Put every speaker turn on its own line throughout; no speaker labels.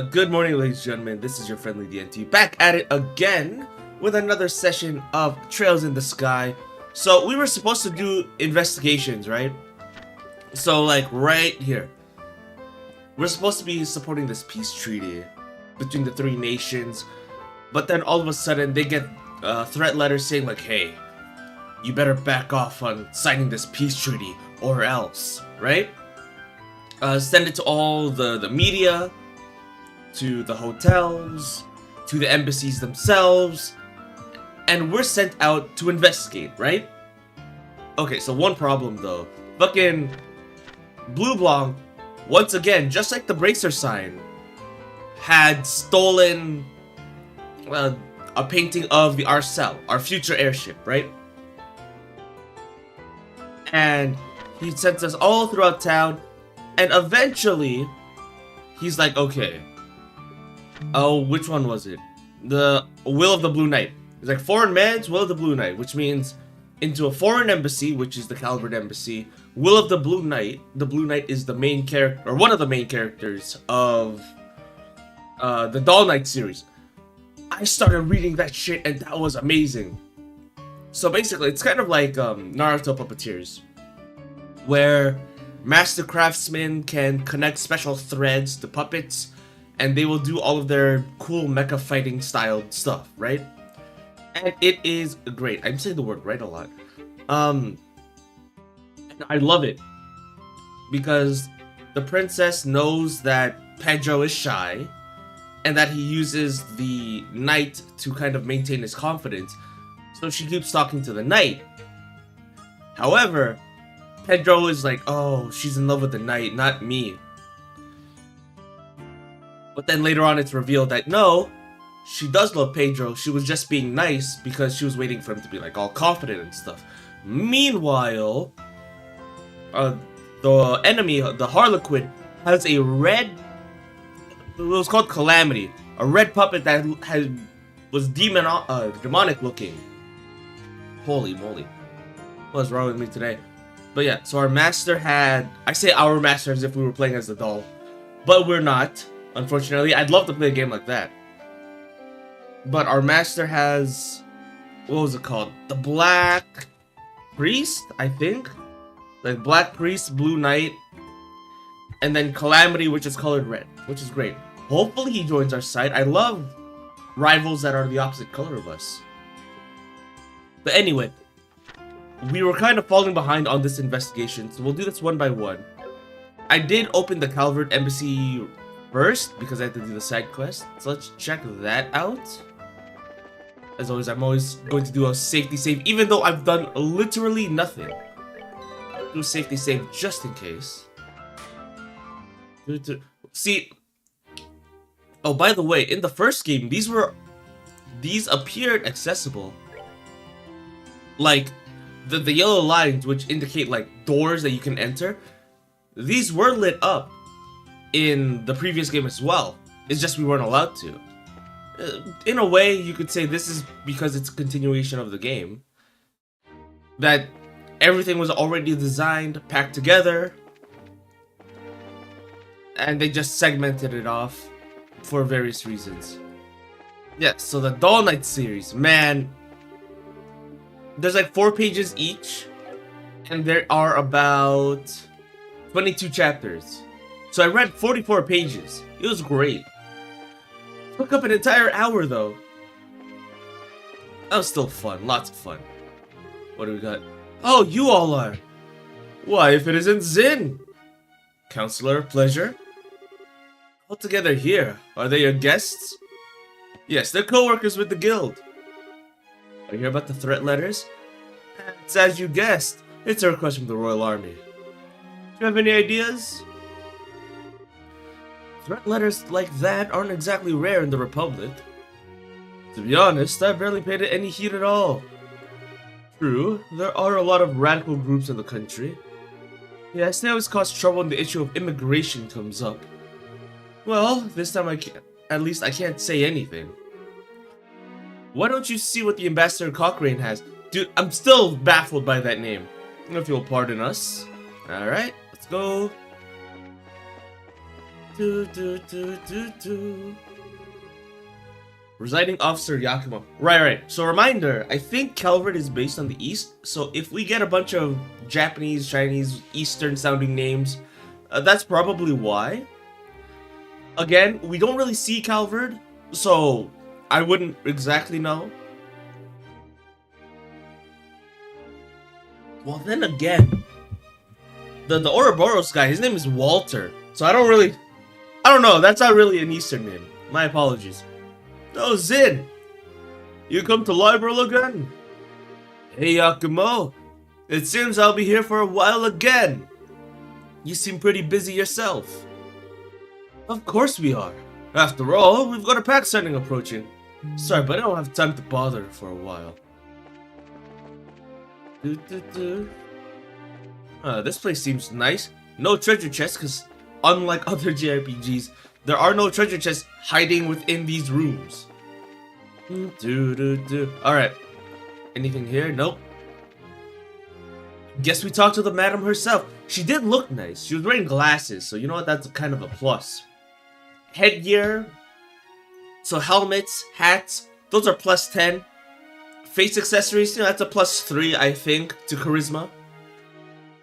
Good morning, ladies and gentlemen. This is your friendly TheAntiYuu back at it again with another session of Trails in the Sky. So we were supposed to do investigations, right? So like right here, we're supposed to be supporting this peace treaty between the three nations, but then all of a sudden they get threat letters saying like, hey, you better back off on signing this peace treaty or else, right? Send it to all the media, to the hotels, to the embassies themselves, and we're sent out to investigate, right? Okay, so one problem though. Fucking Blue Blanc, once again, just like the Bracer sign, had stolen a painting of the Arcel, our future airship, right? And he sends us all throughout town, and eventually, he's like, okay, oh, which one was it? The Will of the Blue Knight. It's like foreign man's Will of the Blue Knight, which means into a foreign embassy, which is the Calvert Embassy. Will of the Blue Knight. The Blue Knight is the main character, or one of the main characters of the Doll Knight series. I started reading that shit, and that was amazing. So basically, it's kind of like Naruto Puppeteers, where master craftsmen can connect special threads to puppets, and they will do all of their cool mecha fighting style stuff, right? And it is great. I'm saying the word right a lot. And I love it because the princess knows that Pedro is shy and that he uses the knight to kind of maintain his confidence. So she keeps talking to the knight. However, Pedro is like, oh, she's in love with the knight, not me. But then later on it's revealed that no, she does love Pedro, she was just being nice because she was waiting for him to be like all confident and stuff. Meanwhile, the enemy, the Harlequin, has a red, it was called Calamity, a red puppet that was demonic looking. Holy moly. What's wrong with me today? But yeah, so our master had, I say our master as if we were playing as the doll, but we're not. Unfortunately, I'd love to play a game like that. But our master has, what was it called? The Black Priest, I think? Like Black Priest, Blue Knight, and then Calamity, which is colored red, which is great. Hopefully he joins our side. I love rivals that are the opposite color of us. But anyway, we were kind of falling behind on this investigation, so we'll do this one by one. I did open the Calvert Embassy first because I had to do the side quest, so let's check that out. As always, I'm always going to do a safety save, even though I've done literally nothing. I'll do a safety save just in case. See, oh, by the way, in the first game, these appeared accessible. Like, the yellow lines, which indicate like doors that you can enter, these were lit up in the previous game as well. It's just we weren't allowed to. In a way, you could say this is because it's a continuation of the game. That everything was already designed, packed together, and they just segmented it off for various reasons. Yeah, so the Doll Knight series, man, there's like 4 pages each, and there are about 22 chapters. So I read 44 pages. It was great. Took up an entire hour though. That was still fun, lots of fun. What do we got? Oh, you all are. Why, if it isn't Zin? Counselor, pleasure? All together here. Are they your guests? Yes, they're co-workers with the guild. Are you hear about the threat letters? It's as you guessed. It's a request from the Royal Army. Do you have any ideas? Threat letters like that aren't exactly rare in the Republic. To be honest, I barely paid it any heed at all. True, there are a lot of radical groups in the country. Yes, they always cause trouble when the issue of immigration comes up. Well, this time at least I can't say anything. Why don't you see what the Ambassador Cochrane has? Dude, I'm still baffled by that name. If you'll pardon us. Alright, let's go. Do, do, do, do, do. Residing Officer Yakumo. Right. So reminder, I think Calvert is based on the East, so if we get a bunch of Japanese, Chinese, Eastern sounding names, that's probably why. Again, we don't really see Calvert, so I wouldn't exactly know. Well, then again, the Ouroboros guy, his name is Walter, so I don't know, that's not really an Eastern name. My apologies. Oh, Zin! You come to Liberal again? Hey, Yakumo. It seems I'll be here for a while again. You seem pretty busy yourself. Of course we are. After all, we've got a pack signing approaching. Sorry, but I don't have time to bother for a while. This place seems nice. No treasure chests, because unlike other JRPGs, there are no treasure chests hiding within these rooms. Alright. Anything here? Nope. Guess we talked to the madam herself. She did look nice. She was wearing glasses, so you know what? That's kind of a plus. Headgear. So helmets, hats, those are plus 10. Face accessories, you know, that's a plus 3, I think, to charisma.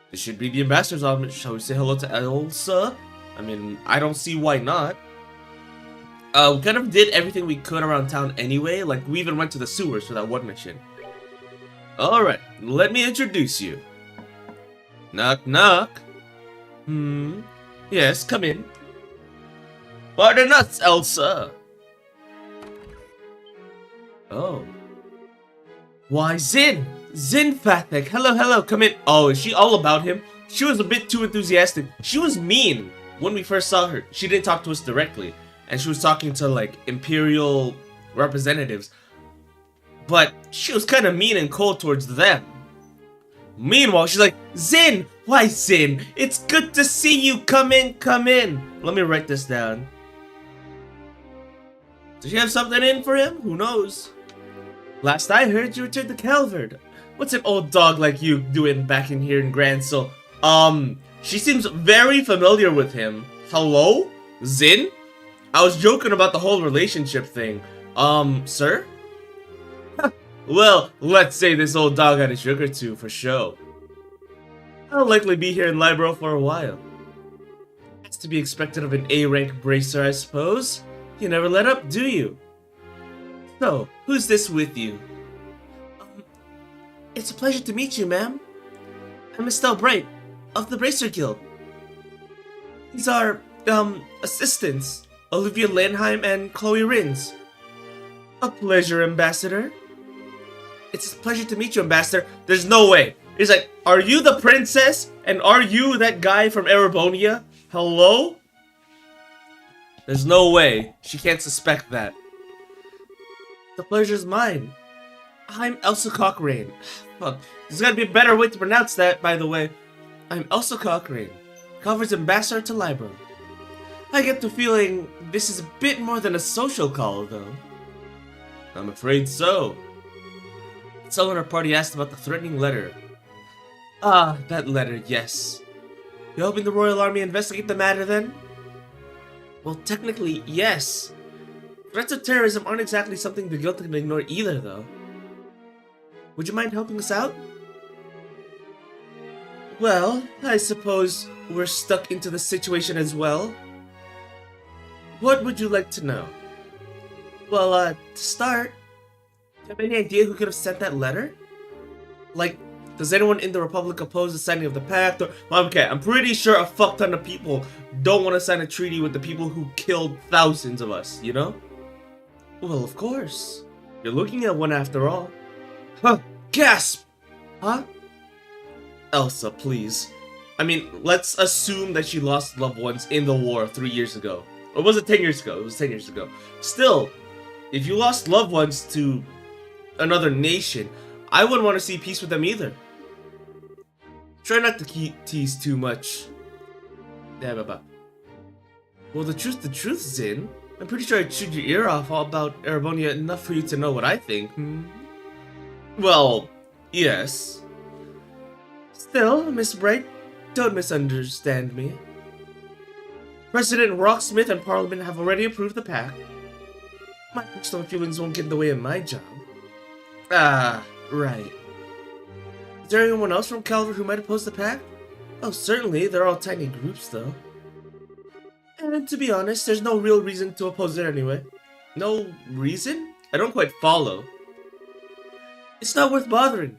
This should be the ambassador's office. Shall we say hello to Elsa? I mean, I don't see why not. We kind of did everything we could around town anyway. Like, we even went to the sewers for that one mission. Alright, let me introduce you. Knock, knock. Yes, come in. Pardon us, Elsa. Oh. Why, Zin! Zin Fatek! Hello, come in. Oh, is she all about him? She was a bit too enthusiastic. She was mean when we first saw her. She didn't talk to us directly. And she was talking to, like, Imperial representatives. But she was kind of mean and cold towards them. Meanwhile, she's like, Zin! Why, Zin? It's good to see you! Come in, come in! Let me write this down. Does she have something in for him? Who knows? Last I heard, you returned to Calvert. What's an old dog like you doing back in here in Gransel? She seems very familiar with him. Hello? Zin? I was joking about the whole relationship thing. Sir? Well, let's say this old dog had a trick or two for show. I'll likely be here in Libro for a while. That's to be expected of an A-rank bracer, I suppose. You never let up, do you? So, who's this with you? It's a pleasure to meet you, ma'am. I'm Estelle Bright, of the Bracer Guild. These are, assistants, Olivia Lindheim and Chloe Rins. A pleasure, Ambassador. It's a pleasure to meet you, Ambassador. There's no way. He's like, are you the princess? And are you that guy from Erebonia? Hello? There's no way. She can't suspect that. The pleasure's mine. I'm Elsa Cochrane. Fuck. There's gotta be a better way to pronounce that, by the way. I'm Elsa Cochrane, Calvert's ambassador to Libro. I get the feeling this is a bit more than a social call, though. I'm afraid so. Someone in our party asked about the threatening letter. Ah, that letter, yes. You hoping the Royal Army investigate the matter, then? Well, technically, yes. Threats of terrorism aren't exactly something the guild can ignore either, though. Would you mind helping us out? Well, I suppose we're stuck into the situation as well. What would you like to know? Well, to start, do you have any idea who could have sent that letter? Like, does anyone in the Republic oppose the signing of the pact? Or, well, okay, I'm pretty sure a fuck ton of people don't want to sign a treaty with the people who killed thousands of us, you know? Well, of course. You're looking at one after all. Huh? Gasp! Huh? Elsa, please. I mean, let's assume that she lost loved ones in the war 3 years ago. Or was it 10 years ago? It was 10 years ago. Still, if you lost loved ones to another nation, I wouldn't want to see peace with them either. Try not to tease too much. Well, the truth, Zin. I'm pretty sure I chewed your ear off all about Erebonia enough for you to know what I think. Well, yes. Still, Miss Bright, don't misunderstand me. President Rocksmith and Parliament have already approved the pact. My personal feelings won't get in the way of my job. Ah, right. Is there anyone else from Calvert who might oppose the pact? Oh, certainly. They're all tiny groups, though. And to be honest, there's no real reason to oppose it anyway. No reason? I don't quite follow. It's not worth bothering.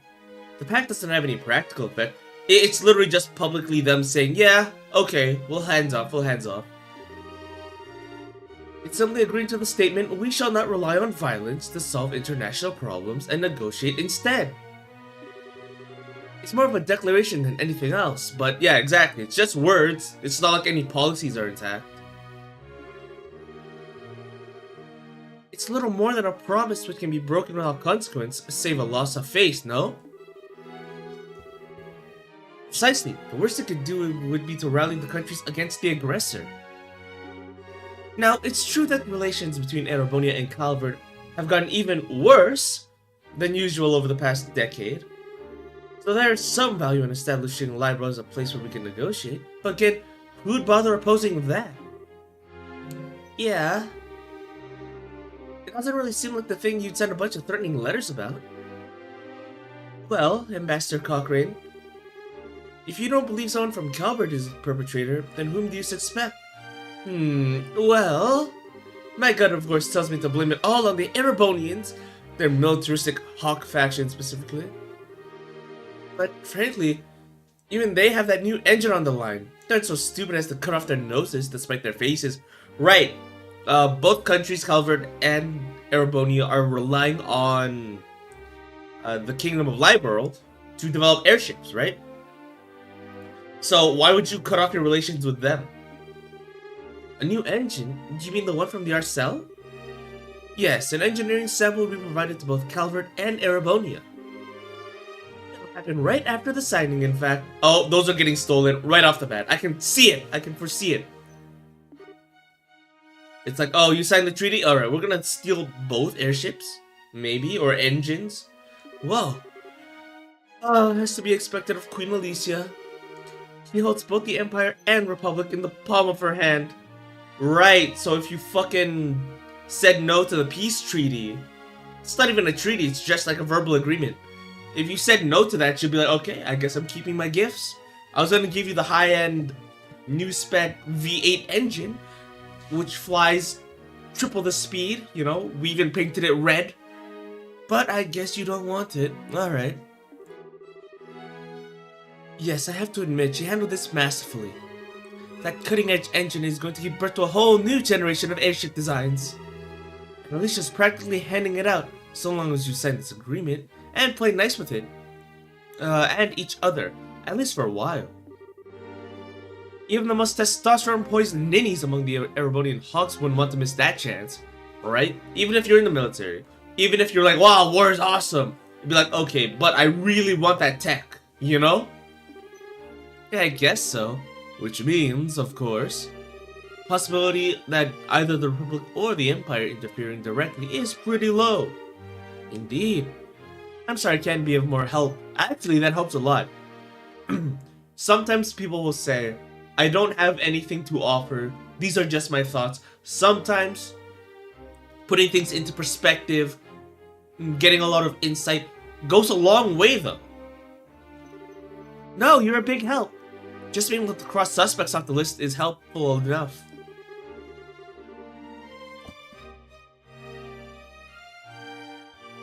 The pact doesn't have any practical effect. It's literally just publicly them saying, yeah, okay, we'll hands off. It's simply agreeing to the statement, we shall not rely on violence to solve international problems and negotiate instead. It's more of a declaration than anything else, but yeah, exactly, it's just words. It's not like any policies are intact. It's little more than a promise which can be broken without consequence, save a loss of face, no? Precisely, the worst it could do would be to rally the countries against the aggressor. Now, it's true that relations between Erebonia and Calvert have gotten even worse than usual over the past decade. So there is some value in establishing Libra as a place where we can negotiate. But again, who'd bother opposing that? Yeah. It doesn't really seem like the thing you'd send a bunch of threatening letters about. Well, Ambassador Cochrane, if you don't believe someone from Calvert is the perpetrator, then whom do you suspect? Well, my gut of course tells me to blame it all on the Erebonians, their militaristic hawk faction specifically. But frankly, even they have that new engine on the line. They aren't so stupid as to cut off their noses despite their faces. Right, both countries, Calvert and Erebonia, are relying on the Kingdom of Liberl to develop airships, right? So why would you cut off your relations with them? A new engine? Do you mean the one from the Arcel? Yes, an engineering sample will be provided to both Calvert and Erebonia. It'll happen right after the signing, in fact. Oh, those are getting stolen right off the bat. I can see it. I can foresee it. It's like, oh, you signed the treaty? Alright, we're gonna steal both airships? Maybe, or engines? Whoa. Oh, it has to be expected of Queen Alicia. She holds both the Empire and Republic in the palm of her hand. Right, so if you fucking said no to the peace treaty, it's not even a treaty, it's just like a verbal agreement. If you said no to that, you'd be like, okay, I guess I'm keeping my gifts. I was gonna give you the high-end new spec V8 engine, which flies triple the speed, you know, we even painted it red. But I guess you don't want it. Alright. Yes, I have to admit, she handled this masterfully. That cutting-edge engine is going to give birth to a whole new generation of airship designs. And Alicia's practically handing it out, so long as you sign this agreement, and play nice with it. And each other, at least for a while. Even the most testosterone-poisoned ninnies among the Erebonian hawks wouldn't want to miss that chance, right? Even if you're in the military. Even if you're like, wow, war is awesome. You'd be like, okay, but I really want that tech, you know? Yeah, I guess so. Which means, of course, possibility that either the Republic or the Empire interfering directly is pretty low. Indeed. I'm sorry I can't be of more help. Actually, that helps a lot. Sometimes people will say, I don't have anything to offer. These are just my thoughts. Sometimes, putting things into perspective, getting a lot of insight, goes a long way though. No, you're a big help. Just being able to cross suspects off the list is helpful enough.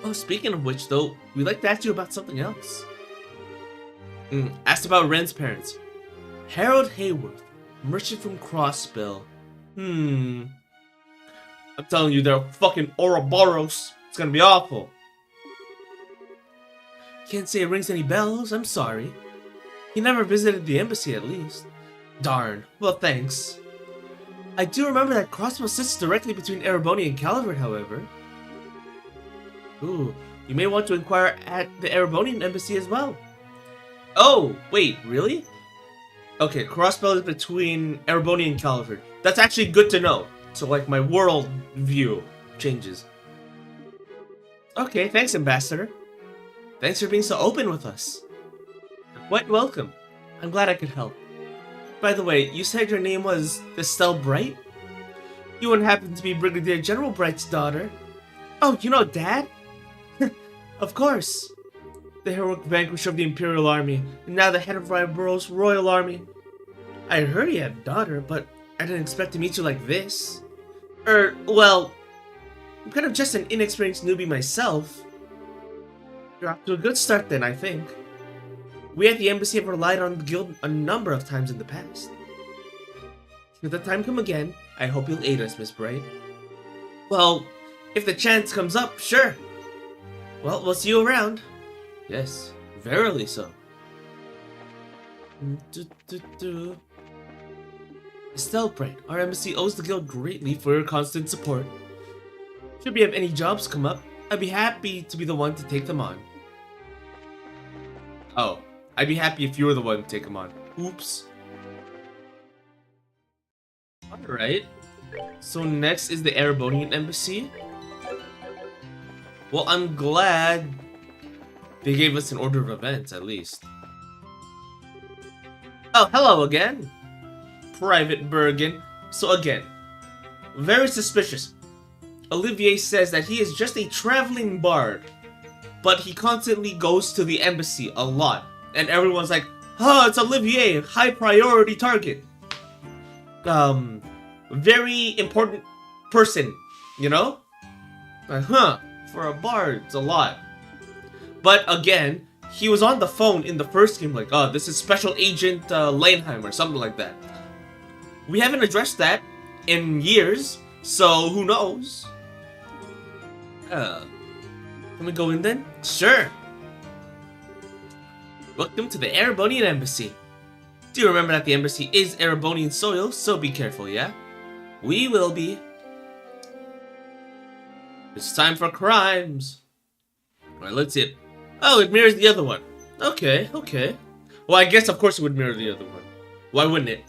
Oh, speaking of which though, we'd like to ask you about something else. Asked about Ren's parents. Harold Hayworth, merchant from Crossbell. I'm telling you, they're fucking Ouroboros. It's gonna be awful. Can't say it rings any bells, I'm sorry. He never visited the embassy, at least. Darn. Well, thanks. I do remember that Crossbell sits directly between Erebonia and Calvert, however. Ooh, you may want to inquire at the Erebonian embassy as well. Oh, wait, really? Okay, Crossbell is between Erebonia and Calvert. That's actually good to know. So, like, my world view changes. Okay, thanks, Ambassador. Thanks for being so open with us. Quite welcome. I'm glad I could help. By the way, you said your name was Estelle Bright? You wouldn't happen to be Brigadier General Bright's daughter? Oh, you know Dad? Of course. The heroic vanquisher of the Imperial Army, and now the head of Ryborough's Royal Army. I heard he had a daughter, but I didn't expect to meet you like this. Well, I'm kind of just an inexperienced newbie myself. You're off to a good start then, I think. We at the embassy have relied on the guild a number of times in the past. Should the time come again, I hope you'll aid us, Miss Bright. Well, if the chance comes up, sure. Well, we'll see you around. Yes, verily so. Estelle Bright, our embassy owes the guild greatly for your constant support. Should we have any jobs come up, I'd be happy to be the one to take them on. Oh, I'd be happy if you were the one to take them on. Oops. Alright. So next is the Erebonian embassy. Well, I'm glad they gave us an order of events, at least. Oh, hello again. Private Bergen. So again, very suspicious. Olivier says that he is just a traveling bard, but he constantly goes to the embassy a lot, and everyone's like, "Oh, it's Olivier, high priority target." Very important person, you know? Like, for a bard, it's a lot. But again, he was on the phone in the first game like, "Oh, this is Special Agent Lanheim," or something like that. We haven't addressed that in years, so who knows? Can we go in then? Sure. Welcome to the Erebonian Embassy. Do you remember that the embassy is Erebonian soil, so be careful, yeah? We will be. It's time for crimes. Alright, let's see it. Oh, it mirrors the other one. Okay, okay. Well, I guess of course it would mirror the other one. Why wouldn't it?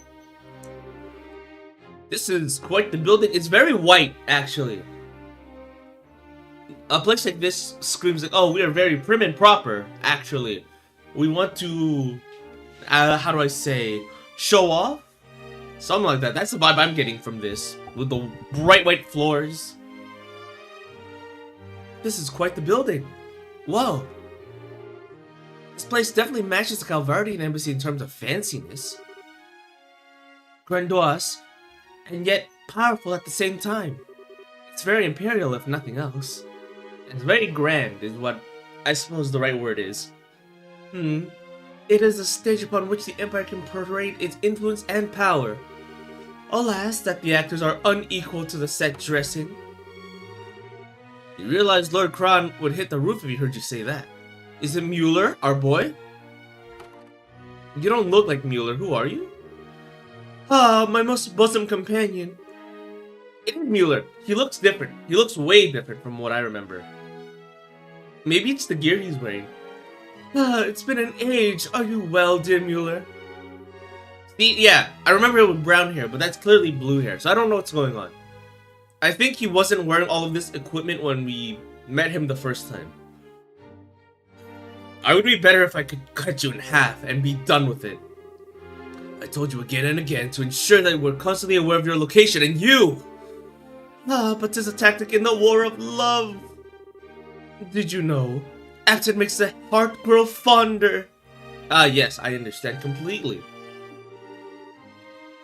This is quite the building. It's very white, actually. A place like this screams like, oh, we are very prim and proper, actually. We want to, how do I say, show off? Something like that. That's the vibe I'm getting from this, with the bright white floors. This is quite the building. Whoa. This place definitely matches the Calvardian embassy in terms of fanciness. Grandiose, and yet powerful at the same time. It's very imperial, if nothing else. It's very grand, is what I suppose the right word is. It is a stage upon which the Empire can parade its influence and power. Alas, that the actors are unequal to the set dressing. You realize Lord Kron would hit the roof if he heard you say that. Is it Mueller, our boy? You don't look like Mueller. Who are you? Ah, my most bosom companion. It is Mueller. He looks different. He looks way different from what I remember. Maybe it's the gear he's wearing. Ah, it's been an age. Are you well, dear Mueller? See, yeah, I remember it with brown hair, but that's clearly blue hair, so I don't know what's going on. I think he wasn't wearing all of this equipment when we met him the first time. I would be better if I could cut you in half and be done with it. I told you again and again to ensure that we're constantly aware of your location, and you! Ah, but 'tis a tactic in the war of love. Did you know? Absent makes the heart grow fonder. Ah, yes, I understand completely.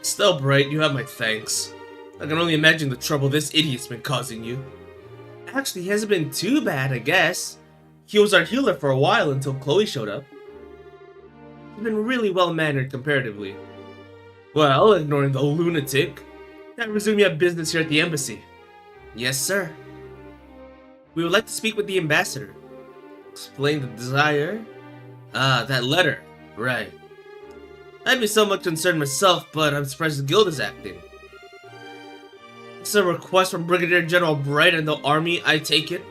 Still, Bright, you have my thanks. I can only imagine the trouble this idiot's been causing you. Actually, he hasn't been too bad, I guess. He was our healer for a while until Chloe showed up. He's been really well-mannered comparatively. Well, ignoring the lunatic, I presume you have business here at the embassy. Yes, sir. We would like to speak with the ambassador. Explain the desire? Ah, that letter. Right. I'd be somewhat concerned myself, but I'm surprised the guild is acting. It's a request from Brigadier General Bright and the army, I take it?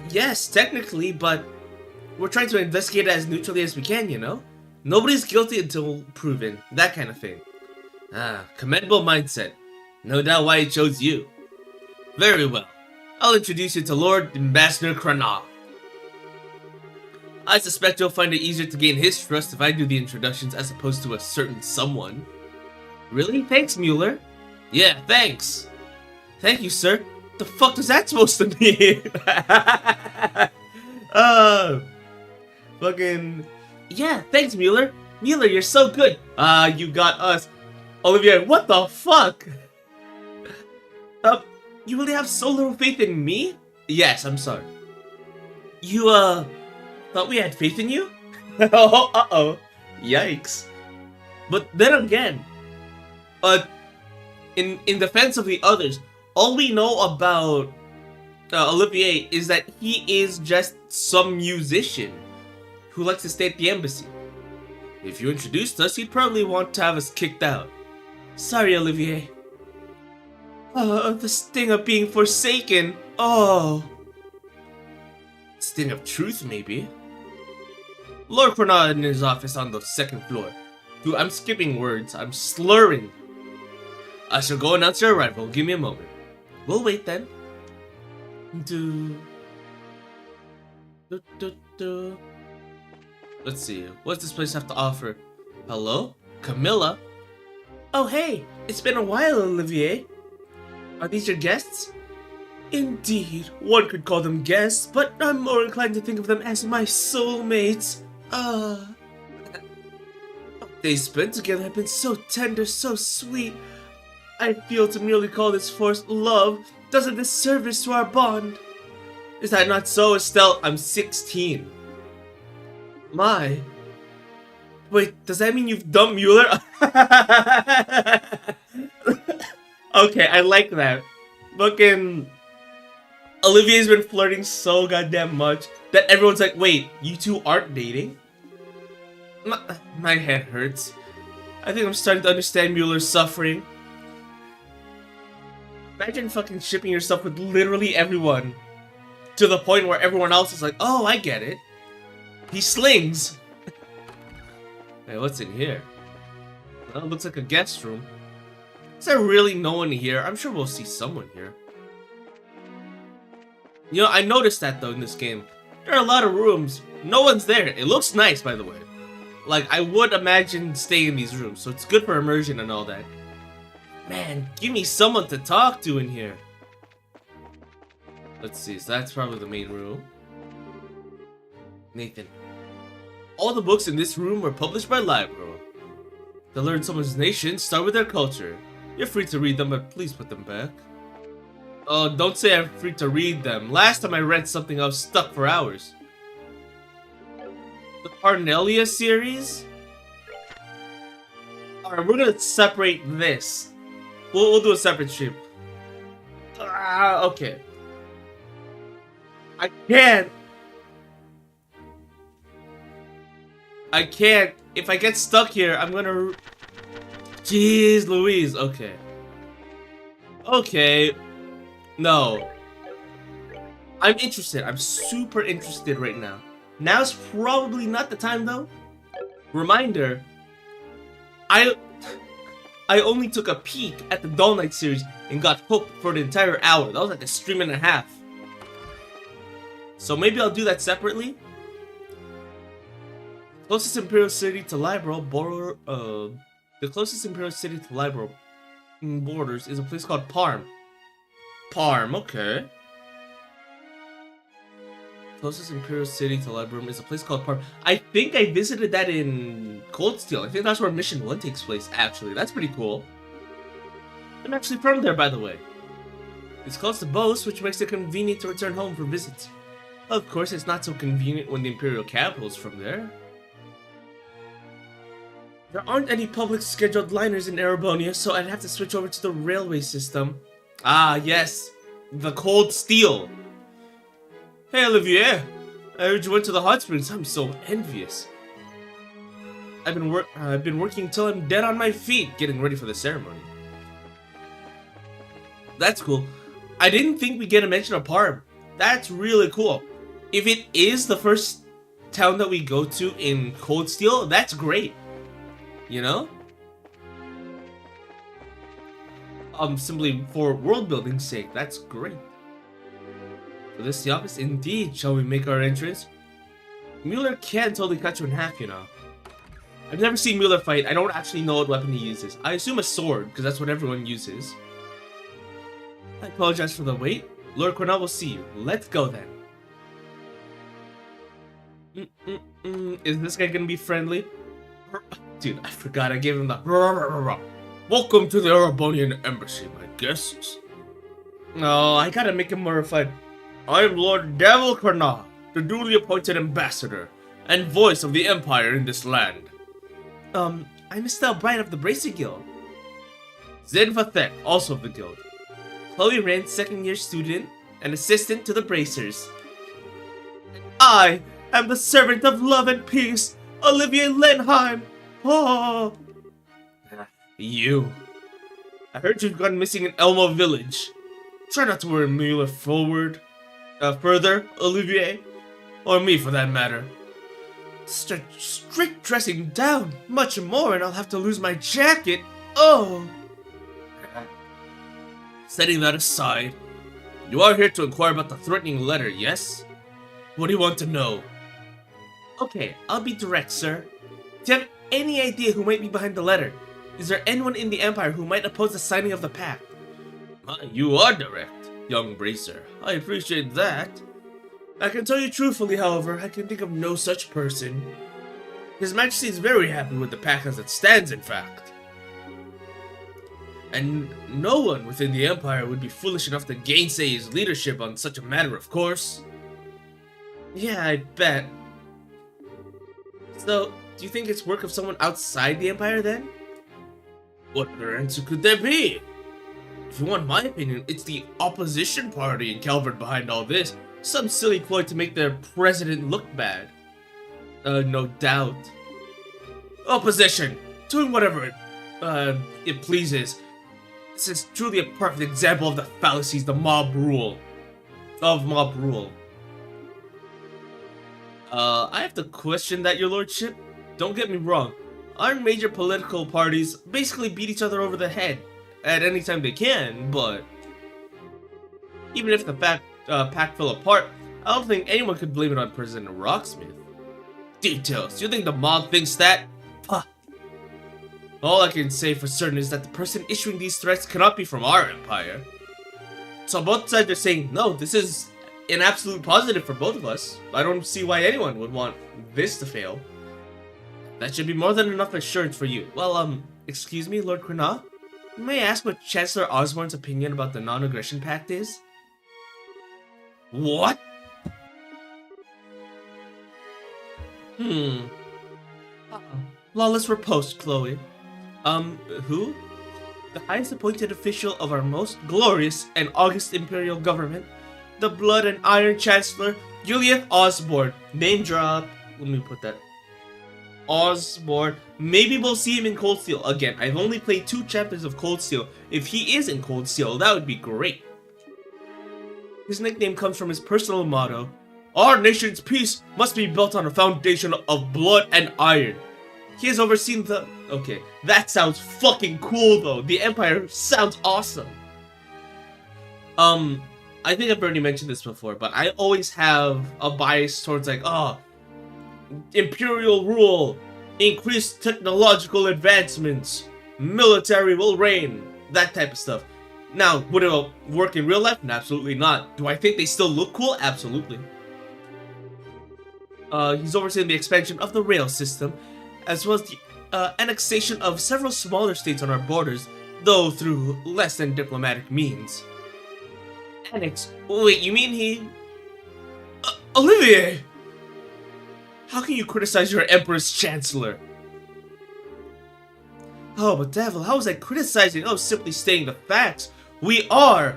Yes, technically, but we're trying to investigate it as neutrally as we can, you know? Nobody's guilty until proven, that kind of thing. Ah, commendable mindset. No doubt why he chose you. Very well. I'll introduce you to Lord Ambassador Cranal. I suspect you'll find it easier to gain his trust if I do the introductions as opposed to a certain someone. Really? Thanks, Mueller. Yeah, thanks. Thank you, sir. The fuck is that supposed to mean? Fucking... Yeah, thanks, Mueller. Mueller, you're so good. You got us. Olivia, what the fuck? You really have so little faith in me? Yes, I'm sorry. You, thought we had faith in you? Oh, uh-oh. Yikes. But then again, in defense of the others, all we know about Olivier is that he is just some musician who likes to stay at the embassy. If you introduced us, he'd probably want to have us kicked out. Sorry, Olivier. The sting of being forsaken. Oh. Sting of truth, maybe. Lord Cornell in his office on the second floor. Dude, I'm skipping words. I'm slurring. I shall go announce your arrival. Give me a moment. We'll wait then. Let's see. What does this place have to offer? Hello? Camilla? Oh, hey. It's been a while, Olivier. Are these your guests? Indeed, one could call them guests, but I'm more inclined to think of them as my soulmates. Days spent together have been so tender, so sweet. I feel to merely call this force love does a disservice to our bond. Is that not so, Estelle? I'm 16. My. Wait, does that mean you've dumped Mueller? Okay, I like that. Fucking Olivier's been flirting so goddamn much that everyone's like, wait, you two aren't dating? My head hurts. I think I'm starting to understand Mueller's suffering. Imagine fucking shipping yourself with literally everyone to the point where everyone else is like, oh, I get it. He slings. Hey, what's in here? Well, it looks like a guest room. Is there really no one here? I'm sure we'll see someone here. You know, I noticed that though in this game. There are a lot of rooms. No one's there. It looks nice, by the way. Like, I would imagine staying in these rooms, so it's good for immersion and all that. Man, give me someone to talk to in here. Let's see, so that's probably the main room. Nathan. All the books in this room were published by Libro. To learn someone's nation, start with their culture. You're free to read them, but please put them back. Oh, don't say I'm free to read them. Last time I read something, I was stuck for hours. The Parnelia series? Alright, we're gonna separate this. We'll do a separate stream. Okay. I can't. If I get stuck here, I'm gonna... Jeez Louise, okay. Okay. No. I'm interested. I'm super interested right now. Now's probably not the time though. Reminder. I only took a peek at the Dull Knight series and got hooked for the entire hour. That was like a stream and a half. So maybe I'll do that separately. Closest Imperial City to Libro the closest Imperial City to Libro borders is a place called Parm. Parm, okay. Closest Imperial City to Libro is a place called Parm. I think I visited that in Cold Steel. I think that's where Mission 1 takes place, actually. That's pretty cool. I'm actually from there, by the way. It's close to Bose, which makes it convenient to return home for visits. Of course, it's not so convenient when the Imperial capital is from there. There aren't any public scheduled liners in Erebonia, so I'd have to switch over to the railway system. Ah, yes. The Cold Steel. Hey, Olivier. I heard you went to the hot springs. I'm so envious. I've been working till I'm dead on my feet, getting ready for the ceremony. That's cool. I didn't think we'd get a mention of Parm. That's really cool. If it is the first town that we go to in Cold Steel, that's great. You know? Simply for world building's sake, that's great. For this the office? Indeed, shall we make our entrance? Mueller can totally cut you in half, you know. I've never seen Mueller fight. I don't actually know what weapon he uses. I assume a sword, because that's what everyone uses. I apologize for the wait. Lord Cornell will see you. Let's go then. Is this guy gonna be friendly? Dude, I forgot I gave him the welcome to the Erebonian Embassy, my guests. No, I gotta make him more refined. I am Lord Devil Karna, the duly appointed ambassador and voice of the Empire in this land. I'm Estelle Bright of the Bracer Guild. Zin Fathek, also of the guild. Chloe Rain, second-year student and assistant to the Bracers. I am the servant of love and peace, Olivier Lenheim. Oh, you. I heard you've gone missing in Elmo Village. Try not to worry Mueller further, Olivier. Or me, for that matter. Strict dressing down, much more, and I'll have to lose my jacket. Oh. Setting that aside, you are here to inquire about the threatening letter, yes? What do you want to know? Okay, I'll be direct, sir. Do you have any idea who might be behind the letter? Is there anyone in the Empire who might oppose the signing of the pact? You are direct, young Bracer. I appreciate that. I can tell you truthfully, however, I can think of no such person. His Majesty is very happy with the pact as it stands, in fact. And no one within the Empire would be foolish enough to gainsay his leadership on such a matter, of course. Yeah, I bet. So, do you think it's work of someone outside the Empire, then? What other answer could there be? If you want my opinion, it's the opposition party in Calvert behind all this. Some silly ploy to make their president look bad. No doubt. Opposition! Doing whatever it pleases. This is truly a perfect example of the fallacies of mob rule. I have to question that, your lordship. Don't get me wrong. Our major political parties basically beat each other over the head at any time they can, but even if the pact fell apart, I don't think anyone could blame it on President Rocksmith. Details. You think the mob thinks that? Puh. All I can say for certain is that the person issuing these threats cannot be from our empire. So both sides are saying, no, this is an absolute positive for both of us. I don't see why anyone would want this to fail. That should be more than enough assurance for you. Well, excuse me, Lord Krana? May I ask what Chancellor Osborne's opinion about the non-aggression pact is? What? Lawless riposte, Chloe. Who? The highest appointed official of our most glorious and august imperial government, the Blood and Iron Chancellor, Juliet Osborne. Name drop. Let me put that. Osborne. Maybe we'll see him in Cold Steel. Again, I've only played 2 chapters of Cold Steel. If he is in Cold Steel, that would be great. His nickname comes from his personal motto, our nation's peace must be built on a foundation of blood and iron. He has overseen the... Okay, that sounds fucking cool though. The Empire sounds awesome. I think I've already mentioned this before, but I always have a bias towards like, imperial rule, increased technological advancements, military will reign, that type of stuff. Now, would it work in real life? Absolutely not. Do I think they still look cool? Absolutely. He's overseeing the expansion of the rail system, as well as the annexation of several smaller states on our borders, though through less than diplomatic means. Annex? Wait, you mean he... Olivier! How can you criticize your Emperor's Chancellor? Oh, but Devil, how was I criticizing? I was simply stating the facts. We are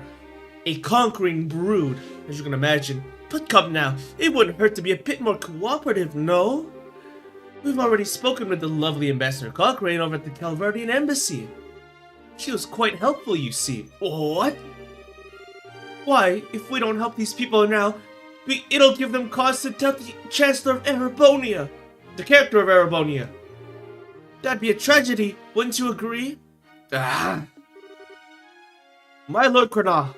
a conquering brood, as you can imagine. But come now, it wouldn't hurt to be a bit more cooperative, no? We've already spoken with the lovely Ambassador Cochrane over at the Calverdian Embassy. She was quite helpful, you see. What? Why, if we don't help these people now, it'll give them cause to doubt the Chancellor of Erebonia, the character of Erebonia. That'd be a tragedy, wouldn't you agree? My Lord Krana,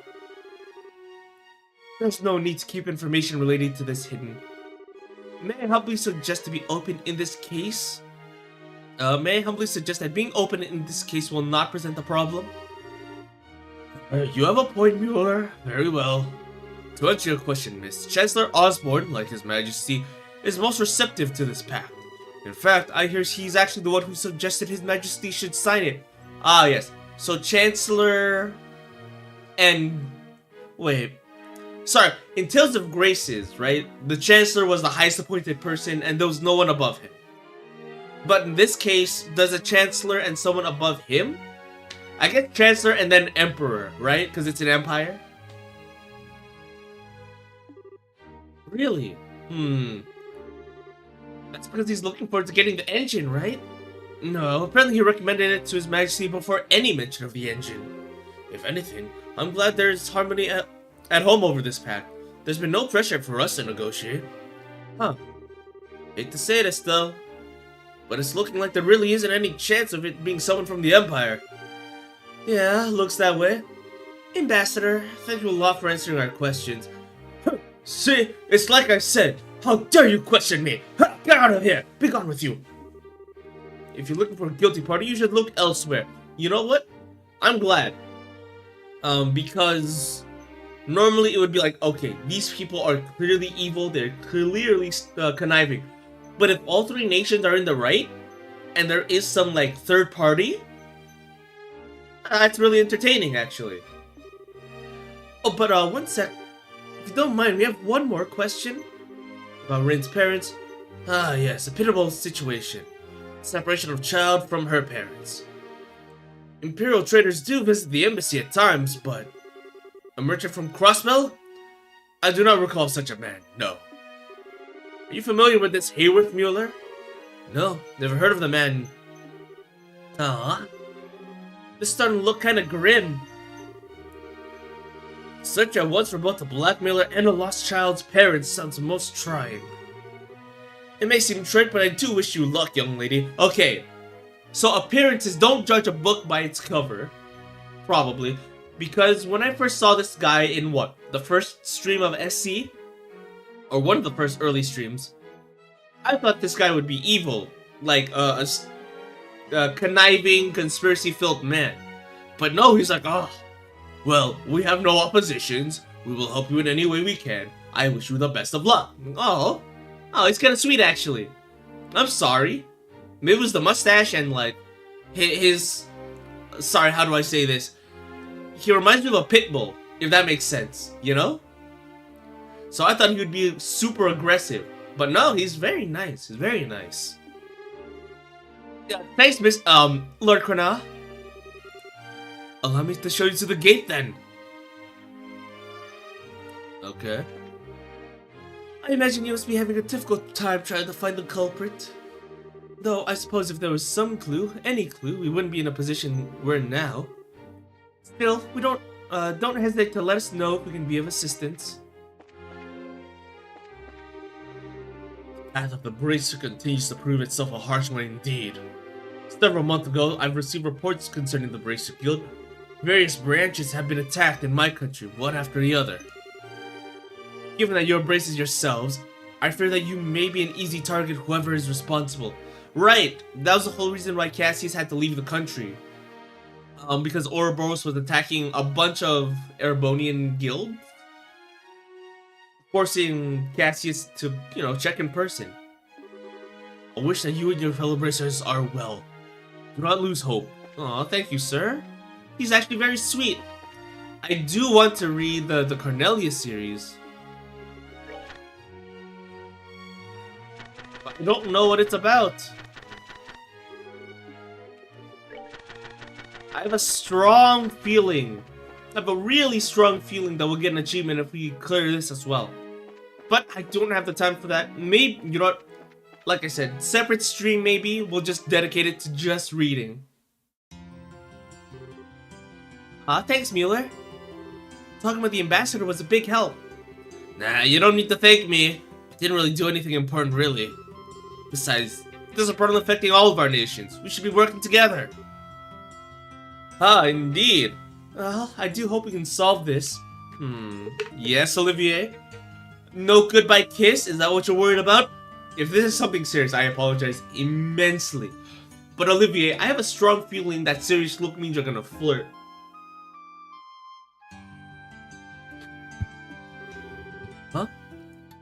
there's no need to keep information related to this hidden. May I humbly suggest to be open in this case? May I humbly suggest that being open in this case will not present a problem? You have a point, Mueller. Very well. To answer your question, Miss, Chancellor Osborne, like His Majesty, is most receptive to this pact. In fact, I hear he's actually the one who suggested His Majesty should sign it. Ah, yes. So Chancellor... and... wait. Sorry, in Tales of Graces, right? The Chancellor was the highest appointed person and there was no one above him. But in this case, does a Chancellor and someone above him? I guess Chancellor and then Emperor, right? Because it's an empire. Really? That's because he's looking forward to getting the engine, right? No, apparently he recommended it to His Majesty before any mention of the engine. If anything, I'm glad there's harmony at home over this pact. There's been no pressure for us to negotiate. Huh. Hate to say this though, but it's looking like there really isn't any chance of it being someone from the Empire. Yeah, looks that way. Ambassador, thank you a lot for answering our questions. See, it's like I said. How dare you question me? Get out of here! Be gone with you! If you're looking for a guilty party, you should look elsewhere. You know what? I'm glad. Because normally it would be like, okay, these people are clearly evil, they're clearly conniving. But if all three nations are in the right, and there is some like third party, that's really entertaining actually. Oh, but one sec. If you don't mind, we have one more question. About Rin's parents. Ah yes, a pitiable situation. Separation of child from her parents. Imperial traders do visit the embassy at times, but... a merchant from Crossbell? I do not recall such a man, no. Are you familiar with this Hayworth Mueller? No, never heard of the man. This is starting to look kinda grim. Search at once for both the blackmailer and a lost child's parents sounds most trying. It may seem trite, but I do wish you luck, young lady. Okay, so appearances, don't judge a book by its cover. Probably. Because when I first saw this guy in what? The first stream of SC? Or one of the first early streams. I thought this guy would be evil. Like a conniving, conspiracy-filled man. But no, he's like, oh, well, we have no oppositions. We will help you in any way we can. I wish you the best of luck. Oh, it's kind of sweet actually. I'm sorry. Maybe it was the mustache and like his. Sorry, how do I say this? He reminds me of a pit bull, if that makes sense. You know. So I thought he would be super aggressive, but no, he's very nice. He's very nice. Yeah, thanks, Miss Lord Krana. Allow me to show you to the gate then. Okay. I imagine you must be having a difficult time trying to find the culprit. Though I suppose if there was some clue, any clue, we wouldn't be in a position we're in now. Still, we don't hesitate to let us know if we can be of assistance. The path of the Bracer continues to prove itself a harsh one indeed. Several months ago, I've received reports concerning the Bracer Guild. Various branches have been attacked in my country, one after the other. Given that you're bracers yourselves, I fear that you may be an easy target whoever is responsible. Right, that was the whole reason why Cassius had to leave the country. Because Ouroboros was attacking a bunch of Erebonian guilds, forcing Cassius to, check in person. I wish that you and your fellow bracers are well. Do not lose hope. Aw, thank you, sir. He's actually very sweet. I do want to read the Cornelia series. But I don't know what it's about. I have a strong feeling. I have a really strong feeling that we'll get an achievement if we clear this as well. But I don't have the time for that. Maybe, you know what? Like I said, separate stream maybe. We'll just dedicate it to just reading. Thanks, Mueller. Talking with the ambassador was a big help. Nah, you don't need to thank me. I didn't really do anything important, really. Besides, there's a problem affecting all of our nations. We should be working together. Indeed. Well, I do hope we can solve this. Yes, Olivier? No goodbye kiss? Is that what you're worried about? If this is something serious, I apologize immensely. But Olivier, I have a strong feeling that serious look means you're gonna flirt. Huh?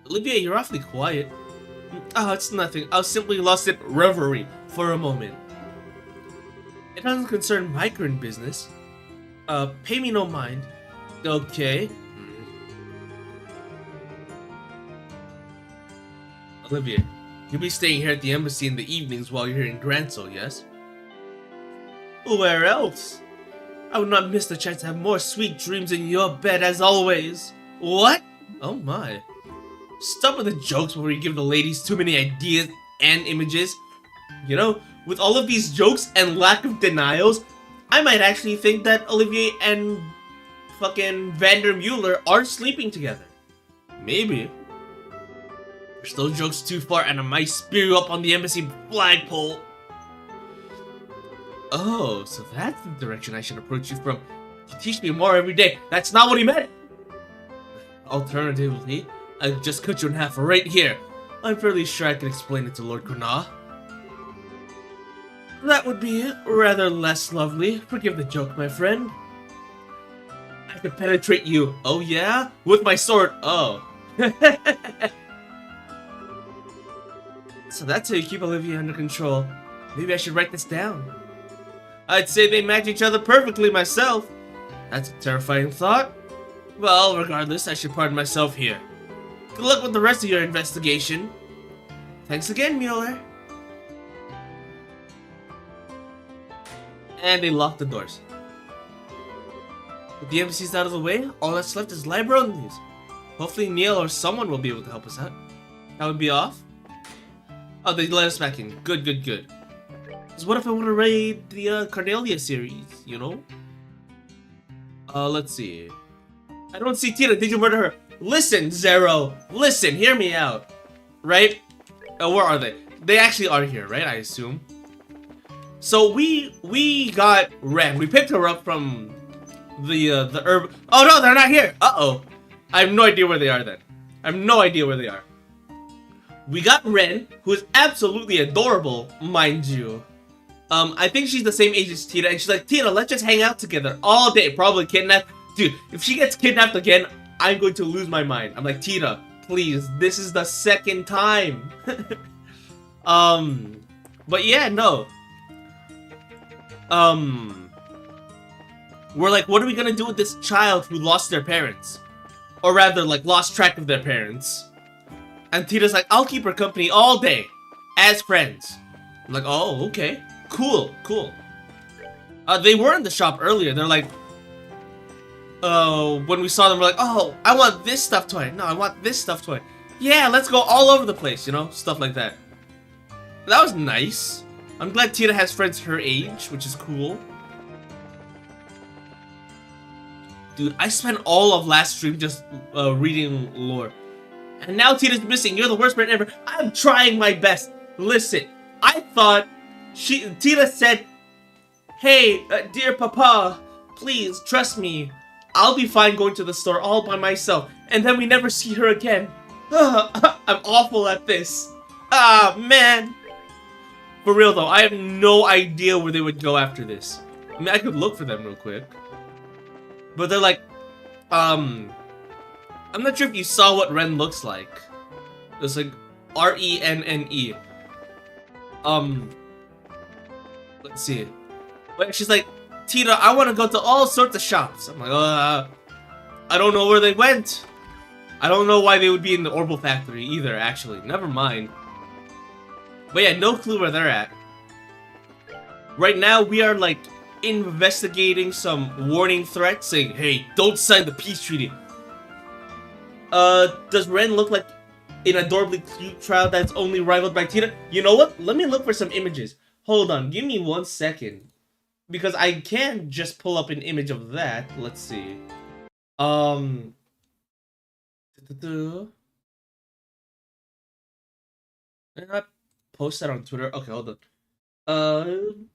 Olivier, you're awfully quiet. Oh, it's nothing. I was simply lost in reverie for a moment. It doesn't concern my current business. Pay me no mind. Okay. Olivier, you'll be staying here at the embassy in the evenings while you're here in Granso, yes? Where else? I would not miss the chance to have more sweet dreams in your bed as always. What? Oh my. Stop with the jokes where you give the ladies too many ideas and images. You know, with all of these jokes and lack of denials, I might actually think that Olivier and fucking Vandermuller are sleeping together. Maybe. Push those jokes too far and I might spear you up on the embassy flagpole. Oh, so that's the direction I should approach you from. You teach me more every day. That's not what he meant. Alternatively, I'll just cut you in half right here. I'm fairly sure I can explain it to Lord Kunal. That would be rather less lovely. Forgive the joke, my friend. I could penetrate you. Oh yeah? With my sword. Oh. So that's how you keep Olivia under control. Maybe I should write this down. I'd say they match each other perfectly myself. That's a terrifying thought. Well, regardless, I should pardon myself here. Good luck with the rest of your investigation. Thanks again, Mueller. And they lock the doors. With the embassies out of the way, all that's left is librarians. Hopefully Neil or someone will be able to help us out. That would be off. Oh, they let us back in. Good, good, good. Because what if I want to raid the Cornelia series, you know? Let's see. I don't see Tina. Did you murder her? Listen, Zero. Listen, hear me out. Right? Where are they? They actually are here, right? I assume. So we got Ren. We picked her up from the herb. Oh no, they're not here. Uh-oh. I have no idea where they are then. I have no idea where they are. We got Ren, who is absolutely adorable, mind you. I think she's the same age as Tina, and she's like, Tina, let's just hang out together all day. Probably kidnapped. Dude, if she gets kidnapped again, I'm going to lose my mind. I'm like, Tina, please, this is the second time. But yeah, no. We're like, what are we gonna do with this child who lost their parents? Or rather, like, lost track of their parents. And Tina's like, I'll keep her company all day. As friends. I'm like, oh, okay. Cool, cool. They were in the shop earlier. They're like, when we saw them, we're like, oh, I want this stuffed toy. No, I want this stuffed toy. Yeah, let's go all over the place, you know? Stuff like that. That was nice. I'm glad Tina has friends her age, which is cool. Dude, I spent all of last stream just reading lore. And now Tina's missing. You're the worst friend ever. I'm trying my best. Listen, I thought Tina said, hey, dear Papa, please trust me. I'll be fine going to the store all by myself. And then we never see her again. I'm awful at this. Ah, man. For real though, I have no idea where they would go after this. I mean, I could look for them real quick. But they're like, I'm not sure if you saw what Ren looks like. It's like R-E-N-N-E. Let's see. But she's like, Tina, I want to go to all sorts of shops. I'm like, I don't know where they went. I don't know why they would be in the Orbital Factory either, actually. Never mind. But yeah, no clue where they're at. Right now, we are like investigating some warning threats saying, hey, don't sign the peace treaty. Does Ren look like an adorably cute child that's only rivaled by Tina? You know what? Let me look for some images. Hold on, give me 1 second. Because I can't just pull up an image of that. Let's see. Did I not post that on Twitter? Okay, hold on.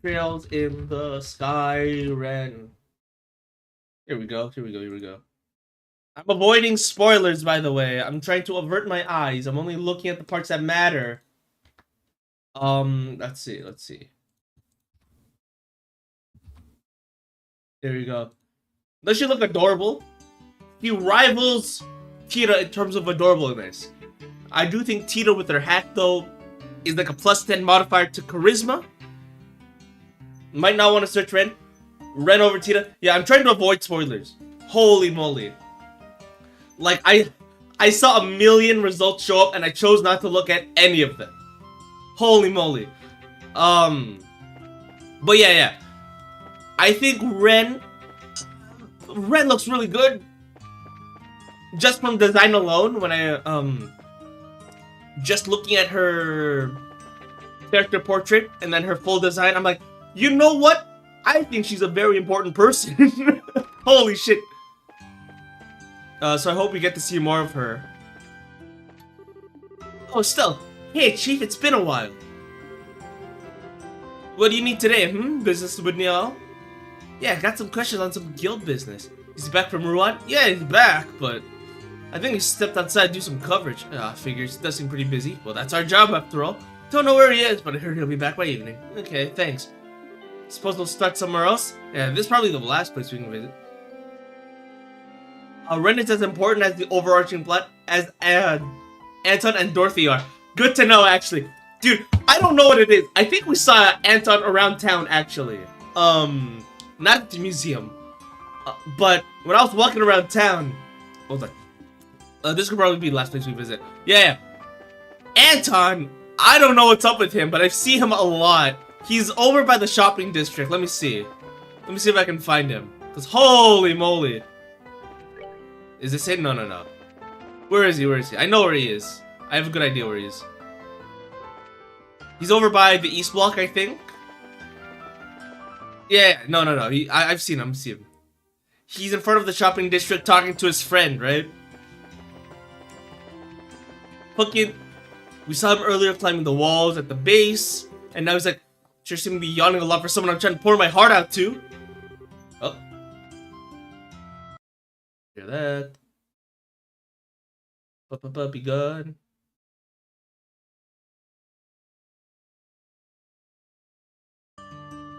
Trails in the sky, Ren. Here we go, here we go, here we go. I'm avoiding spoilers, by the way. I'm trying to avert my eyes. I'm only looking at the parts that matter. Let's see. There you go. Does she look adorable? He rivals Tita in terms of adorableness. I do think Tita with her hat, though, is like a +10 modifier to charisma. Might not want to search Ren. Ren over Tita. Yeah, I'm trying to avoid spoilers. Holy moly. Like, I saw a million results show up and I chose not to look at any of them. Holy moly. But yeah. I think Ren looks really good. Just from design alone, when I, just looking at her character portrait and then her full design, I'm like, you know what? I think she's a very important person. Holy shit. So I hope we get to see more of her. Oh, Stell. Hey, Chief, it's been a while. What do you need today, Business with Niall? Yeah, I got some questions on some guild business. Is he back from Ruan? Yeah, he's back, but I think he stepped outside to do some coverage. Figures, does seem pretty busy. Well, that's our job after all. Don't know where he is, but I heard he'll be back by evening. Okay, thanks. Suppose we'll start somewhere else? Yeah, this is probably the last place we can visit. Ren is as important as the overarching plot as Anton and Dorothy are. Good to know, actually. Dude, I don't know what it is. I think we saw Anton around town, actually. Not at the museum. But when I was walking around town... Hold on. This could probably be the last place we visit. Yeah. Anton, I don't know what's up with him, but I see him a lot. He's over by the shopping district. Let me see. Let me see if I can find him. Because holy moly. Is this it? No. Where is he? I know where he is. I have a good idea where he is. He's over by the East Block, I think. Yeah, no. I've seen him. He's in front of the shopping district talking to his friend, right? Fucking, we saw him earlier climbing the walls at the base, and now he's like, sure seems to be yawning a lot for someone I'm trying to pour my heart out to. Oh. Hear that. Be good.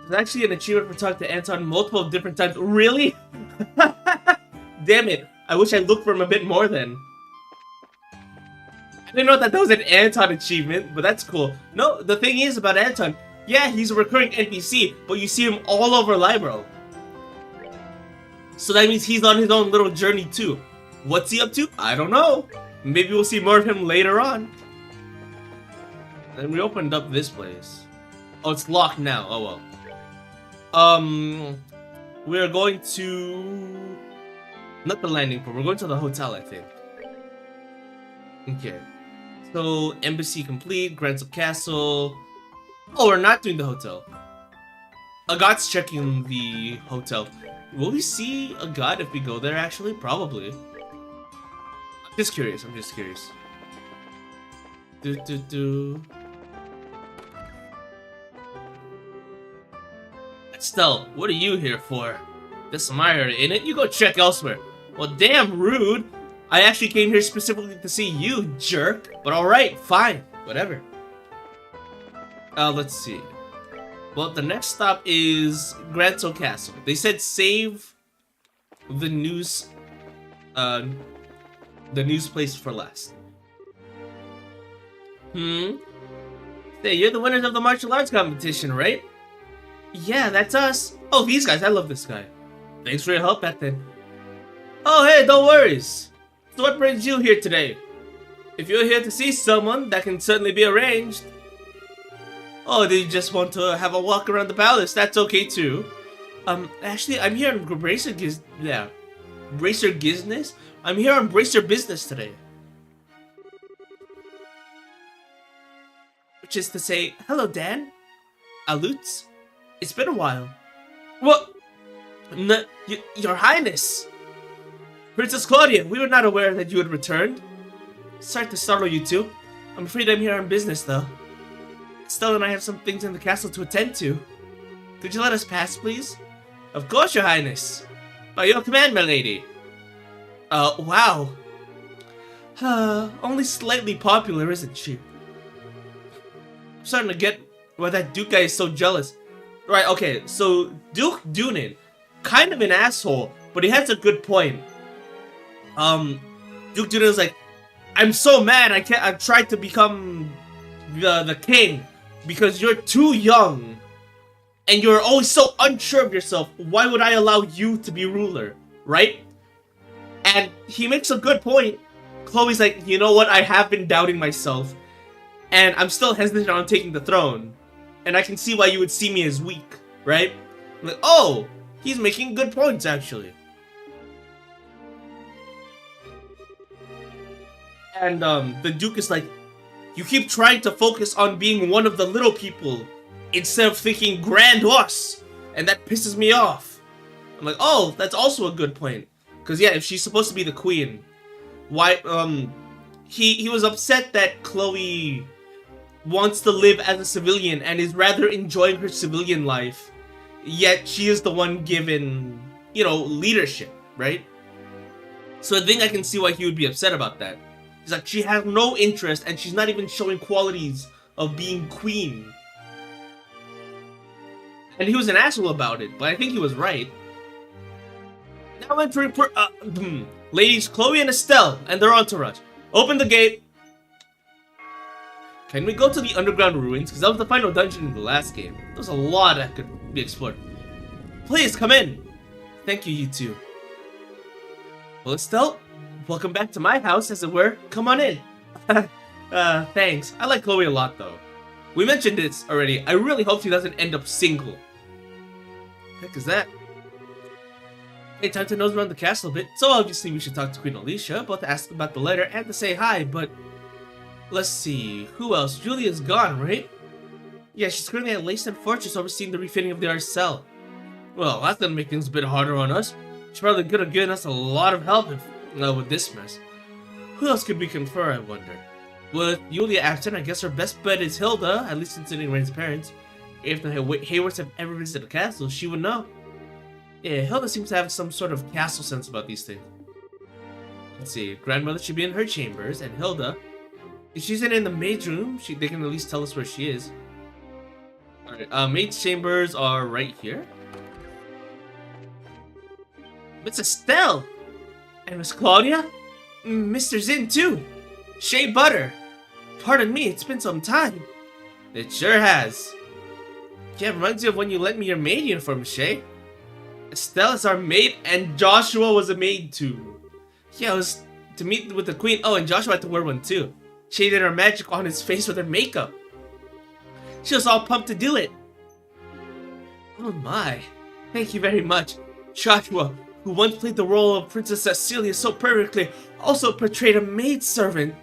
There's actually an achievement for talking to Anton multiple different times. Really? Damn it. I wish I looked for him a bit more then. I didn't know that was an Anton achievement, but that's cool. No, the thing is about Anton, yeah, he's a recurring NPC, but you see him all over Libro. So that means he's on his own little journey too. What's he up to? I don't know. Maybe we'll see more of him later on. And we opened up this place. Oh, it's locked now. Oh well. We're going to... Not the landing point, we're going to the hotel, I think. Okay. So, embassy complete, Granzel Castle. Oh, we're not doing the hotel. Agat's checking the hotel. Will we see Agat if we go there, actually? Probably. I'm just curious. Estelle, what are you here for? This Meyer, ain't it? You go check elsewhere. Well, damn rude. I actually came here specifically to see you, jerk. But alright, fine. Whatever. Let's see. Well, the next stop is Granzel Castle. They said save the news place for last. Hey, you're the winners of the martial arts competition, right? Yeah, that's us. Oh, these guys. I love this guy. Thanks for your help back then. Oh, hey, don't worry. So what brings you here today? If you're here to see someone, that can certainly be arranged. Oh, do you just want to have a walk around the palace? That's okay too. Actually, I'm here on Bracer Business. I'm here on Bracer Business today. Which is to say, hello, Dan. Alutz. It's been a while. What? Your Highness. Princess Claudia, we were not aware that you had returned. Sorry to startle you two. I'm afraid I'm here on business, though. Stella and I have some things in the castle to attend to. Could you let us pass, please? Of course, Your Highness. By your command, my lady. Wow. Only slightly popular, isn't she? I'm starting to get why that Duke guy is so jealous. Right, okay, so Duke Dunin, kind of an asshole, but he has a good point. Duke Dunin is like, I'm so mad I've tried to become the king because you're too young and you're always so unsure of yourself. Why would I allow you to be ruler, right? And he makes a good point. Chloe's like, you know what, I have been doubting myself and I'm still hesitant on taking the throne. And I can see why you would see me as weak, right? I'm like, oh, he's making good points actually. And the Duke is like, you keep trying to focus on being one of the little people instead of thinking grandiose, and that pisses me off. I'm like, oh, that's also a good point. Because yeah, if she's supposed to be the queen, why, he was upset that Chloe wants to live as a civilian and is rather enjoying her civilian life, yet she is the one given, you know, leadership, right? So I think I can see why he would be upset about that. He's like, she has no interest and she's not even showing qualities of being queen. And he was an asshole about it, but I think he was right. Now entering ladies Chloe and Estelle and their entourage. Open the gate. Can we go to the underground ruins? Because that was the final dungeon in the last game. There was a lot that could be explored. Please, come in. Thank you, you two. Well, Estelle, welcome back to my house, as it were. Come on in. Thanks. I like Chloe a lot, though. We mentioned this already. I really hope she doesn't end up single. What the heck is that? Hey, time to nose around the castle a bit. So obviously we should talk to Queen Alicia, both to ask about the letter and to say hi, but... Let's see, who else? Julia's gone, right? Yeah, she's currently at Lacen Fortress overseeing the refitting of the Arcel. Well, that's gonna make things a bit harder on us. She probably could have given us a lot of help if, with this mess. Who else could we confer, I wonder? With Julia absent, I guess our best bet is Hilda, at least considering Rain's parents. If the Haywards have ever visited the castle, she would know. Yeah, Hilda seems to have some sort of castle sense about these things. Let's see, grandmother should be in her chambers, and Hilda... If she's in the maid's room, they can at least tell us where she is. Alright, maid's chambers are right here. Miss Estelle! And Miss Claudia? Mr. Zin, too! Shea Butter! Pardon me, it's been some time. It sure has. Yeah, reminds you of when you lent me your maid uniform, Shea. Estelle is our maid, and Joshua was a maid, too. Yeah, it was to meet with the queen. Oh, and Joshua had to wear one, too. She did her magic on his face with her makeup. She was all pumped to do it. Oh my. Thank you very much. Joshua, who once played the role of Princess Cecilia so perfectly, also portrayed a maidservant.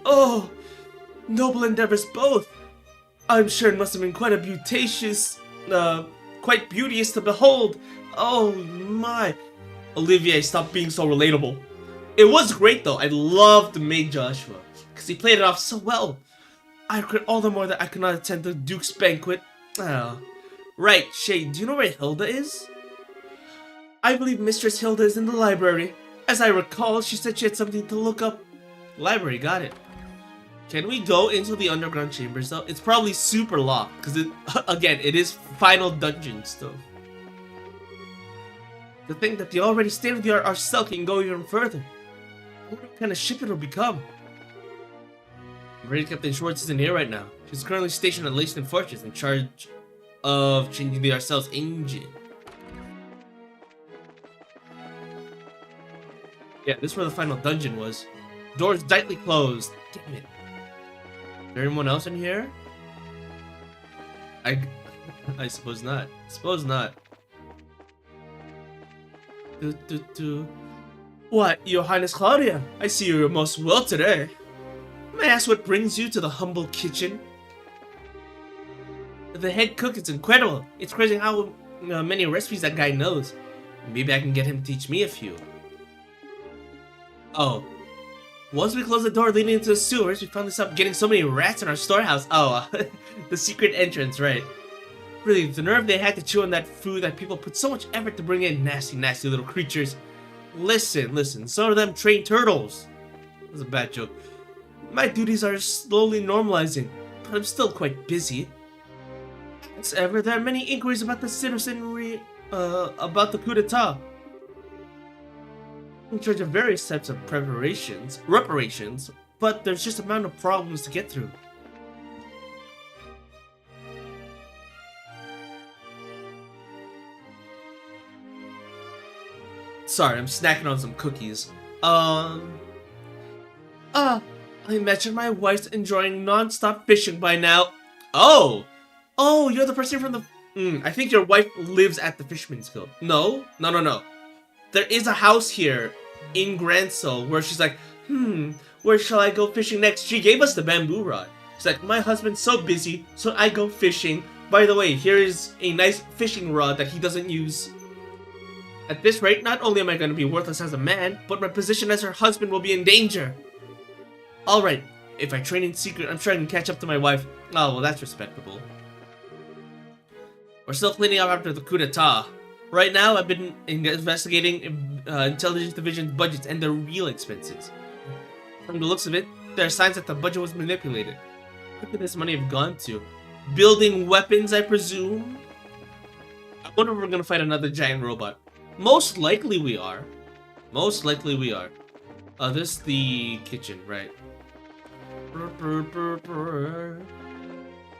Oh, noble endeavors both. I'm sure it must have been quite a quite beauteous to behold. Oh my. Olivier, stop being so relatable. It was great though. I loved Maid Joshua. Because he played it off so well. I regret all the more that I could not attend the Duke's banquet. Oh. Right, Shay, do you know where Hilda is? I believe Mistress Hilda is in the library. As I recall, she said she had something to look up. Library, got it. Can we go into the underground chambers though? It's probably super locked. Because, again, it is final dungeon stuff. To think that the already state-of-the-art Arcel can go even further. What kind of ship it'll become? Brigadier Captain Schwartz isn't here right now. She's currently stationed at Lacen Fortress in charge of changing the Arcel's engine. Yeah, this is where the final dungeon was. Doors tightly closed. Damn it. Is there anyone else in here? I suppose not. Suppose not. What, Your Highness Claudia? I see you're most well today. May I ask what brings you to the humble kitchen? The head cook is incredible. It's crazy how many recipes that guy knows. Maybe I can get him to teach me a few. Oh. Once we close the door leading into the sewers, we finally stopped getting so many rats in our storehouse. Oh, the secret entrance, right. Really, the nerve they had to chew on that food that people put so much effort to bring in. Nasty, nasty little creatures. Listen, some of them train turtles. That's a bad joke. My duties are slowly normalizing, but I'm still quite busy. As ever, there are many inquiries about the citizenry, about the coup d'etat. I'm in charge of various types of reparations, but there's just a mountain of problems to get through. Sorry, I'm snacking on some cookies. I imagine my wife's enjoying non-stop fishing by now. Oh, you're the person from the... I think your wife lives at the Fisherman's Guild. No. There is a house here in Gransel where she's like, where shall I go fishing next? She gave us the bamboo rod. She's like, my husband's so busy, so I go fishing. By the way, here is a nice fishing rod that he doesn't use. At this rate, not only am I going to be worthless as a man, but my position as her husband will be in danger. Alright, if I train in secret, I'm sure I can catch up to my wife. Oh, well, that's respectable. We're still cleaning up after the coup d'etat. Right now, I've been investigating Intelligence Division's budgets and their real expenses. From the looks of it, there are signs that the budget was manipulated. Where could this money have gone to? Building weapons, I presume? I wonder if we're gonna fight another giant robot. Most likely we are. This is the kitchen, right?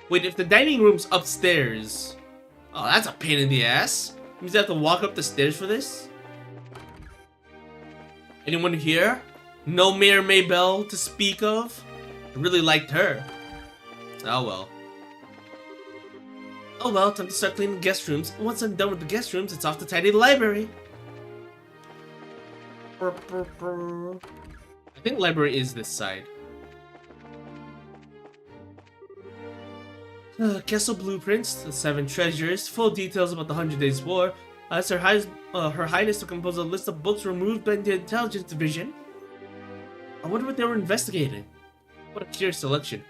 Wait, if the dining room's upstairs... Oh, that's a pain in the ass. Means I have to walk up the stairs for this? Anyone here? No Mayor Maybell to speak of? I really liked her. Oh well, time to start cleaning the guest rooms. Once I'm done with the guest rooms, it's off to tidy the library. I think library is this side. Castle blueprints, the 7 treasures, full details about the 100 Days War. Asked Her Highness to compose a list of books removed by the Intelligence Division. I wonder what they were investigating. What a curious selection.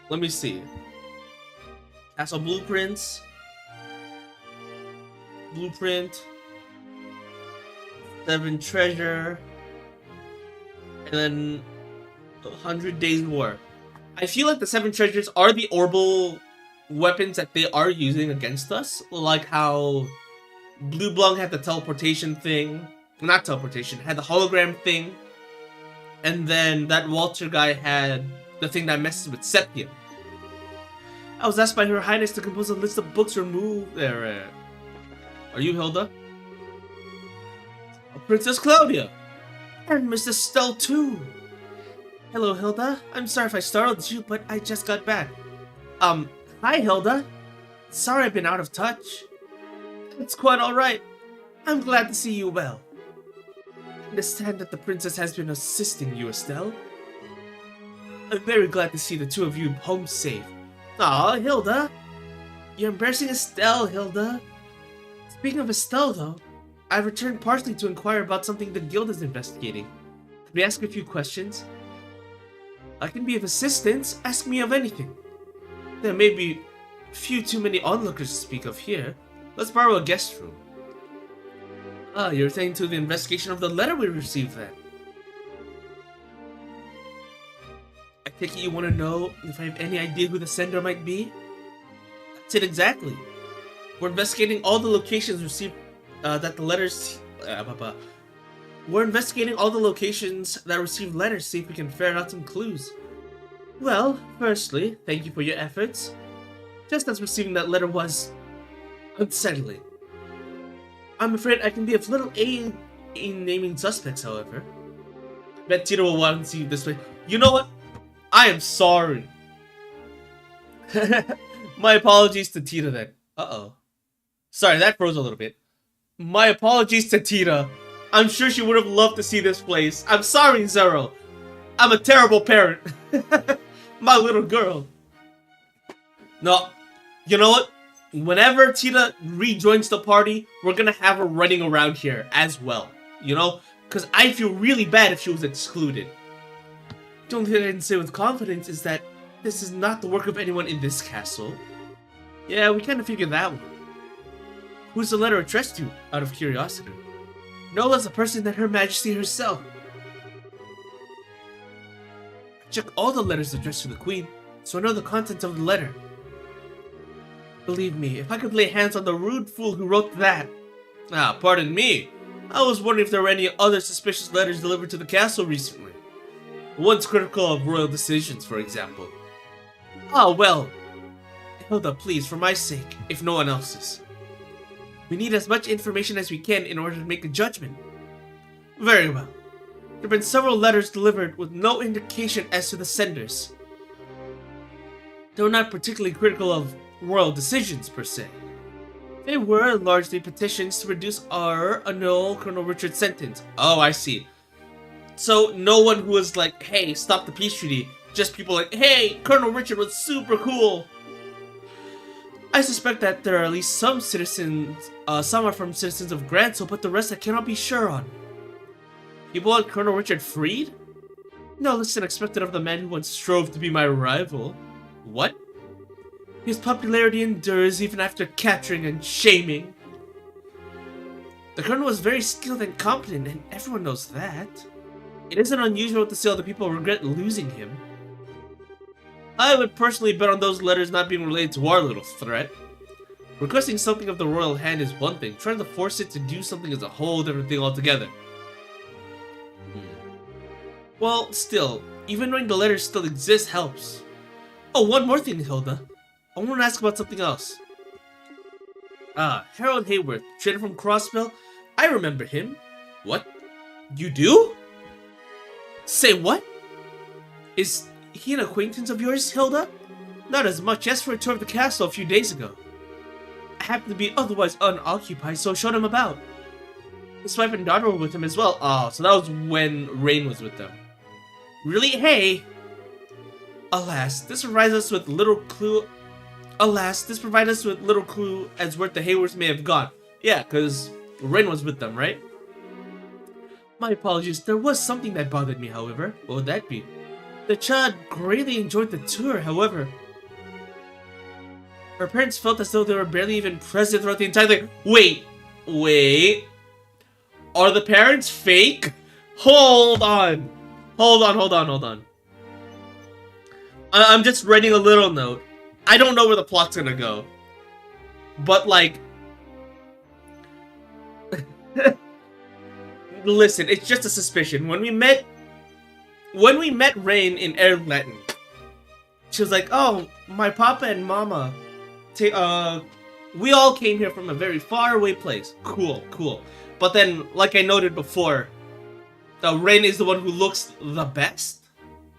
Let me see. Castle blueprints. Blueprint. 7 treasure. And then 100 Days War. I feel like the 7 treasures are the orbital weapons that they are using against us. Like how Blue Blung had the teleportation thing. Not teleportation, had the hologram thing. And then that Walter guy had the thing that messes with Septium. I was asked by Her Highness to compose a list of books removed there. Are you Hilda? Oh, Princess Claudia! And Mr. Stell too! Hello, Hilda. I'm sorry if I startled you, but I just got back. Hi, Hilda. Sorry I've been out of touch. It's quite alright. I'm glad to see you well. I understand that the princess has been assisting you, Estelle. I'm very glad to see the two of you home safe. Aw, Hilda. You're embarrassing Estelle, Hilda. Speaking of Estelle, though, I've returned partially to inquire about something the guild is investigating. Could we ask a few questions? I can be of assistance. Ask me of anything. There may be a few too many onlookers to speak of here. Let's borrow a guest room. You're attending to the investigation of the letter we received then. I take it you want to know if I have any idea who the sender might be? That's it exactly. We're investigating all the locations received that the letters... We're investigating all the locations that received letters, see if we can ferret out some clues. Well, firstly, thank you for your efforts. Just as receiving that letter was... unsettling. I'm afraid I can be of little aid in naming suspects, however. I bet Tito will want to see this way. You know what? I am sorry. My apologies to Tita then. Uh-oh. Sorry, that froze a little bit. My apologies to Tita. I'm sure she would have loved to see this place. I'm sorry, Zero. I'm a terrible parent. My little girl. No, you know what? Whenever Tita rejoins the party, we're gonna have her running around here as well. You know? Because I feel really bad if she was excluded. The only thing I can say with confidence is that this is not the work of anyone in this castle. Yeah, we kind of figured that one. Who's the letter addressed to, out of curiosity? No less a person than Her Majesty herself. Check all the letters addressed to the Queen, so I know the content of the letter. Believe me, if I could lay hands on the rude fool who wrote that... Ah, pardon me. I was wondering if there were any other suspicious letters delivered to the castle recently. One's critical of royal decisions, for example. Ah, well. Hilda, please, for my sake, if no one else's. We need as much information as we can in order to make a judgment. Very well. There have been several letters delivered with no indication as to the senders. They were not particularly critical of royal decisions, per se. They were largely petitions to reduce or annul Colonel Richard's sentence. Oh, I see. So, no one who was like, hey, stop the peace treaty. Just people like, hey, Colonel Richard was super cool. I suspect that there are at least some citizens, some are from citizens of Gransel, but the rest I cannot be sure on. People want Colonel Richard freed? No less than expected of the man who once strove to be my rival. What? His popularity endures even after capturing and shaming. The colonel was very skilled and competent, and everyone knows that. It isn't unusual to see other people regret losing him. I would personally bet on those letters not being related to our little threat. Requesting something of the royal hand is one thing, trying to force it to do something is a whole different thing altogether. Well, still, even knowing the letters still exist helps. Oh, one more thing, Hilda. I want to ask about something else. Harold Hayworth, trader from Crossbell. I remember him. What? You do? Say what? Is he an acquaintance of yours, Hilda? Not as much as for a tour of the castle a few days ago. I happened to be otherwise unoccupied, so I showed him about. His wife and daughter were with him as well. Oh, so that was when Rain was with them. Really? Hey! Alas, this provides us with little clue as where the Hayworths may have gone. Yeah, because Rain was with them, right? My apologies, there was something that bothered me, however. What would that be? The child greatly enjoyed the tour, however. Her parents felt as though they were barely even present throughout the entire thing. Wait. Are the parents fake? Hold on. I'm just writing a little note. I don't know where the plot's gonna go. But like... Listen, it's just a suspicion. When we met Rain in Air Latin, she was like, oh, my papa and mama, we all came here from a very far away place. Cool. But then, like I noted before, Rain is the one who looks the best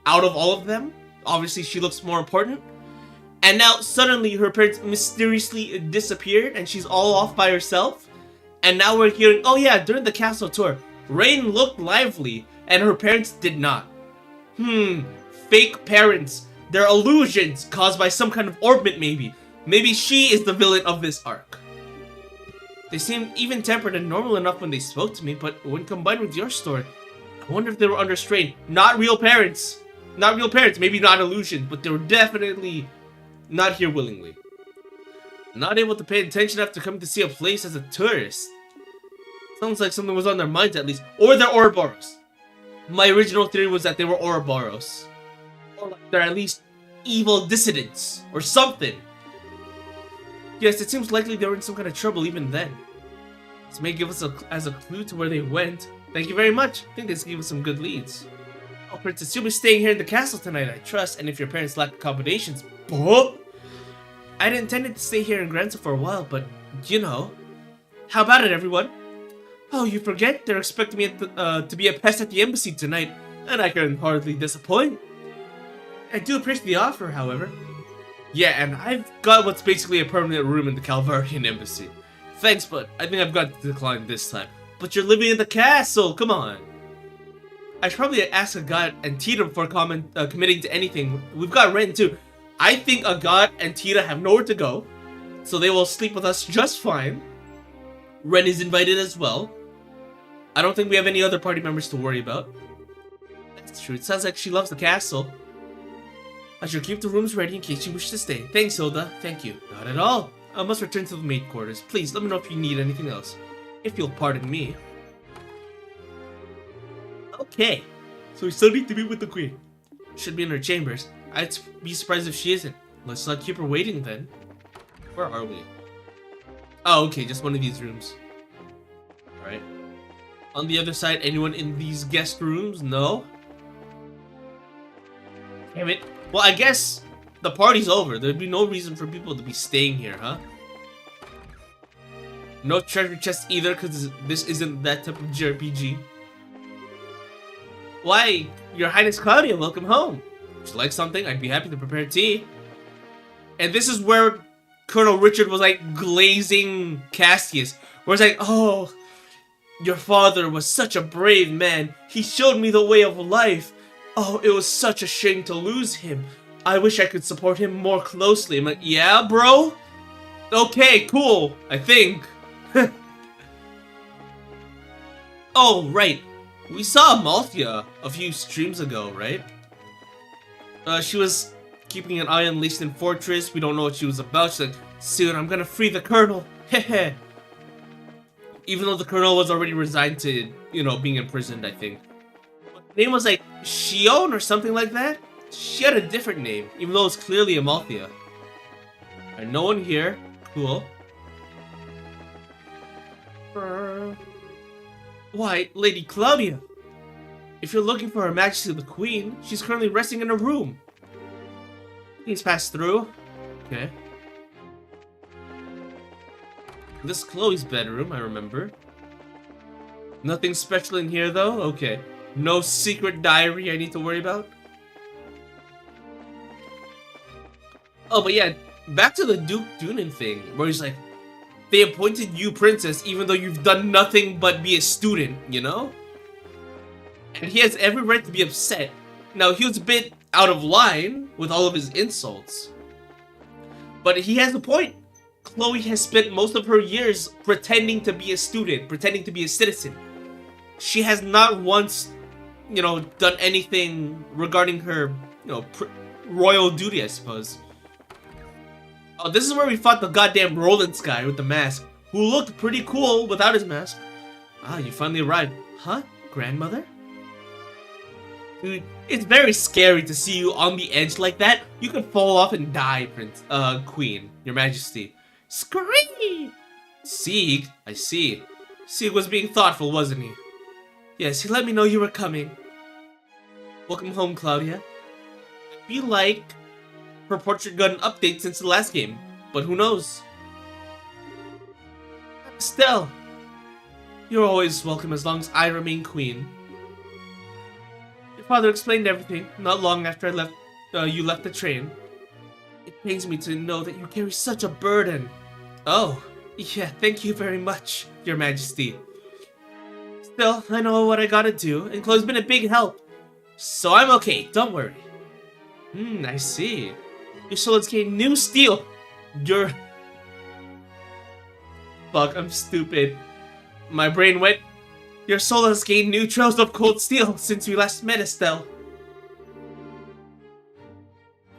out of all of them. Obviously, she looks more important. And now, suddenly, her parents mysteriously disappeared, and she's all off by herself. And now we're hearing, oh yeah, during the castle tour, Rain looked lively, and her parents did not. Fake parents. They're illusions caused by some kind of orbment, maybe. Maybe she is the villain of this arc. They seemed even-tempered and normal enough when they spoke to me, but when combined with your story, I wonder if they were under strain. Not real parents. Maybe not illusions, but they were definitely not here willingly. Not able to pay attention after coming to see a place as a tourist. Sounds like something was on their minds at least. Or they're Ouroboros. My original theory was that they were Ouroboros. Or like they're at least evil dissidents. Or something. Yes, it seems likely they were in some kind of trouble even then. This may give us a clue to where they went. Thank you very much. I think this gave us some good leads. Oh, Princess, you'll be staying here in the castle tonight, I trust. And if your parents lack accommodations, I'd intended to stay here in Gransel for a while, but, you know. How about it, everyone? Oh, you forget? They're expecting me to be a pest at the embassy tonight, and I can hardly disappoint. I do appreciate the offer, however. Yeah, and I've got what's basically a permanent room in the Calvarian embassy. Thanks, but I think I've got to decline this time. But you're living in the castle, come on. I should probably ask Agat and Tita before committing to anything. We've got Ren, too. I think Agat and Tita have nowhere to go, so they will sleep with us just fine. Ren is invited as well. I don't think we have any other party members to worry about. That's true. It sounds like she loves the castle. I shall keep the rooms ready in case you wish to stay. Thanks, Hilda. Thank you. Not at all. I must return to the maid quarters. Please, let me know if you need anything else. If you'll pardon me. Okay, so we still need to meet with the queen. Should be in her chambers. I'd be surprised if she isn't. Let's not keep her waiting then. Where are we? Oh, okay, just one of these rooms. Alright. On the other side, anyone in these guest rooms? No? Damn it. Well, I guess the party's over. There'd be no reason for people to be staying here, huh? No treasure chest either, because this isn't that type of JRPG. Why, Your Highness Claudia, welcome home. Would you like something? I'd be happy to prepare tea. And this is where Colonel Richard was like glazing Cassius. Where it's like, oh, your father was such a brave man. He showed me the way of life. Oh, it was such a shame to lose him. I wish I could support him more closely. I'm like, yeah, bro? Okay, cool, I think. Oh, right. We saw Amalthea a few streams ago, right? She was keeping an eye on Leiston Fortress. We don't know what she was about. She's like, soon I'm gonna free the Colonel. Hehe. Even though the Colonel was already resigned to, you know, being imprisoned, I think. Her name was like Shion or something like that? She had a different name, even though it's clearly Amalthea. Alright, no one here. Cool. Why, Lady Claudia! If you're looking for Her Majesty the Queen, she's currently resting in her room. Please pass through. Okay. This is Chloe's bedroom, I remember. Nothing special in here, though? Okay. No secret diary I need to worry about? Oh, but yeah, back to the Duke Dunin thing, where he's like, they appointed you princess even though you've done nothing but be a student, you know? And he has every right to be upset. Now, he was a bit out of line with all of his insults. But he has a point. Chloe has spent most of her years pretending to be a student, pretending to be a citizen. She has not once, you know, done anything regarding her, you know, royal duty, I suppose. Oh, this is where we fought the goddamn Roland's guy with the mask, who looked pretty cool without his mask. Ah, you finally arrived. Huh? Grandmother? Dude, it's very scary to see you on the edge like that. You could fall off and die, Queen, Your Majesty. Scream! Sieg? I see. Sieg was being thoughtful, wasn't he? Yes, he let me know you were coming. Welcome home, Claudia. I feel like her portrait got an update since the last game, but who knows? Still, you're always welcome as long as I remain queen. Your father explained everything not long after I left. You left the train. It pains me to know that you carry such a burden. Oh, yeah, thank you very much, Your Majesty. Still, I know what I gotta do, and Chloe's been a big help. So I'm okay, don't worry. I see. Your soul has gained new steel. Fuck, I'm stupid. My brain went. Your soul has gained new trails of cold steel since we last met, Estelle.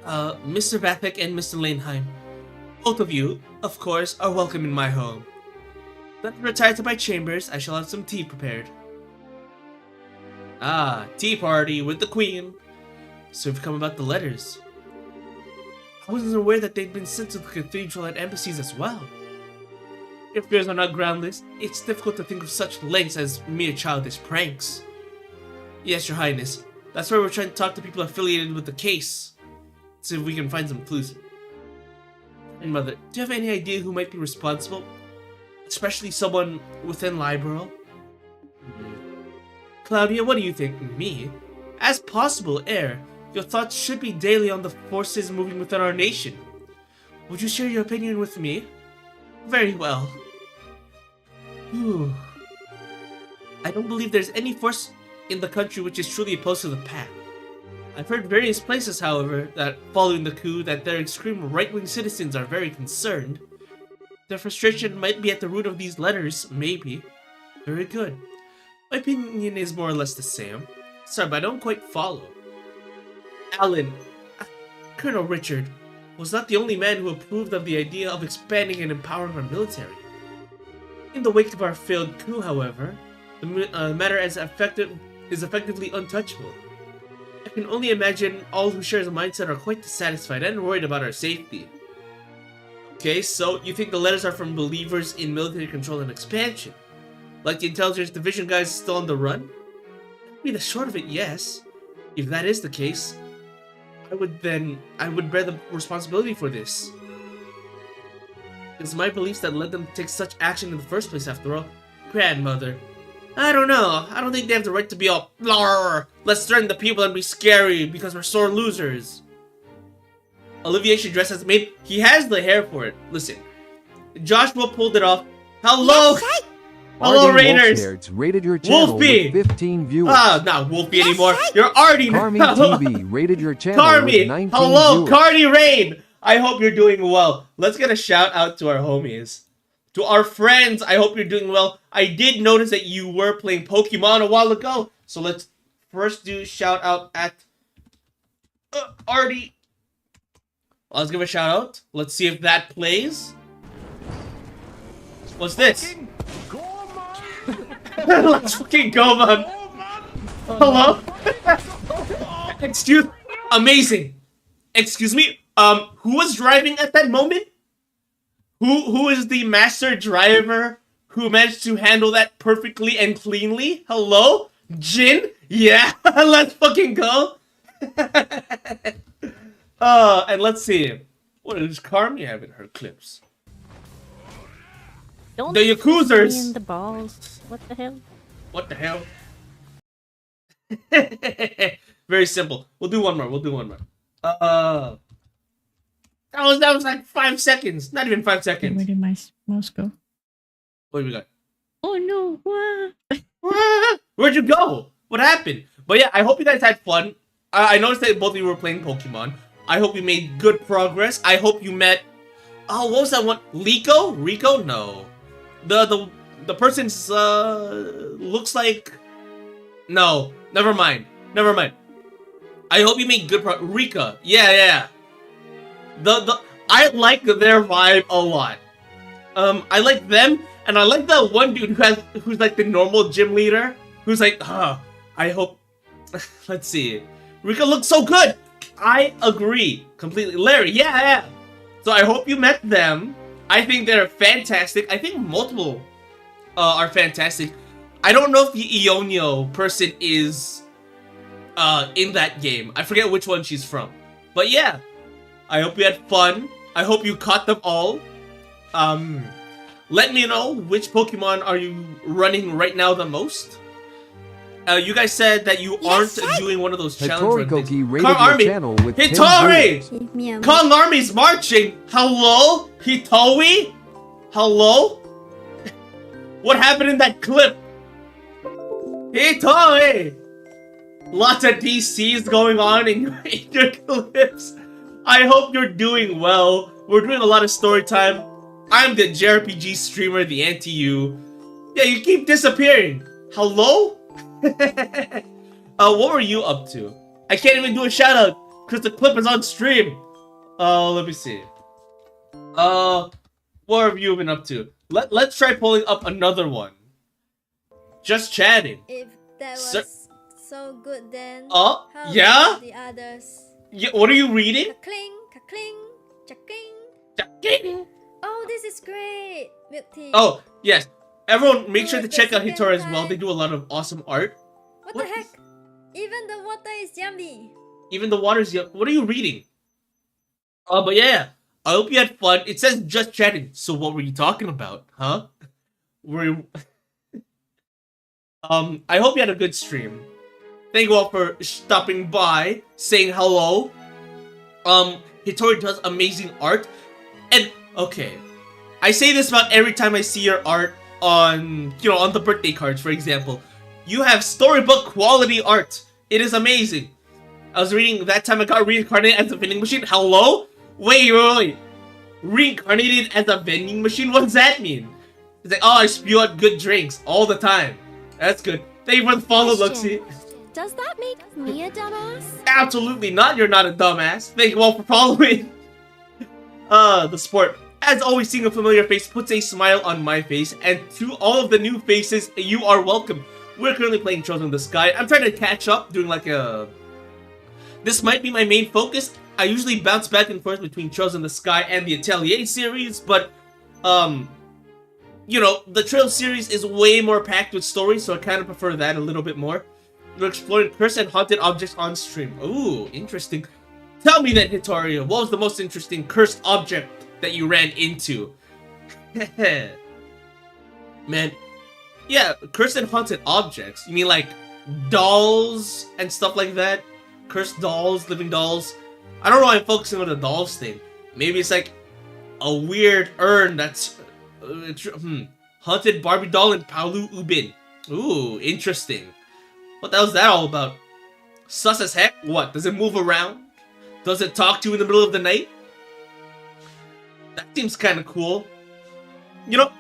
Mr. Vathek and Mr. Laneham. Both of you, of course, are welcome in my home. Let me retire to my chambers. I shall have some tea prepared. Ah, tea party with the Queen. So we've come about the letters. I wasn't aware that they'd been sent to the cathedral and embassies as well. If fears are not groundless, it's difficult to think of such lengths as mere childish pranks. Yes, Your Highness. That's why we're trying to talk to people affiliated with the case. See if we can find some clues. And Mother, do you have any idea who might be responsible? Especially someone within Liberal? Claudia, what do you think? Me? As possible heir, your thoughts should be daily on the forces moving within our nation. Would you share your opinion with me? Very well. Whew. I don't believe there's any force in the country which is truly opposed to the path. I've heard various places, however, that following the coup that their extreme right-wing citizens are very concerned. Their frustration might be at the root of these letters, maybe. Very good. My opinion is more or less the same. Sorry, but I don't quite follow. Alan, Colonel Richard, was not the only man who approved of the idea of expanding and empowering our military. In the wake of our failed coup, however, the matter has affected is effectively untouchable. I can only imagine all who share his mindset are quite dissatisfied and worried about our safety. Okay, so you think the letters are from believers in military control and expansion? Like the intelligence division guys still on the run? I mean, the short of it, yes. If that is the case, I would bear the responsibility for this. It's my beliefs that led them to take such action in the first place, after all. Grandmother. I don't know. I don't think they have the right to be all blah. Let's threaten the people and be scary because we're sore losers. Olivier should dress as a maid. He has the hair for it. Listen, Joshua pulled it off. Hello, hello, Raiders.
Rated your channel
Wolfie.
with 15 viewers.
Not Wolfie anymore. You're already
Carmi TV rated your channel with 19
hello,
viewers.
Cardi Rain. I hope you're doing well. Let's get a shout out to our homies. To our friends, I hope you're doing well. I did notice that you were playing Pokemon a while ago. So let's first do shout out at Artie. Let's give a shout out. Let's see if that plays. What's this? Let's fucking go, man. Hello? Amazing. Excuse me? Who was driving at that moment? Who is the master driver who managed to handle that perfectly and cleanly? Hello? Jin? Yeah, let's fucking go. And let's see. What does Carmi have in her clips?
Don't
The Yakuzers.
in the balls. What the hell?
What the hell? Very simple. We'll do one more. That was like 5 seconds. Not even 5 seconds.
Where did my mouse go?
What do we got?
Oh no!
Where'd you go? What happened? But yeah, I hope you guys had fun. I noticed that both of you were playing Pokemon. I hope you made good progress. I hope you met... Oh, what was that one? Rico? No. The person's looks like... No, never mind. I hope you made good progress. Rika. Yeah. I like their vibe a lot. I like them, and I like the one dude who's like the normal gym leader, who's like, I hope. Let's see. Rika looks so good. I agree completely. Larry, yeah. So I hope you met them. I think they're fantastic. I think multiple are fantastic. I don't know if the Ionio person is in that game. I forget which one she's from. But yeah, I hope you had fun. I hope you caught them all. Let me know which Pokemon are you running right now the most. You guys said that you aren't doing one of those challenge run things. Kong Army! Hitori! Kong Army's marching! Hello? Hitowi? Hello? What happened in that clip? Hitowi! Lots of DCs going on in your clips. I hope you're doing well. We're doing a lot of story time. I'm the JRPG streamer, TheAntiYuu. Yeah, you keep disappearing. Hello? What were you up to? I can't even do a shout out because the clip is on stream. Let me see. What have you been up to? Let's try pulling up another one. Just chatting.
If that was so good, then
how
about the others?
Yeah, what are you reading?
Ka-cling, ka-cling, cha-cling.
Cha-cling.
Oh, this is great. Milk tea.
Oh, yes. Everyone, make sure to check out Hitori as well. They do a lot of awesome art.
What the heck? Even the water is yummy.
Even the water's yummy. What are you reading? But yeah. I hope you had fun. It says just chatting. So what were you talking about? Huh? I hope you had a good stream. Thank you all for stopping by, saying hello. Hitori does amazing art. And, okay. I say this about every time I see your art on, on the birthday cards, for example. You have storybook quality art. It is amazing. I was reading, that time I got reincarnated as a vending machine. Hello? Wait. Reincarnated as a vending machine? What does that mean? It's like, oh, I spew out good drinks all the time. That's good. Thank you for the follow, Luxie.
Does that make me a dumbass?
Absolutely not. You're not a dumbass. Thank you all for following. The sport. As always, seeing a familiar face puts a smile on my face, and to all of the new faces, you are welcome. we're currently playing Trails in the Sky. I'm trying to catch up, doing like a... This might be my main focus. I usually bounce back and forth between Trails in the Sky and the Atelier series, but, you know, the Trails series is way more packed with stories, so I kind of prefer that a little bit more. We're exploring cursed and haunted objects on stream. Ooh, interesting. Tell me then, Hitorio, what was the most interesting cursed object that you ran into? Man, yeah, cursed and haunted objects. You mean like dolls and stuff like that? Cursed dolls, living dolls. I don't know why I'm focusing on the dolls thing. Maybe it's like a weird urn that's haunted Barbie doll in Paolu Ubin. Ooh, interesting. What the hell's that all about? Sus as heck? What? Does it move around? Does it talk to you in the middle of the night? That seems kind of cool. You know,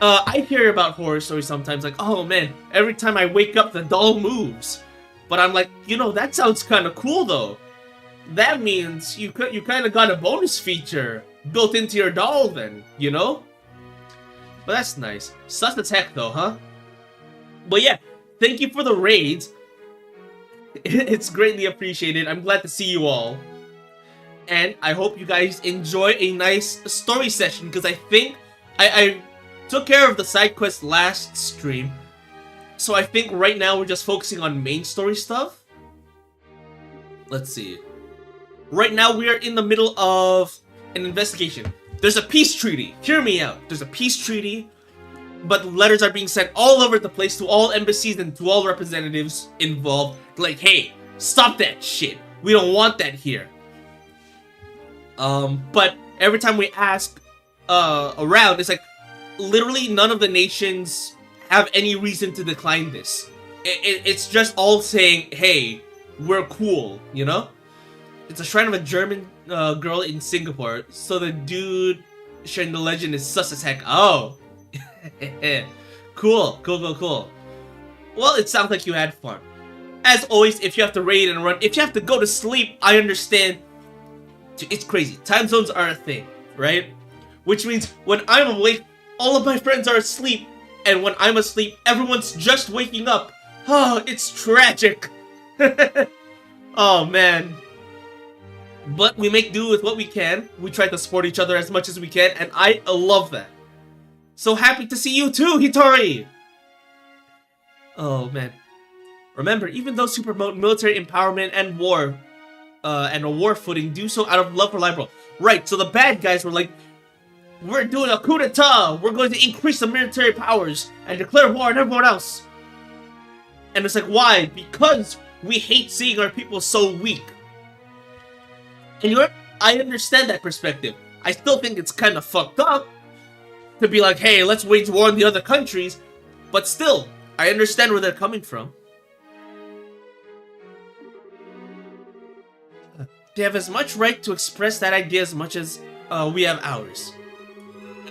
I hear about horror stories sometimes, like, oh man, every time I wake up, the doll moves. But I'm like, you know, that sounds kind of cool though. That means you kind of got a bonus feature built into your doll then, you know? But that's nice. Sus as heck though, huh? But yeah, thank you for the raids. It's greatly appreciated. I'm glad to see you all. And I hope you guys enjoy a nice story session, because I think I took care of the side quest last stream. So I think right now we're just focusing on main story stuff. Let's see. Right now we are in the middle of an investigation. There's a peace treaty. Hear me out. There's a peace treaty, but letters are being sent all over the place to all embassies and to all representatives involved. Like, hey, stop that shit. We don't want that here. But every time we ask around, it's like literally none of the nations have any reason to decline this. It's just all saying, hey, we're cool, you know? It's a shrine of a German girl in Singapore, so the dude sharing the legend is sus as heck. Oh. Cool. Well, it sounds like you had fun. As always, if you have to raid and run, if you have to go to sleep, I understand. It's crazy. Time zones are a thing, right? Which means when I'm awake, all of my friends are asleep. And when I'm asleep, everyone's just waking up. Oh, it's tragic. Oh, man. But we make do with what we can. We try to support each other as much as we can, and I love that. So happy to see you too, Hitori! Oh, man. Remember, even those who promote military empowerment and war, and a war footing do so out of love for liberal. Right, so the bad guys were like, we're doing a coup d'etat! We're going to increase the military powers and declare war on everyone else! And it's like, why? Because we hate seeing our people so weak. And you know what? I understand that perspective. I still think it's kind of fucked up to be like, hey, let's wage war on the other countries. But still, I understand where they're coming from. They have as much right to express that idea as much as we have ours.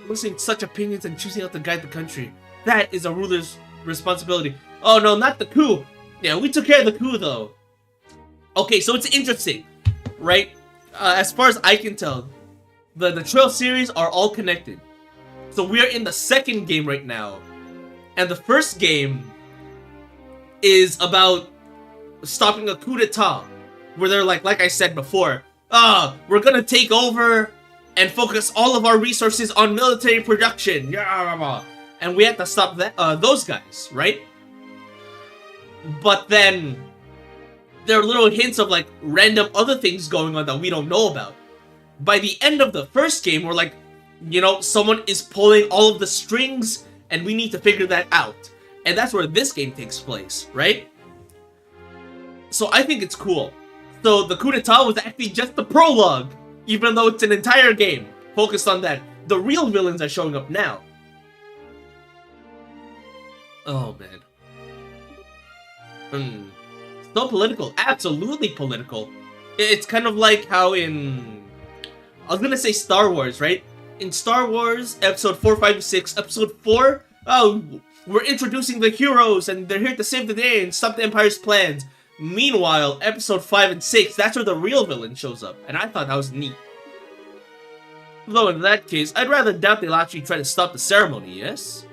Listening to such opinions and choosing how to guide the country, that is a ruler's responsibility. Oh no, not the coup. Yeah, we took care of the coup though. Okay, so it's interesting, right? As far as I can tell, the Trail series are all connected. So we are in the second game right now. And the first game is about stopping a coup d'etat. Where they're like I said before, we're gonna take over and focus all of our resources on military production. Yeah, and we had to stop that, those guys, right? But then there are little hints of like random other things going on that we don't know about. By the end of the first game, we're like, you know, someone is pulling all of the strings and we need to figure that out. And that's where this game takes place, right? So I think it's cool. So the coup d'etat was actually just the prologue, even though it's an entire game focused on that. The real villains are showing up now. Oh, man. So political. Absolutely political. It's kind of like how in... I was gonna say Star Wars, right? In Star Wars, episode 4, 5, 6, episode 4, we're introducing the heroes and they're here to save the day and stop the Empire's plans. Meanwhile, episode 5 and 6, that's where the real villain shows up, and I thought that was neat. Though in that case, I'd rather doubt they'll actually try to stop the ceremony, yes?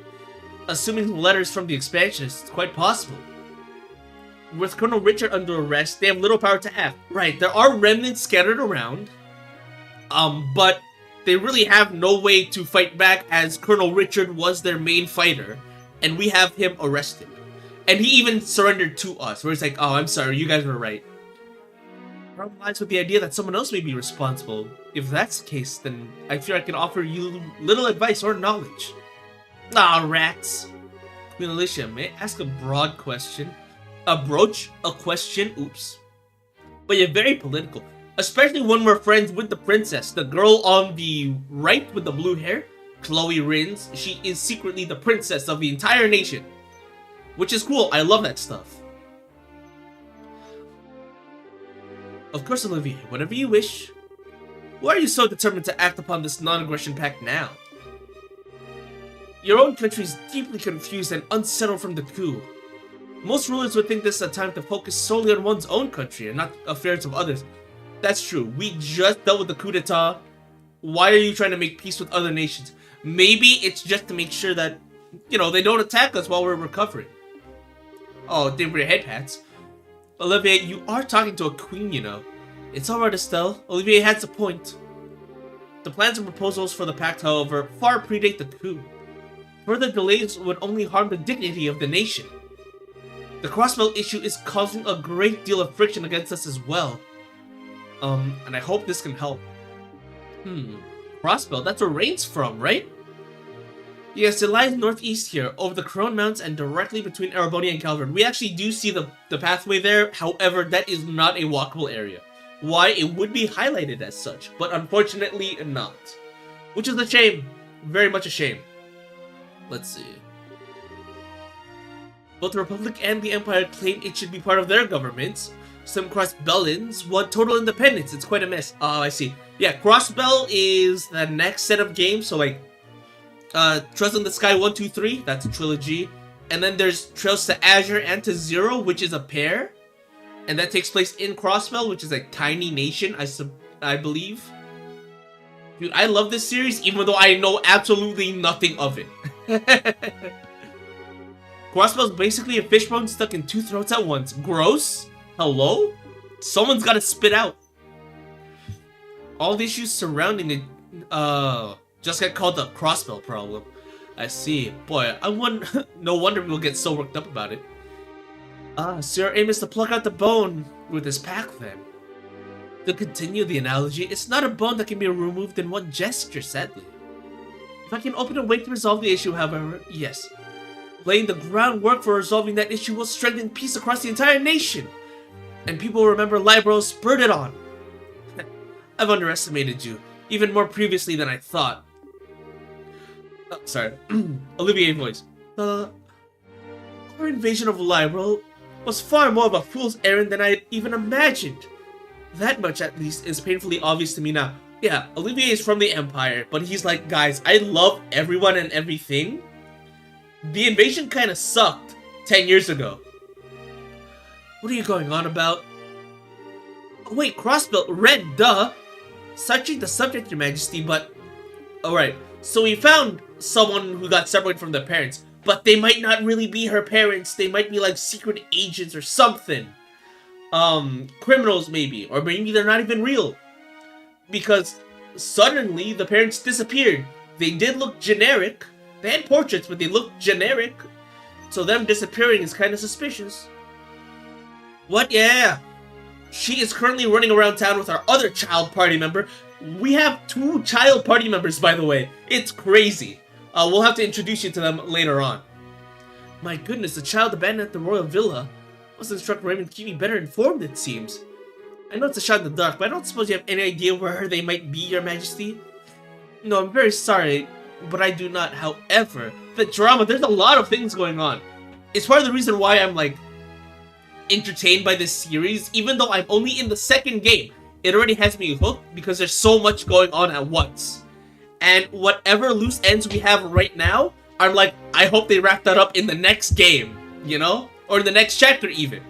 assuming letters from the expansionists, it's quite possible. With Colonel Richard under arrest, they have little power to act. Right, there are remnants scattered around, but they really have no way to fight back as Colonel Richard was their main fighter, and we have him arrested. And he even surrendered to us, where he's like, oh, I'm sorry, you guys were right. The problem lies with the idea that someone else may be responsible. If that's the case, then I fear I can offer you little advice or knowledge. Ah, rats. Queen Alicia, may I ask a broad question? Broach a question, oops. But you're very political, especially when we're friends with the princess. The girl on the right with the blue hair, Chloe Rins, she is secretly the princess of the entire nation. Which is cool, I love that stuff. Of course, Olivier, whatever you wish. Why are you so determined to act upon this non-aggression pact now? Your own country is deeply confused and unsettled from the coup. Most rulers would think this is a time to focus solely on one's own country and not affairs of others. That's true. We just dealt with the coup d'etat. Why are you trying to make peace with other nations? Maybe it's just to make sure that, you know, they don't attack us while we're recovering. Oh, they wear head hats. Olivier, you are talking to a queen, you know. It's alright, Estelle. Olivier has a point. The plans and proposals for the pact, however, far predate the coup. Further delays would only harm the dignity of the nation. The crossbell issue is causing a great deal of friction against us as well. And I hope this can help. Crossbell, that's where Rain's from, right? Yes, it lies northeast here, over the Crone Mountains and directly between Ereboni and Calvert. We actually do see the pathway there, however, that is not a walkable area. Why? It would be highlighted as such, but unfortunately not. Which is a shame. Very much a shame. Let's see. Both the Republic and the Empire claim it should be part of their governments. Some Crossbellans want total independence. It's quite a mess. Oh, I see. Yeah, Crossbell is the next set of games. So, like, Trails in the Sky 1, 2, 3. That's a trilogy. And then there's Trails to Azure and to Zero, which is a pair. And that takes place in Crossbell, which is a tiny nation, I believe. Dude, I love this series, even though I know absolutely nothing of it. Crossbell's basically a fishbone stuck in two throats at once. Gross? Hello? Someone's gotta spit out. All the issues surrounding it, just got called the Crossbell problem. I see. Boy, no wonder we'll get so worked up about it. So your aim is to pluck out the bone with this pack then. To continue the analogy, it's not a bone that can be removed in one gesture, sadly. If I can open a way to resolve the issue, however, yes. Laying the groundwork for resolving that issue will strengthen peace across the entire nation. And people will remember Libro spurred it on. I've underestimated you, even more previously than I thought. Oh, sorry. Olivier voice. Our invasion of Libro was far more of a fool's errand than I had even imagined. That much, at least, is painfully obvious to me now. Yeah, Olivier is from the Empire, but he's like, guys, I love everyone and everything. The invasion kind of sucked 10 years ago. What are you going on about? Oh, wait, Crossbell, red, duh. Searching the subject, Your Majesty, but... Alright, so we found someone who got separated from their parents, but they might not really be her parents. They might be like secret agents or something. Criminals maybe, or maybe they're not even real. Because suddenly the parents disappeared. They did look generic. They had portraits, but they looked generic. So them disappearing is kind of suspicious. What? Yeah. She is currently running around town with our other child party member. We have 2 child party members, by the way. It's crazy. We'll have to introduce you to them later on. My goodness, the child abandoned at the royal villa. Must instruct Raymond to keep me better informed, it seems. I know it's a shot in the dark, but I don't suppose you have any idea where they might be, Your Majesty? No, I'm very sorry, but I do not. However, the drama, there's a lot of things going on. It's part of the reason why I'm, like, entertained by this series, even though I'm only in the 2nd game. It already has me hooked because there's so much going on at once. And whatever loose ends we have right now, I'm like, I hope they wrap that up in the next game, you know? Or in the next chapter, even.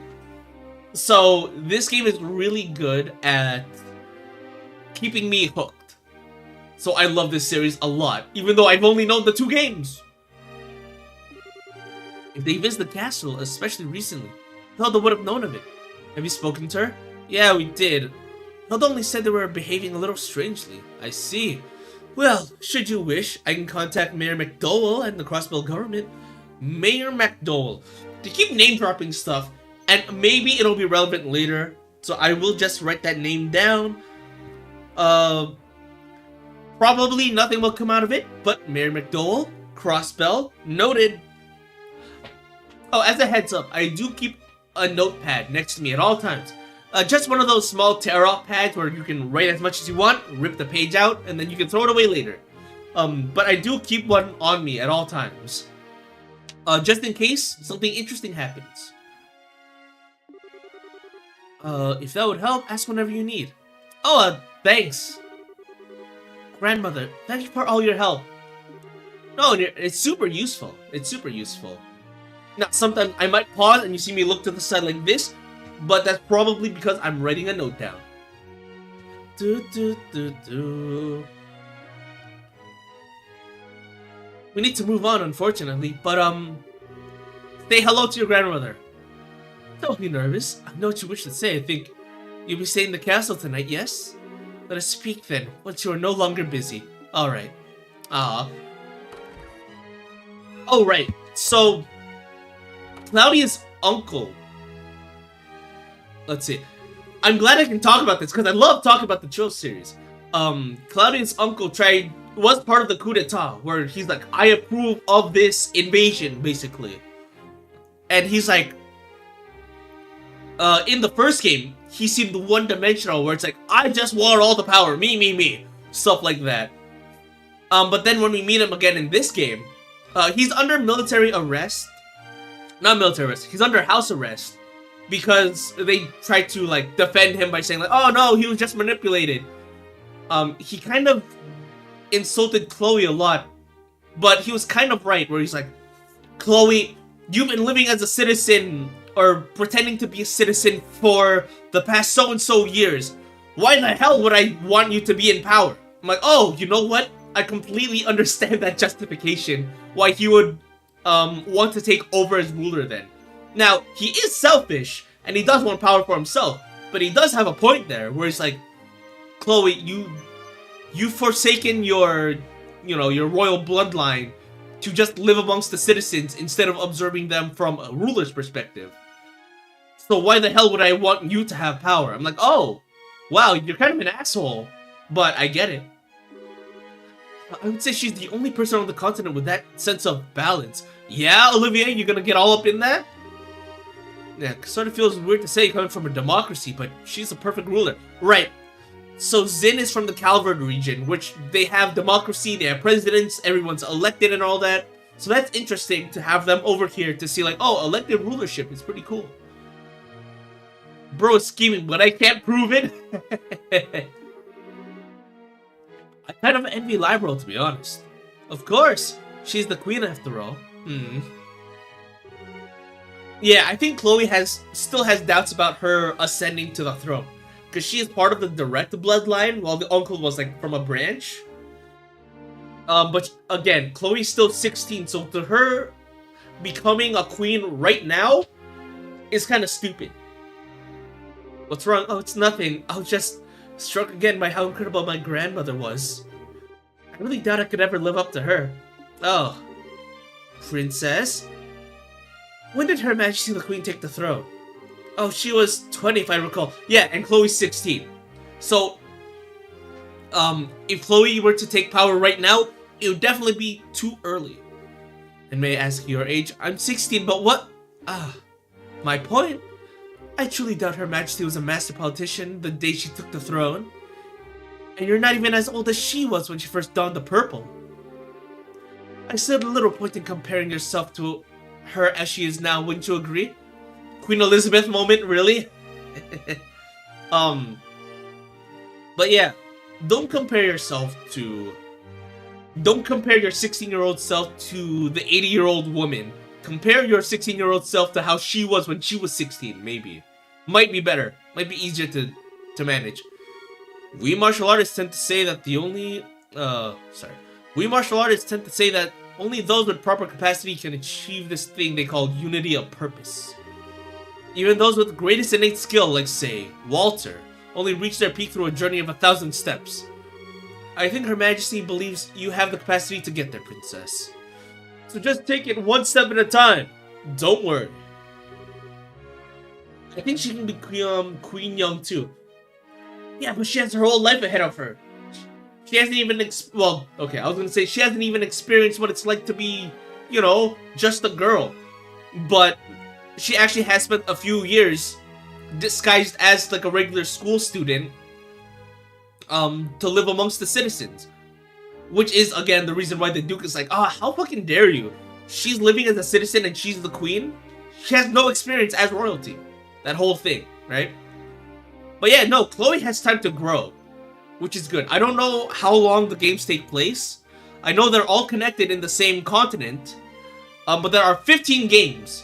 So, this game is really good at keeping me hooked. So I love this series a lot, even though I've only known the 2 games. If they visit the castle, especially recently, Hilda would have known of it. Have you spoken to her? Yeah, we did. Hilda only said they were behaving a little strangely. I see. Well, should you wish, I can contact Mayor McDowell and the Crossbell government. Mayor McDowell. They keep name-dropping stuff, and maybe it'll be relevant later, so I will just write that name down. Probably nothing will come out of it, but Mayor McDowell, Crossbell, noted. Oh, as a heads up, I do keep a notepad next to me at all times. Just one of those small tear-off pads where you can write as much as you want, rip the page out, and then you can throw it away later. But I do keep one on me at all times. Just in case something interesting happens. If that would help, ask whenever you need. Oh, thanks. Grandmother, thank you for all your help. No, it's super useful. It's super useful. Now, sometimes I might pause and you see me look to the side like this, but that's probably because I'm writing a note down. We need to move on, unfortunately, but say hello to your grandmother. Don't be nervous. I know what you wish to say. I think you'll be staying in the castle tonight, yes? Let us speak then, once you are no longer busy. Alright. Oh, right. So, Claudia's uncle. Let's see. I'm glad I can talk about this, because I love talking about the Chill series. Claudia's uncle was part of the coup d'etat, where he's like, I approve of this invasion, basically. And he's like, in the first game, he seemed one-dimensional, where it's like, I just want all the power, me. Stuff like that. But then when we meet him again in this game, he's under military arrest. Not military arrest, he's under house arrest. Because they tried to, like, defend him by saying, like, oh no, he was just manipulated. He kind of insulted Chloe a lot. But he was kind of right, where he's like, Chloe, you've been living as a citizen, or pretending to be a citizen for the past so-and-so years. Why the hell would I want you to be in power? I'm like, oh, you know what? I completely understand that justification. Why he would want to take over as ruler then. Now, he is selfish, and he does want power for himself, but he does have a point there, where it's like, Chloe, you've forsaken your royal bloodline to just live amongst the citizens instead of observing them from a ruler's perspective. So why the hell would I want you to have power? I'm like, oh, wow, you're kind of an asshole, but I get it. I would say she's the only person on the continent with that sense of balance. Yeah, Olivia, you're gonna get all up in that? Yeah, sort of feels weird to say coming from a democracy, but she's a perfect ruler. Right. So Zin is from the Calvard region, which they have democracy, they have presidents, everyone's elected and all that. So that's interesting to have them over here to see like, oh, elected rulership is pretty cool. Bro is scheming, but I can't prove it. I kind of envy Liberal, to be honest. Of course, she's the queen after all. Yeah, I think Chloe still has doubts about her ascending to the throne. Because she is part of the direct bloodline, while the uncle was like from a branch. But again, Chloe's still 16, so to her, becoming a queen right now is kind of stupid. What's wrong? Oh, it's nothing. I was just struck again by how incredible my grandmother was. I really doubt I could ever live up to her. Oh. Princess? When did Her Majesty the Queen take the throne? Oh, she was 20 if I recall. Yeah, and Chloe's 16. So, if Chloe were to take power right now, it would definitely be too early. And may I ask your age? I'm 16, but what? My point? I truly doubt Her Majesty was a master politician the day she took the throne. And you're not even as old as she was when she first donned the purple. I see a little point in comparing yourself to her as she is now, wouldn't you agree? Queen Elizabeth moment, really? But yeah, don't compare your 16-year-old self to the 80-year-old woman. Compare your 16-year-old self to how she was when she was 16, maybe. Might be better. Might be easier to manage. We martial artists tend to say that Only those with proper capacity can achieve this thing they call unity of purpose. Even those with the greatest innate skill, like say, Walter, only reach their peak through a journey of 1,000 steps. I think Her Majesty believes you have the capacity to get there, Princess. So just take it one step at a time. Don't worry. I think she can be Queen Young too. Yeah, but she has her whole life ahead of her. She hasn't even well, okay, I was gonna say she hasn't even experienced what it's like to be, you know, just a girl. But she actually has spent a few years disguised as like a regular school student to live amongst the citizens. Which is, again, the reason why the Duke is like, how fucking dare you? She's living as a citizen and she's the queen? She has no experience as royalty. That whole thing, right? But yeah, no, Chloe has time to grow, which is good. I don't know how long the games take place. I know they're all connected in the same continent, but there are 15 games.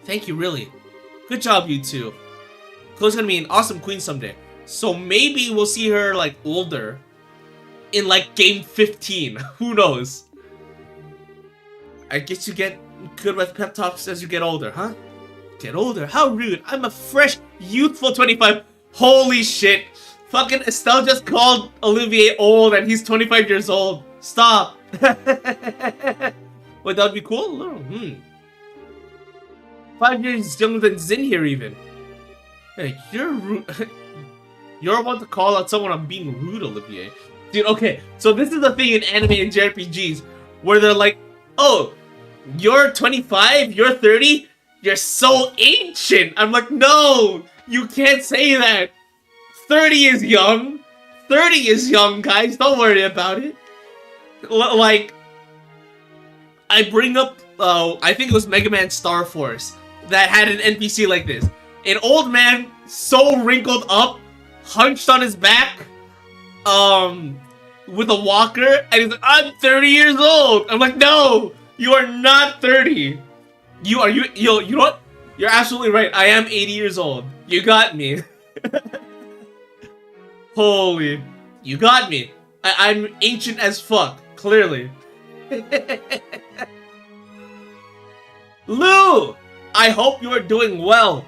Thank you, really. Good job, you two. Chloe's gonna be an awesome queen someday. So maybe we'll see her, like, older in, like, game 15. Who knows? I guess you get good with pep talks as you get older, huh? Get older? How rude. I'm a fresh, youthful 25. Holy shit. Fucking Estelle just called Olivier old and he's 25 years old. Stop. Wait, that would be cool? Oh, 5 years younger than Zin here, even. Hey, you're rude. You're about to call out someone on being rude, Olivier. Dude, okay, so this is the thing in anime and JRPGs where they're like, oh, you're 25, you're 30, you're so ancient. I'm like, no, you can't say that. 30 is young. 30 is young, guys. Don't worry about it. Like, I bring up, I think it was Mega Man Star Force that had an NPC like this. An old man, so wrinkled up, hunched on his back, with a walker, and he's like, I'm 30 years old. I'm like, no, you are not 30. You know what? You're absolutely right. I am 80 years old. You got me. Holy, you got me. I'm ancient as fuck, clearly. Lou, I hope you are doing well.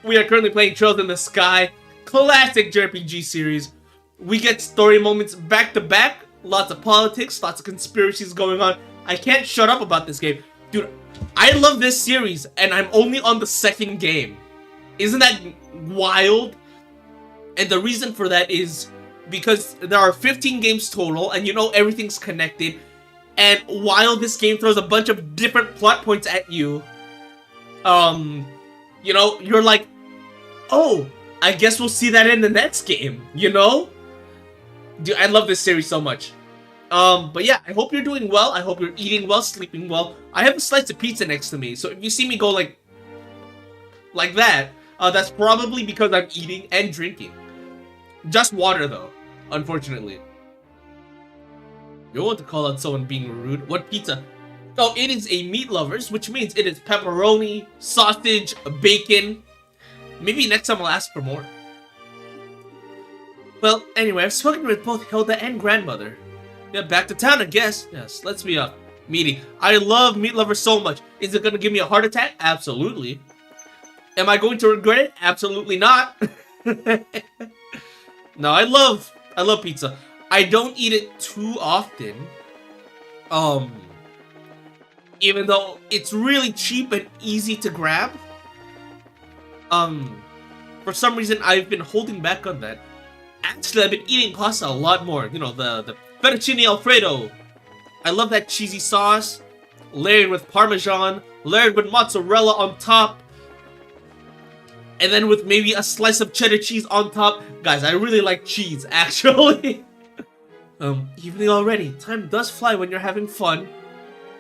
We are currently playing Trails in the Sky, classic JRPG series. We get story moments back to back, lots of politics, lots of conspiracies going on. I can't shut up about this game. Dude, I love this series, and I'm only on the second game. Isn't that wild? And the reason for that is because there are 15 games total, and you know everything's connected. And while this game throws a bunch of different plot points at you, you know, you're like, oh, I guess we'll see that in the next game, you know? Dude, I love this series so much. But yeah, I hope you're doing well. I hope you're eating well, sleeping well. I have a slice of pizza next to me, so if you see me go like that, that's probably because I'm eating and drinking. Just water, though, unfortunately. You want to call out someone being rude? What pizza? Oh, it is a meat lovers, which means it is pepperoni, sausage, bacon. Maybe next time I'll ask for more. Well, anyway, I've spoken with both Hilda and grandmother. Yeah, back to town, I guess. Yes, let's be meaty. I love meat lovers so much. Is it gonna give me a heart attack? Absolutely. Am I going to regret it? Absolutely not. No, I love pizza. I don't eat it too often. Even though it's really cheap and easy to grab. For some reason, I've been holding back on that. Actually, I've been eating pasta a lot more. You know, the fettuccine alfredo. I love that cheesy sauce. Layered with parmesan. Layered with mozzarella on top. And then with maybe a slice of cheddar cheese on top. Guys, I really like cheese, actually. Evening already. Time does fly when you're having fun.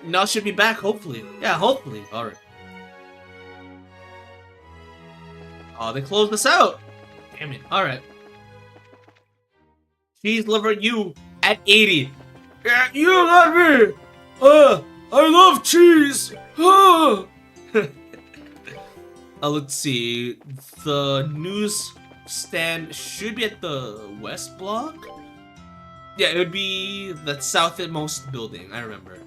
Now should be back, hopefully. Yeah, hopefully. Alright. Oh, they closed us out. Damn it. Alright. Cheese lover you at 80. Yeah, you got me. I love cheese. Let's see. The news stand should be at the west block. Yeah, it would be the southernmost building, I remember.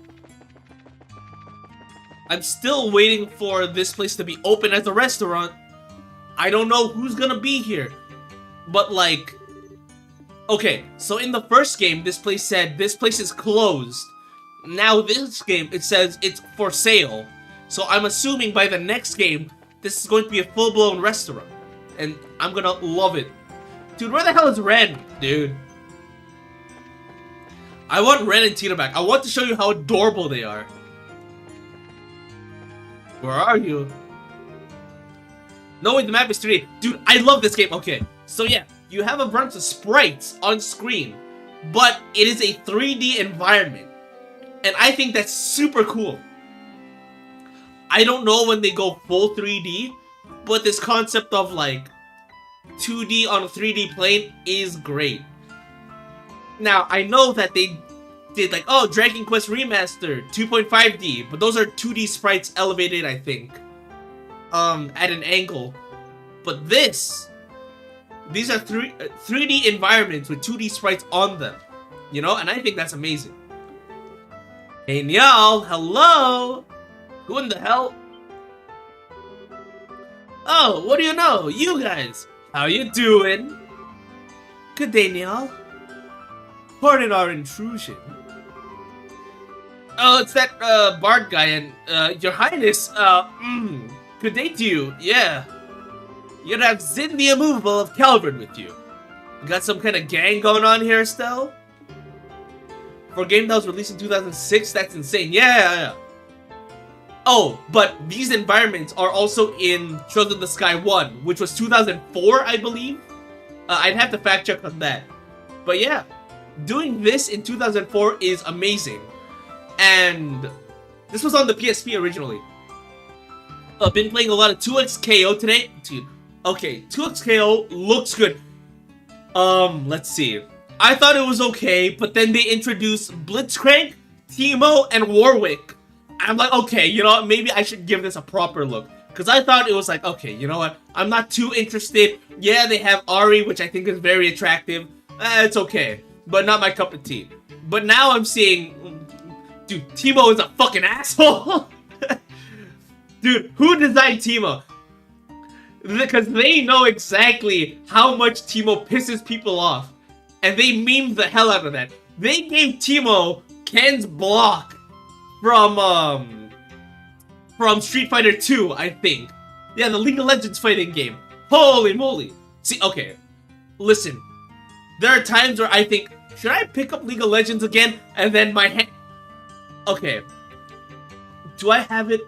I'm still waiting for this place to be open as a restaurant. I don't know who's gonna be here. But like... Okay, so in the first game, this place said this place is closed. Now this game, it says it's for sale. So I'm assuming by the next game, this is going to be a full-blown restaurant. And I'm gonna love it. Dude, where the hell is Ren? Dude. I want Ren and Tina back. I want to show you how adorable they are. Where are you? Knowing the map is 3D. Dude, I love this game. Okay, so yeah, you have a bunch of sprites on screen, but it is a 3D environment. And I think that's super cool. I don't know when they go full 3D, but this concept of like 2D on a 3D plane is great. Now, I know that they did like, oh, Dragon Quest Remastered 2.5D, but those are 2D sprites elevated, I think, at an angle. But these are 3D environments with 2D sprites on them, you know, and I think that's amazing. Hey, y'all, hello! Who in the hell? Oh, what do you know? You guys, how you doing? Good day, y'all. Pardon our intrusion. Oh, it's that, Bard guy, and, Your Highness, good day to you, yeah. You'd have Zin the Immovable of Calvert with you. You got some kind of gang going on here, Estelle? For a game that was released in 2006, that's insane, yeah. Oh, but these environments are also in Trails in the Sky 1, which was 2004, I believe? I'd have to fact check on that. But yeah, doing this in 2004 is amazing. And this was on the PSP originally. I've been playing a lot of 2XKO today. Dude, okay, 2XKO looks good. Let's see. I thought it was okay, but then they introduced Blitzcrank, Teemo, and Warwick. I'm like, okay, you know what, maybe I should give this a proper look. Because I thought it was like, okay, you know what, I'm not too interested. Yeah, they have Ari, which I think is very attractive. It's okay, but not my cup of tea. But now I'm seeing, dude, Teemo is a fucking asshole. Dude, who designed Teemo? Because they know exactly how much Teemo pisses people off. And they memed the hell out of that. They gave Teemo Ken's block from Street Fighter 2, I think. Yeah, the League of Legends fighting game. Holy moly. See, okay. Listen. There are times where I think, should I pick up League of Legends again? And then my hand... Okay. Do I have it?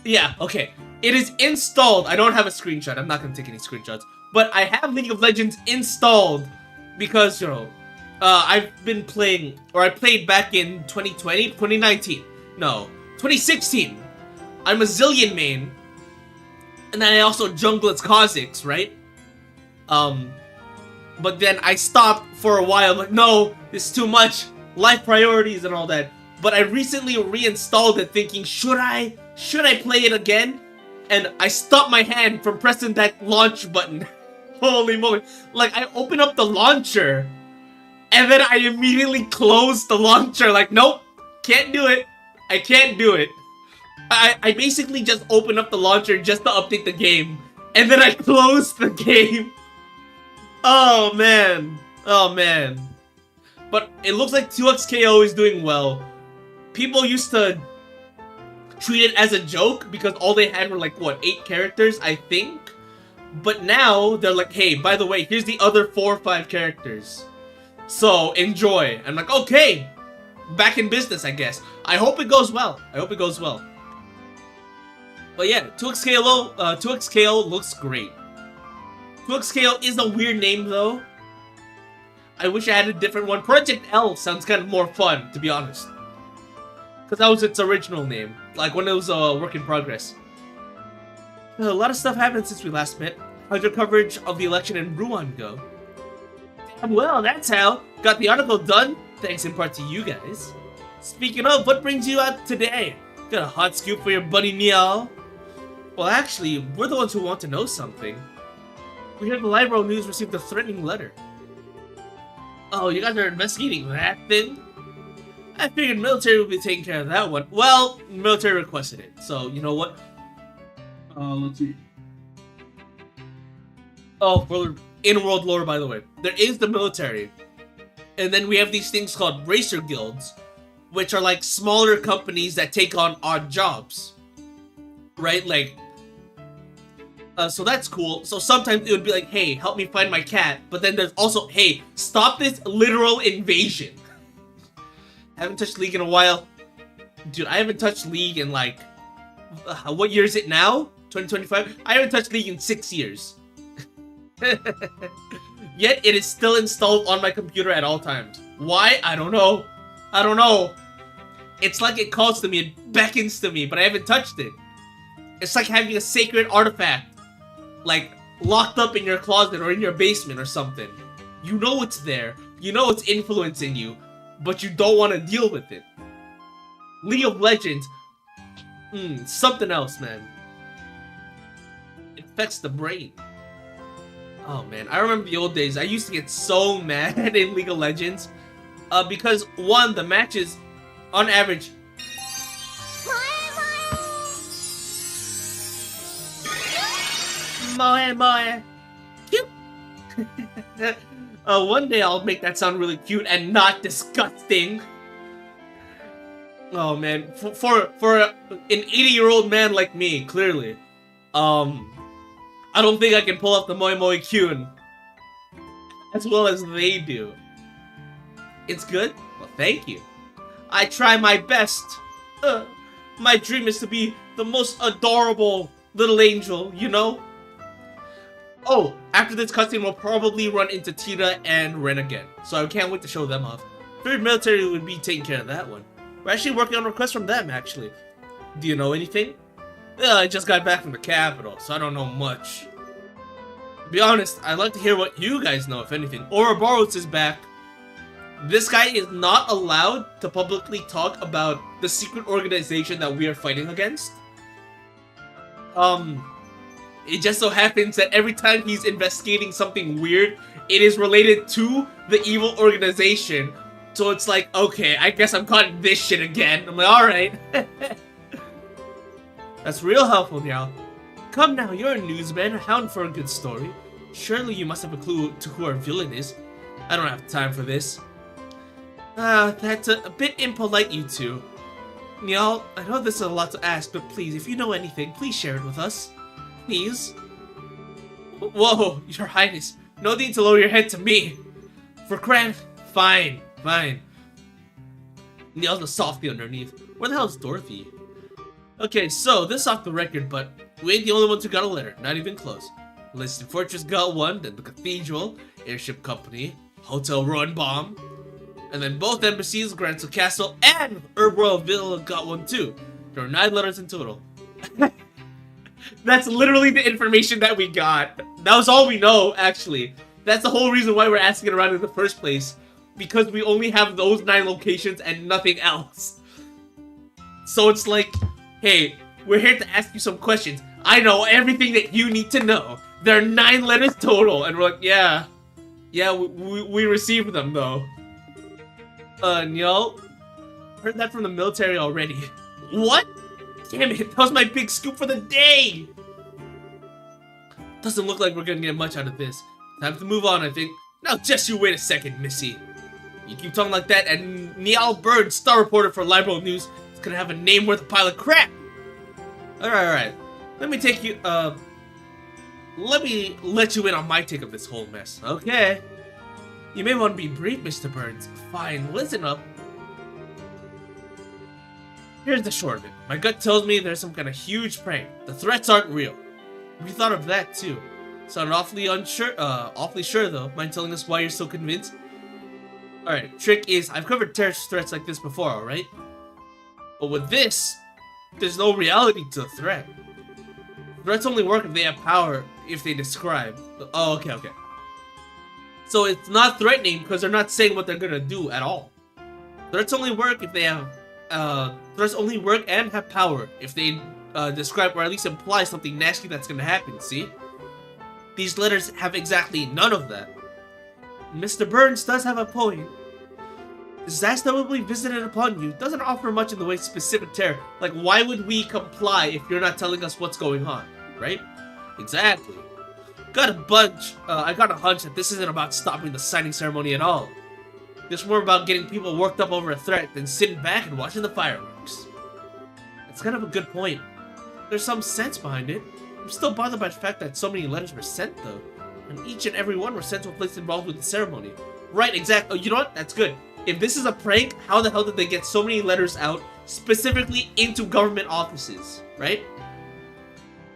Yeah, okay. It is installed. I don't have a screenshot. I'm not going to take any screenshots. But I have League of Legends installed because, you know, I've been playing, or I played back in 2019. No, 2016. I'm a Zillion main. And then I also jungle its Kha'Zix, right? But then I stopped for a while. Like, no, this is too much. Life priorities and all that. But I recently reinstalled it thinking, should I play it again? And I stopped my hand from pressing that launch button. Holy moly. Like, I opened up the launcher. And then I immediately closed the launcher. Like, nope, can't do it. I can't do it. I basically just opened up the launcher just to update the game. And then I closed the game. Oh, man. Oh, man. But it looks like 2XKO is doing well. People used to treat it as a joke because all they had were like, what, 8 characters, I think? But now, they're like, hey, by the way, here's the other 4 or 5 characters. So, enjoy. I'm like, okay. Back in business, I guess. I hope it goes well. I hope it goes well. But yeah, 2XKO looks great. 2XKO is a weird name, though. I wish I had a different one. Project L sounds kind of more fun, to be honest. Because that was its original name. Like, when it was a work in progress. A lot of stuff happened since we last met. How'd your coverage of the election in Rouen go? Well, that's how. Got the article done, thanks in part to you guys. Speaking of, what brings you out today? Got a hot scoop for your buddy Niall? Well, actually, we're the ones who want to know something. We heard the Libro News received a threatening letter. Oh, you guys are investigating that thing? I figured military would be taking care of that one. Well, military requested it, so you know what? Let's see. Oh, for in-world lore, by the way, there is the military, and then we have these things called racer guilds, which are like smaller companies that take on odd jobs, right? Like, so that's cool. So sometimes it would be like, hey, help me find my cat, but then there's also, hey, stop this literal invasion. I haven't touched League in a while. Dude, I haven't touched League in like, what year is it now? 2025? I haven't touched League in 6 years. Yet it is still installed on my computer at all times. Why? I don't know. I don't know. It's like it calls to me, it beckons to me, but I haven't touched it. It's like having a sacred artifact, like locked up in your closet or in your basement or something. You know it's there. You know it's influencing you, but you don't want to deal with it. League of Legends, something else, man. It affects the brain. Oh man, I remember the old days. I used to get so mad in League of Legends because one, the matches on average. Moe. Cute. One day I'll make that sound really cute and not disgusting. Oh man, for an 80-year-old man like me, clearly, I don't think I can pull off the Moe Kyun as well as they do. It's good? Well, thank you. I try my best. My dream is to be the most adorable little angel, you know? Oh, after this cutscene, we'll probably run into Tita and Ren again, so I can't wait to show them off. Figured military would be taking care of that one. We're actually working on requests from them, actually. Do you know anything? I just got back from the capital, so I don't know much. To be honest, I'd like to hear what you guys know, if anything. Ouroboros is back. This guy is not allowed to publicly talk about the secret organization that we are fighting against. It just so happens that every time he's investigating something weird, it is related to the evil organization. So it's like, okay, I guess I'm caught in this shit again. I'm like, alright. That's real helpful, Meow. Come now, you're a newsman, a hound for a good story. Surely you must have a clue to who our villain is. I don't have time for this. That's a bit impolite, you two. Meow, I know this is a lot to ask, but please, if you know anything, please share it with us. Please? Whoa, Your Highness. No need to lower your head to me. For Cran, fine. Neil's the softy underneath. Where the hell is Dorothy? Okay, so this is off the record, but we ain't the only ones who got a letter. Not even close. Listed Fortress got one, then the Cathedral, Airship Company, Hotel Ruin Bomb, and then both embassies, Grancel Castle, and Herb Royal Villa got one too. There are 9 letters in total. That's literally the information that we got. That was all we know, actually. That's the whole reason why we're asking it around in the first place. Because we only have those 9 locations and nothing else. So it's like, hey, we're here to ask you some questions. I know everything that you need to know. There are 9 letters total. And we're like, yeah, we received them though. Nyal, heard that from the military already. What? Damn it, that was my big scoop for the day! Doesn't look like we're gonna get much out of this. Time to move on, I think. Now just you wait a second, Missy. You keep talking like that, and Niall Bird, star reporter for Libro News, is gonna have a name worth a pile of crap! Alright. Let me take you, let me let you in on my take of this whole mess, okay? You may want to be brief, Mr. Burns. Fine, listen up. Here's the short of it. My gut tells me there's some kind of huge prank. The threats aren't real. We thought of that too. Sound awfully sure though. Mind telling us why you're so convinced? Alright, trick is, I've covered terrorist threats like this before, alright? But with this, there's no reality to the threat. Threats only work if they have power, if they describe. Oh, okay. So it's not threatening because they're not saying what they're gonna do at all. Threats only work if they have threats only work and have power if they describe or at least imply something nasty that's gonna happen, see? These letters have exactly none of that. Mr. Burns does have a point. Disaster will be visited upon you doesn't offer much in the way of specific terror. Like, why would we comply if you're not telling us what's going on, right? Exactly. I got a hunch that this isn't about stopping the signing ceremony at all. It's more about getting people worked up over a threat than sitting back and watching the fireworks. That's kind of a good point. There's some sense behind it. I'm still bothered by the fact that so many letters were sent, though. And each and every one were sent to a place involved with the ceremony. Right, exactly. Oh, you know what? That's good. If this is a prank, how the hell did they get so many letters out, specifically into government offices, right?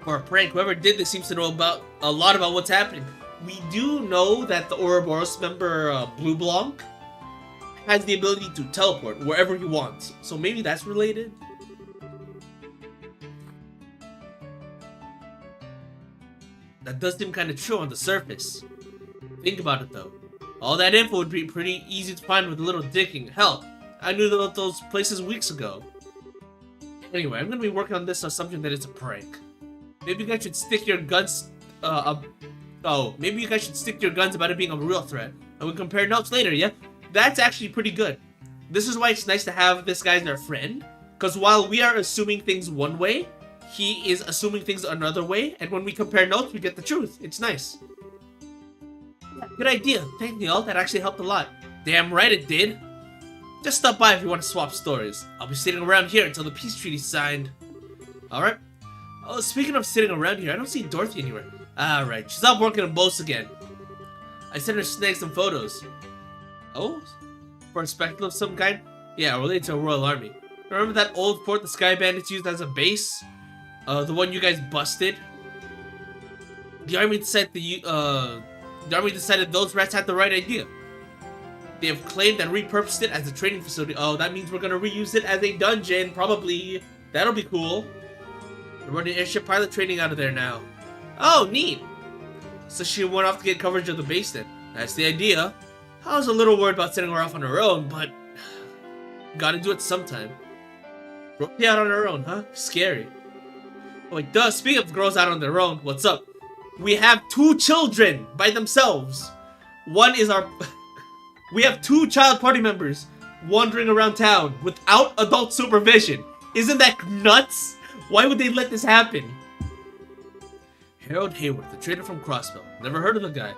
For a prank, whoever did this seems to know a lot about what's happening. We do know that the Ouroboros member, Blue Blanc, has the ability to teleport wherever he wants. So maybe that's related? That does seem kind of true on the surface. Think about it though. All that info would be pretty easy to find with a little digging. Hell, I knew about those places weeks ago. Anyway, I'm gonna be working on this assumption that it's a prank. Maybe you guys should stick your guns, maybe you guys should stick to your guns about it being a real threat. And we compare notes later, yeah? That's actually pretty good. This is why it's nice to have this guy as our friend. Because while we are assuming things one way, he is assuming things another way. And when we compare notes, we get the truth. It's nice. Good idea. Thank you all. That actually helped a lot. Damn right it did. Just stop by if you want to swap stories. I'll be sitting around here until the peace treaty's signed. Alright. Oh, speaking of sitting around here, I don't see Dorothy anywhere. Alright, she's out working on boats again. I sent her snags some photos. Oh? For a spectacle of some kind? Yeah, related to a royal army. Remember that old fort the Sky Bandits used as a base? The one you guys busted? The army decided those rats had the right idea. They have claimed and repurposed it as a training facility. Oh, that means we're gonna reuse it as a dungeon, probably. That'll be cool. We're running airship pilot training out of there now. Oh, neat. So she went off to get coverage of the base then. That's the idea. I was a little worried about sending her off on her own, but gotta do it sometime. Broke me out on her own, huh? Scary. Oh, wait, duh. Speaking of girls out on their own, what's up? We have 2 children by themselves. One is our... We have 2 child party members wandering around town without adult supervision. Isn't that nuts? Why would they let this happen? Harold Hayworth, a trader from Crossville. Never heard of the guy.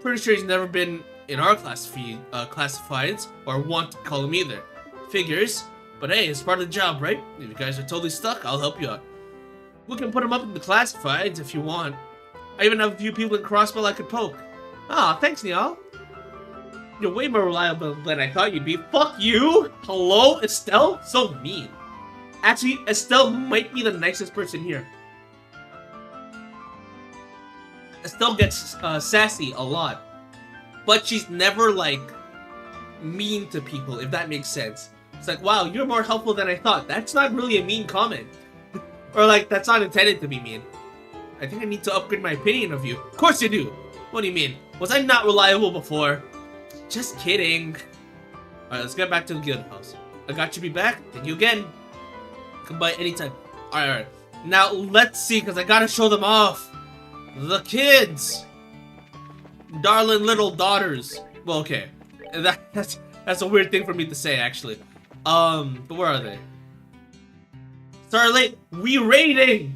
Pretty sure he's never been in our classifieds, or want to call him either. Figures. But hey, it's part of the job, right? If you guys are totally stuck, I'll help you out. We can put him up in the classifieds if you want. I even have a few people in Crossville I could poke. Ah, thanks, Niall. You're way more reliable than I thought you'd be. Fuck you! Hello, Estelle? So mean. Actually, Estelle might be the nicest person here. Estelle gets sassy a lot. But she's never, like, mean to people, if that makes sense. It's like, wow, you're more helpful than I thought. That's not really a mean comment. Or, like, that's not intended to be mean. I think I need to upgrade my opinion of you. Of course you do. What do you mean? Was I not reliable before? Just kidding. Alright, let's get back to the guild house. I got you be back. Thank you again. Come by anytime. Alright. Now, let's see, because I gotta show them off. The kids. Darling little daughters. Well, okay. That's a weird thing for me to say, actually. But where are they? Sorry, late. We raiding!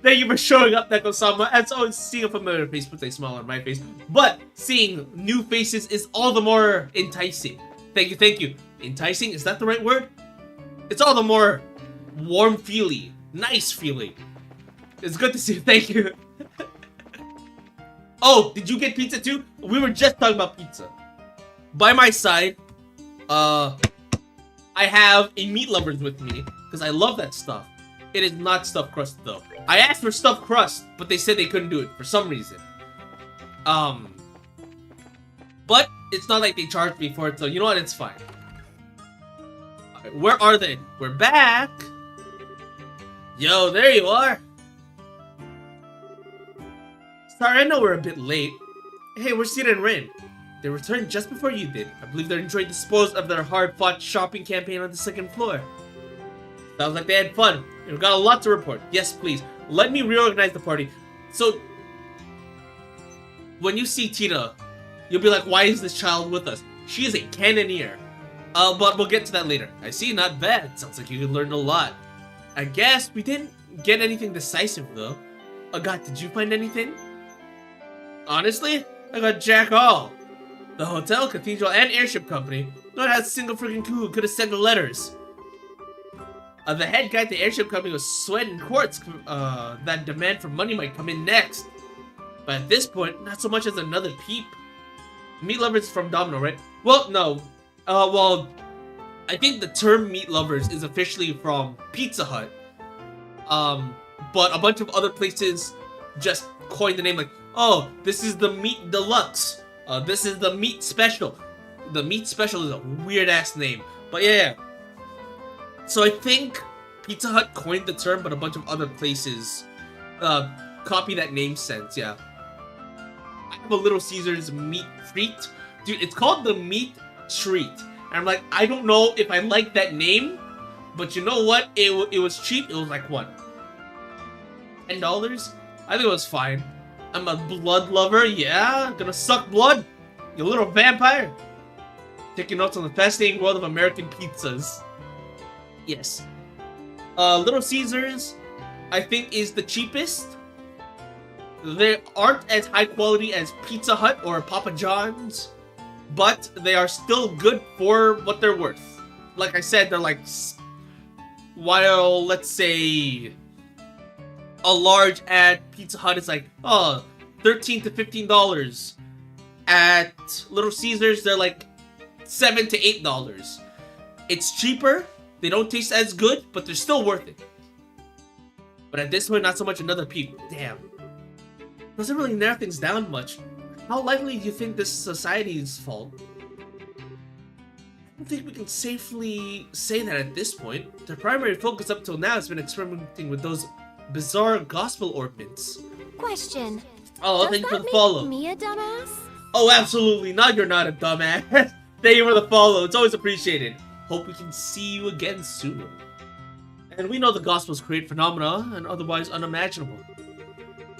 Thank you for showing up, Neko-sama. As always, seeing a familiar face puts a smile on my face. But seeing new faces is all the more enticing. Thank you, thank you. Enticing? Is that the right word? It's all the more warm feely. Nice feeling. It's good to see you. Thank you. Oh, did you get pizza too? We were just talking about pizza. By my side, I have a meat lovers with me because I love that stuff. It is not stuffed crust though. I asked for stuffed crust, but they said they couldn't do it for some reason. But it's not like they charged me for it, so you know what? It's fine. Right, where are they? We're back. Yo, there you are. Sorry, I know we're a bit late. Hey, we're Sita and Rin. They returned just before you did. I believe they're enjoying the spoils of their hard-fought shopping campaign on the 2nd floor. Sounds like they had fun. You've got a lot to report. Yes, please. Let me reorganize the party. So, when you see Tita, You'll be like, why is this child with us? She is a cannoneer. But we'll get to that later. I see, not bad. Sounds like you learned a lot. I guess we didn't get anything decisive, though. God, did you find anything? Honestly, I got jack all. The hotel, cathedral, and airship company. Not a single freaking coup could have sent the letters. The head guy at the airship company was sweating quartz that demand for money might come in next. But at this point, not so much as another peep. Meat lovers from Domino, right? Well, no. Well, I think the term meat lovers is officially from Pizza Hut. But a bunch of other places just coined the name like, oh, this is the meat deluxe. This is the meat special. The meat special is a weird ass name. But yeah. So I think Pizza Hut coined the term, but a bunch of other places copy that name sense, yeah. I have a Little Caesars meat treat. Dude, it's called the meat treat. And I'm like, I don't know if I like that name, but you know what? It was cheap. It was like, what? $10? I think it was fine. I'm a blood lover, yeah? Gonna suck blood? You little vampire? Taking notes on the fascinating world of American pizzas. Yes. Little Caesars, I think, is the cheapest. They aren't as high quality as Pizza Hut or Papa John's, but they are still good for what they're worth. Like I said, they're like, while, let's say, a large at Pizza Hut is like, oh, $13 to $15. At Little Caesars, they're like $7 to $8. It's cheaper. They don't taste as good, but they're still worth it. But at this point, not so much another peep. Damn. Doesn't really narrow things down much. How likely do you think this society's fault? I don't think we can safely say that at this point. Their primary focus up till now has been experimenting with those bizarre gospel ornaments.
Question.
Oh,
Does
thank you for
that
the follow.
make me a dumbass?
Oh, absolutely not. You're not a dumbass. Thank you for the follow. It's always appreciated. Hope we can see you again soon. And we know the gospels create phenomena and otherwise unimaginable.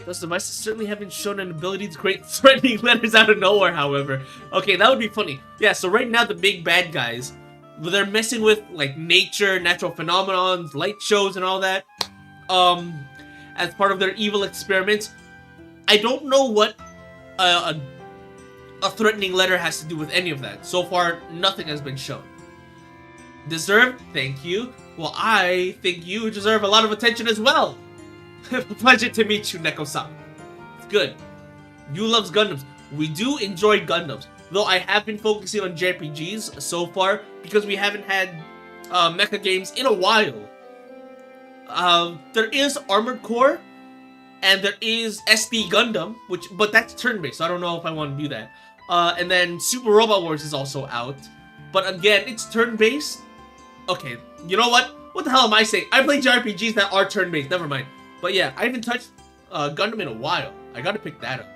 Those devices certainly haven't shown an ability to create threatening letters out of nowhere, however. Okay, that would be funny. Yeah, so right now the big bad guys, they're messing with like nature, natural phenomenons, light shows and all that. As part of their evil experiments. I don't know what a threatening letter has to do with any of that. So far, nothing has been shown. Deserved? Thank you. Well, I think you deserve a lot of attention as well. Pleasure to meet you, Neko-san. It's good. You loves Gundams. We do enjoy Gundams. Though I have been focusing on JRPGs so far because we haven't had mecha games in a while. There is Armored Core and there is SD Gundam, but that's turn-based, so I don't know if I want to do that. And then Super Robot Wars is also out. But again, it's turn-based. Okay, you know what? What the hell am I saying? I play JRPGs that are turn-based, never mind. But yeah, I haven't touched Gundam in a while. I gotta pick that up.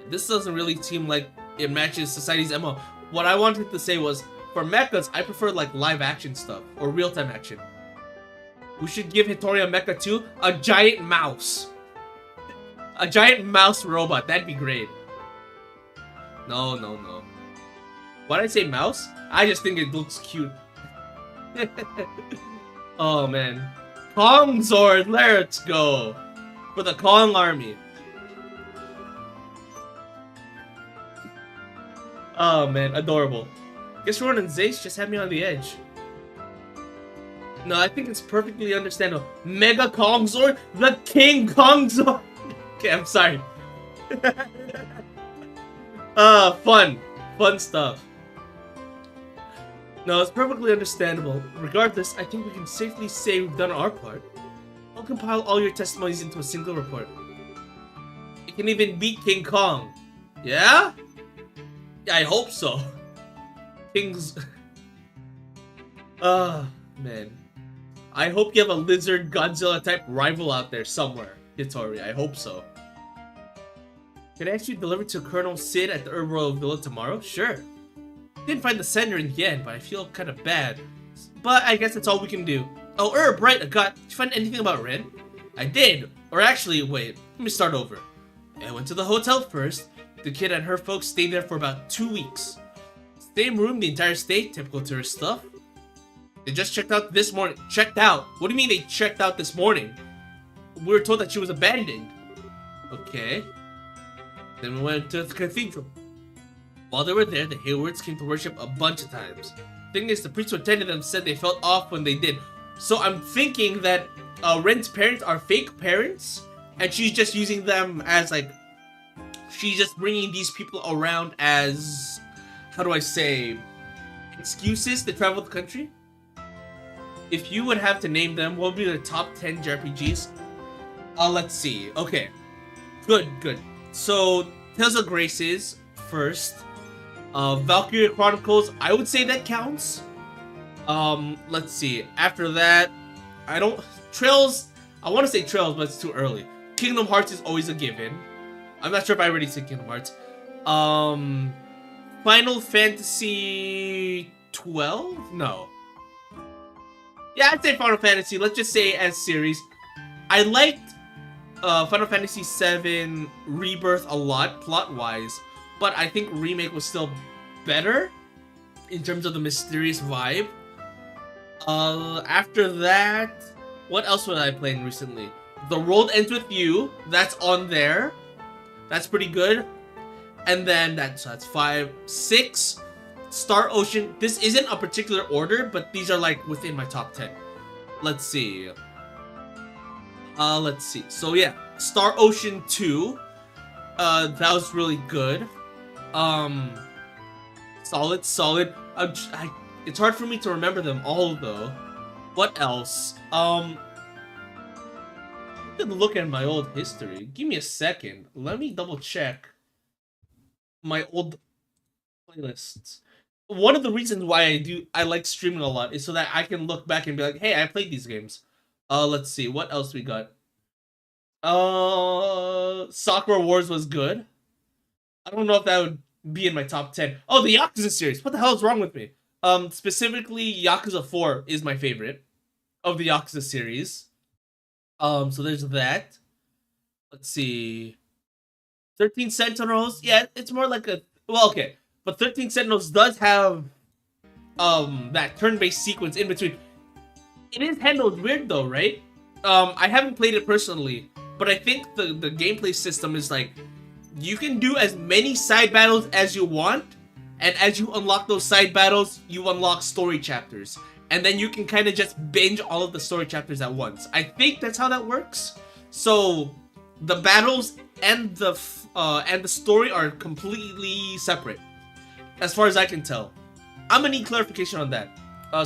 This doesn't really seem like it matches society's MO. What I wanted to say was, for mechas, I prefer like live-action stuff, or real-time action. We should give Hitori a mecha too. A giant mouse. A giant mouse robot, that'd be great. No. Why did I say mouse? I just think it looks cute. Oh man. Kong Sword, let's go. For the Kong army. Oh man, adorable. Guess Ron and Zace just had me on the edge. No, I think it's perfectly understandable. Mega Kong Sword? The King Kong Sword? Okay, I'm sorry. Fun stuff. No, it's perfectly understandable. Regardless, I think we can safely say we've done our part. I'll compile all your testimonies into a single report. It can even beat King Kong. Yeah? Yeah, I hope so. King's... man. I hope you have a lizard Godzilla type rival out there somewhere, Hitori. I hope so. Can I actually deliver to Colonel Sid at the Herb Royal Villa tomorrow? Sure. Didn't find the sender in the end, but I feel kind of bad. But I guess that's all we can do. Oh, Herb, right, did you find anything about Ren? I did. Or actually, wait, let me start over. I went to the hotel first, The kid and her folks stayed there for about 2 weeks. Same room, the entire stay, typical tourist stuff. They just checked out this morning. Checked out? What do you mean they checked out this morning? We were told that she was abandoned. Okay. Then we went to the cathedral. While they were there, the Haywards came to worship a bunch of times. Thing is, the priest who attended them said they felt off when they did. So I'm thinking that Ren's parents are fake parents, and she's just using them as like, she's just bringing these people around as, how do I say, excuses to travel the country. If you would have to name them, what would be the top 10 JRPGs? Let's see. Okay, good. So Tales of Graces first. Valkyria Chronicles, I would say that counts. Let's see. After that, I want to say Trails, but it's too early. Kingdom Hearts is always a given. I'm not sure if I already said Kingdom Hearts. Final Fantasy 12? No. Yeah, I'd say Final Fantasy. Let's just say as series. I liked Final Fantasy 7 Rebirth a lot, plot-wise. But I think Remake was still better in terms of the mysterious vibe. After that, what else was I playing recently? The World Ends With You, that's on there. That's pretty good. And then that's 5, 6. Star Ocean. This isn't a particular order, but these are like within my top 10. Let's see. So yeah, Star Ocean 2. That was really good. Solid. It's hard for me to remember them all though. What else? I'm gonna look at my old history. Give me a second. Let me double check my old playlists. One of the reasons why I like streaming a lot is so that I can look back and be like, hey, I played these games. Let's see, what else we got? Sakura Wars was good. I don't know if that would be in my top 10. Oh, the Yakuza series. What the hell is wrong with me? Specifically, Yakuza 4 is my favorite of the Yakuza series. So there's that. Let's see. 13 Sentinels. Yeah, it's more like a... Well, okay. But 13 Sentinels does have that turn-based sequence in between. It is handled weird though, right? I haven't played it personally, but I think the gameplay system is like, you can do as many side battles as you want, and as you unlock those side battles, you unlock story chapters. And then you can kind of just binge all of the story chapters at once. I think that's how that works. So the battles and the story are completely separate, as far as I can tell. I'm gonna need clarification on that.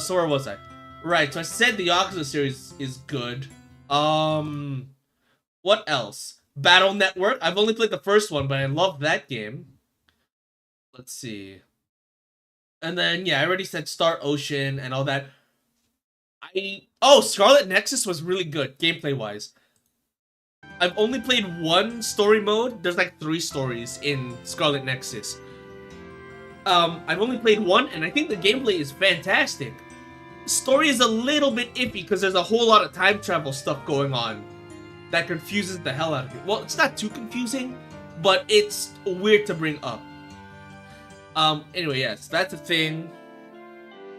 So where was I? Right, so I said the Yakuza series is good. What else? Battle Network. I've only played the first one, but I love that game. Let's see. And then, yeah, I already said Star Ocean and all that. Oh, Scarlet Nexus was really good, gameplay-wise. I've only played one story mode. There's like 3 stories in Scarlet Nexus. I've only played one, and I think the gameplay is fantastic. Story is a little bit iffy because there's a whole lot of time travel stuff going on that confuses the hell out of me. Well, it's not too confusing, but it's weird to bring up. Anyway, yes, that's a thing.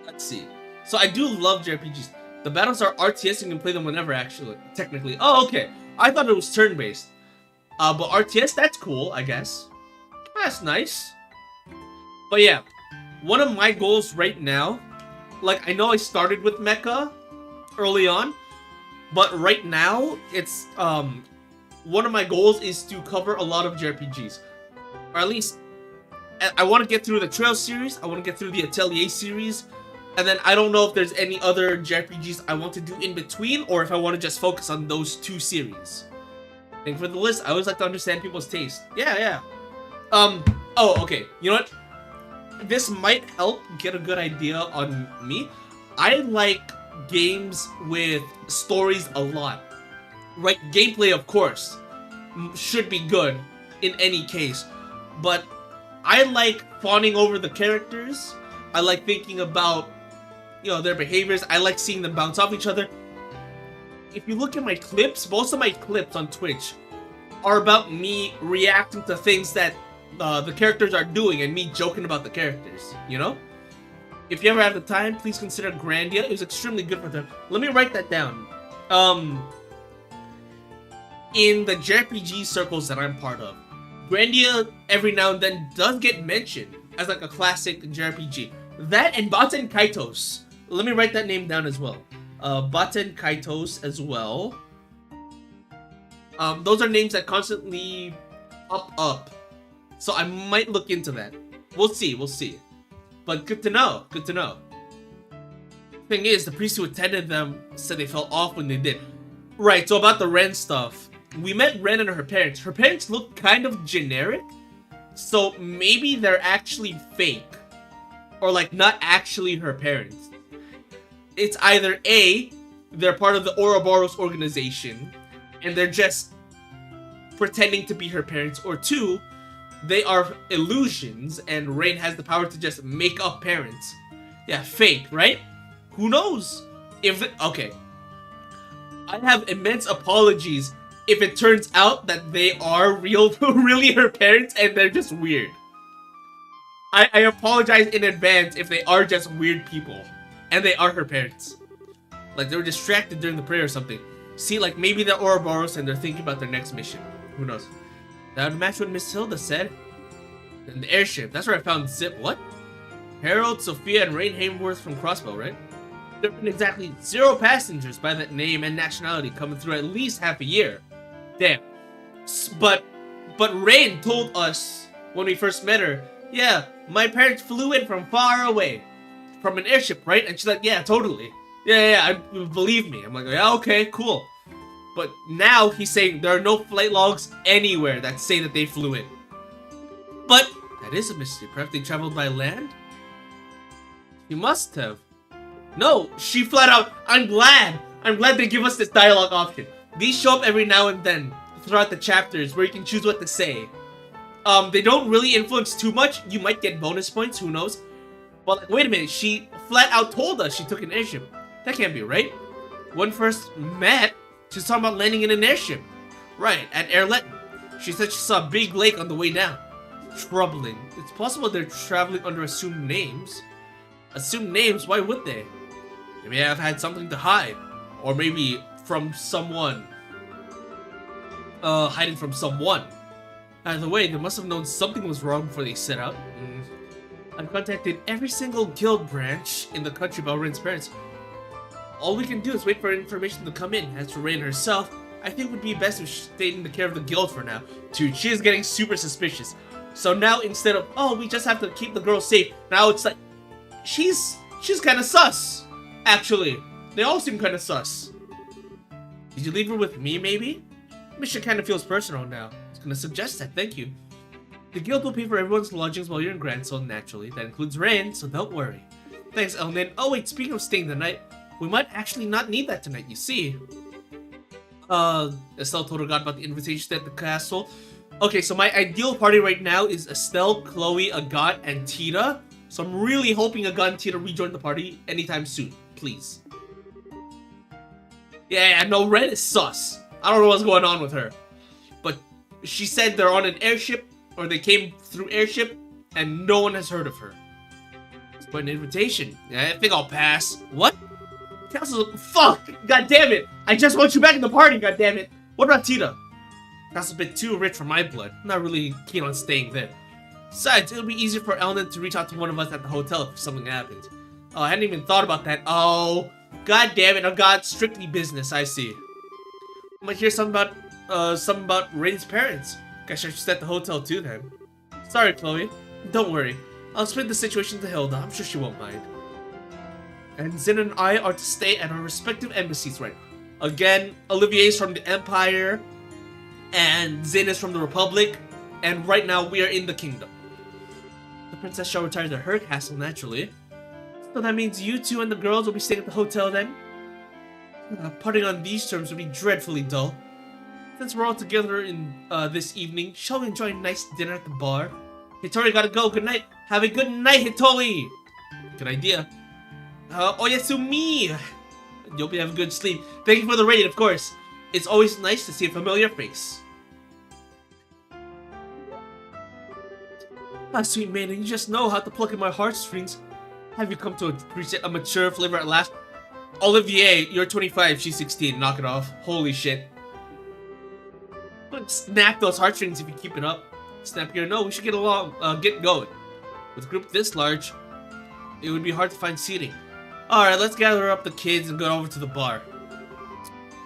Let's see. So I do love JRPGs. The battles are RTS, you can play them whenever, actually, technically. Oh, okay. I thought it was turn-based. But RTS, that's cool, I guess. That's nice. But yeah, one of my goals right now, like, I know I started with Mecha early on, but right now, it's, one of my goals is to cover a lot of JRPGs. Or at least, I want to get through the Trail series, I want to get through the Atelier series, and then I don't know if there's any other JRPGs I want to do in between, or if I want to just focus on those 2 series. And for the list, I always like to understand people's taste. Yeah. Oh, okay, you know what? This might help get a good idea on me. I like games with stories a lot. Right, gameplay, of course, should be good in any case. But I like fawning over the characters. I like thinking about, you know, their behaviors. I like seeing them bounce off each other. If you look at my clips, most of my clips on Twitch are about me reacting to things that the characters are doing and me joking about the characters, you know? If you ever have the time, please consider Grandia. It was extremely good for them. Let me write that down. In the JRPG circles that I'm part of, Grandia every now and then does get mentioned as like a classic JRPG. That and Baten Kaitos. Let me write that name down as well. Baten Kaitos as well. Those are names that constantly up. So I might look into that. We'll see. But good to know, Thing is, the priest who attended them said they fell off when they did. Right, so about the Ren stuff. We met Ren and her parents. Her parents look kind of generic. So maybe they're actually fake. Or like not actually her parents. It's either A, they're part of the Ouroboros organization and they're just pretending to be her parents, or 2, they are illusions and Rain has the power to just make up parents. Yeah, fake, right? Who knows? Okay. I have immense apologies if it turns out that they are really her parents and they're just weird. I apologize in advance if they are just weird people and they are her parents. Like they were distracted during the prayer or something. See, like maybe they're Ouroboros and they're thinking about their next mission. Who knows? That would match what Miss Hilda said. And the airship, that's where I found Zip. What? Harold, Sophia, and Rain Hameworth from Crossbow, right? There have been exactly 0 passengers by that name and nationality coming through at least half a year. Damn. But Rain told us when we first met her, yeah, my parents flew in from far away. From an airship, right? And she's like, yeah, totally. Yeah, believe me. I'm like, yeah, okay, cool. But now he's saying there are no flight logs anywhere that say that they flew in. But that is a mystery. Perhaps they traveled by land? She must have. No, she flat out, I'm glad they give us this dialogue option. These show up every now and then throughout the chapters where you can choose what to say. They don't really influence too much. You might get bonus points, who knows? But like, wait a minute, she flat out told us she took an airship. That can't be right. When first met, she was talking about landing in an airship. Right, at Airlet. She said she saw a big lake on the way down. Troubling. It's possible they're traveling under assumed names. Assumed names? Why would they? They may have had something to hide. Or maybe from someone. Hiding from someone. Either way, they must have known something was wrong before they set out. I've contacted every single guild branch in the country about Rain's parents. All we can do is wait for information to come in. As for Rain herself, I think it would be best if she stayed in the care of the guild for now. Dude, she is getting super suspicious. So now instead of, oh, we just have to keep the girl safe, now it's like, she's kind of sus. Actually, they all seem kind of sus. Did you leave her with me, maybe? Mission kind of feels personal now. I was gonna suggest that, thank you. The guild will pay for everyone's lodgings while you're in Grandsoul, naturally. That includes Rain, so don't worry. Thanks, Elnin. Oh wait, speaking of staying the night, we might actually not need that tonight, you see. Estelle told her God about the invitation at the castle. Okay, so my ideal party right now is Estelle, Chloe, Agat, and Tita. So I'm really hoping Agat and Tita rejoin the party anytime soon. Please. Yeah, no, Red is sus. I don't know what's going on with her. But she said they're on an airship, or they came through airship, and no one has heard of her. Let's put an invitation. Yeah, I think I'll pass. What? Castle, fuck! God damn it! I just want you back in the party, god damn it! What about Tita? That's a bit too rich for my blood. I'm not really keen on staying there. Besides, it'll be easier for Elnan to reach out to one of us at the hotel if something happens. Oh, I hadn't even thought about that. Oh, god damn it! I've got strictly business. I see. I might hear something about Rain's parents. Guess I should stay at the hotel too then. Sorry, Chloe. Don't worry. I'll explain the situation to Hilda. I'm sure she won't mind. And Zin and I are to stay at our respective embassies, right? Again, Olivier's from the Empire, and Zin is from the Republic, and right now we are in the Kingdom. The princess shall retire to her castle, naturally. So that means you two and the girls will be staying at the hotel then? Parting on these terms would be dreadfully dull. Since we're all together in this evening, shall we enjoy a nice dinner at the bar? Hitori gotta go, good night! Have a good night, Hitori! Good idea. Oyasumi! Hope you have a good sleep. Thank you for the raid, of course. It's always nice to see a familiar face. Ah, sweet maiden, you just know how to pluck at my heartstrings. Have you come to appreciate a mature flavor at last? Olivier, you're 25, she's 16. Knock it off. Holy shit. Snap those heartstrings if you keep it up. Snap here. No, we should get along. Get going. With a group this large, it would be hard to find seating. Alright, let's gather up the kids and go over to the bar.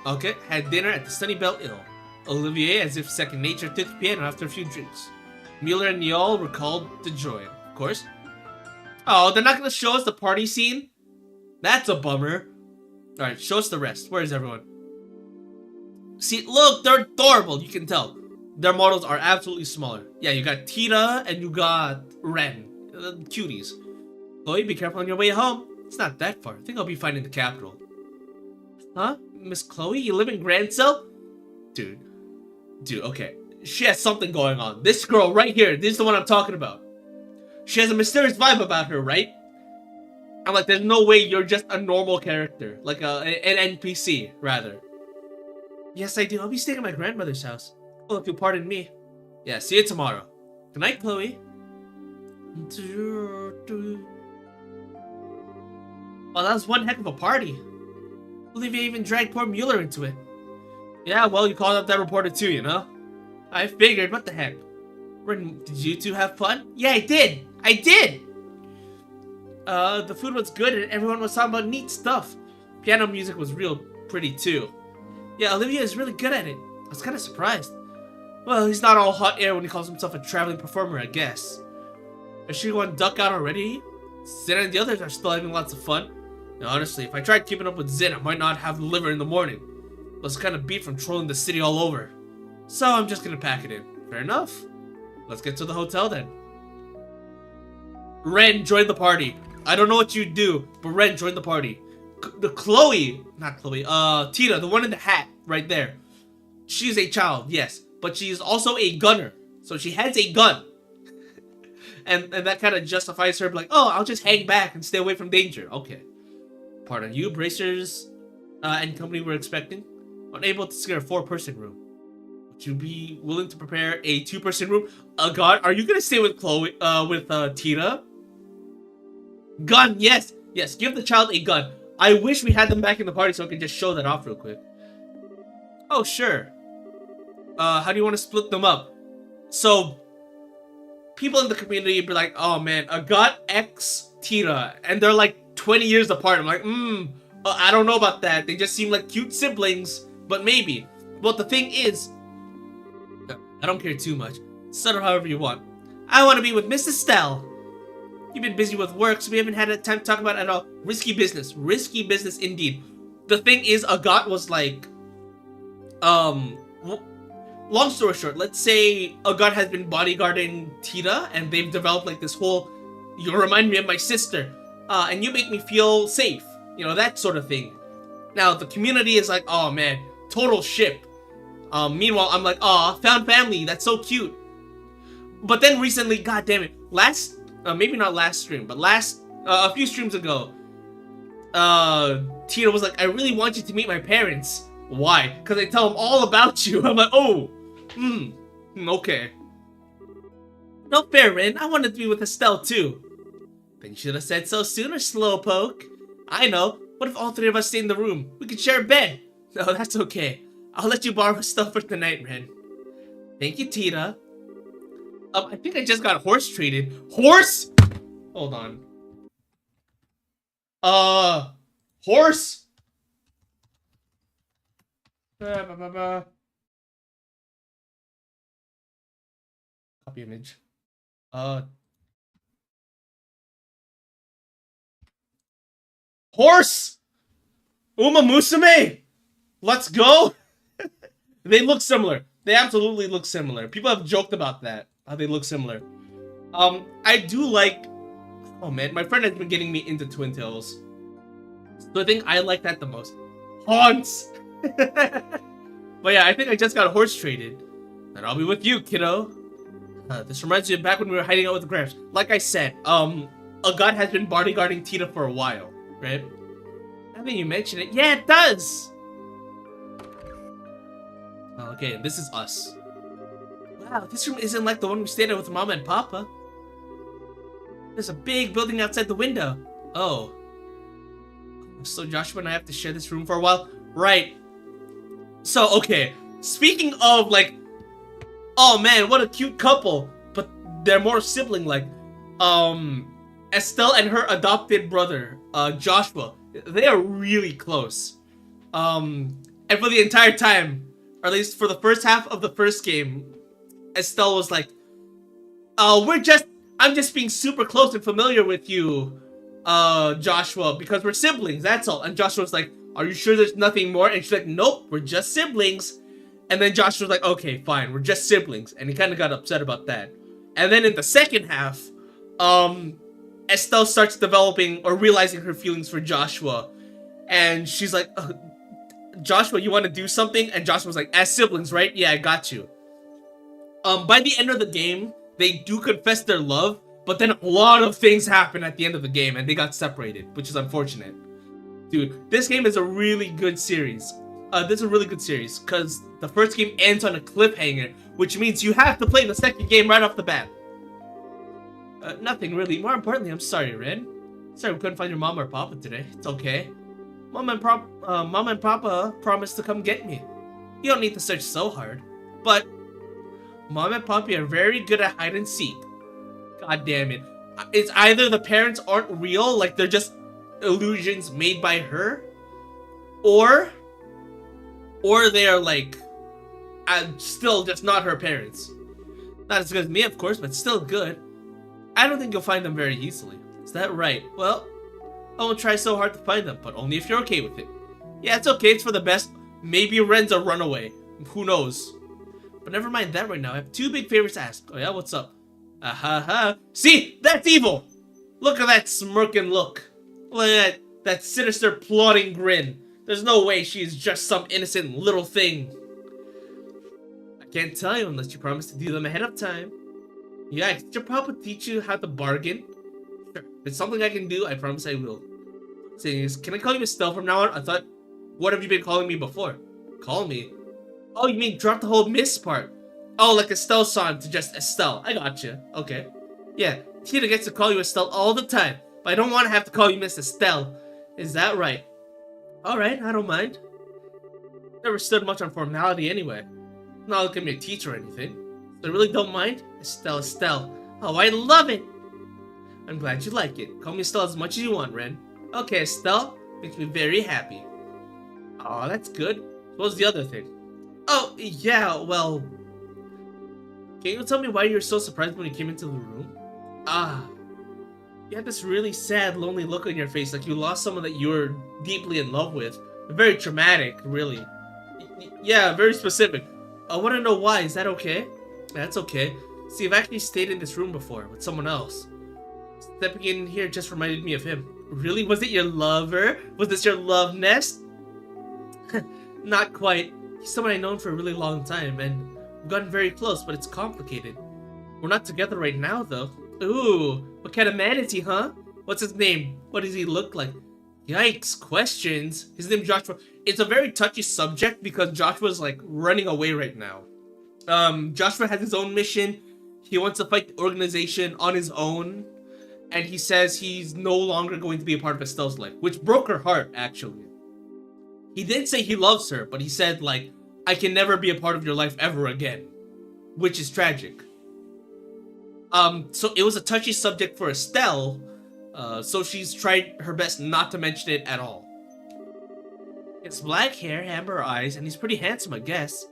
Okay, had dinner at the Sunnyvale Inn. Olivier, as if second nature, took the piano after a few drinks. Mueller and Niall were called to join, of course. Oh, they're not gonna show us the party scene? That's a bummer. Alright, show us the rest. Where is everyone? See, look, they're adorable, you can tell. Their models are absolutely smaller. Yeah, you got Tita and you got Ren. Cuties. Chloe, be careful on your way home. It's not that far. I think I'll be fine in the capital. Huh? Miss Chloe, you live in Grancel? Dude, okay. She has something going on. This girl right here, this is the one I'm talking about. She has a mysterious vibe about her, right? I'm like, there's no way you're just a normal character. Like an NPC, rather. Yes, I do. I'll be staying at my grandmother's house. Well, if you'll pardon me. Yeah, see you tomorrow. Good night, Chloe. Well, that was one heck of a party. Olivia even dragged poor Mueller into it. Yeah, well, you called up that reporter too, you know? I figured, what the heck? Did you two have fun? Yeah, I did! The food was good and everyone was talking about neat stuff. Piano music was real pretty too. Yeah, Olivia is really good at it. I was kind of surprised. Well, he's not all hot air when he calls himself a traveling performer, I guess. Is she going duck out already? Zin and the others are still having lots of fun. Now, honestly, if I tried keeping up with Zin, I might not have the liver in the morning. I was kind of beat from trolling the city all over. So I'm just gonna pack it in. Fair enough. Let's get to the hotel then. Ren, join the party. I don't know what you do, but Ren, join the party. Tita, the one in the hat, right there. She's a child, yes, but she's also a gunner. So she has a gun. and that kind of justifies her like, oh, I'll just hang back and stay away from danger. Okay. Pardon you, bracers and company we're expecting. Unable to secure a 4-person room. Would you be willing to prepare a 2-person room? God, are you gonna stay with Chloe, Tita? Gun, yes, give the child a gun. I wish we had them back in the party so I could just show that off real quick. Oh, sure. How do you want to split them up? So, people in the community be like, oh man, Agat X Tita, and they're like 20 years apart. I'm like, I don't know about that. They just seem like cute siblings, but maybe. But the thing is, I don't care too much. Settle however you want. I want to be with Miss Estelle. You've been busy with work, so we haven't had time to talk about it at all. Risky business indeed. The thing is, Agat was like, long story short, let's say Agat has been bodyguarding Tita, and they've developed like this whole, you remind me of my sister, and you make me feel safe, you know, that sort of thing. Now, the community is like, oh man, total ship. Meanwhile, I'm like, aw, found family, that's so cute. But then recently, god damn it, maybe not last stream, but a few streams ago, Tita was like, I really want you to meet my parents. Why? Because I tell them all about you. I'm like, oh, okay. No fair, Rin. I wanted to be with Estelle too. Then you should have said so sooner, Slowpoke. I know. What if all 3 of us stay in the room? We could share a bed. No, that's okay. I'll let you borrow stuff for tonight, Ren. Thank you, Tita. I think I just got horse traded. Horse? Hold on. Horse? Copy image. Horse! Uma Musume! Let's go! They look similar. They absolutely look similar. People have joked about that. How they look similar. I do like... Oh man, my friend has been getting me into Twin Tails. So I think I like that the most. Haunts! But yeah, I think I just got horse traded. And I'll be with you, kiddo. This reminds me of back when we were hiding out with the Gramps. Like I said, Agat has been bodyguarding Tita for a while, right? I think you mentioned it. Yeah, it does! Okay, this is us. Wow, this room isn't like the one we stayed at with Mama and Papa. There's a big building outside the window. Oh. So Joshua and I have to share this room for a while? Right. So, okay. Speaking of, like... Oh, man, what a cute couple. But they're more sibling-like. Estelle and her adopted brother, Joshua. They are really close. And for the entire time, or at least for the first half of the first game, Estelle was like, I'm just being super close and familiar with you, Joshua, because we're siblings, that's all. And Joshua was like, are you sure there's nothing more? And she's like, nope, we're just siblings. And then Joshua was like, okay, fine, we're just siblings. And he kind of got upset about that. And then in the second half, Estelle starts developing or realizing her feelings for Joshua. And she's like, Joshua, you want to do something? And Joshua's like, as siblings, right? Yeah, I got you. By the end of the game, they do confess their love, but then a lot of things happen at the end of the game, and they got separated, which is unfortunate. Dude, this game is a really good series. This is a really good series, because the first game ends on a cliffhanger, which means you have to play the second game right off the bat. Nothing really. More importantly, I'm sorry, Ren. Sorry we couldn't find your mom or papa today. It's okay. Mom and Papa promised to come get me. You don't need to search so hard. But Mom and Papa are very good at hide and seek. God damn it. It's either the parents aren't real, like they're just illusions made by her, or they are like still just not her parents. Not as good as me, of course, but still good. I don't think you'll find them very easily. Is that right? Well, I won't try so hard to find them, but only if you're okay with it. Yeah, it's okay, it's for the best. Maybe Ren's a runaway. Who knows? But never mind that right now. I have two big favors to ask. Oh yeah, what's up? Ha. See? That's evil! Look at that smirking look. Look at that sinister plotting grin. There's no way she's just some innocent little thing. I can't tell you unless you promise to do them ahead of time. Yeah, did your papa teach you how to bargain? Sure. If it's something I can do, I promise I will. Saying is, can I call you Estelle from now on? I thought, what have you been calling me before? Call me? Oh, you mean drop the whole Miss part? Oh, like Estelle song to just Estelle. I gotcha. Okay. Yeah, Tina gets to call you Estelle all the time, but I don't want to have to call you Miss Estelle. Is that right? Alright, I don't mind. Never stood much on formality anyway. Not like I'm your teacher or anything. So I really don't mind. Estelle. Oh, I love it! I'm glad you like it. Call me Estelle as much as you want, Ren. Okay, Estelle. Makes me very happy. Oh, that's good. What was the other thing? Oh, yeah, well... Can you tell me why you were so surprised when you came into the room? You had this really sad, lonely look on your face, like you lost someone that you were deeply in love with. Very traumatic, really. Yeah, very specific. I want to know why. Is that okay? That's okay. See, I've actually stayed in this room before with someone else. Stepping in here just reminded me of him. Really? Was it your lover? Was this your love nest? Not quite. He's someone I've known for a really long time, and we've gotten very close, but it's complicated. We're not together right now, though. Ooh, what kind of man is he, huh? What's his name? What does he look like? Yikes, questions. His name's Joshua. It's a very touchy subject because Joshua's like running away right now. Joshua has his own mission. He wants to fight the organization on his own. And he says he's no longer going to be a part of Estelle's life, which broke her heart, actually. He did say he loves her, but he said, like, I can never be a part of your life ever again, which is tragic. So it was a touchy subject for Estelle, so she's tried her best not to mention it at all. It's black hair, amber eyes, and he's pretty handsome, I guess.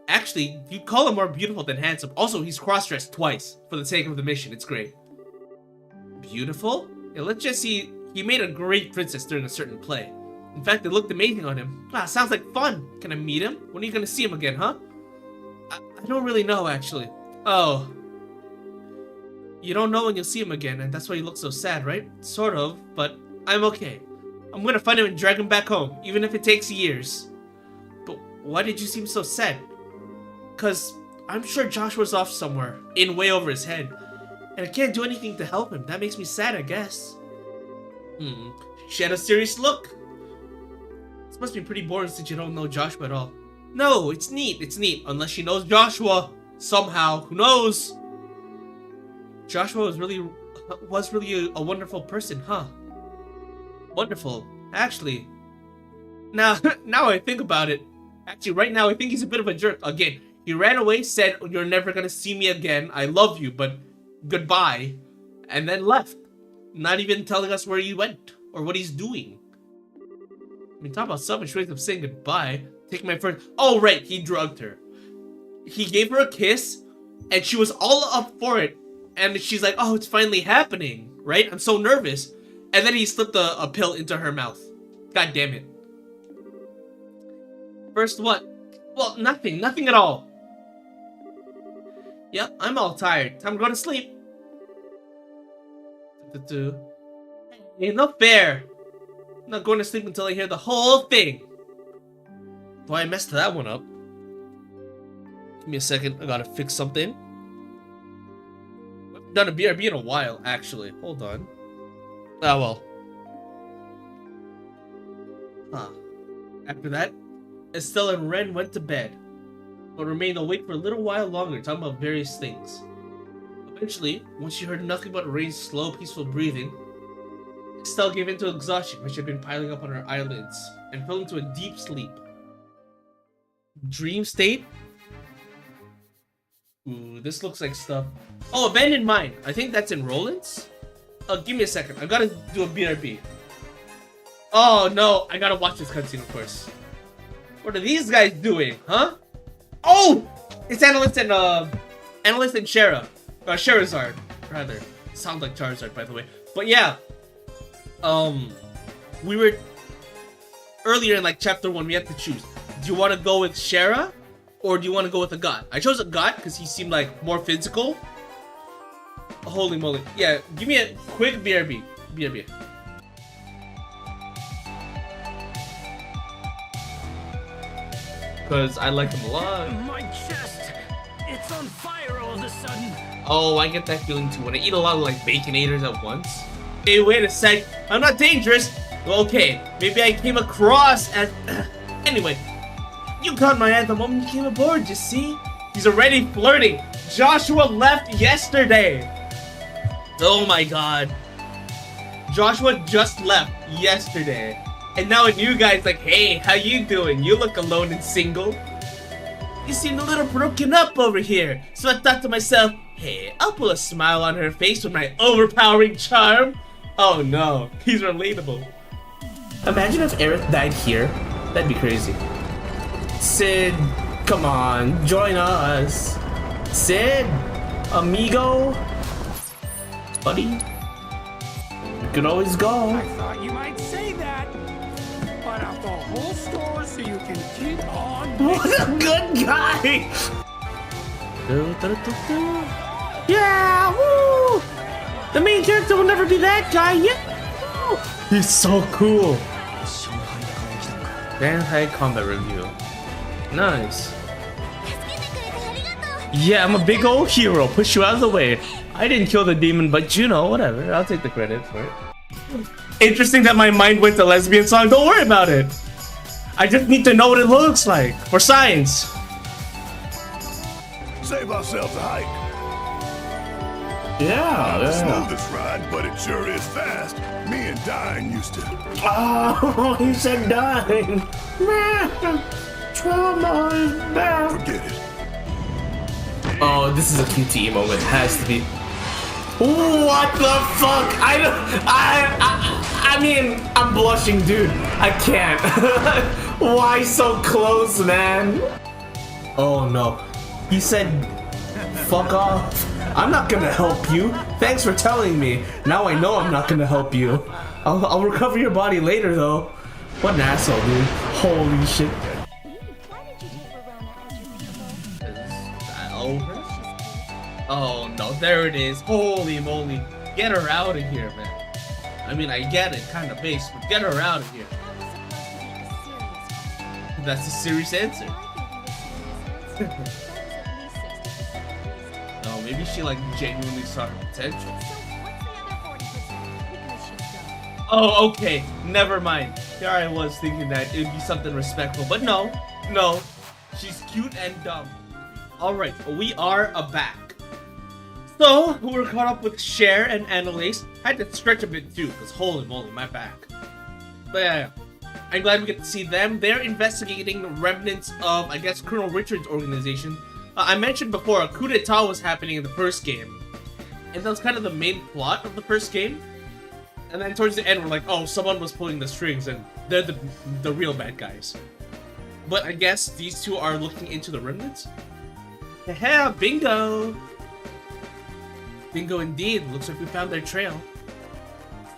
Actually, you'd call him more beautiful than handsome. Also, he's cross-dressed twice for the sake of the mission. It's great. Beautiful? Yeah, let's just see. He made a great princess during a certain play. In fact, it looked amazing on him. Ah, sounds like fun. Can I meet him? When are you gonna see him again, huh? I don't really know, actually. Oh. You don't know when you'll see him again, and that's why you look so sad, right? Sort of, but I'm okay. I'm gonna find him and drag him back home, even if it takes years. But why did you seem so sad? Cause I'm sure Joshua's off somewhere, in way over his head. And I can't do anything to help him. That makes me sad, I guess. She had a serious look. This must be pretty boring since you don't know Joshua at all. No, it's neat, Unless she knows Joshua. Somehow, who knows? Joshua was really a wonderful person, huh? Wonderful. Actually, now I think about it. Actually, right now I think he's a bit of a jerk. Again, he ran away, said, "You're never gonna see me again. I love you, but goodbye," and then left. Not even telling us where he went or what he's doing. I mean, talk about selfish ways of saying goodbye. Take my friend. Oh, right, he drugged her. He gave her a kiss, and she was all up for it. And she's like, "Oh, it's finally happening, right? I'm so nervous." And then he slipped a pill into her mouth. God damn it. First what? Well, nothing at all. Yep, I'm all tired. Time to go to sleep. Ain't no fair. I'm not going to sleep until I hear the whole thing. Boy, I messed that one up. Give me a second. I gotta fix something. I haven't done a BRB in a while, actually. Hold on. Ah, well. Huh. After that, Estelle and Ren went to bed, but remained awake for a little while longer, talking about various things. Eventually, when she heard nothing but Ray's slow, peaceful breathing, Estelle gave in to exhaustion, which had been piling up on her eyelids, and fell into a deep sleep. Dream state? Ooh, this looks like stuff. Oh, Abandoned Mine. I think that's in Roland's? Give me a second. I gotta do a BRB. Oh, no. I gotta watch this cutscene, of course. What are these guys doing, huh? Oh! It's Analyst and Charizard, rather. Sounds like Charizard, by the way. But yeah. We were... Earlier in, like, Chapter 1, we had to choose. Do you want to go with Shara? Or do you want to go with a god? I chose a god because he seemed like more physical. Holy moly. Yeah, give me a quick BRB. BRB. Because I like him a lot.
My chest, it's on fire all of a sudden.
Oh, I get that feeling too when I eat a lot of like Baconators at once. Hey, wait a sec. I'm not dangerous. Okay, maybe I came across as... Anyway, you caught my eye the moment you came aboard, you see? He's already flirting. Joshua left yesterday. Oh my god. Joshua just left yesterday. And now a new guy's like, "Hey, how you doing? You look alone and single. You seem a little broken up over here." So I thought to myself, hey, I'll put a smile on her face with my overpowering charm. Oh no, he's relatable. Imagine if Aerith died here. That'd be crazy. Sid, come on, join us. Sid, amigo, buddy. We could always go.
I thought you might say that. But out the whole store so you can keep on.
What a good guy! Yeah, woo! The main character will never be that guy. Yeah, woo! He's so cool. Grand High Combat Review. Nice. Yeah, I'm a big old hero. Push you out of the way. I didn't kill the demon, but you know, whatever. I'll take the credit for it. Interesting that my mind went to lesbian song. Don't worry about it. I just need to know what it looks like for science.
Save ourselves a hike.
Yeah,
Not the smoothest ride, but it sure is fast. Me and Dine used to.
Oh, he said dying. Man, trauma is bad.
Forget it.
Oh, this is a QTE moment. Has to be. What the fuck? I mean, I'm blushing, dude. I can't. Why so close, man? Oh no. He said, fuck off. I'm not gonna help you. Thanks for telling me. Now I know I'm not gonna help you. I'll recover your body later, though. What an asshole, dude. Holy shit. Over? Oh no, there it is. Holy moly. Get her out of here, man. I mean, I get it, kind of base, but get her out of here. That's a serious answer. No, maybe she like genuinely saw her potential. Oh, okay. Never mind. Here I was thinking that it'd be something respectful, but no. No. She's cute and dumb. Alright, we are back. So, we're caught up with Cher and Annalise. Had to stretch a bit too, because holy moly, my back. But yeah, I'm glad we get to see them. They're investigating the remnants of, I guess, Colonel Richard's organization. I mentioned before, a coup d'etat was happening in the first game. And that was kind of the main plot of the first game. And then towards the end, we're like, oh, someone was pulling the strings, and they're the real bad guys. But I guess these two are looking into the remnants? Yeah, bingo! Bingo indeed. Looks like we found their trail.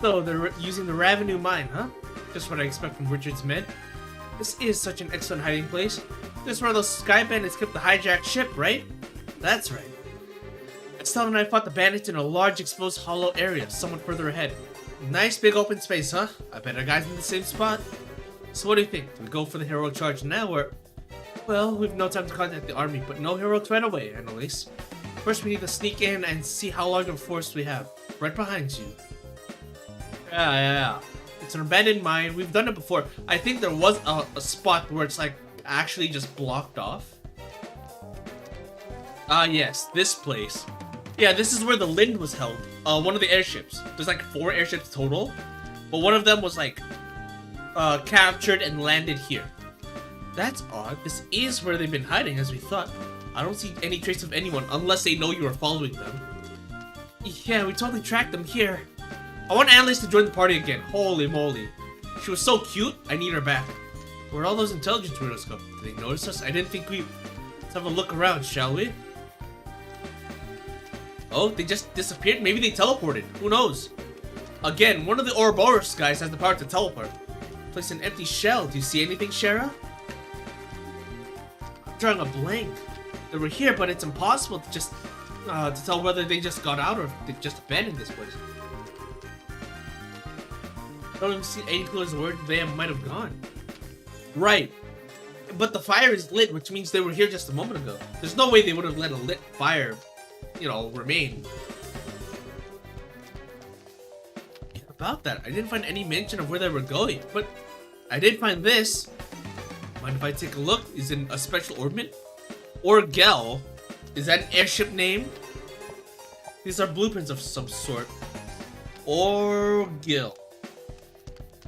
So, they're using the Ravenue mine, huh? Just what I expect from Richard's men. This is such an excellent hiding place. This is where those sky bandits kept the hijacked ship, right? That's right. Estelle and I fought the bandits in a large exposed hollow area, somewhat further ahead. Nice big open space, huh? I bet our guys in the same spot. So what do you think? Do we go for the heroic charge now, or... Well, we've no time to contact the army, but no heroics right away, Annalise. First, we need to sneak in and see how large of a force we have. Right behind you. Yeah. It's an abandoned mine. We've done it before. I think there was a spot where it's like actually just blocked off. Yes, this place. Yeah, this is where the Lind was held. One of the airships. There's like 4 airships total, but one of them was like captured and landed here. That's odd. This is where they've been hiding, as we thought. I don't see any trace of anyone unless they know you are following them. Yeah, we totally tracked them here. I want Annalise to join the party again. Holy moly. She was so cute, I need her back. Where'd all those intelligence weirdos go? Did they notice us? I didn't think we... Let's have a look around, shall we? Oh, they just disappeared? Maybe they teleported. Who knows? Again, one of the Ouroboros guys has the power to teleport. Place an empty shell. Do you see anything, Shara? I'm drawing a blank. They were here, but it's impossible to just... to tell whether they just got out or if they just abandoned this place. I don't even see any clues where they might have gone. Right. But the fire is lit, which means they were here just a moment ago. There's no way they would have let a lit fire, you know, remain. About that, I didn't find any mention of where they were going, but I did find this. Mind if I take a look? Is it a special orbit? Orgel? Is that an airship name? These are blueprints of some sort. Orgel.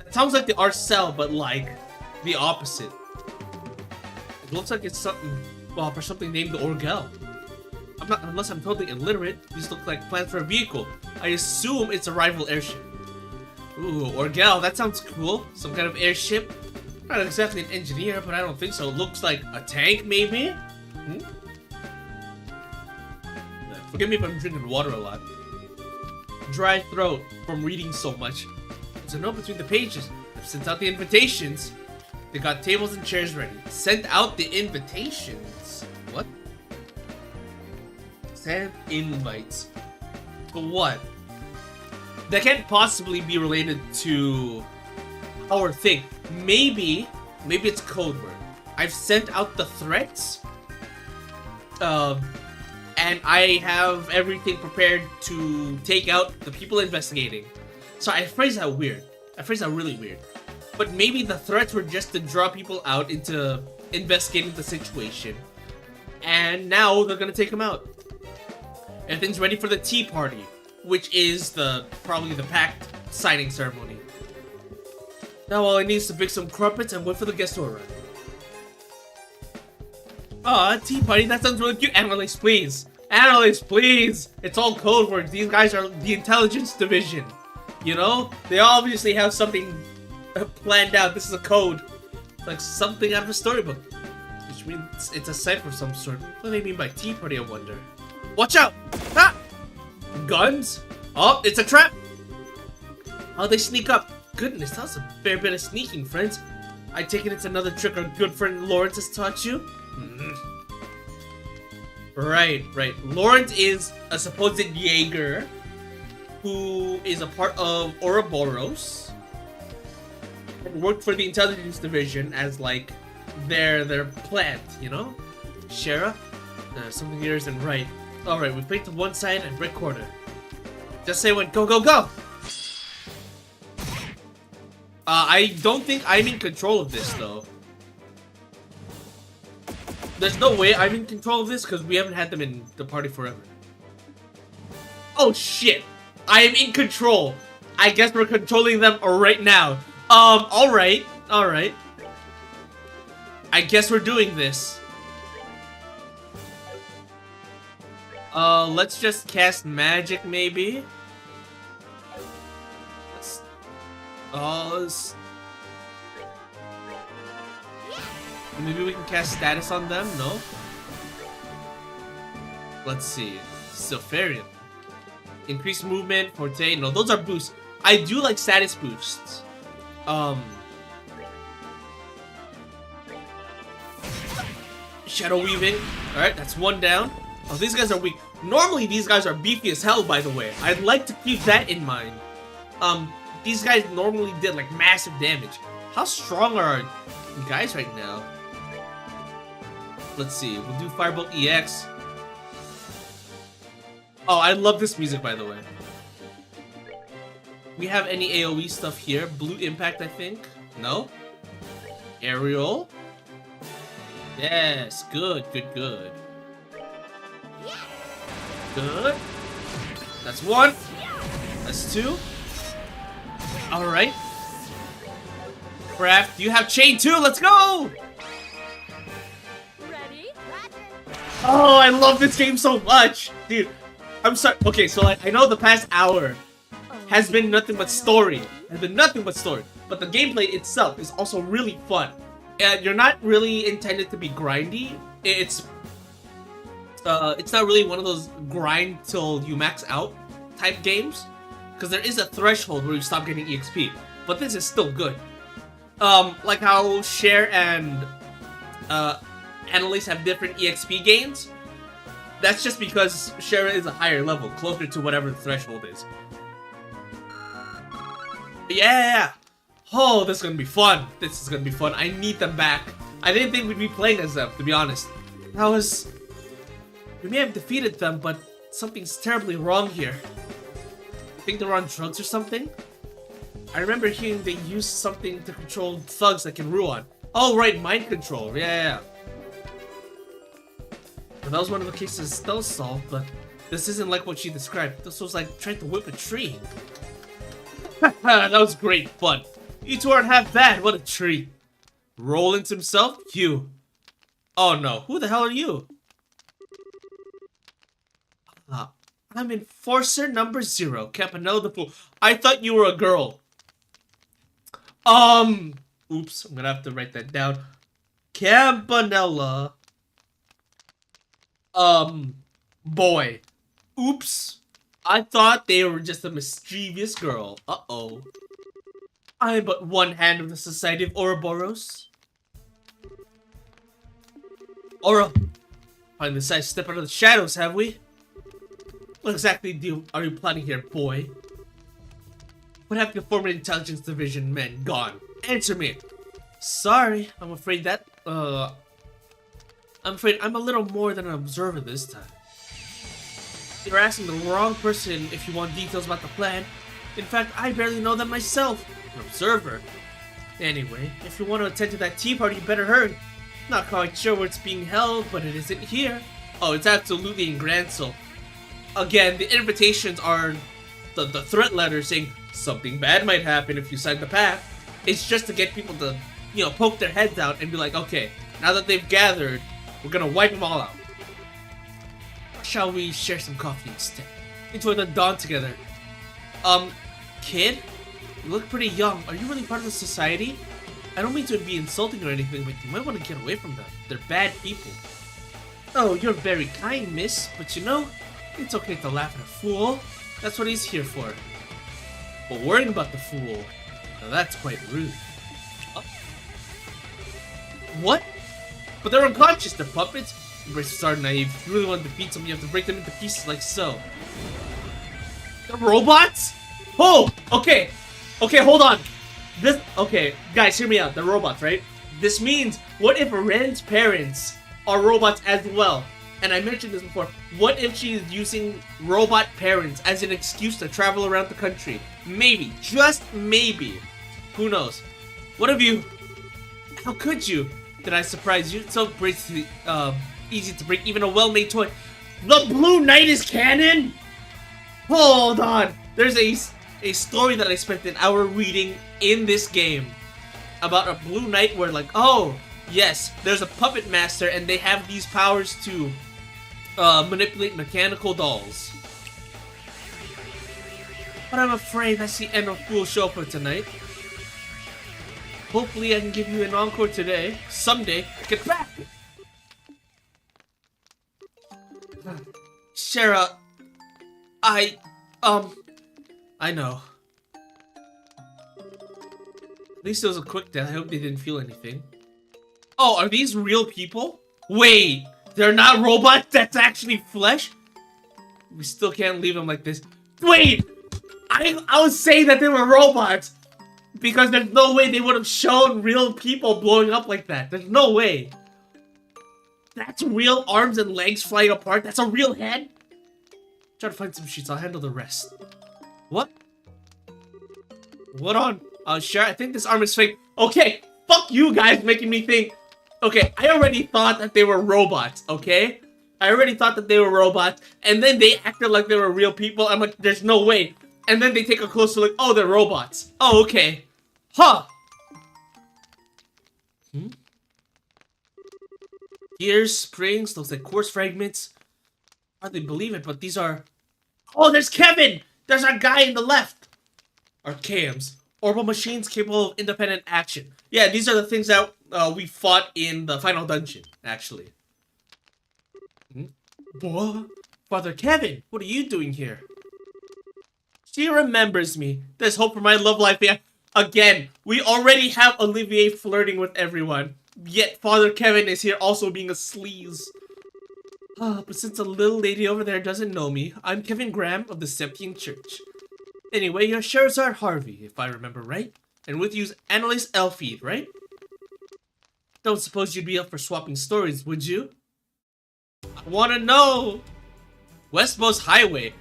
It sounds like the Arcel, but like the opposite. It looks like it's something, well, for something named the Orgel. Unless I'm totally illiterate, these look like plans for a vehicle. I assume it's a rival airship. Ooh, Orgel, that sounds cool. Some kind of airship. Not exactly an engineer, but I don't think so. Looks like a tank, maybe? Forgive me if I'm drinking water a lot. Dry throat from reading so much. There's a note between the pages. I've sent out the invitations. They got tables and chairs ready. Sent out the invitations. What? Send invites. For what? That can't possibly be related to our thing. Maybe it's code word. I've sent out the threats. And I have everything prepared to take out the people investigating. So I phrased that weird. I phrased that really weird. But maybe the threats were just to draw people out into investigating the situation. And now they're gonna take them out. Everything's ready for the tea party, which is probably the pact signing ceremony. Now all I need is to bake some crumpets and wait for the guests to arrive. Aw, tea party, that sounds really cute. Annalise, please. Annalise, please. It's all code words. These guys are the intelligence division. You know? They obviously have something planned out. This is a code. Like something out of a storybook. Which means it's a cipher of some sort. What do they mean by tea party, I wonder? Watch out! Ah! Guns? Oh, it's a trap! How'd they sneak up? Goodness, that's a fair bit of sneaking, friends. I take it it's another trick our good friend Lawrence has taught you? Right. Lawrence is a supposed Jaeger who is a part of Ouroboros and worked for the intelligence division as like their plant, you know? Shara? Something here isn't right. Alright, we picked one side and brick corner. Just say when go, go, go! I don't think I'm in control of this though. There's no way I'm in control of this because we haven't had them in the party forever. Oh shit! I am in control. I guess we're controlling them right now. Alright. Alright. I guess we're doing this. Let's just cast magic, maybe? Maybe we can cast status on them? No? Let's see. Silpharium. Increase movement, Forte. No, those are boosts. I do like status boosts. Shadow Weaving. Alright, that's one down. Oh, these guys are weak. Normally, these guys are beefy as hell, by the way. I'd like to keep that in mind. These guys normally did, like, massive damage. How strong are you guys right now? Let's see. We'll do Firebolt EX. Oh, I love this music, by the way. We have any AoE stuff here? Blue Impact, I think. No? Aerial. Yes, good, good, good. Good. That's one. That's two. Alright. Craft, you have chain too, let's go!
Ready?
Oh, I love this game so much! Dude, I'm sorry. Okay, so I know the past hour has been nothing but story. But the gameplay itself is also really fun. And you're not really intended to be grindy. It's not really one of those grind till you max out type games. Because there is a threshold where you stop getting EXP. But this is still good. Like how Cher and Annalise have different EXP gains. That's just because Cher is a higher level, closer to whatever the threshold is. Yeah! Oh, this is gonna be fun. This is gonna be fun. I need them back. I didn't think we'd be playing as them, to be honest. We may have defeated them, but something's terribly wrong here. I think they're on drugs or something? I remember hearing they used something to control thugs like in Ruan. Oh, right, mind control. Yeah. Well, that was one of the cases Stella solved, but this isn't like what she described. This was like trying to whip a tree. That was great fun. You two aren't half bad. What a treat. Rollins himself? You. Oh no, who the hell are you? I'm Enforcer number 0, Campanella the Fool. I thought you were a girl. Oops, I'm gonna have to write that down. Campanella. Boy. Oops. I thought they were just a mischievous girl. Uh-oh. I am but one hand of the Society of Ouroboros. Aura. Finally decided to step out of the shadows, have we? What exactly are you planning here, boy? What have the former intelligence division men gone? Answer me. Sorry, I'm afraid I'm a little more than an observer this time. You're asking the wrong person if you want details about the plan. In fact, I barely know them myself. An observer. Anyway, if you want to attend to that tea party, you better hurry. Not quite sure where it's being held, but it isn't here. Oh, it's absolutely in Gransel. Again, the invitations are the threat letter saying something bad might happen if you sign the pact. It's just to get people to, poke their heads out and be like, okay, now that they've gathered, we're gonna wipe them all out. Shall we share some coffee instead? Enjoy the dawn together. Kid? You look pretty young. Are you really part of the society? I don't mean to be insulting or anything, but you might want to get away from them. They're bad people. Oh, you're very kind, miss. But it's okay to laugh at a fool. That's what he's here for. But worrying about the fool, now that's quite rude. What? But they're unconscious, they're puppets. Embraces are naive. If you really want to defeat them, you have to break them into pieces like so. The robots? Oh! Okay! Okay, hold on. Okay, guys, hear me out. The robots, right? This means, what if Ren's parents are robots as well? And I mentioned this before. What if she is using robot parents as an excuse to travel around the country? Maybe. Just maybe. Who knows? What have you... How could you? Did I surprise you? It's so easy to break even a well-made toy. The Blue Knight is canon? Hold on! There's a story that I spent an hour reading in this game about a Blue Knight where like, oh, yes, there's a puppet master and they have these powers to manipulate mechanical dolls. But I'm afraid that's the end of Fool Show for tonight. Hopefully I can give you an encore today. Someday. Get back! Shara, I know. At least it was a quick death. I hope they didn't feel anything. Oh, are these real people? Wait, they're not robots? That's actually flesh? We still can't leave them like this. Wait! I was saying that they were robots because there's no way they would have shown real people blowing up like that. There's no way. That's real arms and legs flying apart. That's a real head. Try to find some sheets. I'll handle the rest. What? What on? Sure. I think this arm is fake. Okay. Fuck you guys making me think. Okay. I already thought that they were robots. Okay. I already thought that they were robots. And then they acted like they were real people. I'm like, there's no way. And then they take a closer look. Oh, they're robots. Oh, okay. Huh. Gears, springs, looks like quartz fragments. Hardly believe it, but these are... Oh, there's Kevin! There's our guy in the left! Our cams. Orbital machines capable of independent action. Yeah, these are the things that we fought in the final dungeon, actually. Boy, Father Kevin, what are you doing here? She remembers me. There's hope for my love life. Yeah. Again, we already have Olivier flirting with everyone. Yet Father Kevin is here also being a sleaze. But since the little lady over there doesn't know me, I'm Kevin Graham of the Septian Church. Anyway, you're Sherazard Harvey, if I remember right. And with you's Annalise Elfeed, right? Don't suppose you'd be up for swapping stories, would you? I wanna know! Westmost Highway.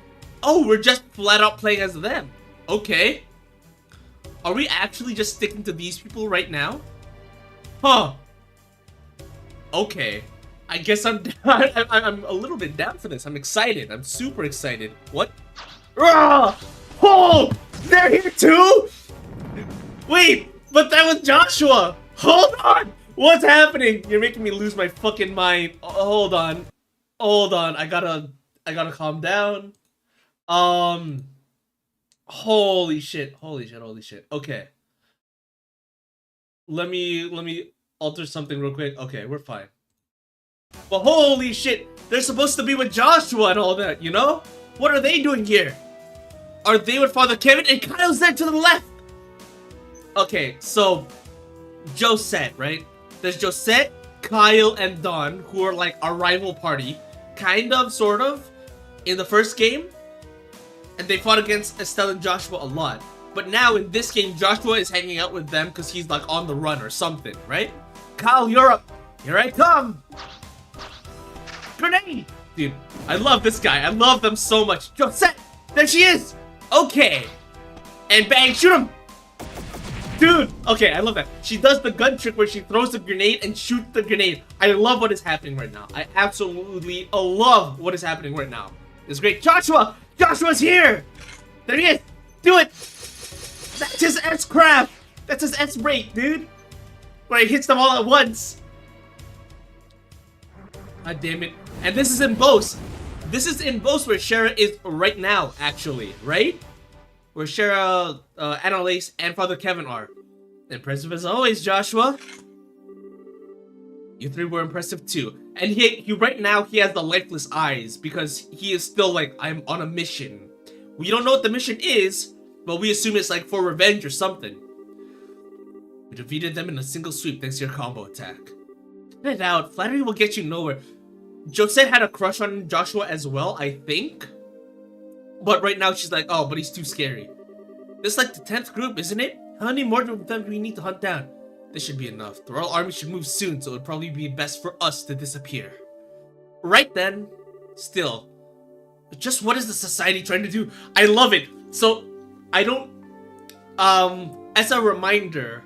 Oh, we're just flat out playing as them. Okay. Are we actually just sticking to these people right now? Huh. Okay. I guess I'm down. I'm a little bit down for this. I'm excited. I'm super excited. What? Ah! Oh! They're here too? Wait! But that was Joshua! Hold on! What's happening? You're making me lose my fucking mind. Hold on. Hold on. I gotta calm down. Holy shit. Holy shit. Holy shit. Okay. Let me alter something real quick. Okay, we're fine. But holy shit, they're supposed to be with Joshua and all that, you know? What are they doing here? Are they with Father Kevin? And Kyle's there to the left! Okay, so Josette, right? There's Josette, Kyle, and Dawn, who are like our rival party. Kind of, sort of, in the first game. And they fought against Estelle and Joshua a lot. But now in this game, Joshua is hanging out with them because he's like on the run or something, right? Kyle, you're up. Here I come. Grenade! Dude, I love this guy. I love them so much. Josette! There she is! Okay. And bang, shoot him! Dude! Okay, I love that. She does the gun trick where she throws the grenade and shoots the grenade. I love what is happening right now. I absolutely love what is happening right now. It's great. Joshua! Joshua's here! There he is! Do it! That's his S-craft! That's his S-break, dude! Where he hits them all at once. God damn it. And this is in Bose. This is in Bose where Shara is right now, actually, right? Where Shara, Annalise, and Father Kevin are. Impressive as always, Joshua. You three were impressive too. And he right now, he has the lifeless eyes because he is still like, I'm on a mission. We don't know what the mission is, but we assume it's like for revenge or something. We defeated them in a single sweep thanks to your combo attack. Get it out. Flattery will get you nowhere. Josette had a crush on Joshua as well, I think. But right now she's like, oh, but he's too scary. This is like the 10th group, isn't it? How many more of them do we need to hunt down? This should be enough. The Royal Army should move soon, so it would probably be best for us to disappear. Right then. Still. Just what is the society trying to do? I love it. So, I don't... as a reminder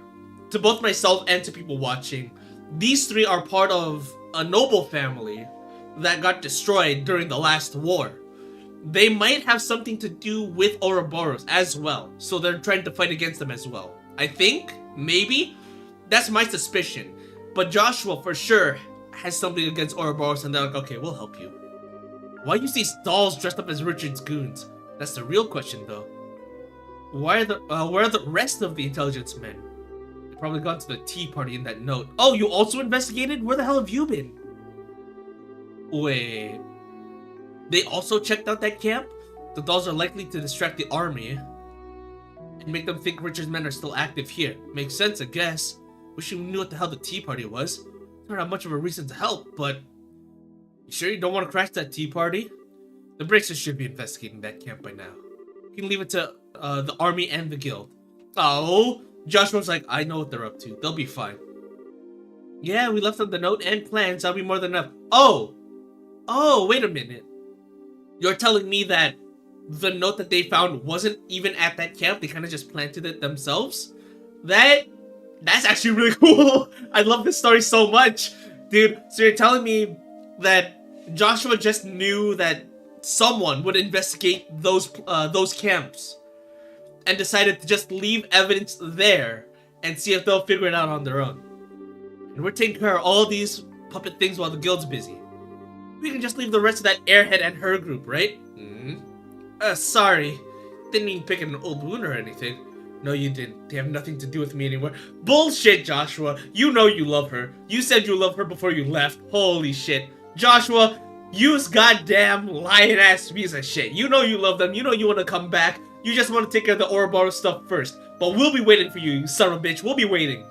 to both myself and to people watching, these three are part of a noble family that got destroyed during the last war. they might have something to do with Ouroboros as well. So they're trying to fight against them as well. I think, maybe, that's my suspicion. But Joshua for sure has something against Ouroboros, and they're like, okay, we'll help you. Why use these dolls dressed up as Richard's goons? That's the real question, though. Where are the rest of the intelligence men? They probably gone to the tea party in that note. Oh, you also investigated? Where the hell have you been? Wait. They also checked out that camp? The dolls are likely to distract the army and make them think Richard's men are still active here. Makes sense, I guess. Wish you knew what the hell the tea party was. Not have much of a reason to help, but you sure you don't want to crash that tea party? The Bracers should be investigating that camp by now. You can leave it to the army and the guild. Oh, Joshua's like, I know what they're up to. They'll be fine. Yeah, we left them the note and plans. That'll be more than enough. Oh, wait a minute. You're telling me that the note that they found wasn't even at that camp? They kind of just planted it themselves? That's actually really cool. I love this story so much. Dude, so you're telling me that Joshua just knew that someone would investigate those camps and decided to just leave evidence there and see if they'll figure it out on their own. And we're taking care of all these puppet things while the guild's busy. We can just leave the rest of that airhead and her group, right? Sorry. Didn't mean picking an old wound or anything. No, you didn't. They have nothing to do with me anymore. Bullshit, Joshua. You know you love her. You said you loved her before you left. Holy shit. Joshua, you's goddamn lying-ass piece of shit. You know you love them. You know you want to come back. You just want to take care of the Ouroboros stuff first. But we'll be waiting for you, you son of a bitch. We'll be waiting.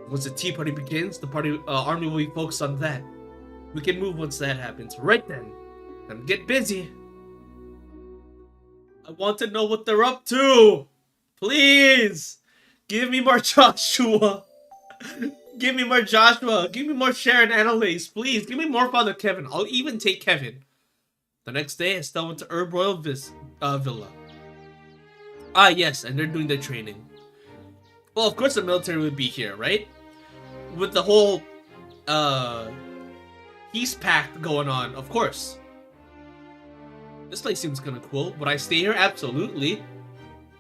Once the tea party begins, the army will be focused on that. We can move once that happens. Right then. Then get busy. I want to know what they're up to. Please. Give me more Joshua. Give me more Joshua. Give me more Sharon Annalise. Please. Give me more Father Kevin. I'll even take Kevin. The next day, Estelle went to Herb Royal Villa. Ah, yes. And they're doing their training. Well, of course the military would be here, right? With the whole, peace pact going on, of course. This place seems kind of cool. Would I stay here? Absolutely.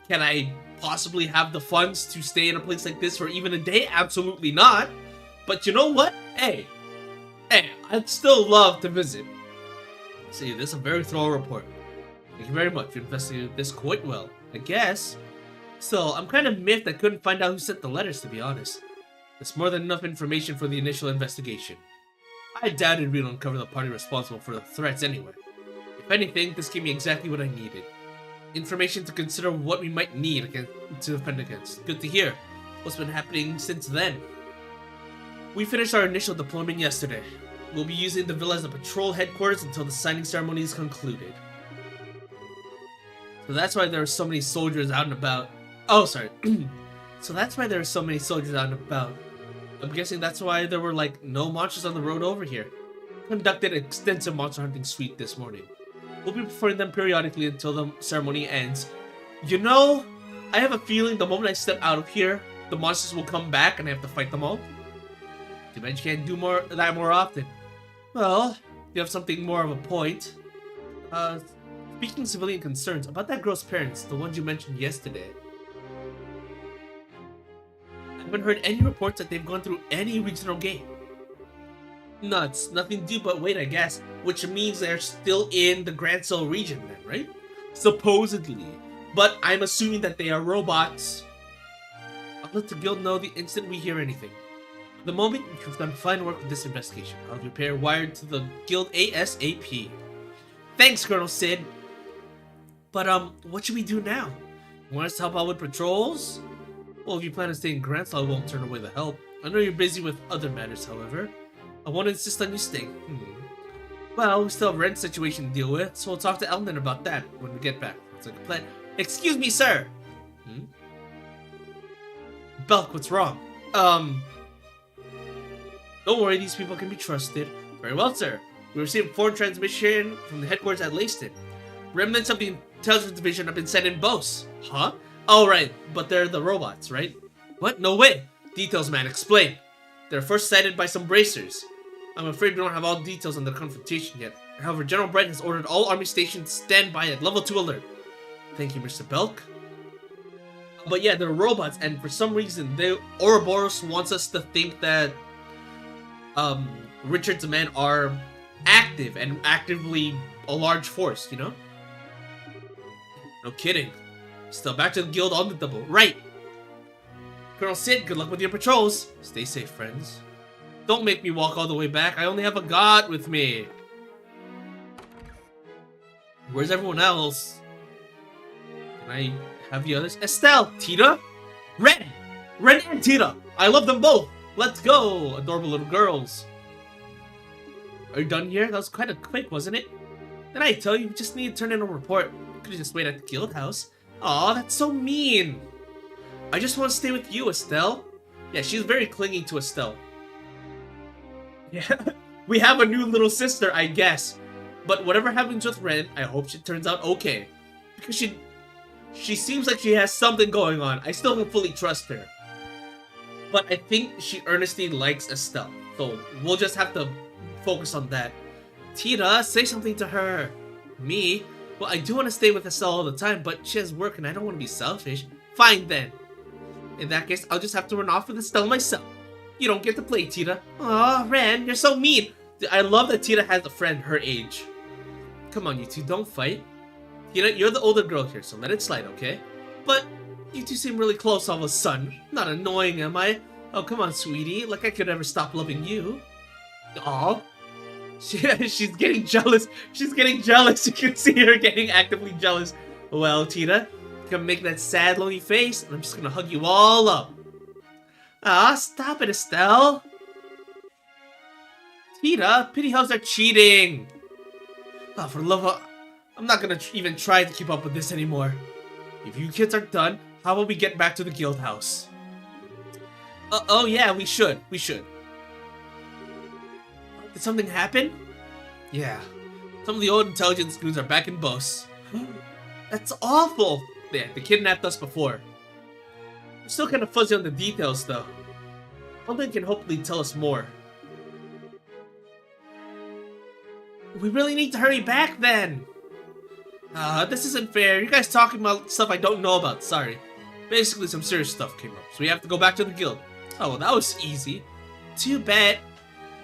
Can I possibly have the funds to stay in a place like this for even a day? Absolutely not. But you know what? Hey, I'd still love to visit. See, this is a very thorough report. Thank you very much. You investigated this quite well, I guess. So, I'm kind of miffed I couldn't find out who sent the letters, to be honest. It's more than enough information for the initial investigation. I doubted we'd uncover the party responsible for the threats anyway. If anything, this gave me exactly what I needed. Information to consider what we might need to defend against. Good to hear. What's been happening since then? We finished our initial deployment yesterday. We'll be using the villa as a patrol headquarters until the signing ceremony is concluded. So that's why there are so many soldiers out and about. Oh, sorry. So that's why there are so many soldiers out and about. I'm guessing that's why there were, like, no monsters on the road over here. Conducted extensive monster hunting suite this morning. We'll be performing them periodically until the ceremony ends. You know, I have a feeling the moment I step out of here, the monsters will come back and I have to fight them all. Too bad you can't do that more often. Well, you have something more of a point. Speaking of civilian concerns, about that girl's parents, the ones you mentioned yesterday. I haven't heard any reports that they've gone through any regional game. Nuts. Nothing to do but wait, I guess. Which means they're still in the Grand Soul region then, right? Supposedly. But I'm assuming that they are robots. I'll let the guild know the instant we hear anything. At the moment, you've done fine work with this investigation. I'll prepare wired to the guild ASAP. Thanks, Colonel Sid. But, what should we do now? You want us to help out with patrols? Well, if you plan to stay in Grand Soul, I won't turn away the help. I know you're busy with other matters, however. I won't insist on you staying. Well, we still have a rent situation to deal with, so we'll talk to Elden about that when we get back. Sounds like a plan. Excuse me, sir! Belk, what's wrong? Don't worry, these people can be trusted. Very well, sir. We received a foreign transmission from the headquarters at Leyston. Remnants of the intelligence division have been sent in boats. Huh? Oh, right, but they're the robots, right? What? No way! Details, man, explain. They're first sighted by some bracers.
I'm afraid we don't have all details on the confrontation yet. However, General Brent has ordered all army stations to stand by at level 2 alert. Thank you, Mr. Belk. But yeah, they're robots, and for some reason, Ouroboros wants us to think that Richard's men are active and actively a large force, you know? No kidding. Still back to the guild on the double. Right! Colonel Sid, good luck with your patrols. Stay safe, friends. Don't make me walk all the way back. I only have a god with me. Where's everyone else? Can I have the others? Estelle! Tita! Ren! Ren and Tita! I love them both! Let's go! Adorable little girls. Are you done here? That was kind of quick, wasn't it? Did I tell you? You just need to turn in a report. You could've just waited at the guild house. Aw, that's so mean! I just want to stay with you, Estelle. Yeah, she's very clingy to Estelle. Yeah, we have a new little sister, I guess. But whatever happens with Ren, I hope she turns out okay. Because she seems like she has something going on. I still don't fully trust her. But I think she earnestly likes Estelle. So we'll just have to focus on that. Tita, say something to her. Me? Well, I do want to stay with Estelle all the time, but she has work and I don't want to be selfish. Fine then. In that case, I'll just have to run off with Estelle myself. You don't get to play, Tita. Aw, Ren, you're so mean. I love that Tita has a friend her age. Come on, you two, don't fight. Tita, you're the older girl here, so let it slide, okay? But you two seem really close all of a sudden. Not annoying, am I? Oh, come on, sweetie. Like I could ever stop loving you. Aw. She's getting jealous. She's getting jealous. You can see her getting actively jealous. Well, Tita, you can make that sad, lonely face, and I'm just gonna hug you all up. Ah, stop it, Estelle. Tita, pity house are cheating. Oh, for love of... I'm not gonna even try to keep up with this anymore. If you kids are done, how about we get back to the guild house? Oh yeah, we should. We should. Did something happen? Yeah. Some of the old intelligence goons are back in Bos. That's awful. Yeah, they kidnapped us before. I'm still kind of fuzzy on the details, though. Something can hopefully tell us more. We really need to hurry back, then! This isn't fair. You guys talking about stuff I don't know about, sorry. Basically, some serious stuff came up, so we have to go back to the guild. Oh, well, that was easy. Too bad.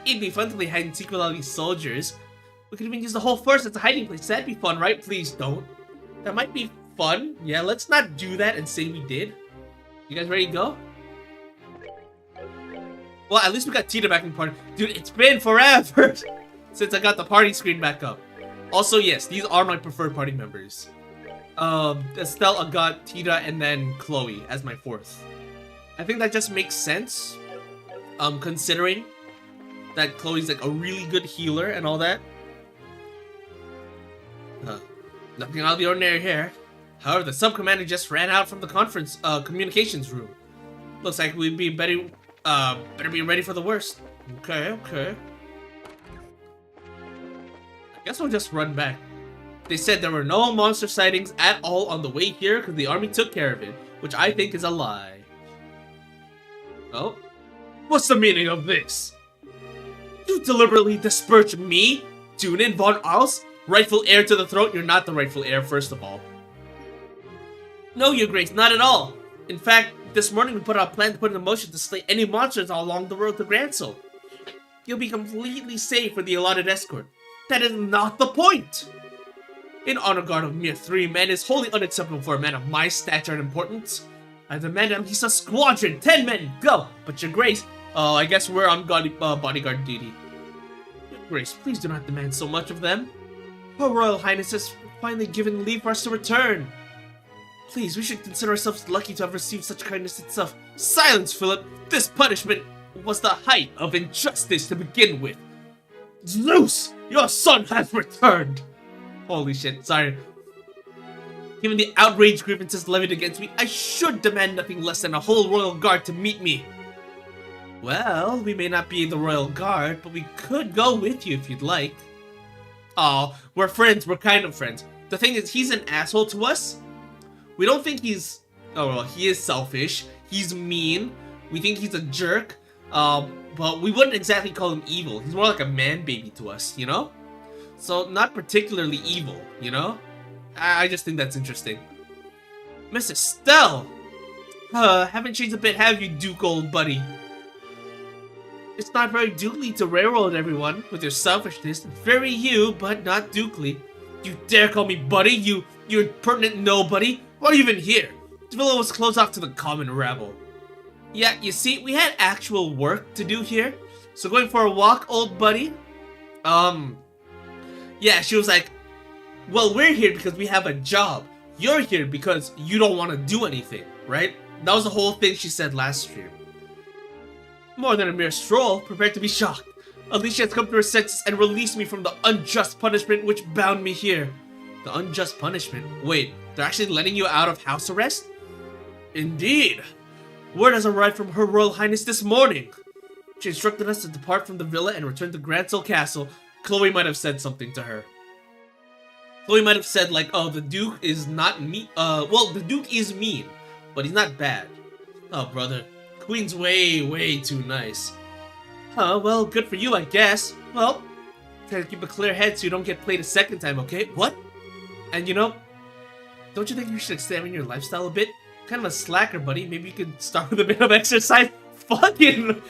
It'd be fun to play hide and seek with all these soldiers. We could even use the whole force as a hiding place. That'd be fun, right? Please don't. That might be fun. Yeah, let's not do that and say we did. You guys ready to go? Well, at least we got Tita back in the party. Dude, it's been forever since I got the party screen back up. Also, yes, these are my preferred party members. Estelle, Agat, Tita, and then Chloe as my fourth. I think that just makes sense. Considering that Chloe's like a really good healer and all that. Nothing out of the ordinary here. However, the sub-commander just ran out from the conference communications room. Looks like we'd be better be ready for the worst. Okay. I guess we'll just run back. They said there were no monster sightings at all on the way here because the army took care of it, which I think is a lie. Oh? What's the meaning of this? You deliberately disperse me, Junin von Aus, rightful heir to the throne? You're not the rightful heir, first of all. No, Your Grace, not at all. In fact, this morning we put out a plan to put in motion to slay any monsters all along the road to Gransel. You'll be completely safe for the allotted escort. That is not the point! An honor guard of mere 3 men is wholly unacceptable for a man of my stature and importance. I demand at least a squadron, 10 men, go! But Your Grace, I guess we're on bodyguard duty. Your Grace, please do not demand so much of them. Her Royal Highness has finally given leave for us to return. Please, we should consider ourselves lucky to have received such kindness itself. Silence, Philip! This punishment was the height of injustice to begin with. Zeus! Your son has returned! Holy shit, sorry. Given the outrage grievances levied against me, I should demand nothing less than a whole royal guard to meet me. Well, we may not be the royal guard, but we could go with you if you'd like. Oh, we're friends, we're kind of friends. The thing is, he's an asshole to us. We don't think he's... Oh, well, he is selfish. He's mean. We think he's a jerk. But we wouldn't exactly call him evil. He's more like a man baby to us, you know? So, not particularly evil, you know? I just think that's interesting. Miss Estelle! Haven't changed a bit, have you, Duke, old buddy? It's not very Dukely to railroad everyone with your selfishness. Very you, but not Dukely. You dare call me buddy, you impertinent nobody? Why are you even here? The villa was closed off to the common rabble. Yeah, you see, we had actual work to do here. So going for a walk, old buddy? Yeah, she was like, well, we're here because we have a job. You're here because you don't want to do anything, right? That was the whole thing she said last stream. More than a mere stroll, prepared to be shocked. Alicia has come to her senses and released me from the unjust punishment which bound me here. The unjust punishment? Wait, they're actually letting you out of house arrest? Indeed. Word has arrived from Her Royal Highness this morning. She instructed us to depart from the villa and return to Gransel Castle. Chloe might have said something to her. Chloe might have said like, oh, the Duke is not mean. Well, the Duke is mean, but he's not bad. Oh, brother. Queen's way too nice. Huh, well, good for you, I guess. Well, try to keep a clear head so you don't get played a second time, okay? What? And you know, don't you think you should examine your lifestyle a bit? Kind of a slacker, buddy. Maybe you could start with a bit of exercise. Fucking...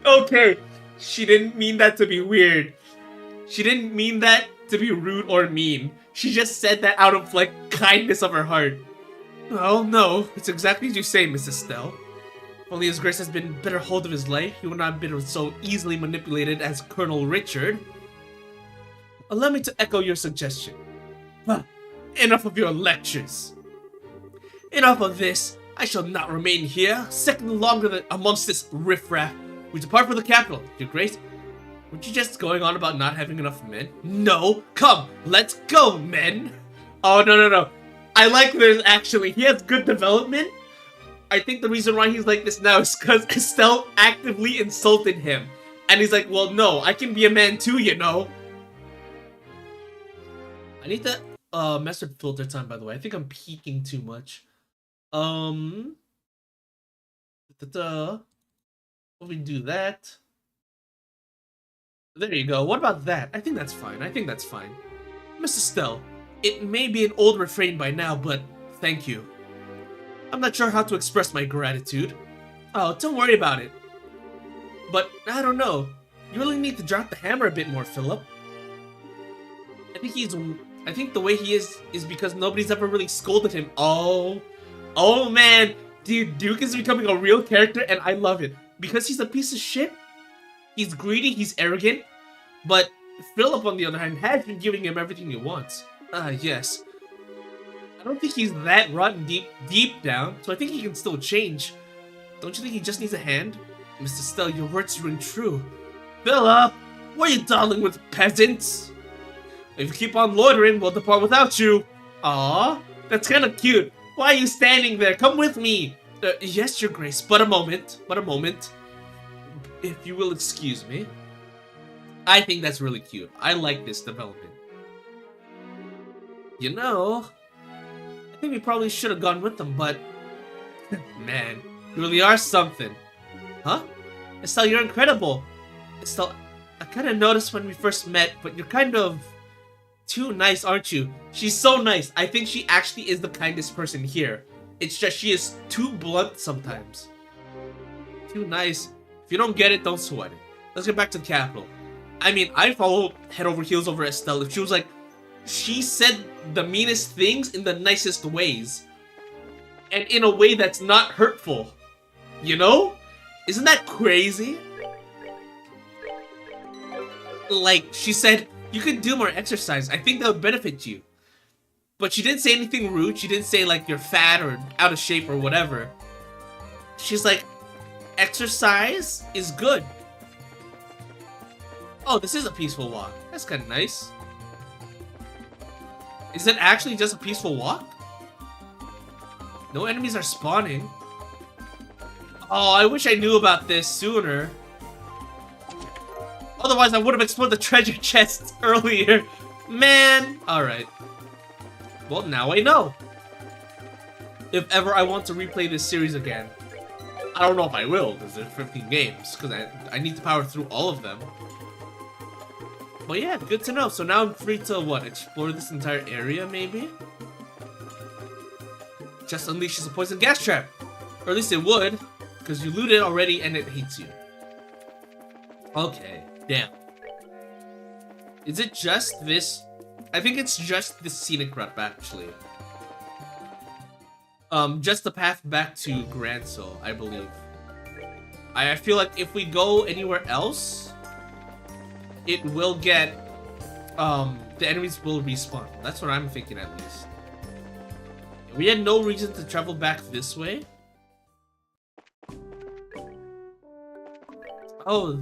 Okay, she didn't mean that to be weird. She didn't mean that to be rude or mean. She just said that out of, like, kindness of her heart. Well, no, it's exactly as you say, Mrs. Estelle. If only His Grace has been better hold of his life, he would not have been so easily manipulated as Colonel Richard. Allow me to echo your suggestion. Enough of your lectures. Enough of this. I shall not remain here, second longer than amongst this riffraff. We depart for the capital, Your Grace. Weren't you just going on about not having enough men? No! Come, let's go, men! Oh, no. I like this, actually. He has good development. I think the reason why he's like this now is because Estelle actively insulted him. And he's like, well, no, I can be a man too, you know. I need to mess with filter time, by the way. I think I'm peaking too much. Let me do that. There you go. What about that? I think that's fine. Miss Estelle, it may be an old refrain by now, but thank you. I'm not sure how to express my gratitude. Oh, don't worry about it. But, I don't know. You really need to drop the hammer a bit more, Philip. I think the way he is because nobody's ever really scolded him. Oh man. Dude, Duke is becoming a real character and I love it. Because he's a piece of shit. He's greedy, he's arrogant. But Philip, on the other hand, has been giving him everything he wants. Yes. I don't think he's that rotten deep down, so I think he can still change. Don't you think he just needs a hand? Mr. Stell, your words ring true. Philip, what are you dawdling with, peasants? If you keep on loitering, we'll depart without you. Aw, that's kind of cute. Why are you standing there? Come with me. Yes, Your Grace, but a moment. If you will excuse me. I think that's really cute. I like this development. You know, I think we probably should have gone with them, but... Man, you really are something. Huh? Estelle, you're incredible. Estelle, I kind of noticed when we first met, but you're kind of... too nice, aren't you? She's so nice. I think she actually is the kindest person here. It's just she is too blunt sometimes. Too nice. If you don't get it, don't sweat it. Let's get back to the capital. I mean, I'd follow head over heels over Estelle if she was like... She said the meanest things in the nicest ways. And in a way that's not hurtful. You know? Isn't that crazy? Like, she said, you could do more exercise. I think that would benefit you. But she didn't say anything rude. She didn't say, like, you're fat or out of shape or whatever. She's like, exercise is good. Oh, this is a peaceful walk. That's kind of nice. Is it actually just a peaceful walk? No enemies are spawning. Oh, I wish I knew about this sooner. Otherwise, I would have explored the treasure chests earlier. Man! Alright. Well, now I know. If ever I want to replay this series again. I don't know if I will, because there's 15 games, because I need to power through all of them. But yeah, good to know. So now I'm free to, what, explore this entire area, maybe? Just unleashes a poison gas trap. Or at least it would, because you looted already and it hates you. Okay, damn. Is it just this? I think it's just the scenic route, actually. Just the path back to Gransel, I believe. I feel like if we go anywhere else, it will get, the enemies will respawn. That's what I'm thinking, at least. We had no reason to travel back this way. Oh,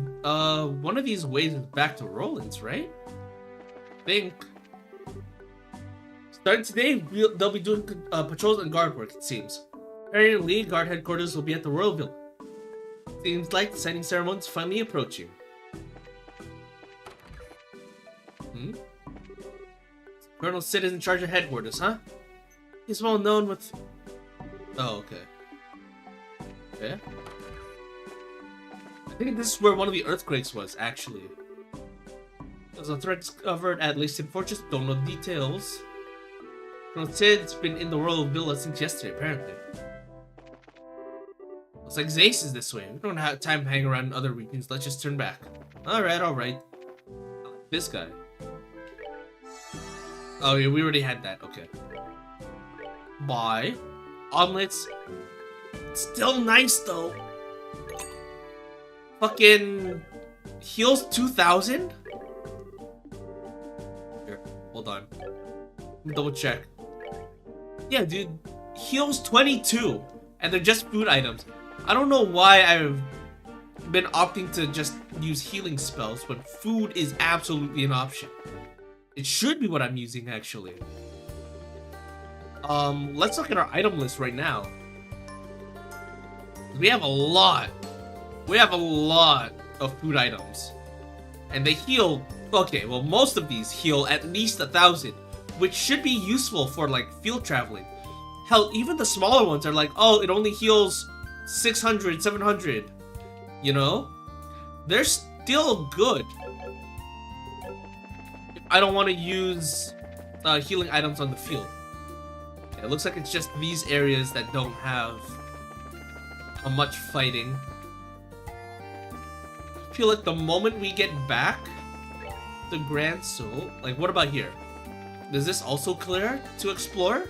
one of these ways is back to Roland's, right? I think. Starting today, they'll be doing patrols and guard work, it seems. Apparently, guard headquarters will be at the Royal Villa. Seems like the signing ceremony is finally approaching. Colonel Sid is in charge of headquarters, huh? He's well known with... Oh, okay. Okay. I think this is where one of the earthquakes was, actually. There's a threat discovered at Lacing Fortress, don't know details. Colonel Sid's been in the Royal Villa since yesterday, apparently. Looks like Zace is this way. We don't have time to hang around in other regions, let's just turn back. Alright, alright. This guy. Oh yeah, we already had that, okay. Bye. Omelets. Still nice though. Fucking heals 2,000? Here, hold on. Let me double check. Yeah, dude. Heals 22. And they're just food items. I don't know why I've been opting to just use healing spells when food is absolutely an option. It should be what I'm using, actually. Let's look at our item list right now. We have a lot. We have a lot of food items. And they heal... Okay, well, most of these heal at least 1,000. Which should be useful for, like, field traveling. Hell, even the smaller ones are like, oh, it only heals 600, 700. You know? They're still good. I don't want to use healing items on the field. It looks like it's just these areas that don't have much fighting. I feel like the moment we get back to Grand Soul, like what about here? Is this also clear to explore?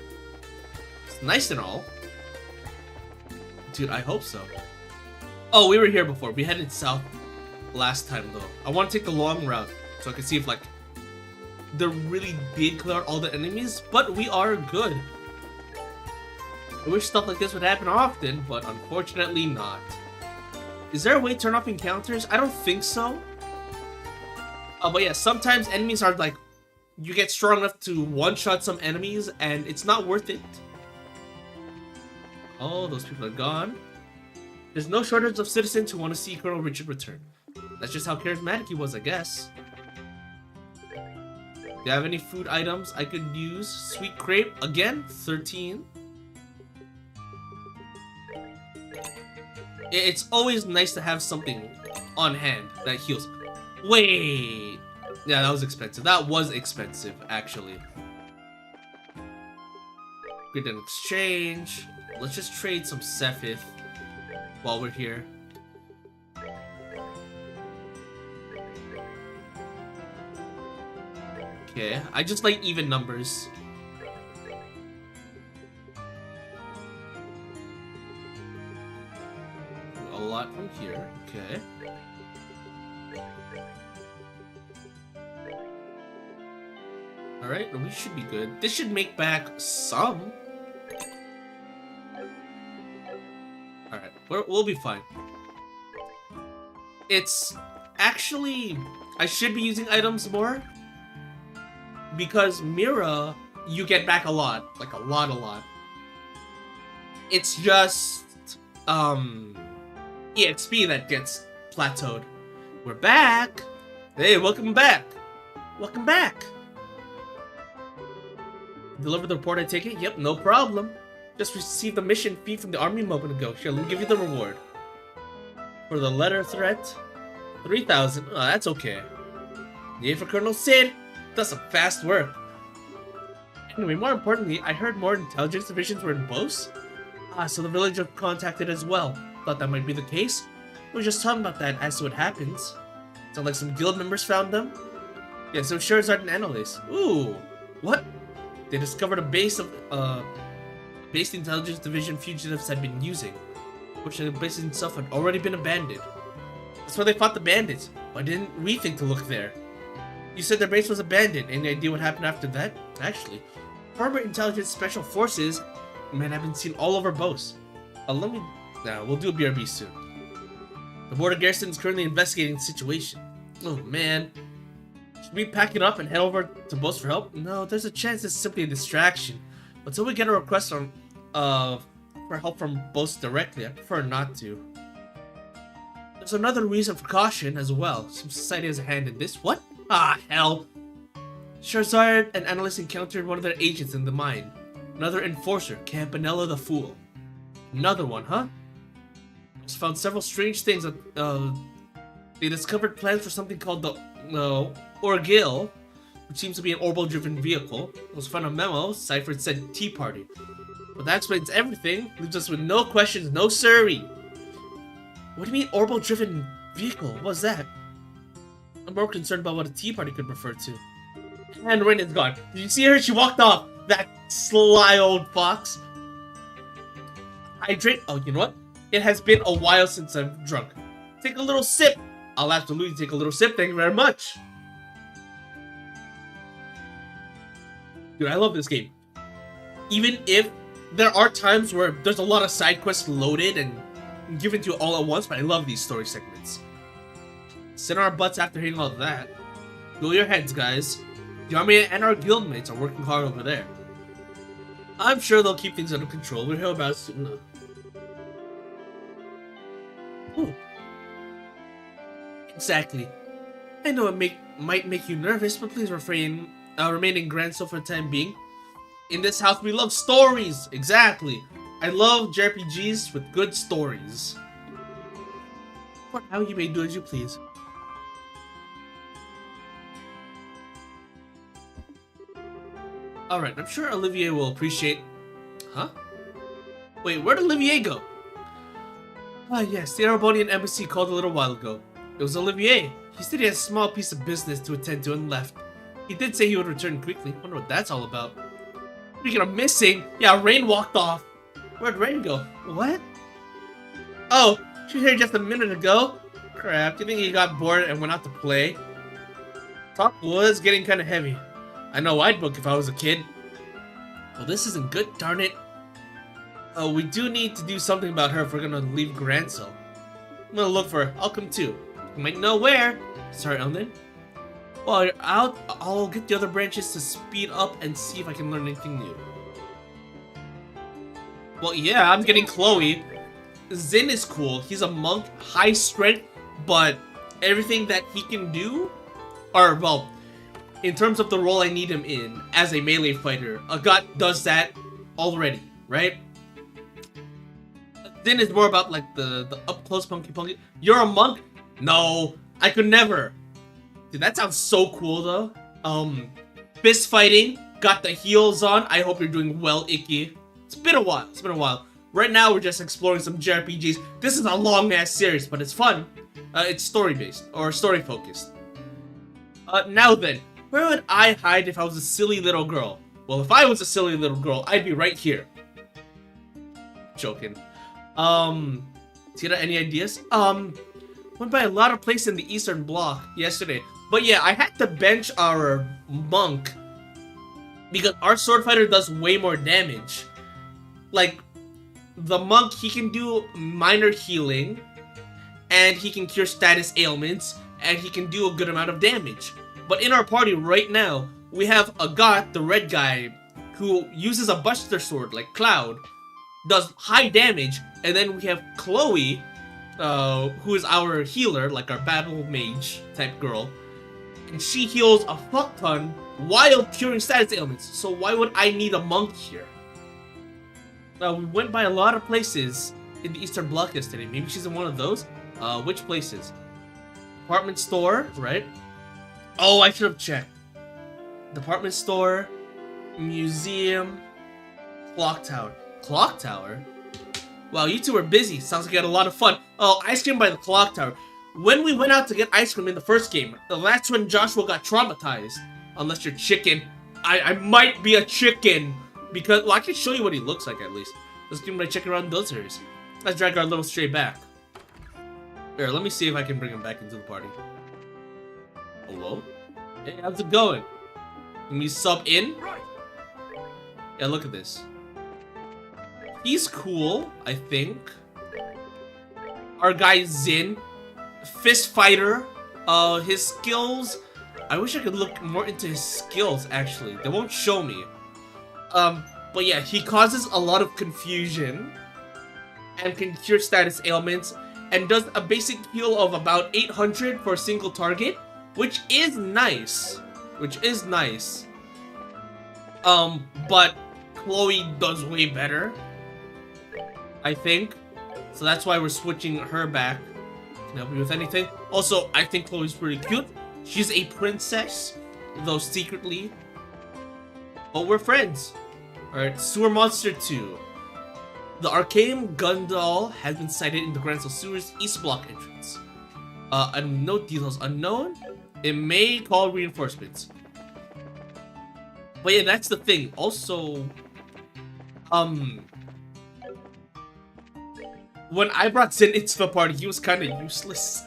It's nice and all. Dude, I hope so. Oh, we were here before. We headed south last time though. I want to take the long route so I can see if like the really big clear out all the enemies, but we are good. I wish stuff like this would happen often, but unfortunately not. Is there a way to turn off encounters? I don't think so. But yeah, sometimes enemies are like, you get strong enough to one-shot some enemies, and it's not worth it. Oh, those people are gone. There's no shortage of citizens who want to see Colonel Richard return. That's just how charismatic he was, I guess. Do you have any food items I could use? Sweet crepe, again, 13. It's always nice to have something on hand that heals. Wait! Yeah, that was expensive. That was expensive, actually. Get an exchange. Let's just trade some Sephith while we're here. Okay, I just like even numbers. A lot from here, okay. Alright, we should be good. This should make back some. Alright, we'll be fine. It's actually... I should be using items more. Because Mira, you get back a lot. Like a lot. It's just... EXP that gets plateaued. We're back! Hey, welcome back! Welcome back! Deliver the report, I take it? Yep, no problem. Just received the mission fee from the army a moment ago. Here, let me give you the reward. For the letter threat, 3,000. Oh, that's okay. Yay for Colonel Sid. Does some fast work. Anyway, more importantly, I heard more intelligence divisions were in Bose. So the village was contacted as well. Thought that might be the case. We were just talking about that as to what happens. Sound like some guild members found them? Yeah, so Charizard and Annalise. Ooh, what? They discovered a base of, base the intelligence division fugitives had been using. Which the base itself had already been abandoned. That's where they fought the bandits. Why didn't we think to look there? You said their base was abandoned. Any idea what happened after that? Actually, former intelligence special forces men have been seen all over Bose. We'll do a BRB soon. The border garrison is currently investigating the situation. Oh man. Should we pack it up and head over to Bose for help? No, there's a chance it's simply a distraction. Until we get a request from, for help from Bose directly, I prefer not to. There's another reason for caution as well. Some society has a hand in this. What? Ah, hell. Charizard and Annalise encountered one of their agents in the mine. Another enforcer, Campanella the Fool. Another one, huh? Just found several strange things that, they discovered plans for something called the, Orgil, which seems to be an orbital-driven vehicle. It was found a memo, ciphered said Tea Party. But that explains everything, leaves us with no questions, no siree. What do you mean orbital-driven vehicle? What was that? I'm more concerned about what a Tea Party could refer to. And Rin is gone. Did you see her? She walked off. That sly old fox. Hydrate. Oh, you know what? It has been a while since I've drunk. Take a little sip. I'll absolutely take a little sip. Thank you very much. Dude, I love this game. Even if there are times where there's a lot of side quests loaded and given to you all at once, but I love these story segments. Sit on our butts after hitting all of that. Cool your heads, guys. Yami and our guildmates are working hard over there. I'm sure they'll keep things under control. We'll hear about it soon enough. Ooh. Exactly. I know it might make you nervous, but please remain in Granso for the time being. In this house, we love stories. Exactly. I love JRPGs with good stories. For now, you may do as you please. Alright, I'm sure Olivier will appreciate... Huh? Wait, where'd Olivier go? Ah yes, the Arabonian embassy called a little while ago. It was Olivier. He said he had a small piece of business to attend to and left. He did say he would return quickly. Wonder what that's all about. Speaking of missing, yeah, Rain walked off. Where'd Rain go? What? Oh, she was here just a minute ago? Crap, do you think he got bored and went out to play? Talk was getting kind of heavy. I know I'd book if I was a kid. Well, this isn't good, darn it. Oh, we do need to do something about her if we're gonna leave Granso. I'm gonna look for her. I'll come too. You might know where. Sorry, Elden. While you're out, I'll get the other branches to speed up and see if I can learn anything new. Well, yeah, I'm getting Chloe. Zin is cool. He's a monk, high strength, but everything that he can do, or, well, in terms of the role I need him in, as a melee fighter, a god does that already, right? Zin is more about, like, the up-close punky. You're a monk? No, I could never. Dude, that sounds so cool, though. Fist fighting, got the heels on. I hope you're doing well, Icky. It's been a while. Right now, we're just exploring some JRPGs. This is a long-ass series, but it's fun. It's story-based, or story-focused. Now then, where would I hide if I was a silly little girl? Well, if I was a silly little girl, I'd be right here. Joking. Tira, any ideas? Went by a lot of places in the Eastern Bloc yesterday. But yeah, I had to bench our monk because our sword fighter does way more damage. Like, the monk, he can do minor healing, and he can cure status ailments, and he can do a good amount of damage. But in our party right now, we have Agat, the red guy, who uses a Buster Sword, like Cloud, does high damage, and then we have Chloe, who is our healer, like our battle mage type girl, and she heals a fuck ton while curing status ailments. So why would I need a monk here? We went by a lot of places in the Eastern Bloc yesterday. Maybe she's in one of those? Which places? Department store, right? Oh, I should have checked. Department store, museum, clock tower. Clock tower? Wow, you two are busy. Sounds like you had a lot of fun. Oh, ice cream by the clock tower. When we went out to get ice cream in the first game, that's when Joshua got traumatized. Unless you're chicken. I might be a chicken. Because, well, I can show you what he looks like at least. Let's give him a check around those areas. Let's drag our little stray back. Here, let me see if I can bring him back into the party. Hello? Hey, how's it going? Can you sub in? Yeah, look at this. He's cool, I think. Our guy Zin. Fist fighter. His skills. I wish I could look more into his skills, actually. They won't show me. But yeah, he causes a lot of confusion. And can cure status ailments. And does a basic heal of about 800 for a single target. Which is nice. But Chloe does way better, I think. So that's why we're switching her back. Can help you with anything. Also, I think Chloe's pretty cute. She's a princess, though secretly. But we're friends. Alright, Sewer Monster 2. The Arcane gun doll has been sighted in the Grand Cell Sewer's East Block entrance. No details unknown. It may call reinforcements. But yeah, that's the thing. Also, when I brought Zin into the party, he was kind of useless.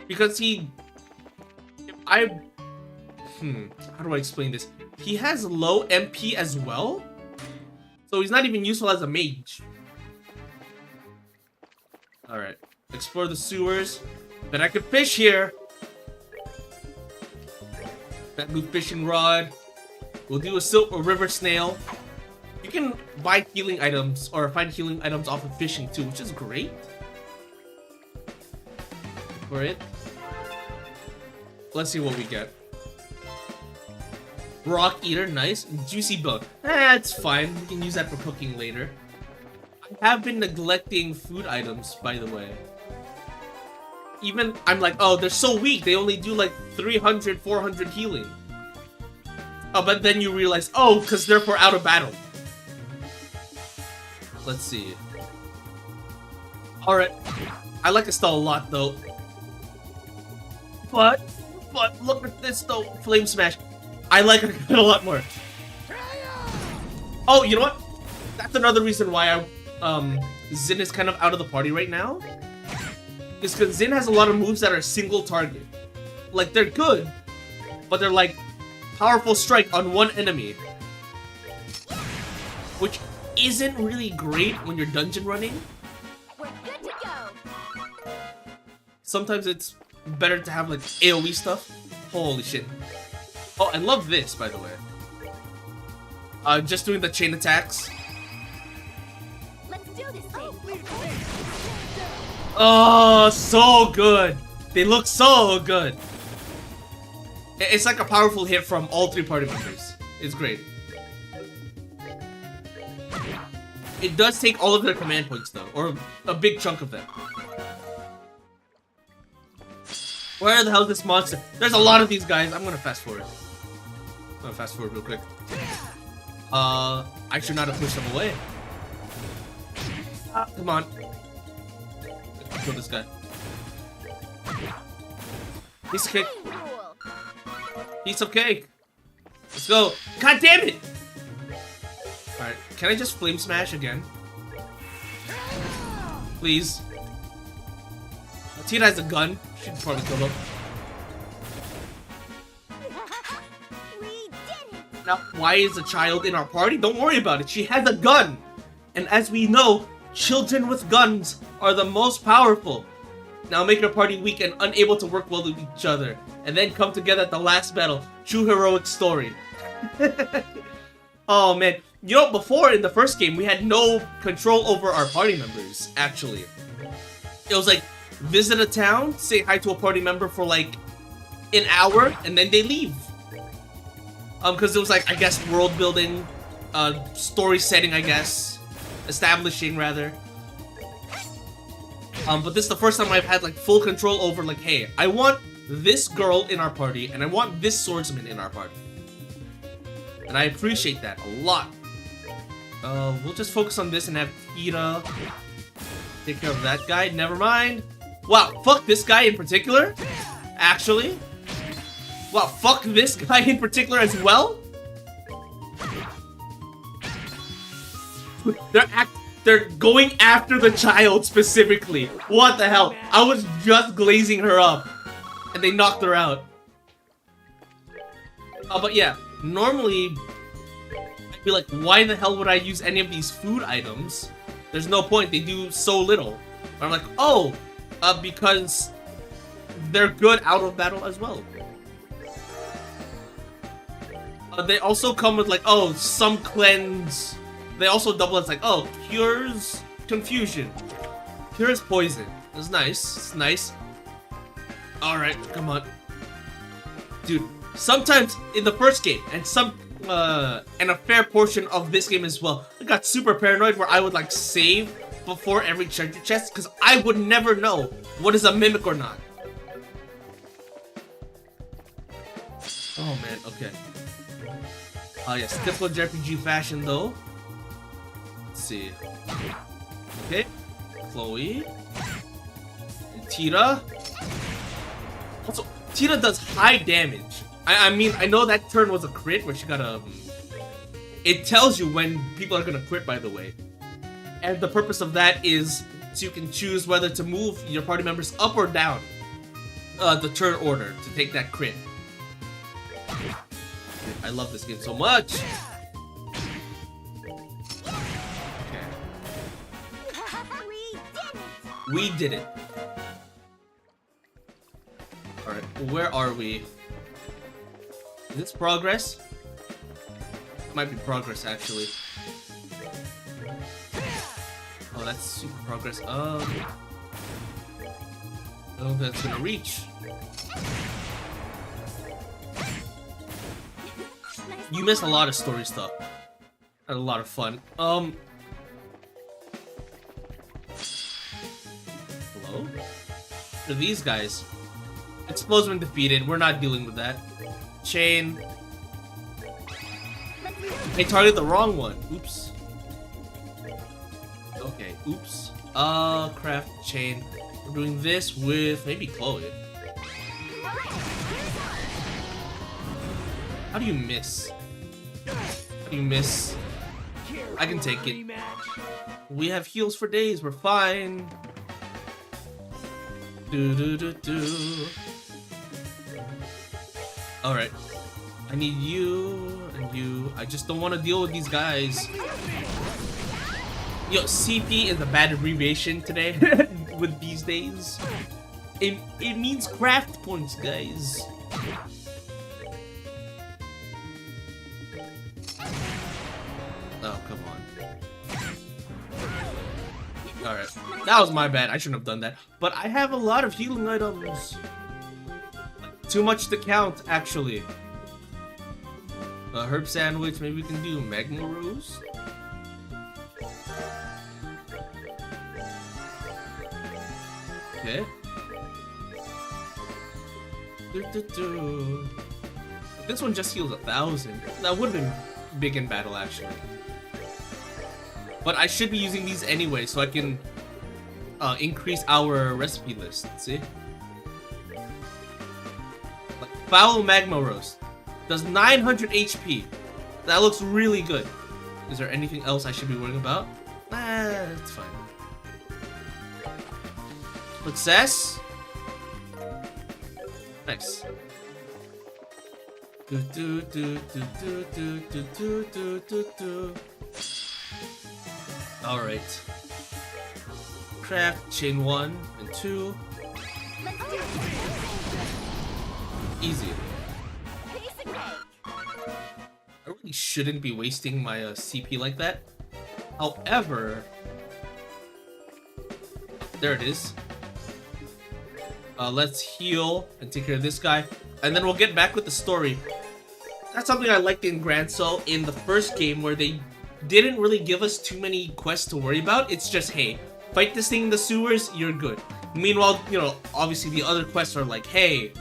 Because how do I explain this? He has low MP as well, so he's not even useful as a mage. Alright, explore the sewers. Bet I could fish here. Bamboo fishing rod. We'll do a river snail. You can buy healing items or find healing items off of fishing too, which is great. For it. Let's see what we get. Rock eater, nice. Juicy bug. It's fine. We can use that for cooking later. I have been neglecting food items, by the way. Even, I'm like, oh, they're so weak. They only do like 300, 400 healing. Oh, but then you realize, oh, because they're for out of battle. Let's see. Alright. I like Estelle a lot, though. But look at this, though. Flame Smash. I like her a lot more. Oh, you know what? That's another reason why Zin is kind of out of the party right now. Is because Zin has a lot of moves that are single target. Like, they're good, but they're like powerful strike on one enemy. Which isn't really great when you're dungeon running.
We're good to go.
Sometimes it's better to have like AoE stuff. Holy shit. Oh, I love this, by the way. Just doing the chain attacks.
Let's do this thing.
Oh, so good. They look so good. It's like a powerful hit from all three party members. It's great. It does take all of their command points though, or a big chunk of them. Where the hell is this monster? There's a lot of these guys. I'm gonna fast forward. I'm gonna fast forward real quick. I should not have pushed them away. Come on. Kill this guy. Piece of cake. Piece of cake. Let's go. God damn it! Alright, can I just flame smash again? Please. Tina has a gun. She can probably kill him. Now, why is a child in our party? Don't worry about it. She has a gun. And as we know, children with guns are the most powerful. Now make your party weak and unable to work well with each other. And then come together at the last battle. True heroic story. Oh man. You know, before in the first game, we had no control over our party members, actually. It was like, visit a town, say hi to a party member for like an hour, and then they leave. Because it was like, I guess, world building, story setting, I guess. Establishing, rather. But this is the first time I've had like full control over like, hey, I want this girl in our party and I want this swordsman in our party. And I appreciate that a lot. We'll just focus on this and have Tira take care of that guy. Never mind. Wow, fuck this guy in particular. Actually. Wow, fuck this guy in particular as well. They're going after the child specifically. What the hell? I was just glazing her up. And they knocked her out. But yeah, normally I'd be like, why the hell would I use any of these food items? There's no point, they do so little. But I'm like, oh, because they're good out of battle as well. They also come with like, oh, some cleanse. They also double as like, oh, cures confusion. Cures poison. It's nice. It's nice. Alright, come on. Dude, sometimes in the first game, and and a fair portion of this game as well, I got super paranoid where I would like save before every treasure chest because I would never know what is a mimic or not. Oh man, okay. Yes, typical JRPG fashion though. Let's see. Okay, Chloe. And Tira. Also, Tira does high damage. I mean, I know that turn was a crit where she got a... It tells you when people are gonna crit, by the way. And the purpose of that is so you can choose whether to move your party members up or down the turn order to take that crit. I love this game so much. Okay. We did it. Alright, where are we? Is this progress? Might be progress, actually. Oh, that's super progress. Oh, that's gonna reach. You missed a lot of story stuff. Had a lot of fun. Hello? For these guys. Explosion defeated. We're not dealing with that. Chain. I targeted the wrong one. Oops. Okay, oops. Craft chain. We're doing this with maybe Chloe. How do you miss? How do you miss? I can take it. We have heals for days. We're fine. Alright. I need you and you. I just don't want to deal with these guys. Yo, CP is a bad abbreviation today with these days. It means craft points, guys. Oh, come on. Alright. That was my bad. I shouldn't have done that. But I have a lot of healing items. Too much to count, actually. A herb sandwich. Maybe we can do magma rose. Okay. This one just heals 1,000. That would have been big in battle, actually. But I should be using these anyway, so I can increase our recipe list. See? Like, foul magma roast does 900 HP. That looks really good. Is there anything else I should be worrying about? Nah, it's fine. Success. Nice. Alright. Craft chain 1 and 2. Easy. I really shouldn't be wasting my CP like that. However, there it is. Let's heal and take care of this guy, and then we'll get back with the story. That's something I liked in Grand Soul in the first game, where they didn't really give us too many quests to worry about. It's just, hey, fight this thing in the sewers, you're good. Meanwhile, you know, obviously the other quests are like, hey,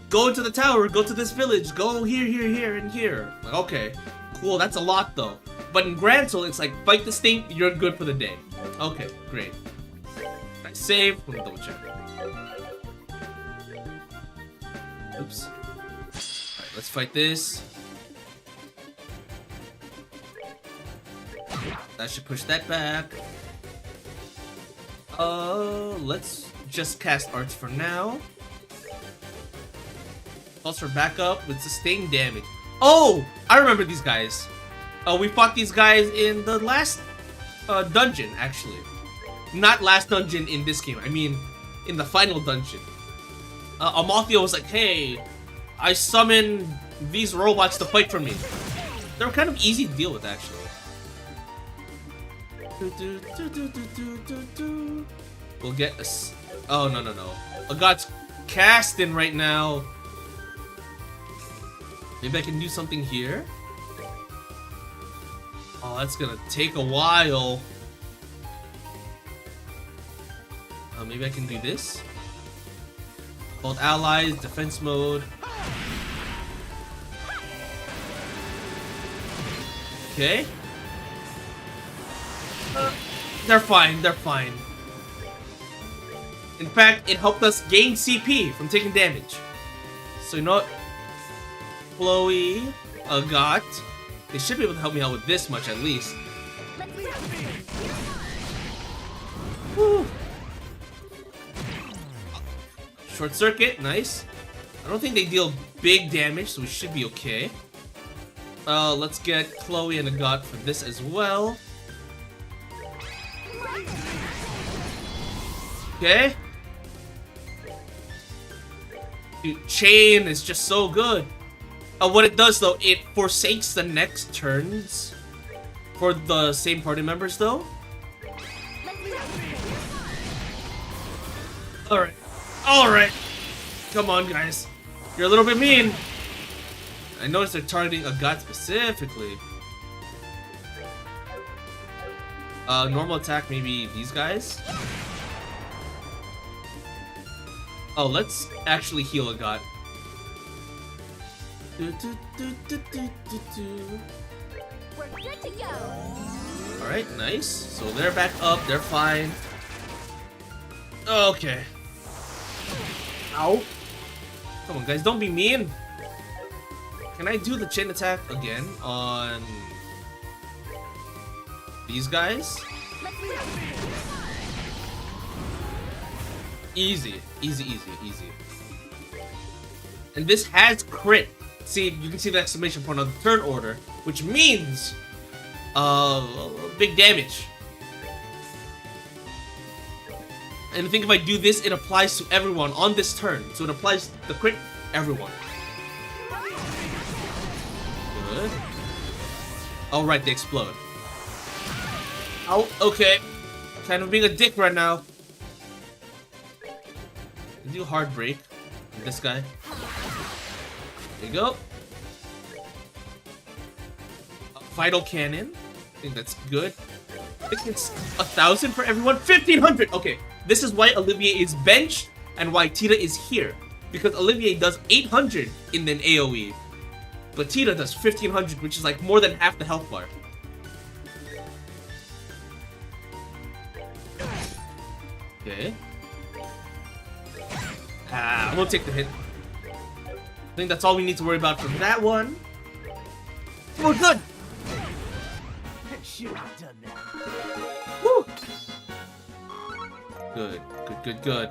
go into the tower, go to this village, go here, here, here, and here. Like, okay, cool, that's a lot though. But in Grand Soul, it's like, fight this thing, you're good for the day. Okay, great. Nice save. Let me double check. Oops. Alright, let's fight this. That should push that back. Let's just cast Arts for now. Calls for backup with sustained damage. Oh! I remember these guys. We fought these guys in the last dungeon, actually. Not last dungeon in this game. I mean, in the final dungeon. Amalthea was like, hey, I summoned these robots to fight for me. They were kind of easy to deal with, actually. We'll get a... Oh, no, no, no. A god's casting right now. Maybe I can do something here? Oh, that's gonna take a while. Maybe I can do this. Both allies, defense mode. Okay. They're fine, they're fine. In fact, it helped us gain CP from taking damage. So you know what? Chloe, Agat. They should be able to help me out with this much at least. Woo. Short circuit, nice. I don't think they deal big damage, so we should be okay. Let's get Chloe and Agat for this as well. Okay. Dude, Chain is just so good. What it does though, it forsakes the next turns for the same party members though. Alright. Alright. Come on guys. You're a little bit mean. I noticed they're targeting Agat specifically. Normal attack maybe these guys. Oh, let's actually heal Agat.
We're good to go.
Alright, nice. So they're back up, they're fine. Okay. Ow. Come on guys, don't be mean. Can I do the chain attack again on these guys? Easy, easy, easy, easy. And this has crit. See, you can see the exclamation point on the third order, which means big damage. And I think if I do this, it applies to everyone on this turn. So it applies the crit everyone. Good. Alright, they explode. Oh, okay. Kind of being a dick right now. Do hard break. This guy. There you go. Vital cannon. I think that's good. I think it's 1,000 for everyone. 1,500. Okay, this is why Olivier is benched and why Tita is here. Because Olivier does 800 in an AOE, but Tita does 1,500, which is like more than half the health bar. Okay. I'm gonna take the hit. I think that's all we need to worry about for that one. We're good!
Should have done that.
Woo! Good, good, good, good.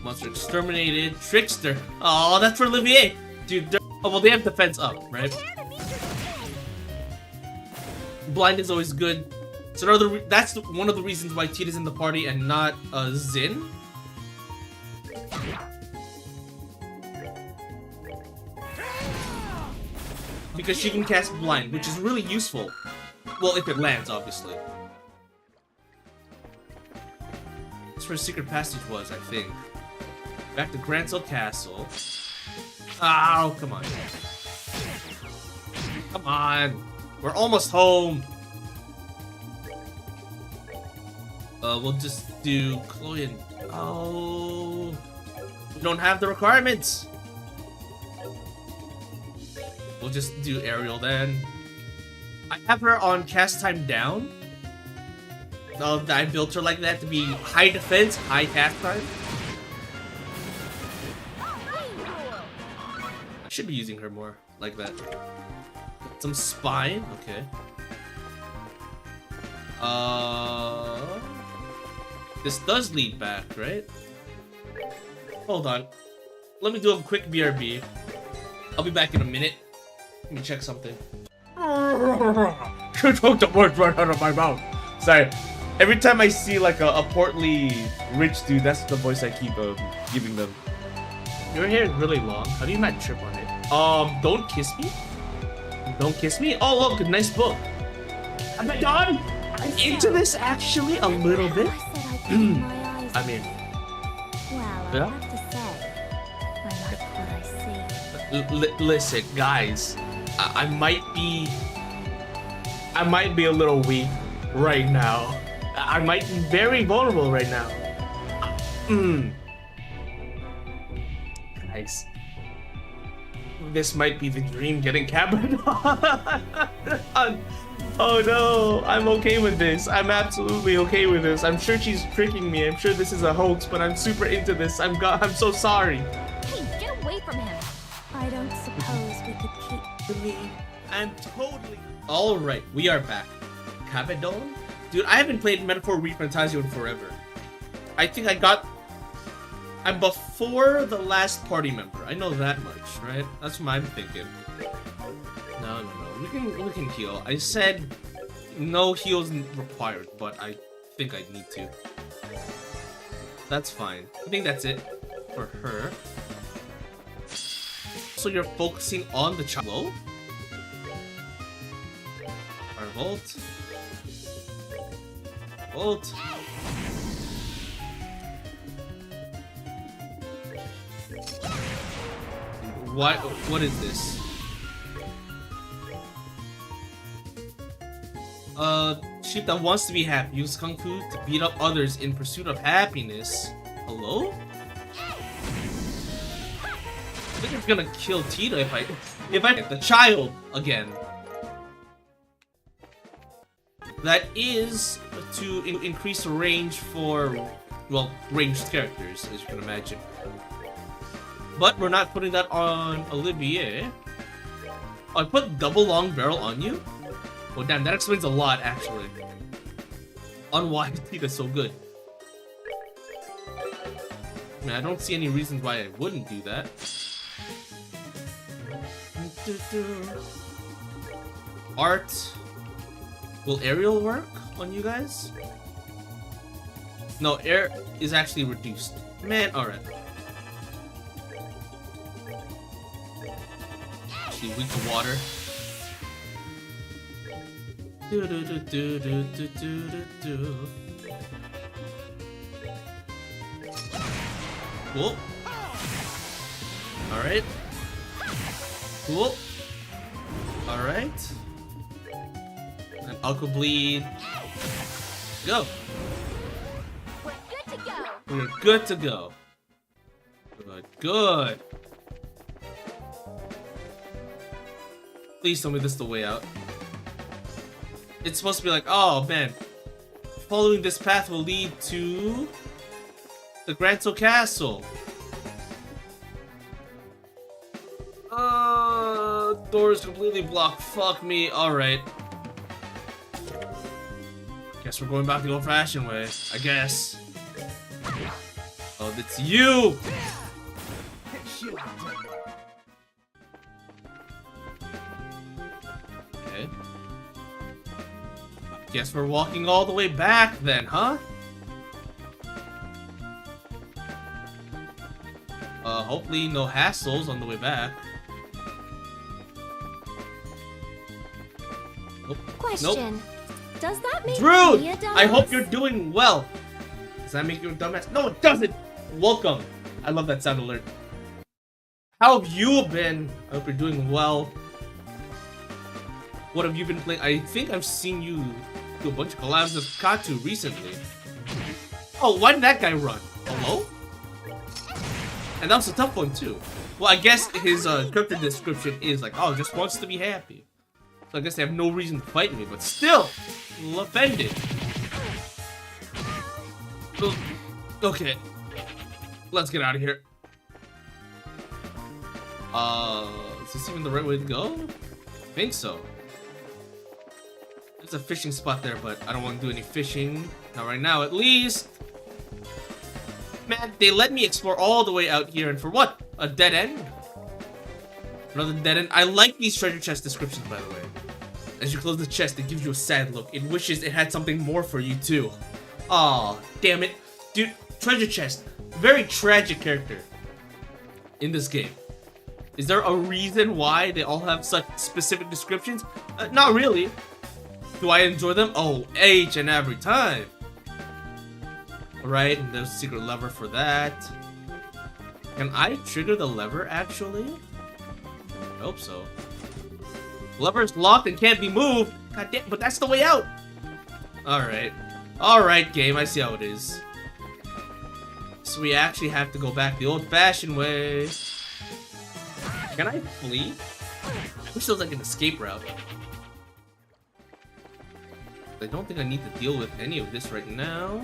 Monster exterminated. Trickster. Oh, that's for Olivier. Dude, oh, well, they have defense up, right? Blind is always good. So that's one of the reasons why Tita's in the party and not Zin. Because she can cast Blind, which is really useful. Well, if it lands, obviously. That's where Secret Passage was, I think. Back to Grand Soul Castle. Oh, come on. Come on. We're almost home. We'll just do Chloe and... Oh... We don't have the requirements! We'll just do Ariel then. I have her on cast time down. I built her like that to be high defense, high cast time. I should be using her more like that. Some spine, okay. This does lead back, right? Hold on. Let me do a quick BRB. I'll be back in a minute. Let me check something.
You took the words right out of my mouth. Sorry. Every time I see like a portly rich dude, that's the voice I keep giving them.
Your hair is really long. How do you not trip on it? Don't kiss me? Don't kiss me? Oh, look, a nice book. Am I done? I'm into this actually a little bit. I mean,
Well,
Yeah?
I have to say, I like what I see.
listen, guys. I might be a little weak right now. I might be very vulnerable right now. Guys, this might be the dream getting cabined on. Oh no, I'm okay with this. I'm absolutely okay with this. I'm sure she's tricking me. I'm sure this is a hoax, but I'm super into this. I'm so sorry.
Hey, get away from him! I don't suppose we could keep...
I'm totally... Alright, we are back. Cabedon? Dude, I haven't played Metaphor ReFantazio in forever. I think I'm before the last party member. I know that much, right? That's what I'm thinking. No. We can heal. I said no heals required, but I think I need to. That's fine. I think that's it for her. So you're focusing on the child. Firebolt. Bolt. What is this? Sheep that wants to be happy. Use Kung Fu to beat up others in pursuit of happiness. Hello? I think it's gonna kill Tita if I get the child again. That is to increase the range for, well, ranged characters, as you can imagine. But we're not putting that on Olivier. Oh, I put double long barrel on you? Oh damn, that explains a lot actually. On why Tita's so good. I mean, I don't see any reasons why I wouldn't do that. Art. Will aerial work on you guys? No, air is actually reduced. Man, alright. Actually weak to water. Cool. Alright. Cool. Alright. And Aqua Bleed. Go.
We're good to go!
We're good to go. Good. Please tell me this is the way out. It's supposed to be like, oh man, following this path will lead to the Granto Castle. Door's completely blocked. Fuck me. Alright. Guess we're going back the old-fashioned way. I guess. Oh, that's you! Okay. Guess we're walking all the way back then, huh? Hopefully no hassles on the way back. Nope.
Question. Does that make
Rude!
me a dumbass?
I hope you're doing well. Does that make you a dumbass? No, it doesn't! Welcome. I love that sound alert. How have you been? I hope you're doing well. What have you been playing? I think I've seen you do a bunch of collabs with Katu recently. Oh, why did that guy run? Hello? And that was a tough one too. Well, I guess his character description is like, oh, just wants to be happy. So I guess they have no reason to fight me, but still, a little offended. Okay, let's get out of here. Is this even the right way to go? I think so. There's a fishing spot there, but I don't want to do any fishing. Not right now, at least. Man, they let me explore all the way out here, and for what? A dead end? Another dead end? I like these treasure chest descriptions, by the way. As you close the chest, it gives you a sad look. It wishes it had something more for you, too. Aw, damn it. Dude, treasure chest. Very tragic character in this game. Is there a reason why they all have such specific descriptions? Not really. Do I enjoy them? Oh, each and every time. Alright, and there's a secret lever for that. Can I trigger the lever, actually? I hope so. Lever is locked and can't be moved. God damn, but that's the way out. Alright. Alright, game, I see how it is. So we actually have to go back the old-fashioned way. Can I flee? I wish there was like an escape route. I don't think I need to deal with any of this right now.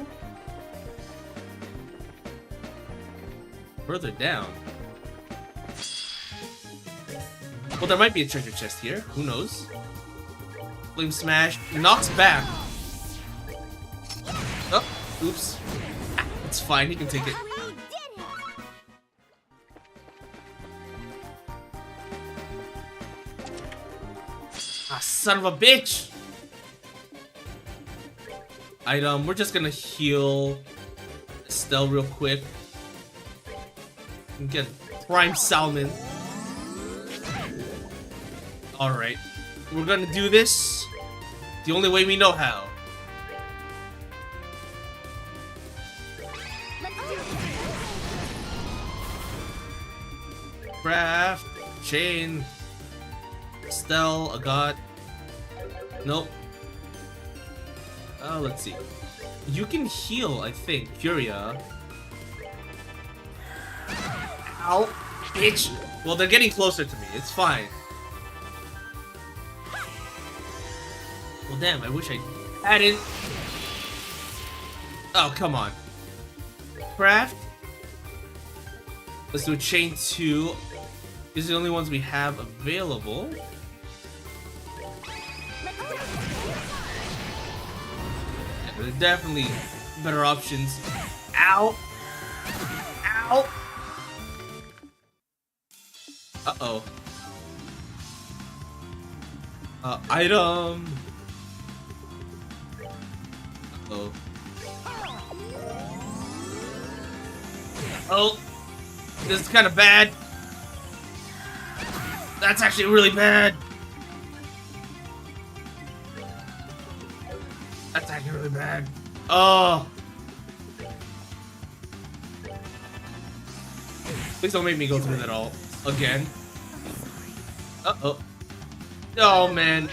Further down. Well, there might be a treasure chest here. Who knows? Flame Smash knocks back. Oh, oops. Ah, it's fine. He can take it. Ah, son of a bitch! Item. We're just gonna heal Estelle real quick. And get Prime Salmon. Alright. We're gonna do this the only way we know how. Craft. Chain. Estelle. Agat. Nope. Let's see. You can heal, I think. Curia. Ow. Bitch. Well, they're getting closer to me. It's fine. Well, damn. I wish I hadn't. Oh, come on. Craft. Let's do a chain 2. These are the only ones we have available. There are definitely better options. Ow! Ow! Uh-oh. Item! Uh-oh. Oh! This is kind of bad. That's actually really bad. That's actually really bad. Oh. Please don't make me go through that all again. Uh-oh. Oh, man.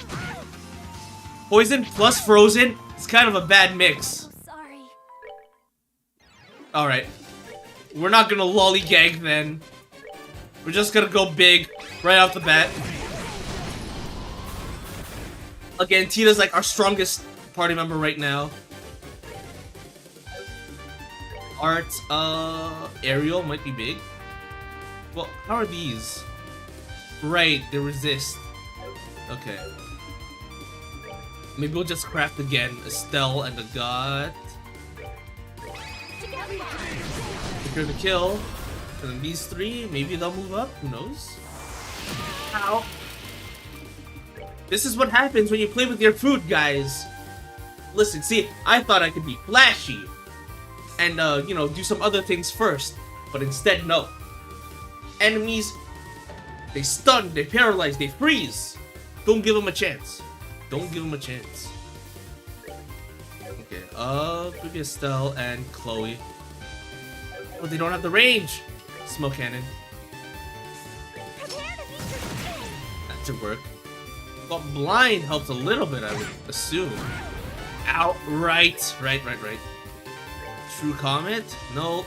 Poison plus frozen? It's kind of a bad mix.
Sorry.
Alright. We're not gonna lollygag then. We're just gonna go big right off the bat. Again, Tita's like our strongest party member right now. Art, Ariel might be big. Well, how are these? Right, they resist. Okay. Maybe we'll just craft again Estelle and a god. Secure the kill. And then these three, maybe they'll move up. Who knows? Ow. This is what happens when you play with your food, guys. Listen, see, I thought I could be flashy and, you know, do some other things first. But instead, no. Enemies, they stun, they paralyze, they freeze. Don't give them a chance. Don't give them a chance. Okay, maybe Estelle and Chloe. Oh, they don't have the range. Smoke cannon. That should work. But blind helps a little bit, I would assume. Ow, right. True Comet? No.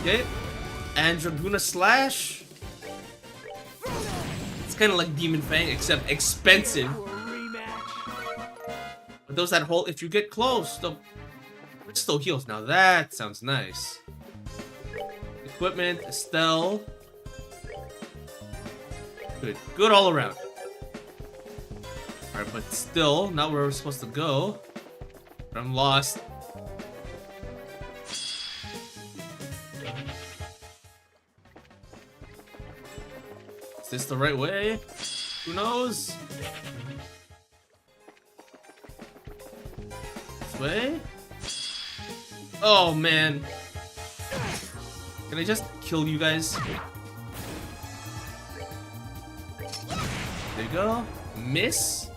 Okay. And Draguna Slash. It's kind of like Demon Fang, except expensive. But those that hold, if you get close, it still heals. Now that sounds nice. Equipment, Estelle. Good. Good all around. Alright, but still, not where we're supposed to go. I'm lost. Is this the right way? Who knows? This way? Oh man. Can I just kill you guys? There you go. Miss.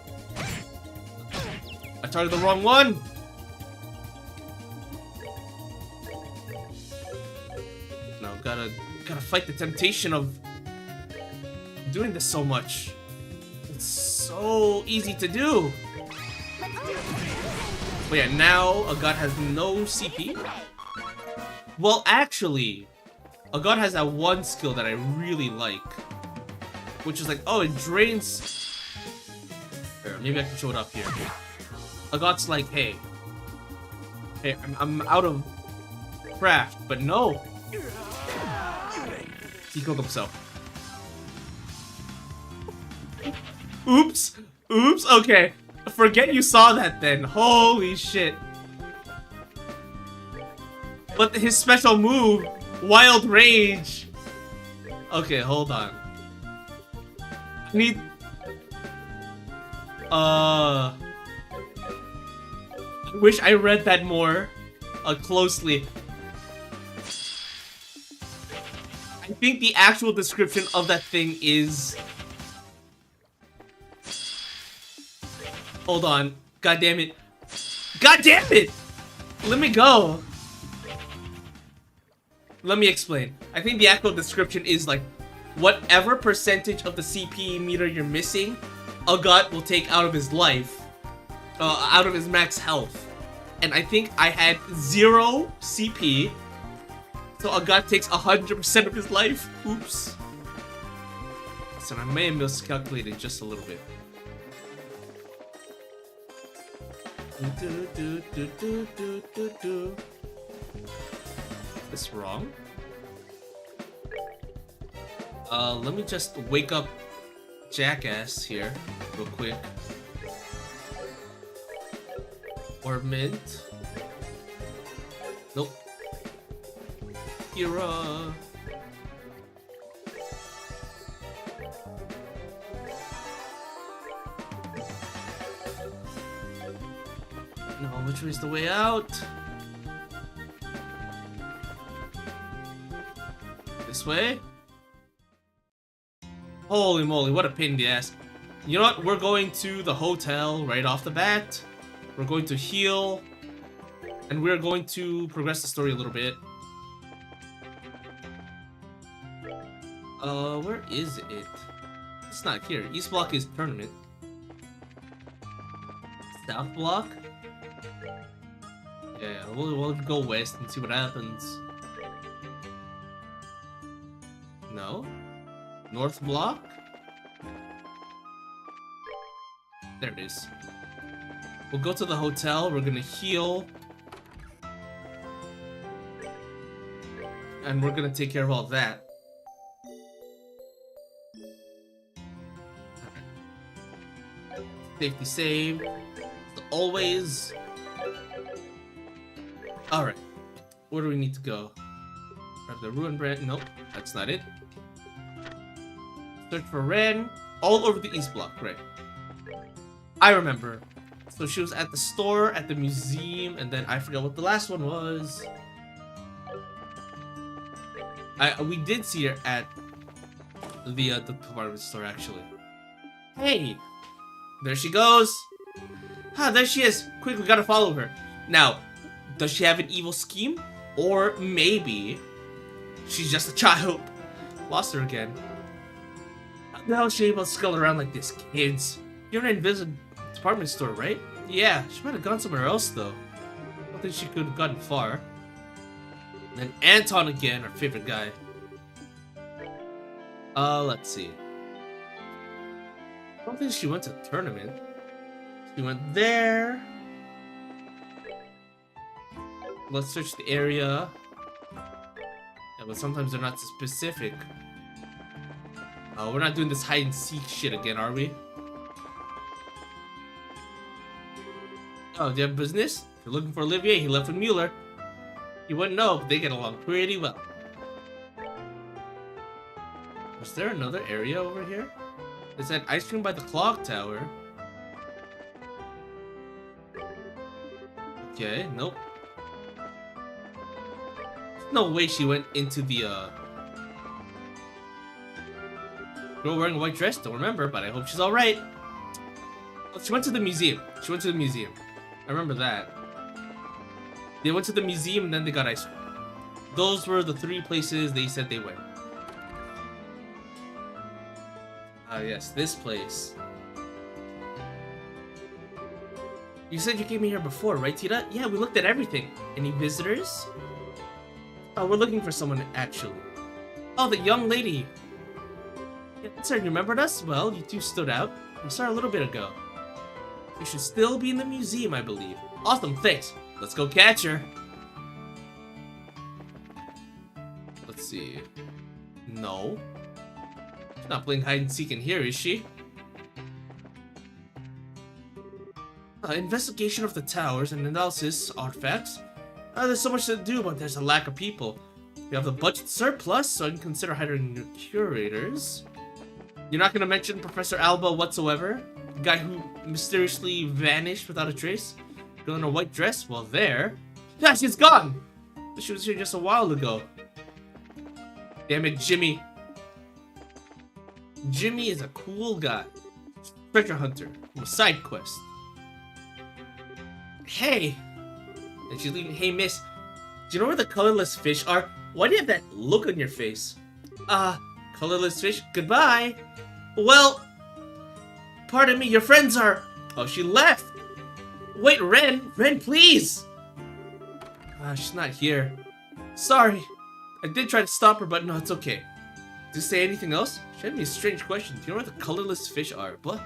I targeted the wrong one. No, gotta fight the temptation of doing this so much. It's so easy to do. But yeah, now a god has no CP. Well, actually, a god has that one skill that I really like, which is like, oh, it drains. Here, maybe I can show it up here. A god's like, hey, I'm out of craft, but no. He killed himself. Oops. Oops. Okay. Forget you saw that then. Holy shit. But his special move, Wild Rage. Okay, hold on. I need... I wish I read that more closely. I think the actual description of that thing is... Hold on. God damn it. God damn it! Let me go. Let me explain. I think the actual description is like, whatever percentage of the CP meter you're missing, a god will take out of his life. Out of his max health. And I think I had 0 CP. So a god takes 100% of his life. Oops. So I may have miscalculated just a little bit. Is this wrong? Let me just wake up Jackass here real quick. Or Mint. Nope. Kira. No, which way is the way out? This way? Holy moly, what a pain in the ass. You know what? We're going to the hotel right off the bat. We're going to heal. And we're going to progress the story a little bit. Where is it? It's not here. East block is tournament. South block? Yeah, we'll go west and see what happens. No? North block? There it is. We'll go to the hotel, we're gonna heal. And we're gonna take care of all that. Safety save. Always. Alright. Where do we need to go? Grab the ruin brand. Nope, that's not it. Search for Ren. All over the East Block, right. I remember. So she was at the store, at the museum, and then I forgot what the last one was. We did see her at the department store, actually. Hey! There she goes! Ah, there she is! Quick, we gotta follow her. Now, does she have an evil scheme? Or maybe she's just a child. Lost her again. How the hell is she able to scuttle around like this, kids? You're in an invisible department store, right? Yeah, she might have gone somewhere else, though. don't think she could have gotten far. And then Anton again, our favorite guy. Let's see. I don't think she went to the tournament. She went there. Let's search the area. Yeah, but sometimes they're not specific. We're not doing this hide and seek shit again, are we? Oh, do you have business? If you're looking for Olivier, he left with Mueller. You wouldn't know, but they get along pretty well. Was there another area over here? It said ice cream by the clock tower. Okay, nope. There's no way she went into the girl wearing a white dress, don't remember, but I hope she's alright. Well, she went to the museum. She went to the museum. I remember that. They went to the museum and then they got ice cream. Those were the 3 places they said they went. Ah, yes, this place. You said you came here before, right, Tita? Yeah, we looked at everything. Any visitors? Oh, we're looking for someone, actually. Oh, the young lady. Yeah, sir, you remembered us? Well, you two stood out. We saw her a little bit ago. You should still be in the museum, I believe. Awesome, thanks. Let's go catch her. Let's see. No. She's not playing hide and seek in here, is she? Investigation of the towers and analysis artifacts. There's so much to do, but there's a lack of people. We have the budget surplus, so I can consider hiring new curators. You're not going to mention Professor Alba whatsoever? The guy who mysteriously vanished without a trace? Girl in a white dress? Well, there. Yeah, she's gone! She was here just a while ago. Damn it, Jimmy. Jimmy is a cool guy. Treasure hunter from a side quest. Hey! And she's leaving. Hey, miss. Do you know where the colorless fish are? Why do you have that look on your face? Colorless fish? Goodbye! Well... Pardon me, your friends are... Oh, she left! Wait, Ren! Ren, please! She's not here. Sorry. I did try to stop her, but no, it's okay. Did you say anything else? She had me a strange question. Do you know where the colorless fish are? What?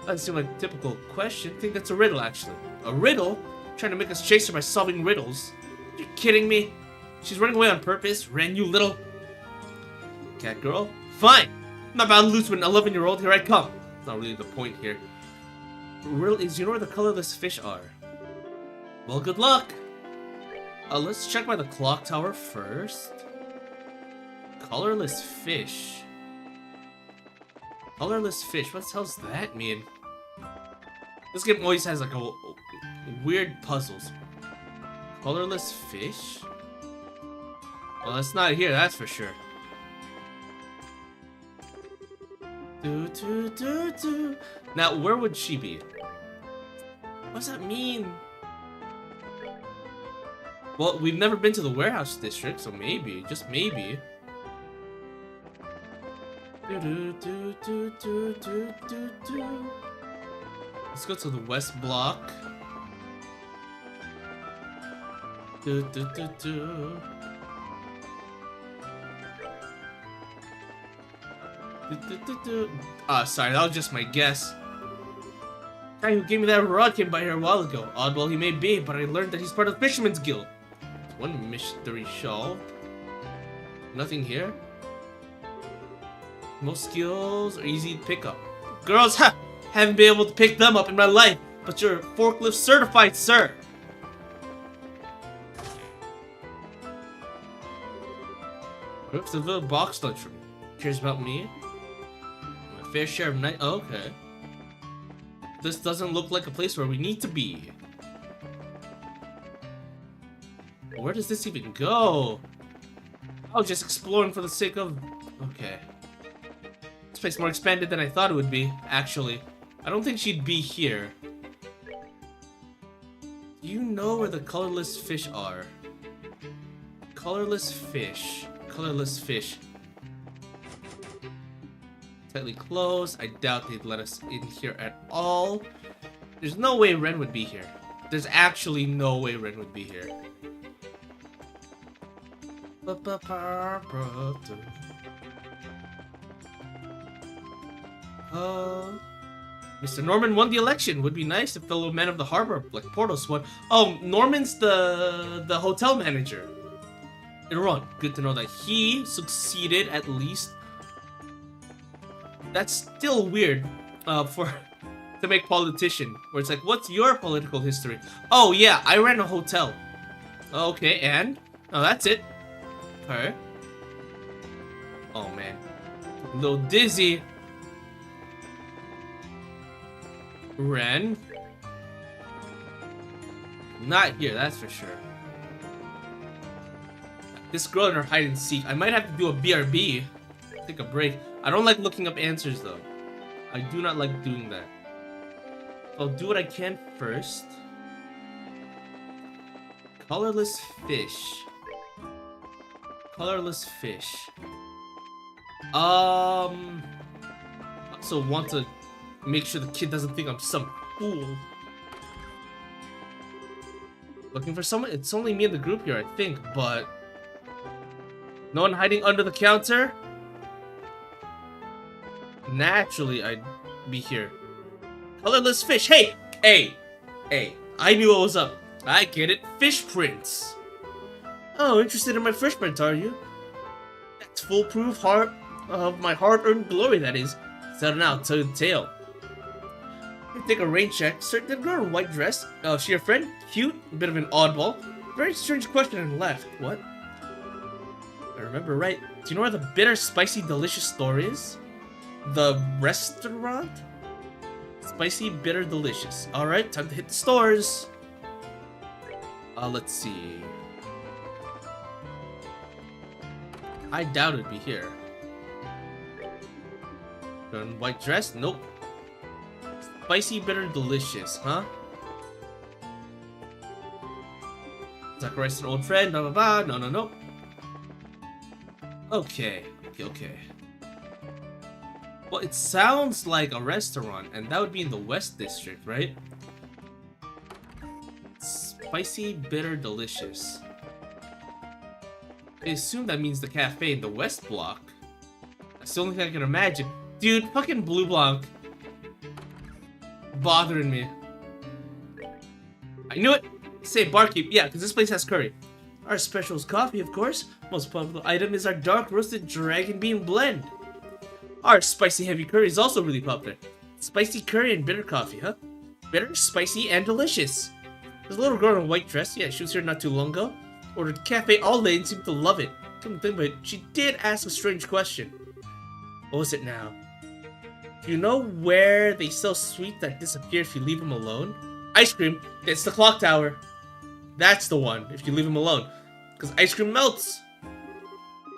That doesn't seem like a typical question. I think that's a riddle, actually. A riddle? Trying to make us chase her by solving riddles? Are you kidding me? She's running away on purpose? Ren, you little... cat girl? Fine! I'm not bound to lose with an 11-year-old. Here I come. That's not really the point here. The riddle is, you know where the colorless fish are? Well, good luck! Let's check by the clock tower first. Colorless fish. Colorless fish. What the hell's that mean? This game always has like a weird puzzles. Colorless fish? Well, it's not here, that's for sure. Now, where would she be? What does that mean? Well, we've never been to the warehouse district, so maybe, just maybe. Let's go to the west block. Sorry, that was just my guess. The guy who gave me that rod came by here a while ago. Oddball he may be, but I learned that he's part of the Fisherman's Guild. One mystery solved. Nothing here. Most skills are easy to pick up. Girls, haven't been able to pick them up in my life, but you're forklift certified, sir. What's the little box lunchroom? Cares about me? My fair share of night. Oh, okay. This doesn't look like a place where we need to be. Where does this even go? I was just exploring for the sake of... Okay. This place is more expanded than I thought it would be, actually. I don't think she'd be here. Do you know where the colorless fish are? Colorless fish. Colorless fish. Tightly closed. I doubt they'd let us in here at all. There's no way Ren would be here. There's actually no way Ren would be here. Mr. Norman won the election. Would be nice if fellow men of the harbor, like Portos, won. Oh, Norman's the hotel manager. Iran. Good to know that he succeeded at least. That's still weird for to make politician. Where it's like, what's your political history? Oh yeah, I ran a hotel. Okay, and? Oh, that's it. Okay. Oh man. A little dizzy. Ren. Not here, that's for sure. This girl in her hide and seek. I might have to do a BRB. Take a break. I don't like looking up answers though. I do not like doing that. I'll do what I can first. Colorless fish. Colorless fish. I also want to make sure the kid doesn't think I'm some fool. Looking for someone? It's only me in the group here, I think, but... No one hiding under the counter? Naturally, I'd be here. Colorless fish. Hey! Hey! I knew what was up. I get it. Fish prints. Oh, interested in my fish print, are you? That's foolproof heart of my hard-earned glory, that is. Settle now, tell you the tale. Take a rain check. Certain the girl in white dress. Oh, she your friend? Cute? A bit of an oddball. Very strange question and left. What? I remember right. Do you know where the bitter, spicy, delicious store is? The restaurant? Spicy, bitter, delicious. Alright, time to hit the stores. Let's see. I doubt it'd be here. Girl in white dress? Nope. Spicy, bitter, delicious, huh? Zacharias an old friend, blah blah blah. No. Okay. Well, it sounds like a restaurant, and that would be in the West District, right? Spicy, bitter, delicious. I assume that means the cafe in the West Block. That's the only thing I can imagine. Dude, fucking Blue Blanc. Bothering me. I knew it! Say barkeep, yeah, because this place has curry. Our special is coffee, of course. Most popular item is our dark roasted dragon bean blend. Our spicy heavy curry is also really popular. Spicy curry and bitter coffee, huh? Bitter, spicy, and delicious. There's a little girl in a white dress. Yeah, she was here not too long ago. Ordered cafe all day and seemed to love it. Come to think of it, she did ask a strange question. What was it now? Do you know where they sell sweets that disappear if you leave them alone? Ice cream. It's the clock tower. That's the one, if you leave them alone. Because ice cream melts.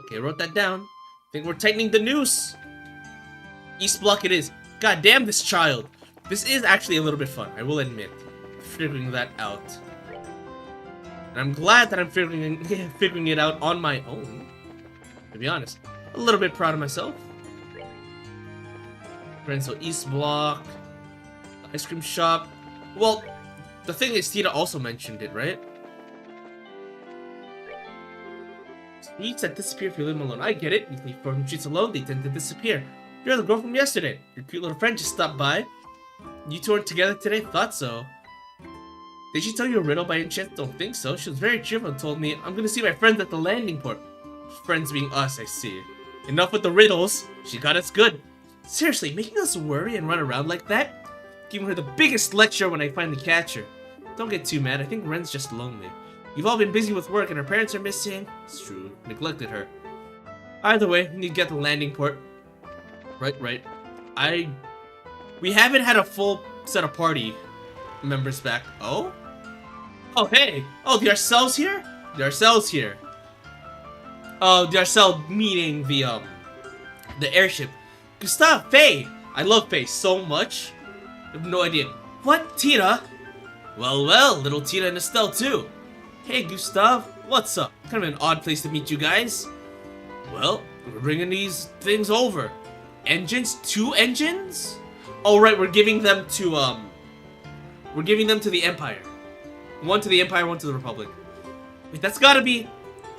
Okay, I wrote that down. Think we're tightening the noose. East Block it is. God damn this child. This is actually a little bit fun, I will admit. Figuring that out. And I'm glad that I'm figuring it out on my own. To be honest. A little bit proud of myself. So East Block. Ice cream shop. Well, the thing is, Tita also mentioned it, right? Sweets that disappear if you leave them alone. I get it. You leave frozen treats alone, they tend to disappear. You're the girl from yesterday. Your cute little friend just stopped by. You two aren't together today? Thought so. Did she tell you a riddle by any chance? Don't think so. She was very cheerful and told me, I'm gonna see my friends at the landing port. Friends being us, I see. Enough with the riddles. She got us good. Seriously, making us worry and run around like that? Giving her the biggest lecture when I finally catch her. Don't get too mad, I think Ren's just lonely. You've all been busy with work and her parents are missing. It's true, neglected her. Either way, we need to get to the landing port. Right. We haven't had a full set of party members back. Oh? Oh, hey! Oh, the Arcel's here? The Arcel's here. Oh, the Arcel meeting the airship. Gustav, Faye! I love Faye so much. I have no idea. What, Tita? Well, little Tita and Estelle too. Hey, Gustav, what's up? Kind of an odd place to meet you guys. Well, we're bringing these things over. Engines? 2 engines? Oh, right, we're giving them to the Empire. One to the Empire, one to the Republic. Wait, that's gotta be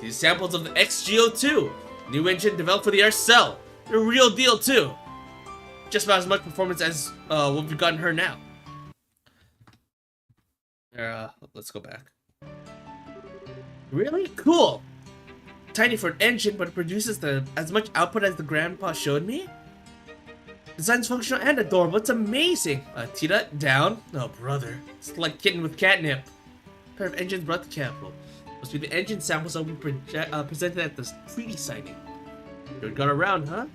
these samples of the XGO2. New engine developed for the Arcel. They're a real deal too. Just about as much performance as what we've gotten her now. Let's go back. Really? Cool. Tiny for an engine, but it produces as much output as the grandpa showed me. Design's functional and adorable. It's amazing. Tita, down. Oh, brother. It's like kitten with catnip. A pair of engines brought to capital. Must be the engine samples that we presented at the treaty signing. You got around, huh?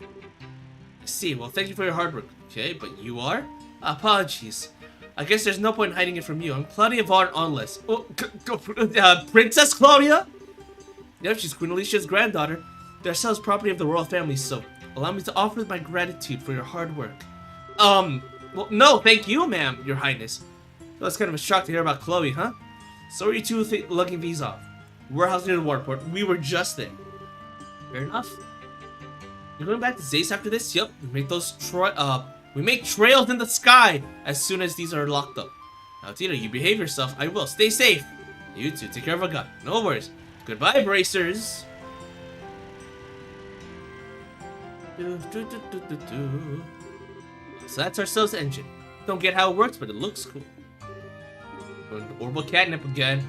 I see. Well, thank you for your hard work. Okay, but you are? Apologies. I guess there's no point in hiding it from you. I'm Claudia Von Onless. Oh, Princess Claudia? Yep, she's Queen Alicia's granddaughter. The Arcel is property of the royal family, so allow me to offer my gratitude for your hard work. Well, no, thank you, ma'am, your highness. That's kind of a shock to hear about Chloe, huh? So are you two lugging these off? Warehouse near the waterport. We were just there. Fair enough. You're going back to Zace after this? Yep, we make those we make trails in the sky as soon as these are locked up. Now, Tita, you behave yourself. I will. Stay safe. You two, take care of a gun. No worries. Goodbye, bracers. So that's our Arcel's engine. Don't get how it works, but it looks cool. Going to orbital catnip again.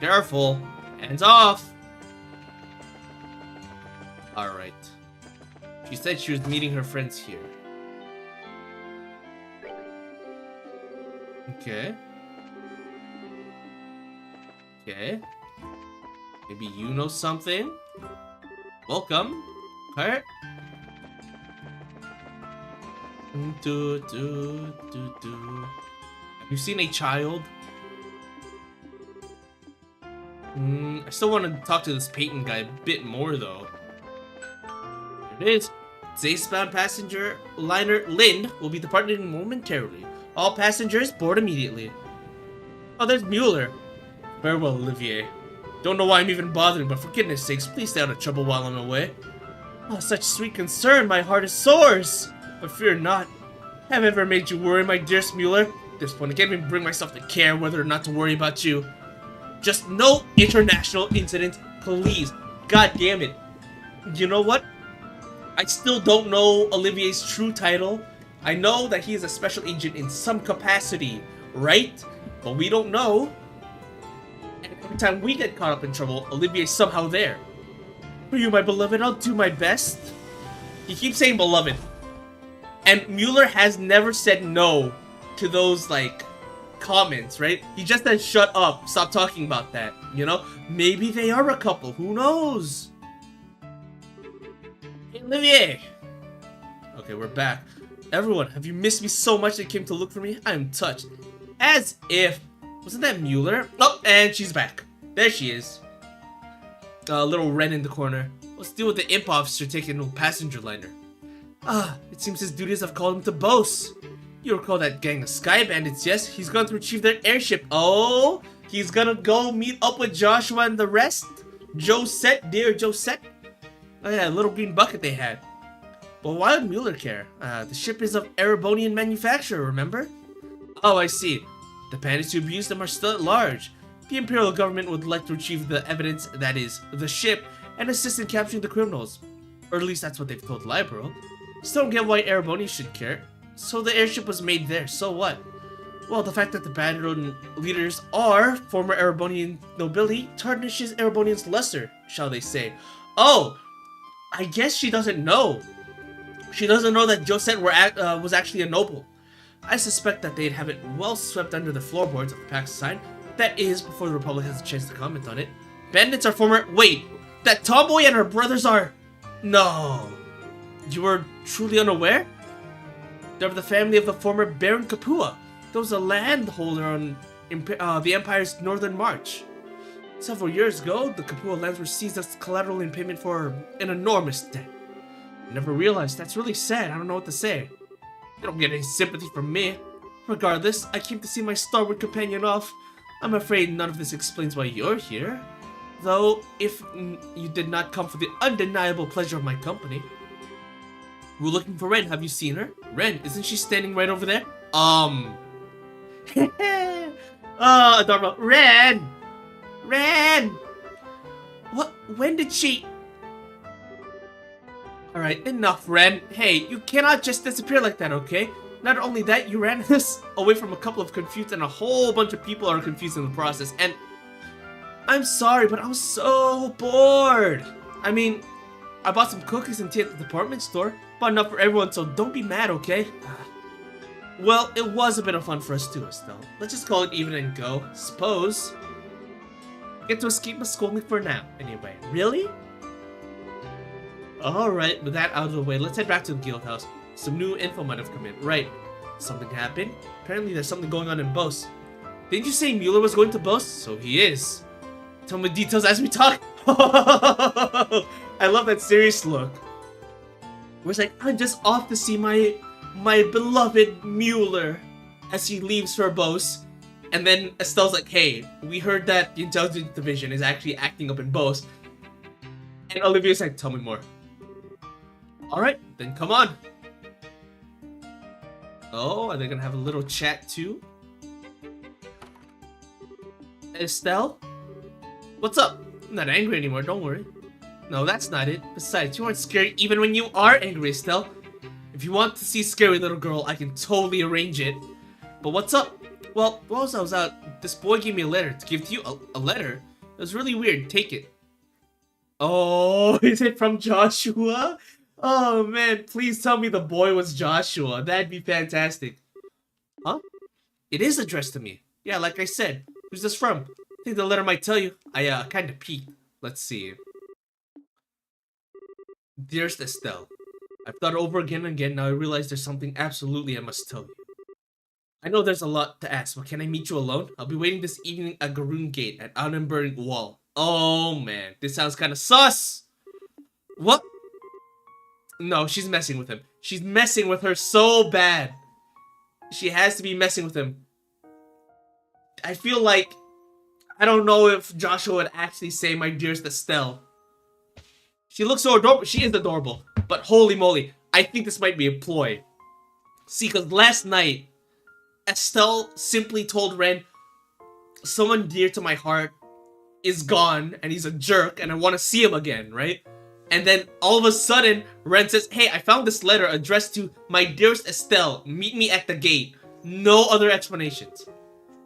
Careful. Hands off. Alright. She said she was meeting her friends here. Okay. Okay. Maybe you know something? Welcome. Okay. Have you seen a child? I still want to talk to this Peyton guy a bit more, though. There it is. Zace-bound passenger liner Lind will be departing momentarily. All passengers board immediately. Oh, there's Mueller. Farewell, Olivier. Don't know why I'm even bothering, but for goodness sakes, please stay out of trouble while I'm away. Oh, such sweet concern, my heart is sores. But fear not. Have I ever made you worry, my dearest Mueller? At this point, I can't even bring myself to care whether or not to worry about you. Just no international incidents, please. God damn it. You know what? I still don't know Olivier's true title. I know that he is a special agent in some capacity, right? But we don't know. And every time we get caught up in trouble, Olivier's somehow there. For you, my beloved, I'll do my best. He keeps saying beloved. And Mueller has never said no to those, like, comments, right? He just said, shut up, stop talking about that, you know? Maybe they are a couple, who knows? Hey, Olivier! Okay, we're back. Everyone, have you missed me so much that you came to look for me? I am touched. As if... Wasn't that Mueller? Oh, and she's back. There she is. Little Ren in the corner. Let's deal with the imp officer taking a passenger liner. Ah, it seems his duties have called him to boast. You recall that gang of sky bandits, yes? He's gone to retrieve their airship. Oh, he's gonna go meet up with Joshua and the rest? Josette, dear Josette? Oh yeah, a little green bucket they had. But why would Mueller care? The ship is of Erebonian manufacture, remember? Oh, I see. The bandits who abused them are still at large. The Imperial government would like to retrieve the evidence, that is, the ship, and assist in capturing the criminals. Or at least that's what they've told Libero. Still don't get why Ereboni should care. So the airship was made there, so what? Well, the fact that the battalion leaders are former Erebonian nobility tarnishes Erebonians lesser, shall they say. Oh, I guess she doesn't know. She doesn't know that Josette was actually a noble. I suspect that they'd have it well swept under the floorboards of the Pax side. That is, before the Republic has a chance to comment on it. Bandits are former... Wait! That tomboy and her brothers are... No. You were truly unaware? They're of the family of the former Baron Capua. There was a landholder on the Empire's northern march. Several years ago, the Capua lands were seized as collateral in payment for an enormous debt. I never realized. That's really sad. I don't know what to say. You don't get any sympathy from me. Regardless, I came to see my stalwart companion off. I'm afraid none of this explains why you're here. Though, if you did not come for the undeniable pleasure of my company. We're looking for Ren. Have you seen her? Ren, isn't she standing right over there? Oh, adorable. Ren! Ren! What? When did she... Alright, enough, Ren. Hey, you cannot just disappear like that, okay? Not only that, you ran this away from a couple of confused and a whole bunch of people are confused in the process. And I'm sorry, but I was so bored. I mean, I bought some cookies and tea at the department store. Bought enough for everyone, so don't be mad, okay? Well, it was a bit of fun for us too, Estelle. Let's just call it even and go. Suppose. Get to escape my scolding for now, anyway. Really? Alright, with that out of the way, let's head back to the guild house. Some new info might have come in. Right. Something happened? Apparently there's something going on in Bose. Didn't you say Mueller was going to Bose? So he is. Tell me details as we talk. I love that serious look. Where it's like, I'm just off to see my beloved Mueller as he leaves for Bose. And then Estelle's like, hey, we heard that the intelligence division is actually acting up in Bose. And Olivia's like, tell me more. Alright, then come on. Oh, are they gonna have a little chat too? Estelle? What's up? I'm not angry anymore, don't worry. No, that's not it. Besides, you aren't scary even when you are angry, Estelle. If you want to see scary little girl, I can totally arrange it. But what's up? Well, whilst I was out, this boy gave me a letter to give to you. A letter? It was really weird. Take it. Oh, is it from Joshua? Oh man, please tell me the boy was Joshua. That'd be fantastic. Huh? It is addressed to me. Yeah, like I said. Who's this from? I think the letter might tell you. I kind of peeked. Let's see. Dearest Estelle, I've thought over again and again. Now I realize there's something absolutely I must tell you. I know there's a lot to ask, but can I meet you alone? I'll be waiting this evening at Garoon Gate at Annenberg Wall. Oh man, this sounds kind of sus. What? No, she's messing with him. She's messing with her so bad. She has to be messing with him. I feel like, I don't know if Joshua would actually say, my dearest Estelle. She looks so adorable. She is adorable. But holy moly, I think this might be a ploy. See, because last night, Estelle simply told Ren, someone dear to my heart is gone, and he's a jerk, and I want to see him again, right? And then all of a sudden, Ren says, hey, I found this letter addressed to my dearest Estelle. Meet me at the gate. No other explanations.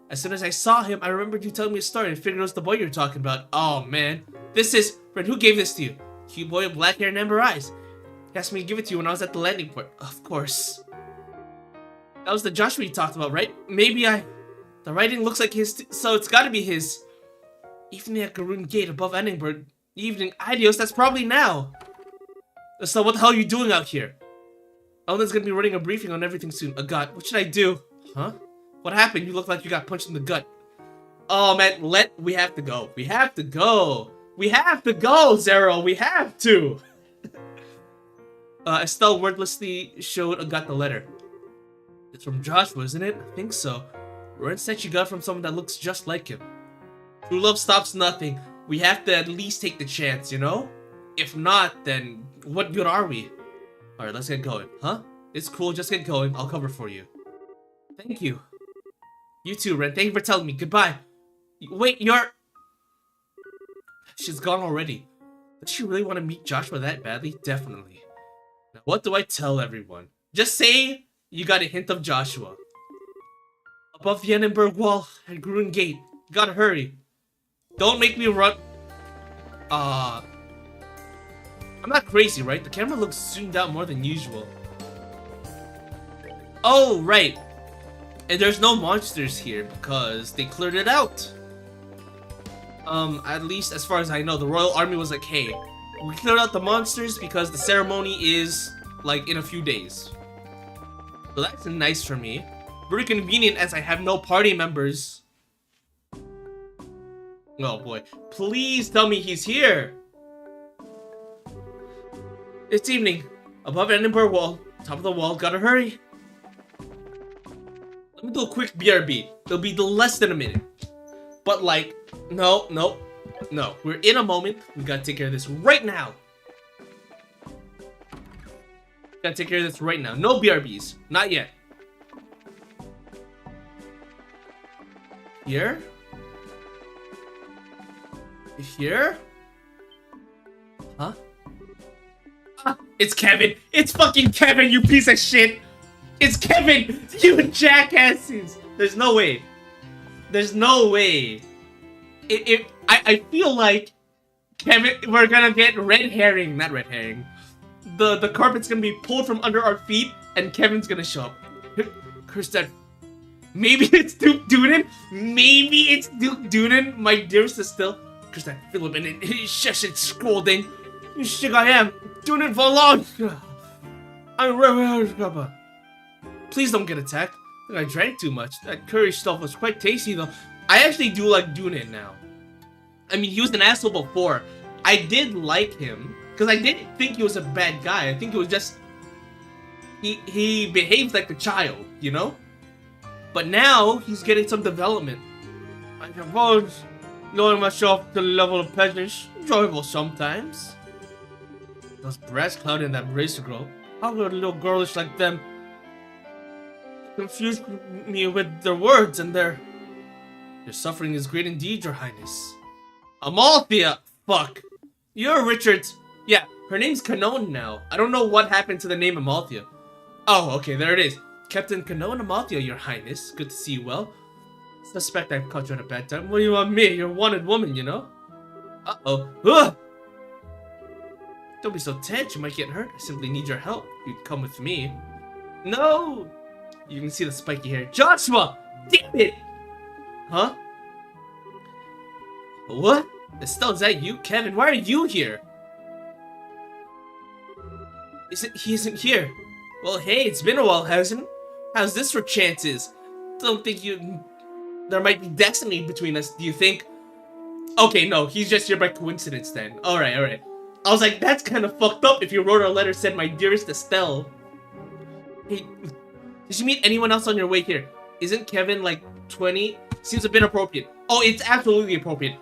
As soon as I saw him, I remembered you telling me a story and figured it was the boy you're talking about. Oh, man. This is... Ren, who gave this to you? Cute boy with black hair and amber eyes. He asked me to give it to you when I was at the landing port. Of course. That was the Joshua you talked about, right? Maybe the writing looks like his, so it's gotta be his. Evening at Garoon Gate above Annenberg. Evening, adios, that's probably now. So what the hell are you doing out here? Ellen's gonna be running a briefing on everything soon. Oh god, what should I do? Huh? What happened? You look like you got punched in the gut. Oh man, we have to go. We have to go. We have to go, Zero. We have to. Estelle wordlessly showed got the letter. It's from Joshua, isn't it? I think so. Ren said she got it from someone that looks just like him. True love stops nothing. We have to at least take the chance, you know? If not, then what good are we? Alright, let's get going. Huh? It's cool, just get going. I'll cover for you. Thank you. You too, Ren. Thank you for telling me. Goodbye. Wait, you're... She's gone already. Does she really want to meet Joshua that badly? Definitely. Now, what do I tell everyone? Just say you got a hint of Joshua. Above the Annenberg Wall at Garoon Gate. You gotta hurry. Don't make me run. I'm not crazy, right? The camera looks zoomed out more than usual. Oh, right. And there's no monsters here because they cleared it out. At least as far as I know, the Royal Army was like, hey, we cleared out the monsters because the ceremony is, like, in a few days. So that's nice for me. Very convenient as I have no party members. Oh boy. Please tell me he's here. It's evening. Above Annenberg Wall. Top of the wall. Gotta hurry. Let me do a quick BRB. It'll be less than a minute. But like, no. We're in a moment. We gotta take care of this right now. Gotta take care of this right now. No BRBs. Not yet. Here? Here? Huh? Ah, it's Kevin! It's fucking Kevin, you piece of shit! It's Kevin! You jackasses! There's no way. There's no way. I feel like Kevin, we're gonna get red herring, not red herring. The carpet's gonna be pulled from under our feet, and Kevin's gonna show up. Curse that. Maybe it's Duke Doonan. Maybe it's Duke Doonan, my dearest Estelle. Curse that Philip and shush it scolding. You shit I am. Doing it for long. I'm Please don't get attacked. I think I drank too much. That curry stuff was quite tasty though. I actually do like Doonan now. I mean, he was an asshole before. I did like him because I didn't think he was a bad guy. I think it was just he behaves like a child, you know? But now he's getting some development. I suppose lowering myself to the level of peasants, enjoyable sometimes. Those brass cloud and that racer girl, how could a little girlish like them confuse me with their words and their suffering is great indeed, your highness. Amalthea! Fuck. You're Richard's. Yeah, her name's Canon now. I don't know what happened to the name Amalthea. Oh, okay, there it is. Captain Canon Amalthea, your highness. Good to see you well. Suspect I've caught you at a bad time. What do you want me? You're a wanted woman, you know? Uh-oh. Ugh! Don't be so tense, you might get hurt. I simply need your help. You'd come with me. No! You can see the spiky hair. Joshua! Damn it! Huh? What? Estelle, is that you? Kevin, why are you here? He isn't here. Well, hey, it's been a while, hasn't it? How's this for chances? Don't think there might be destiny between us, do you think? Okay, no, he's just here by coincidence then. Alright, alright. I was like, that's kind of fucked up if you wrote a letter said, my dearest Estelle. Hey, did you meet anyone else on your way here? Isn't Kevin like 20? Seems a bit appropriate. Oh, it's absolutely appropriate.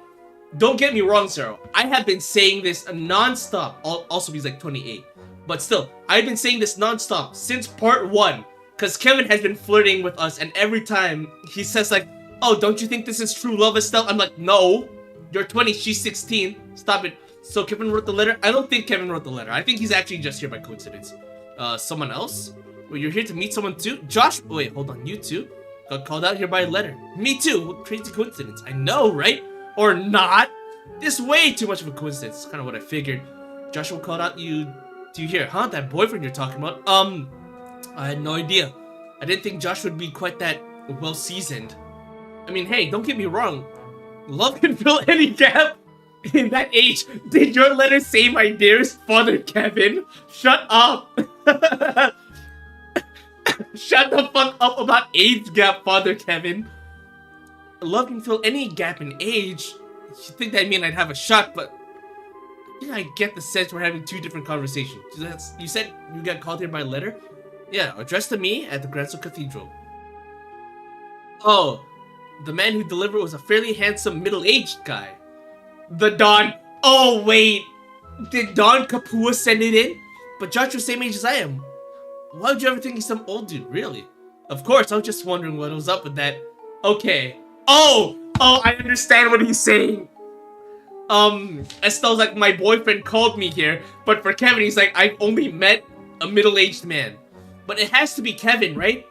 Don't get me wrong, Sarah. I have been saying this non-stop. Also, he's like 28. But still, I've been saying this non-stop since part 1. Because Kevin has been flirting with us, and every time he says like, oh, don't you think this is true love, Estelle? I'm like, no. You're 20, she's 16. Stop it. So Kevin wrote the letter? I don't think Kevin wrote the letter. I think he's actually just here by coincidence. Someone else? Wait, you're here to meet someone too? Josh? Wait, hold on. You too? Got called out here by a letter. Me too. What crazy coincidence. I know, right? Or not? This way too much of a coincidence. It's kind of what I figured. Joshua called out you. Do you hear? Huh? That boyfriend you're talking about? I had no idea. I didn't think Josh would be quite that well-seasoned. I mean, hey, don't get me wrong. Love can fill any gap. In that age, did your letter say my dearest father, Kevin? Shut up. Shut the fuck up about age gap, Father Kevin. Love can fill any gap in age. You think that mean I'd have a shot, but I think I get the sense we're having two different conversations. You said you got called here by letter? Yeah, addressed to me at the Gransel Cathedral. Oh, the man who delivered was a fairly handsome middle-aged guy. The Don. Oh, wait. Did Don Kapua send it in? But Josh was the same age as I am. Why would you ever think he's some old dude, really? Of course, I was just wondering what was up with that. Okay. Oh, I understand what he's saying. Estelle's like, my boyfriend called me here, but for Kevin, he's like, I've only met a middle-aged man. But it has to be Kevin, right?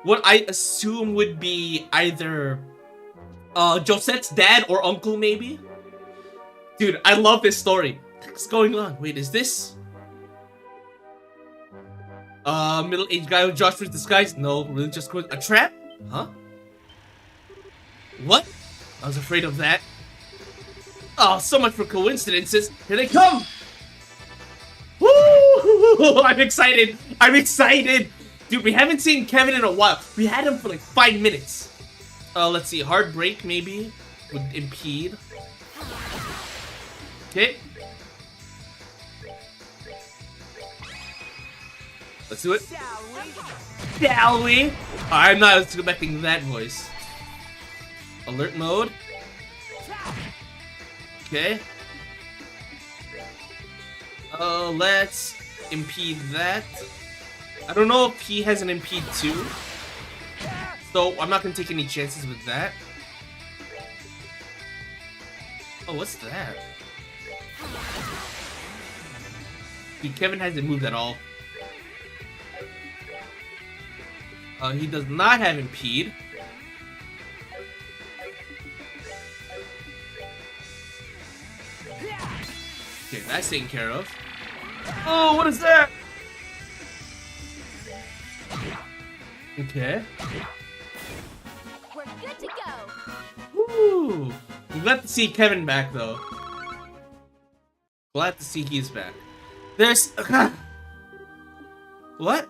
What I assume would be either Josette's dad or uncle, maybe? Dude, I love this story. What's going on? Wait, is this middle-aged guy with Joshua's disguise? No, really just a trap? Huh? What? I was afraid of that. Oh, so much for coincidences. Here they come! Woo! I'm excited. I'm excited. Dude, we haven't seen Kevin in a while. We had him for like 5 minutes. Let's see. Hard break, maybe, would impede. Okay. Let's do it. Shall we? I'm not expecting that voice. Alert mode. Okay. Let's impede that. I don't know if he has an impede too. So I'm not gonna take any chances with that. Oh, what's that? Dude, Kevin hasn't moved at all. He does not have impede. Okay, that's taken care of. Oh, what is that? Okay.
We're good to go.
Woo! I'm glad to see Kevin back, though. Glad to see he's back. There's... What?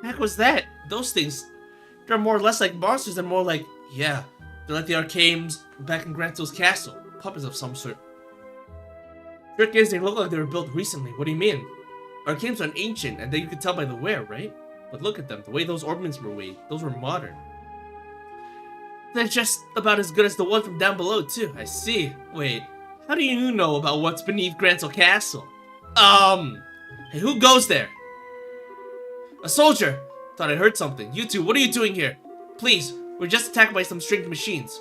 The heck was that? Those things, they're more or less like monsters than more like... Yeah, they're like the arcanes back in Granto's castle. Puppets of some sort. Trick is, they look like they were built recently. What do you mean? Arcanes are ancient, and then you could tell by the wear, right? But look at them, the way those ornaments were made. Those were modern. They're just about as good as the one from down below, too. I see. Wait, how do you know about what's beneath Granto Castle? Hey, who goes there? A soldier! Thought I heard something. You two, what are you doing here? Please, we're just attacked by some strange machines.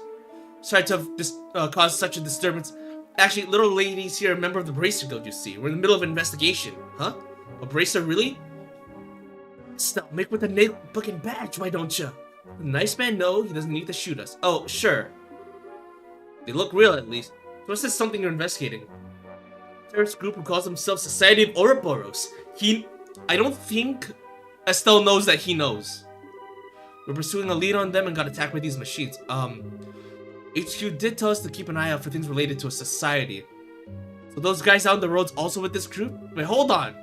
Sorry to have caused such a disturbance. Actually, little lady's here, a member of the Bracer Guild, you see. We're in the middle of an investigation. Huh? A Bracer, really? Stop, make with a nail-booking badge, why don't you? The nice man, no, he doesn't need to shoot us. Oh, sure. They look real, at least. So what's this something you're investigating? Terrorist group who calls themselves Society of Ouroboros. I don't think Estelle knows that he knows. We're pursuing a lead on them and got attacked by these machines. HQ did tell us to keep an eye out for things related to a society. So those guys out on the roads also with this group? Wait, hold on.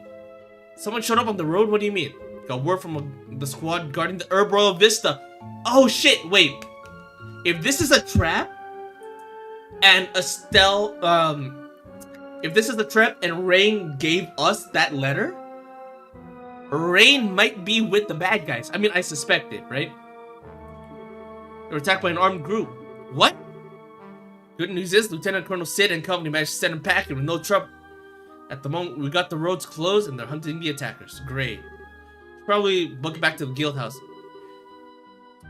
Someone showed up on the road? What do you mean? Got word from the squad guarding the Herb Royal Vista. Oh shit, wait. If this is a trap, and Estelle, if this is a trap and Rain gave us that letter, Rain might be with the bad guys. I mean, I suspect it, right? They were attacked by an armed group. What? Good news is Lieutenant Colonel Sid and company managed to send him packing with no trouble. At the moment, we got the roads closed and they're hunting the attackers. Great. Probably book it back to the guild house.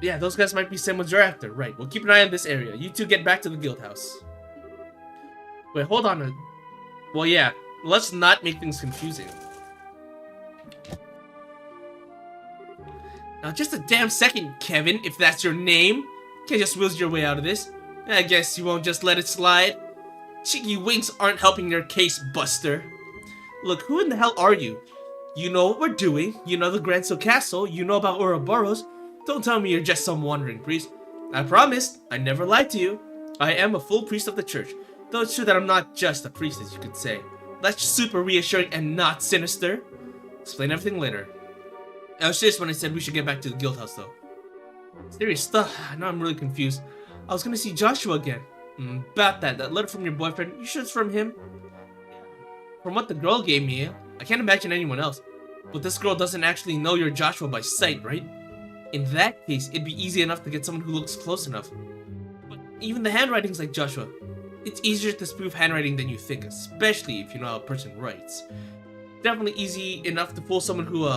Yeah, those guys might be same ones you're after. Right, we'll keep an eye on this area. You two get back to the guild house. Wait, hold on. Well, yeah, let's not make things confusing. Now, just a damn second, Kevin, if that's your name. Can't just whiz your way out of this. I guess you won't just let it slide. Cheeky winks aren't helping your case, Buster. Look, who in the hell are you? You know what we're doing. You know the Granto Castle. You know about Ouroboros. Don't tell me you're just some wandering priest. I promised. I never lied to you. I am a full priest of the church. Though it's true that I'm not just a priest, as you could say. That's super reassuring and not sinister. Explain everything later. I was serious when I said we should get back to the guild house, though. Serious stuff. Now I'm really confused. I was gonna see Joshua again. About that letter from your boyfriend. You sure it's from him? From what the girl gave me, I can't imagine anyone else. But this girl doesn't actually know you're Joshua by sight, right? In that case, it'd be easy enough to get someone who looks close enough. But even the handwriting's like Joshua. It's easier to spoof handwriting than you think, especially if you know how a person writes. Definitely easy enough to fool someone who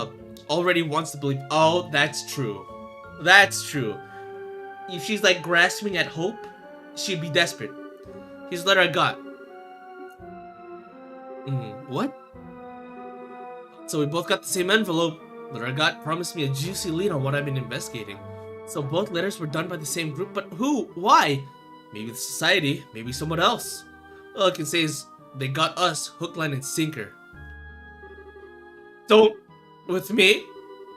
already wants to believe. Oh, that's true. That's true. If she's like grasping at hope, she'd be desperate. Here's the letter I got. What? So we both got the same envelope. Letter I got promised me a juicy lead on what I've been investigating. So both letters were done by the same group, but who? Why? Maybe the society, maybe someone else. All I can say is they got us hook, line, and sinker. Don't with me?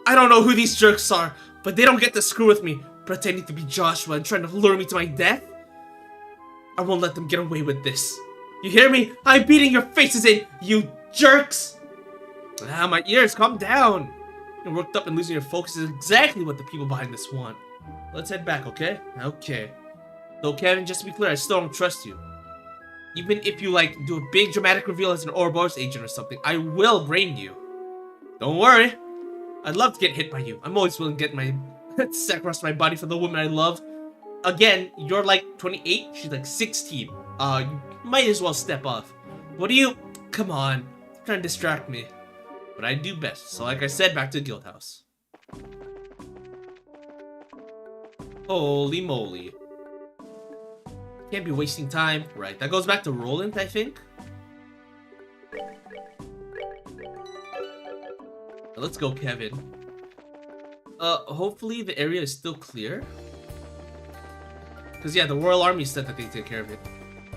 I don't know who these jerks are, but they don't get to screw with me, pretending to be Joshua and trying to lure me to my death. I won't let them get away with this. You hear me? I'm beating your faces in, you jerks! Ah, my ears, calm down. You're worked up and losing your focus is exactly what the people behind this want. Let's head back, okay? Okay. Though, Kevin, just to be clear, I still don't trust you. Even if you, like, do a big dramatic reveal as an Ouroboros agent or something, I will brain you. Don't worry. I'd love to get hit by you. I'm always willing to get my sacrifice my body for the woman I love. Again, you're like 28, she's like 16. You might as well step off. What do you... Come on. You're trying to distract me. But I do best. So like I said, back to the guild house. Holy moly. Can't be wasting time. Right, that goes back to Roland, I think. Let's go, Kevin. Hopefully the area is still clear. Because, yeah, the Royal Army said that they take care of it.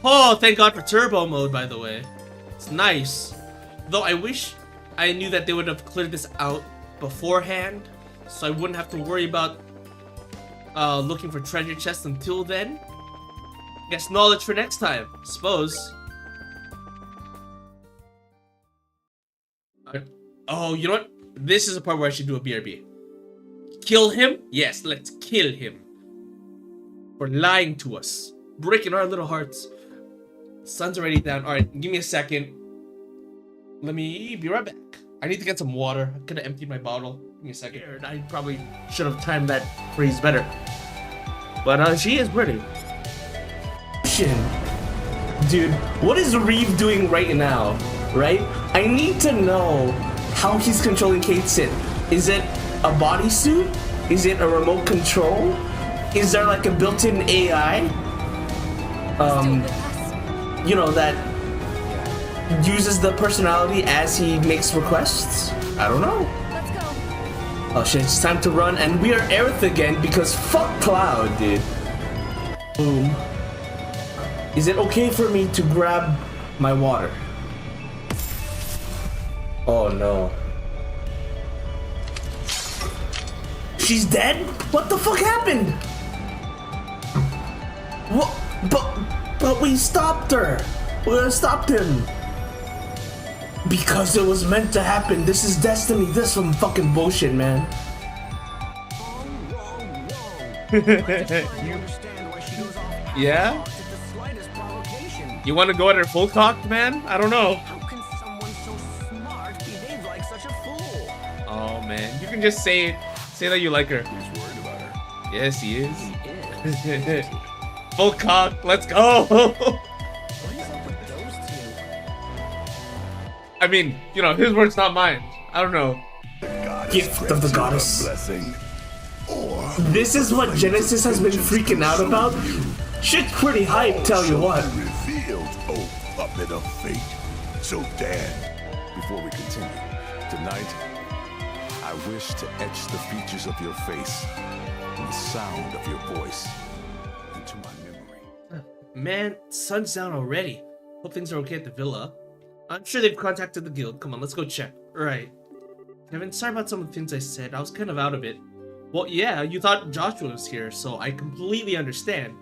Oh, thank God for turbo mode, by the way. It's nice. Though I wish I knew that they would have cleared this out beforehand, so I wouldn't have to worry about looking for treasure chests until then. Guess knowledge for next time, suppose. Oh, you know what? This is the part where I should do a BRB. Kill him? Yes, let's kill him. For lying to us. Breaking our little hearts. Sun's already down. Alright, give me a second. Let me be right back. I need to get some water. I could have emptied my bottle. Give me a second. I probably should have timed that phrase better. But she is pretty.
Dude, what is Reeve doing right now? Right? I need to know how he's controlling Kate Sid. Is it a bodysuit? Is it a remote control? Is there like a built-in AI? You know, that uses the personality as he makes requests? I don't know.
Let's go.
Oh shit, it's time to run, and we are Aerith again because fuck Cloud, dude. Boom. Is it okay for me to grab my water? Oh no. She's dead? What the fuck happened? What? But we stopped her. We stopped him. Because it was meant to happen. This is destiny. This is some fucking bullshit, man.
Yeah? You want to go at her full cock, man? I don't know.
How can someone so smart behave like such a fool?
Oh man, you can just say that you like her.
He's worried about her.
Yes, he is.
He is.
Full cock, let's go.
What is up with those two?
I mean, you know, his words, not mine. I don't know.
Gift of the goddess.
Blessing. Or
This is what Genesis has been freaking out about. Shit's pretty hype, tell you what.
revealed, oh puppet of fate. So Dan, before we continue, tonight I wish to etch the features of your face and the sound of your voice into my memory.
Man, sun's down already. Hope things are okay at the villa. I'm sure they've contacted the guild. Come on, let's go check. Alright. Kevin, sorry about some of the things I said. I was kind of out of it. Well, yeah, you thought Joshua was here, so I completely understand.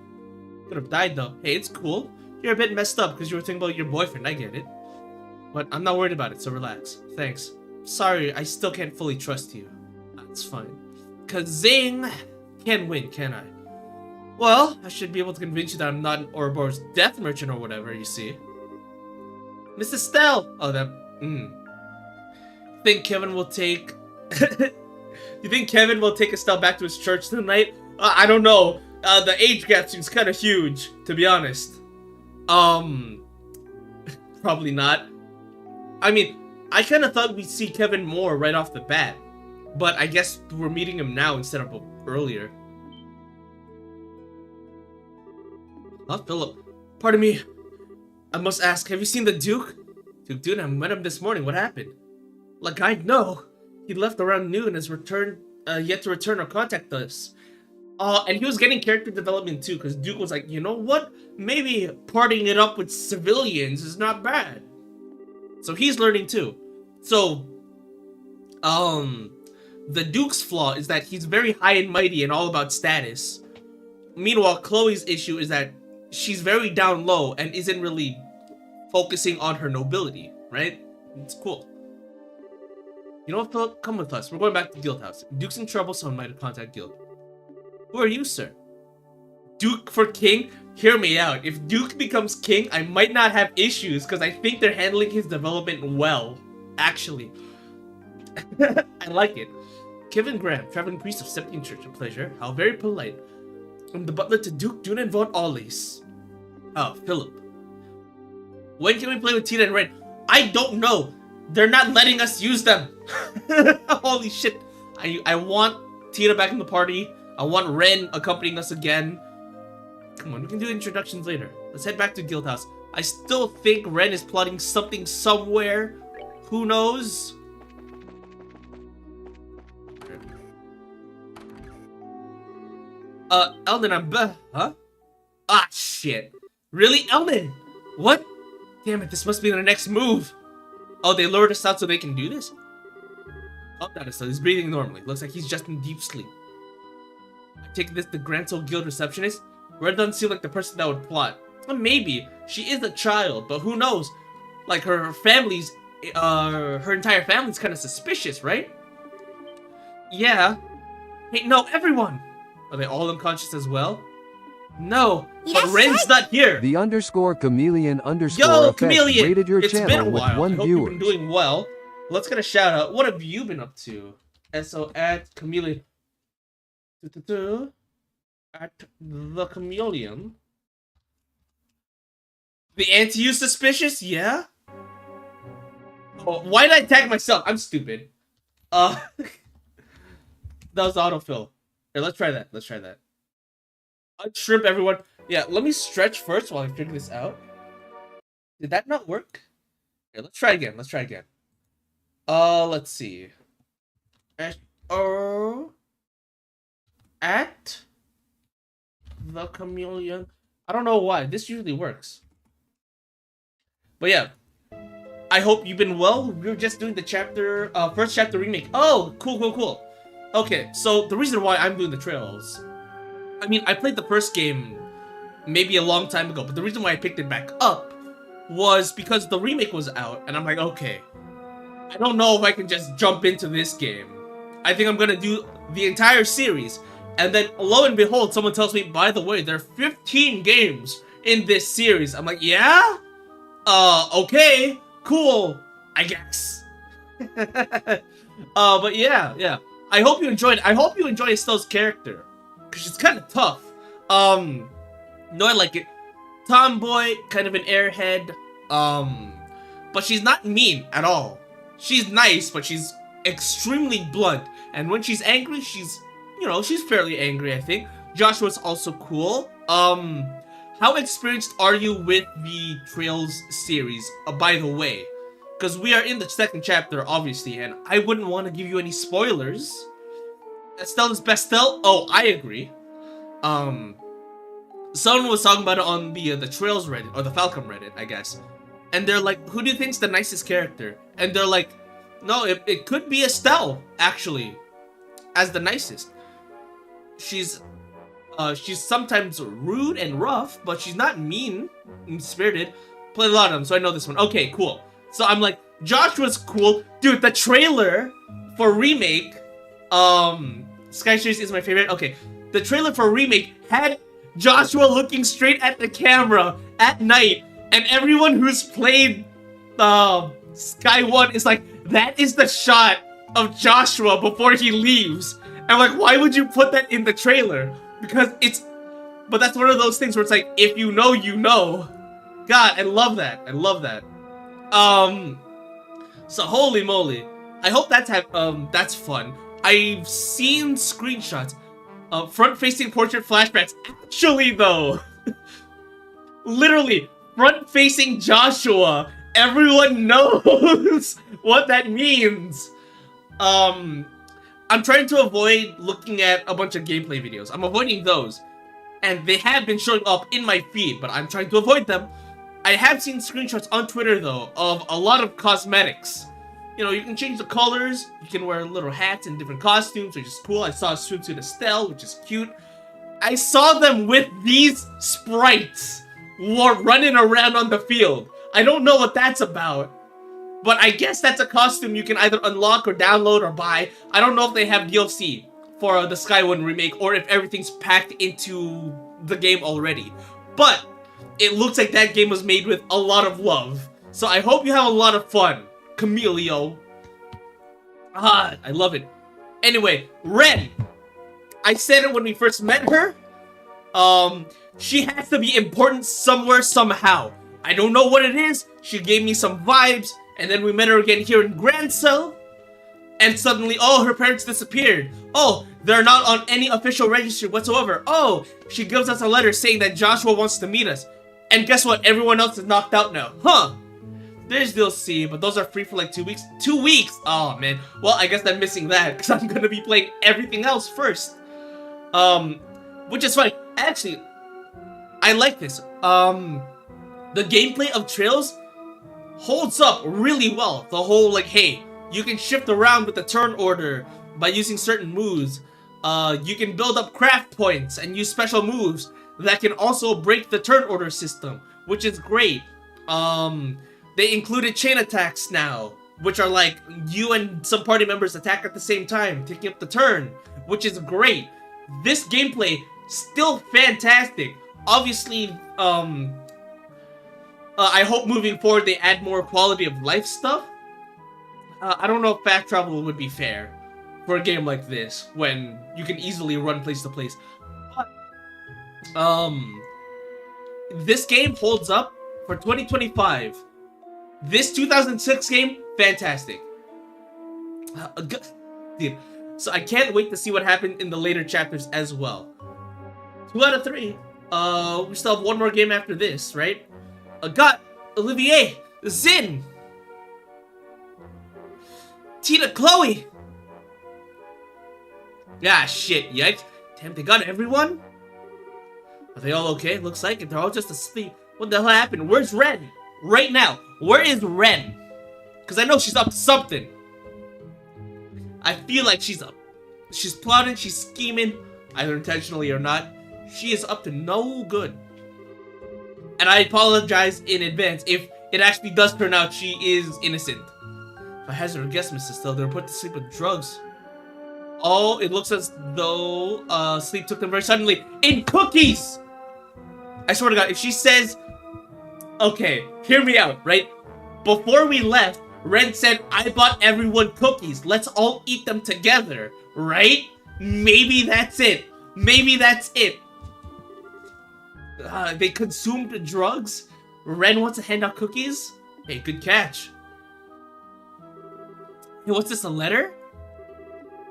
Could have died though. Hey, it's cool. You're a bit messed up because you were thinking about your boyfriend. I get it. But I'm not worried about it, so relax. Thanks. Sorry, I still can't fully trust you. That's fine. Cause Zing can't win, can I? Well, I should be able to convince you that I'm not an Ouroboros death merchant or whatever, you see. Miss Estelle! Oh, that... Think Kevin will take... You think Kevin will take Estelle back to his church tonight? I don't know. The age gap seems kind of huge, to be honest. Probably not. I mean, I kind of thought we'd see Kevin more right off the bat. But I guess we're meeting him now instead of earlier. Oh, Philip. Pardon me. I must ask, have you seen the Duke? Dude, I met him this morning. What happened? Like, I know. He left around noon and has returned, yet to return or contact us. And he was getting character development too, because Duke was like, you know what? Maybe partying it up with civilians is not bad. So he's learning too. So, the Duke's flaw is that he's very high and mighty and all about status. Meanwhile, Chloe's issue is that she's very down low and isn't really focusing on her nobility, right? It's cool. You know what, Philip? Come with us. We're going back to Guild House. Duke's in trouble, so I might contact Guild. Who are you, sir? Duke for king? Hear me out. If Duke becomes king, I might not have issues because I think they're handling his development well. Actually. I like it. Kevin Graham, traveling priest of Septine Church, a pleasure. How very polite. I'm the butler to Duke Dunan von Allis. Oh, Philip. When can we play with Tina and Ren? I don't know. They're not letting us use them. Holy shit. I want Tina back in the party. I want Ren accompanying us again. Come on, we can do introductions later. Let's head back to Guild House. I still think Ren is plotting something somewhere. Who knows? Eldon, huh? Ah, shit. Really, Eldon? What? Damn it, this must be the next move. Oh, they lowered us out so they can do this? Oh, that is so. He's breathing normally. Looks like he's just in deep sleep. I take this the Grand Soul Guild receptionist? Red doesn't seem like the person that would plot. Well, maybe. She is a child, but who knows? Like, her family's, her entire family's kind of suspicious, right? Yeah. Hey, no, everyone! Are they all unconscious as well? No, but Ren's not here!
The _chameleon _
Yo,
effect
Chameleon!
rated your
It's been a
channel with
while.
1
I hope
viewer.
you've been doing well. Let's get a shout out. What have you been up to? SO at Chameleon. At the Chameleon. TheAntiYuu suspicious? Yeah? Oh, why did I tag myself? I'm stupid. That was autofill. Here, let's try that. Let's try that. Unshrimp, everyone. Yeah, let me stretch first while I figure this out. Did that not work? Here, let's try again. Let's try again. Let's see. At the Chameleon. I don't know why. This usually works. But yeah. I hope you've been well. We were just doing the chapter, first chapter remake. Oh, cool, cool, cool. Okay, so the reason why I'm doing the trails, I mean, I played the first game maybe a long time ago, but the reason why I picked it back up was because the remake was out, and I'm like, okay, I don't know if I can just jump into this game. I think I'm gonna do the entire series, and then lo and behold, someone tells me, by the way, there are 15 games in this series. I'm like, yeah? Okay, cool, I guess. But yeah. I hope you enjoyed. I hope you enjoy Estelle's character, cause she's kind of tough. No, I like it. Tomboy, kind of an airhead. But she's not mean at all. She's nice, but she's extremely blunt. And when she's angry, she's, you know, she's fairly angry, I think. Joshua's also cool. How experienced are you with the Trails series? By the way. Because we are in the second chapter, obviously, and I wouldn't want to give you any spoilers. Estelle is Bestel? Oh, I agree. Someone was talking about it on the Trails Reddit, or the Falcom Reddit, I guess. And they're like, who do you think's the nicest character? And they're like, no, it could be Estelle, actually, as the nicest. She's sometimes rude and rough, but she's not mean-spirited. Played a lot of them, so I know this one. Okay, cool. So I'm like, Joshua's cool. Dude, the trailer for Remake, Sky Series is my favorite. Okay, the trailer for Remake had Joshua looking straight at the camera at night, and everyone who's played Sky 1 is like, that is the shot of Joshua before he leaves. And I'm like, why would you put that in the trailer? Because but that's one of those things where it's like, if you know, you know. God, I love that. I love that. So holy moly. I hope that's fun. I've seen screenshots of front-facing portrait flashbacks. Actually, though, literally, front-facing Joshua. Everyone knows what that means. I'm trying to avoid looking at a bunch of gameplay videos. I'm avoiding those. And they have been showing up in my feed, but I'm trying to avoid them. I have seen screenshots on Twitter, though, of a lot of cosmetics. You know, you can change the colors, you can wear little hats and different costumes, which is cool. I saw a swimsuit Estelle, which is cute. I saw them with these sprites running around on the field. I don't know what that's about, but I guess that's a costume you can either unlock or download or buy. I don't know if they have DLC for the Sky 1 remake or if everything's packed into the game already. But it looks like that game was made with a lot of love. So I hope you have a lot of fun, Camilio. Ah, I love it. Anyway, Ren. I said it when we first met her. She has to be important somewhere, somehow. I don't know what it is. She gave me some vibes. And then we met her again here in Grand Cell. And suddenly, oh, her parents disappeared. Oh, They're not on any official registry whatsoever. Oh, she gives us a letter saying that Joshua wants to meet us. And guess what? Everyone else is knocked out now. Huh. There's DLC, but those are free for like 2 weeks. 2 weeks! Oh, man. Well, I guess I'm missing that, because I'm gonna be playing everything else first. Which is fine. Actually, I like this. The gameplay of Trails holds up really well. The whole, like, hey, you can shift around with the turn order by using certain moves. You can build up craft points and use special moves that can also break the turn order system, which is great. They included chain attacks now, which are like you and some party members attack at the same time, taking up the turn, which is great. This gameplay, still fantastic. Obviously, I hope moving forward they add more quality of life stuff. I don't know if fast travel would be fair for a game like this, when you can easily run place to place. But, this game holds up for 2025. This 2006 game, fantastic. Dude, so I can't wait to see what happened in the later chapters as well. 2 out of 3. We still have one more game after this, right? Got Olivier, Zin, Tina, Chloe. Ah, shit, yikes. Damn, they got everyone? Are they all okay? Looks like it. They're all just asleep. What the hell happened? Where's Ren? Right now, where is Ren? Because I know she's up to something. I feel like she's up. She's plotting, she's scheming, either intentionally or not. She is up to no good. And I apologize in advance if it actually does turn out she is innocent. If I hazard a guess, Mrs. Still, they're put to sleep with drugs. Oh, it looks as though sleep took them very suddenly. In cookies! I swear to God, if she says... Okay, hear me out, right? Before we left, Ren said, I bought everyone cookies. Let's all eat them together, right? Maybe that's it. Maybe that's it. They consumed drugs? Ren wants to hand out cookies? Hey, good catch. Hey, what's this, a letter?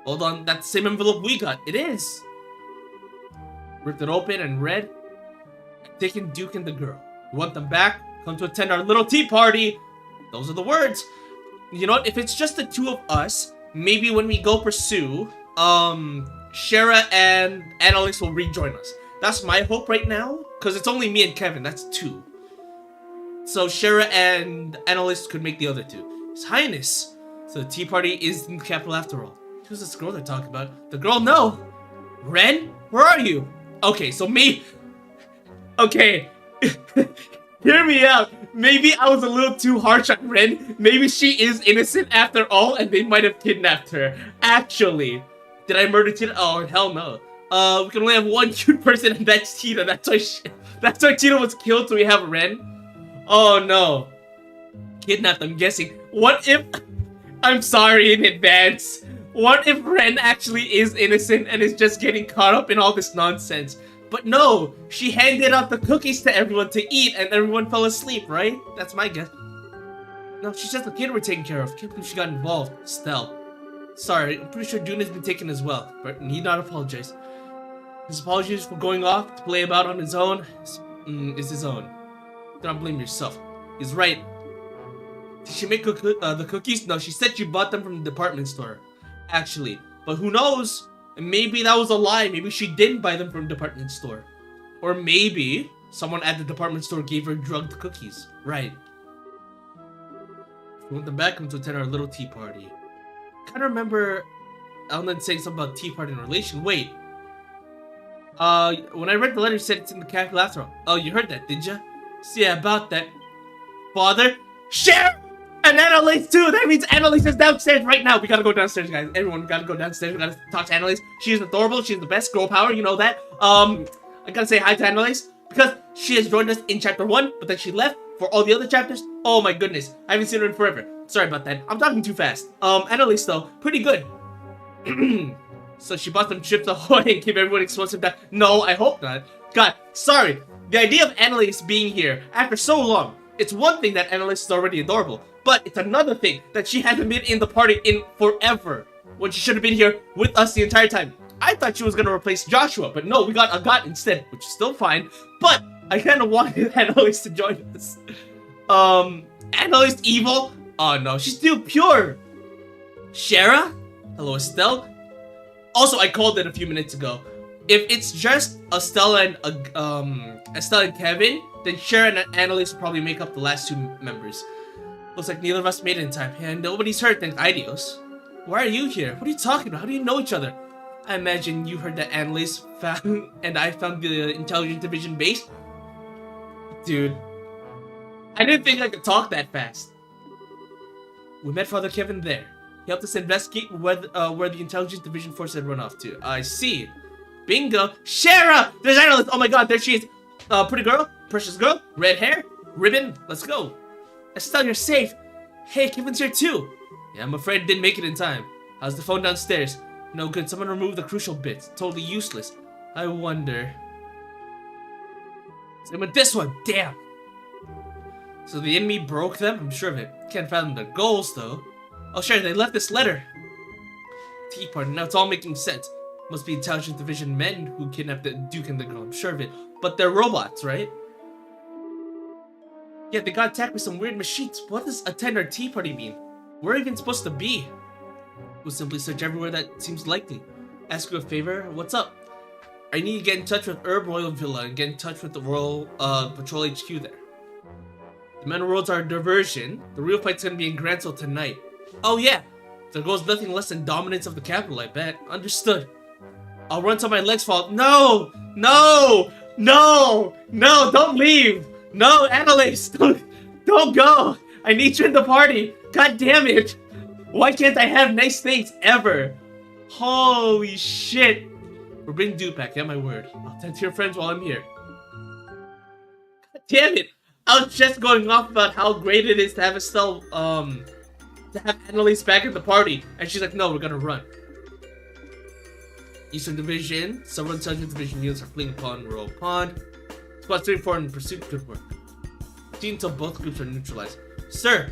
Hold on, that's the same envelope we got. It is. Ripped it open and read, taking Duke and the girl. You want them back? Come to attend our little tea party. Those are the words. You know what? If it's just the two of us, maybe when we go pursue, Shara and Annalise will rejoin us. That's my hope right now, because it's only me and Kevin. That's 2. So Shara and Annalise could make the other 2. His Highness. So the tea party is in the capital after all. Who's this girl they're talking about? The girl? No. Ren? Where are you? Okay, so me. Okay. Hear me out. Maybe I was a little too harsh on Ren. Maybe she is innocent after all, and they might have kidnapped her. Actually, did I murder Tina? Oh, hell no. We can only have one cute person, and that's Tina. That's why Tina was killed, so we have Ren. Oh no. Kidnapped, I'm guessing. What if... I'm sorry in advance. What if Ren actually is innocent and is just getting caught up in all this nonsense? But no, she handed out the cookies to everyone to eat and everyone fell asleep, right? That's my guess. No, she's just a kid we're taking care of. Can't believe she got involved. Stell. Sorry, I'm pretty sure Dune has been taken as well, but need not apologize. His apologies for going off to play about on his own is his own. Do not blame yourself. He's right. Did she make the cookies? No, she said she bought them from the department store. Actually, but who knows? Maybe that was a lie. Maybe she didn't buy them from the department store. Or maybe someone at the department store gave her drugged cookies. Right. We want them back to attend our little tea party. Kind of remember Ellen saying something about tea party in relation. Wait. When I read the letter, it said it's in the capital after all. Oh, you heard that, did ya? So yeah, about that. Father, share! And Annalise too! That means Annalise is downstairs right now! We gotta go downstairs, guys. Everyone gotta go downstairs. We gotta talk to Annalise. She's adorable. She's the best girl power. You know that. I gotta say hi to Annalise because she has joined us in chapter 1, but then she left for all the other chapters. Oh my goodness. I haven't seen her in forever. Sorry about that. I'm talking too fast. Annalise though, pretty good. So she bought some chips ahoy and gave everyone explosive die. No, I hope not. God, sorry. The idea of Annalise being here after so long. It's one thing that Annalise is already adorable. But it's another thing that she hasn't been in the party in forever, when she should have been here with us the entire time. I thought she was gonna replace Joshua, but no, we got Agat instead, which is still fine. But I kind of wanted Annalise to join us. Annalise evil? Oh no, she's still pure. Shara? Hello, Estelle. Also, I called it a few minutes ago. If it's just Estelle and Kevin, then Shara and Annalise will probably make up the last two members. Looks like neither of us made it in time, and nobody's hurt, thank Idios. Why are you here? What are you talking about? How do you know each other? I imagine you heard that Annalise found and I found the Intelligence Division base. Dude, I didn't think I could talk that fast. We met Father Kevin there. He helped us investigate where the Intelligence Division force had run off to. I see. Bingo. Shara! There's Annalise! Oh my god, there she is. Pretty girl, precious girl, red hair, ribbon, let's go. Estelle, you're safe. Hey, Kevin's here too. Yeah, I'm afraid I didn't make it in time. How's the phone downstairs? No good, someone removed the crucial bits. Totally useless. I wonder. Same with this one, damn. So the enemy broke them? I'm sure of it. Can't fathom their goals though. Oh sure, they left this letter. Tea party, now it's all making sense. Must be Intelligence Division men who kidnapped the Duke and the girl, I'm sure of it. But they're robots, right? Yeah, they got attacked with some weird machines. What does attend our tea party mean? Where are we even supposed to be? We'll simply search everywhere that seems likely. Ask you a favor, what's up? I need to get in touch with Herb Royal Villa and get in touch with the Royal Patrol HQ there. The Metal Roads are a diversion. The real fight's gonna be in Granville tonight. Oh yeah! There goes nothing less than dominance of the capital, I bet. Understood. I'll run till my legs fall. No! No! No! No! Don't leave! No, Annalise! Don't go! I need you in the party! God damn it! Why can't I have nice things ever? Holy shit! We're bringing Duke back, yeah, my word. I'll tend to your friends while I'm here. God damn it! I was just going off about how great it is to have Estelle, to have Annalise back at the party. And she's like, no, we're gonna run. Eastern Division. Several Intelligence Division units are fleeing upon Royal Pond. Squad 34 in pursuit. Good work. See until both groups are neutralized. Sir,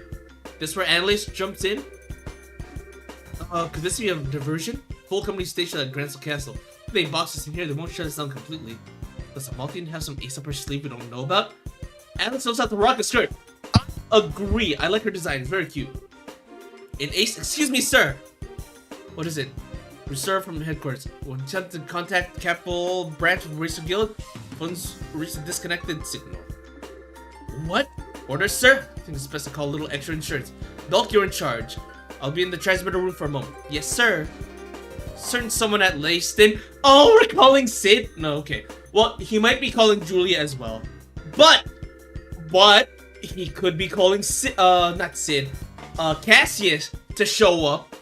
this where Annalise jumps in? Could this be a diversion? Full company station at Granville Castle. If they box us in here, they won't shut us down completely. Does Amaltheon have some ace up her sleeve we don't know about? Annalise knows how to rock a skirt. I agree. I like her design. It's very cute. An ace? Excuse me, sir. What is it? Reserve from headquarters. When attempted to contact Capital Branch of Racer Guild, phones reached a disconnected signal. What? Orders, sir? I think it's best to call a little extra insurance. Dolk, you're in charge. I'll be in the transmitter room for a moment. Yes, sir. Certain someone at Leyston. Oh, we're calling Sid? No, okay. Well, he might be calling Julia as well. But he could be calling Sid, not Sid, Cassius to show up.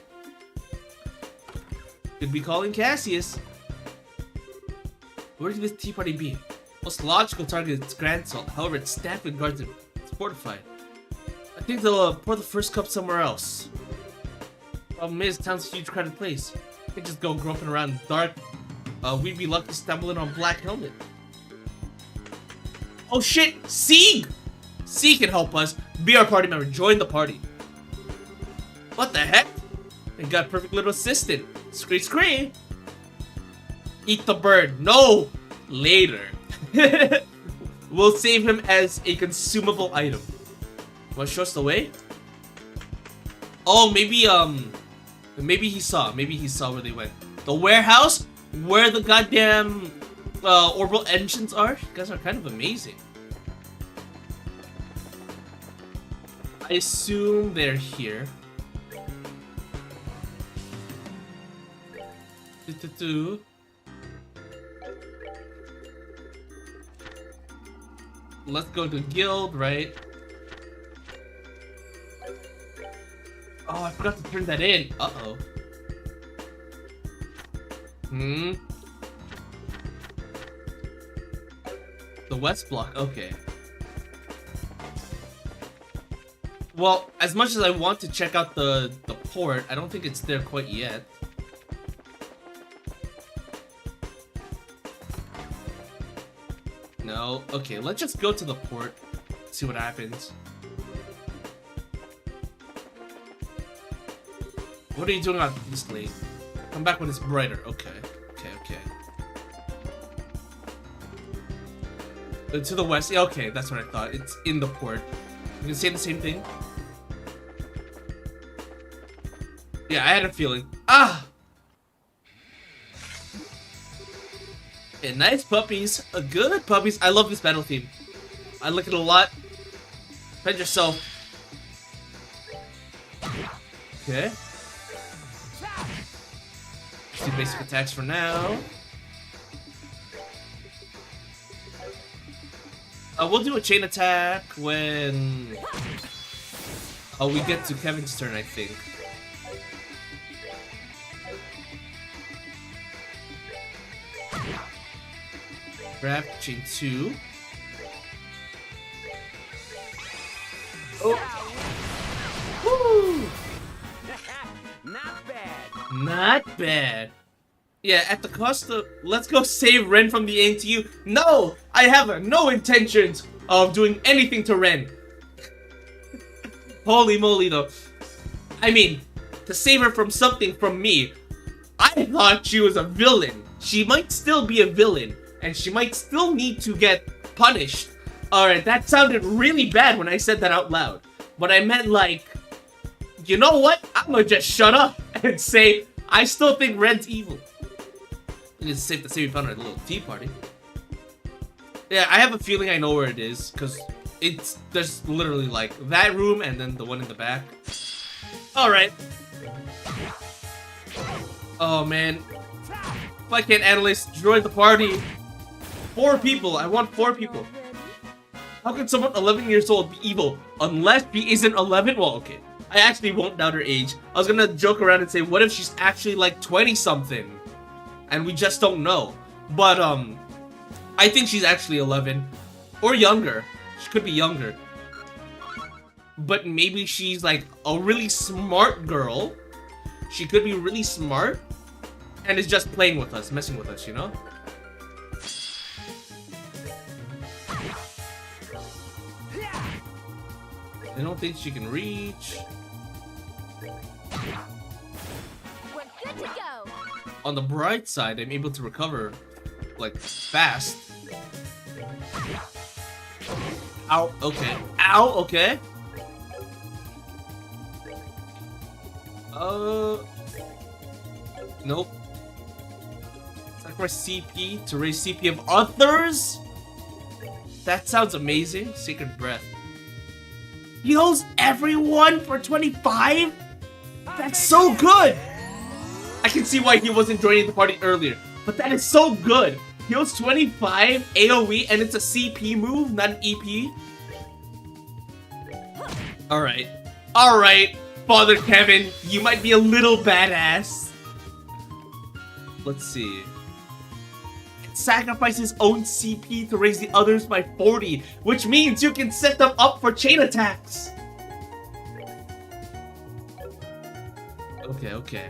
Could be calling Cassius. Where could this tea party be? Most logical target is Grand Salt. However, it's staffed with guards and it's fortified. I think they'll pour the first cup somewhere else. Problem is, town's a huge crowded place. You can just go groping around in the dark. We'd be lucky to stumble in on Black Helmet. Oh shit! Sieg! Sieg can help us. Be our party member. Join the party. What the heck? We got a perfect little assistant. Scree scree. Eat the bird. No! Later. We'll save him as a consumable item. Want to show us the way? Oh, maybe he saw where they went. The warehouse? Where the goddamn orbital engines are? You guys are kind of amazing. I assume they're here. Let's go to guild, right? Oh, I forgot to turn that in. Uh-oh. The west block, okay. Well, as much as I want to check out the port, I don't think it's there quite yet. No, okay, let's just go to the port, see what happens. What are you doing out this late? Come back when it's brighter. Okay. To the west. Yeah, okay, that's what I thought. It's in the port. You can say the same thing. Yeah, I had a feeling. Ah! Okay, nice puppies. Good puppies. I love this battle theme. I like it a lot. Defend yourself. Okay. Let's do basic attacks for now. We'll do a chain attack when we get to Kevin's turn, I think. Grab chain 2. Oh. Woo!
Not bad.
Not bad. Yeah, at the cost of... Let's go save Ren from the TheAntiYuu. No! I have no intentions of doing anything to Ren. Holy moly, though. I mean, to save her from something from me, I thought she was a villain. She might still be a villain, and she might still need to get punished. Alright, that sounded really bad when I said that out loud. But I meant like, you know what? I'm gonna just shut up and say, I still think Ren's evil. It's safe to say we found her at a little tea party. Yeah, I have a feeling I know where it is, because there's literally like that room and then the one in the back. Alright. Oh man. If I can't analyst, join the party. 4 people, I want 4 people. How can someone 11 years old be evil unless she isn't 11? Well, okay. I actually won't doubt her age. I was gonna joke around and say, what if she's actually like 20 something? And we just don't know. But, I think she's actually 11. Or younger. She could be younger. But maybe she's like a really smart girl. She could be really smart. And is just playing with us, messing with us, you know? I don't think she can reach.
We're good to go.
On the bright side, I'm able to recover, like, fast. Ow, okay. Ow, okay. Nope. Sacrifice CP to raise CP of others? That sounds amazing. Sacred Breath. Heals everyone for 25? That's so good! I can see why he wasn't joining the party earlier, but that is so good! Heals 25 AoE and it's a CP move, not an EP. Alright. Alright, Father Kevin, you might be a little badass. Let's see. Sacrifice his own CP to raise the others by 40, which means you can set them up for chain attacks. Okay, okay.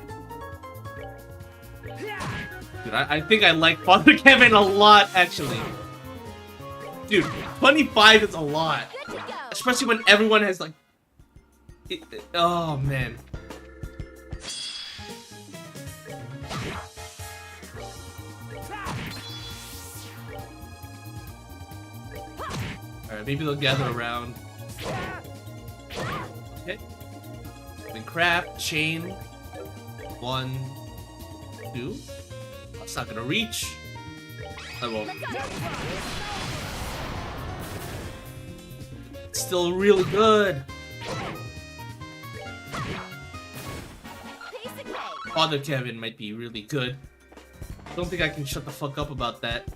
Dude, I think I like Father Kevin a lot, actually. Dude, 25 is a lot. Especially when everyone has, like... oh, man. Alright, maybe they'll gather around. Okay. Then craft, chain. 1, 2. That's not gonna reach. I won't. It's still really good. Father Kevin might be really good. Don't think I can shut the fuck up about that.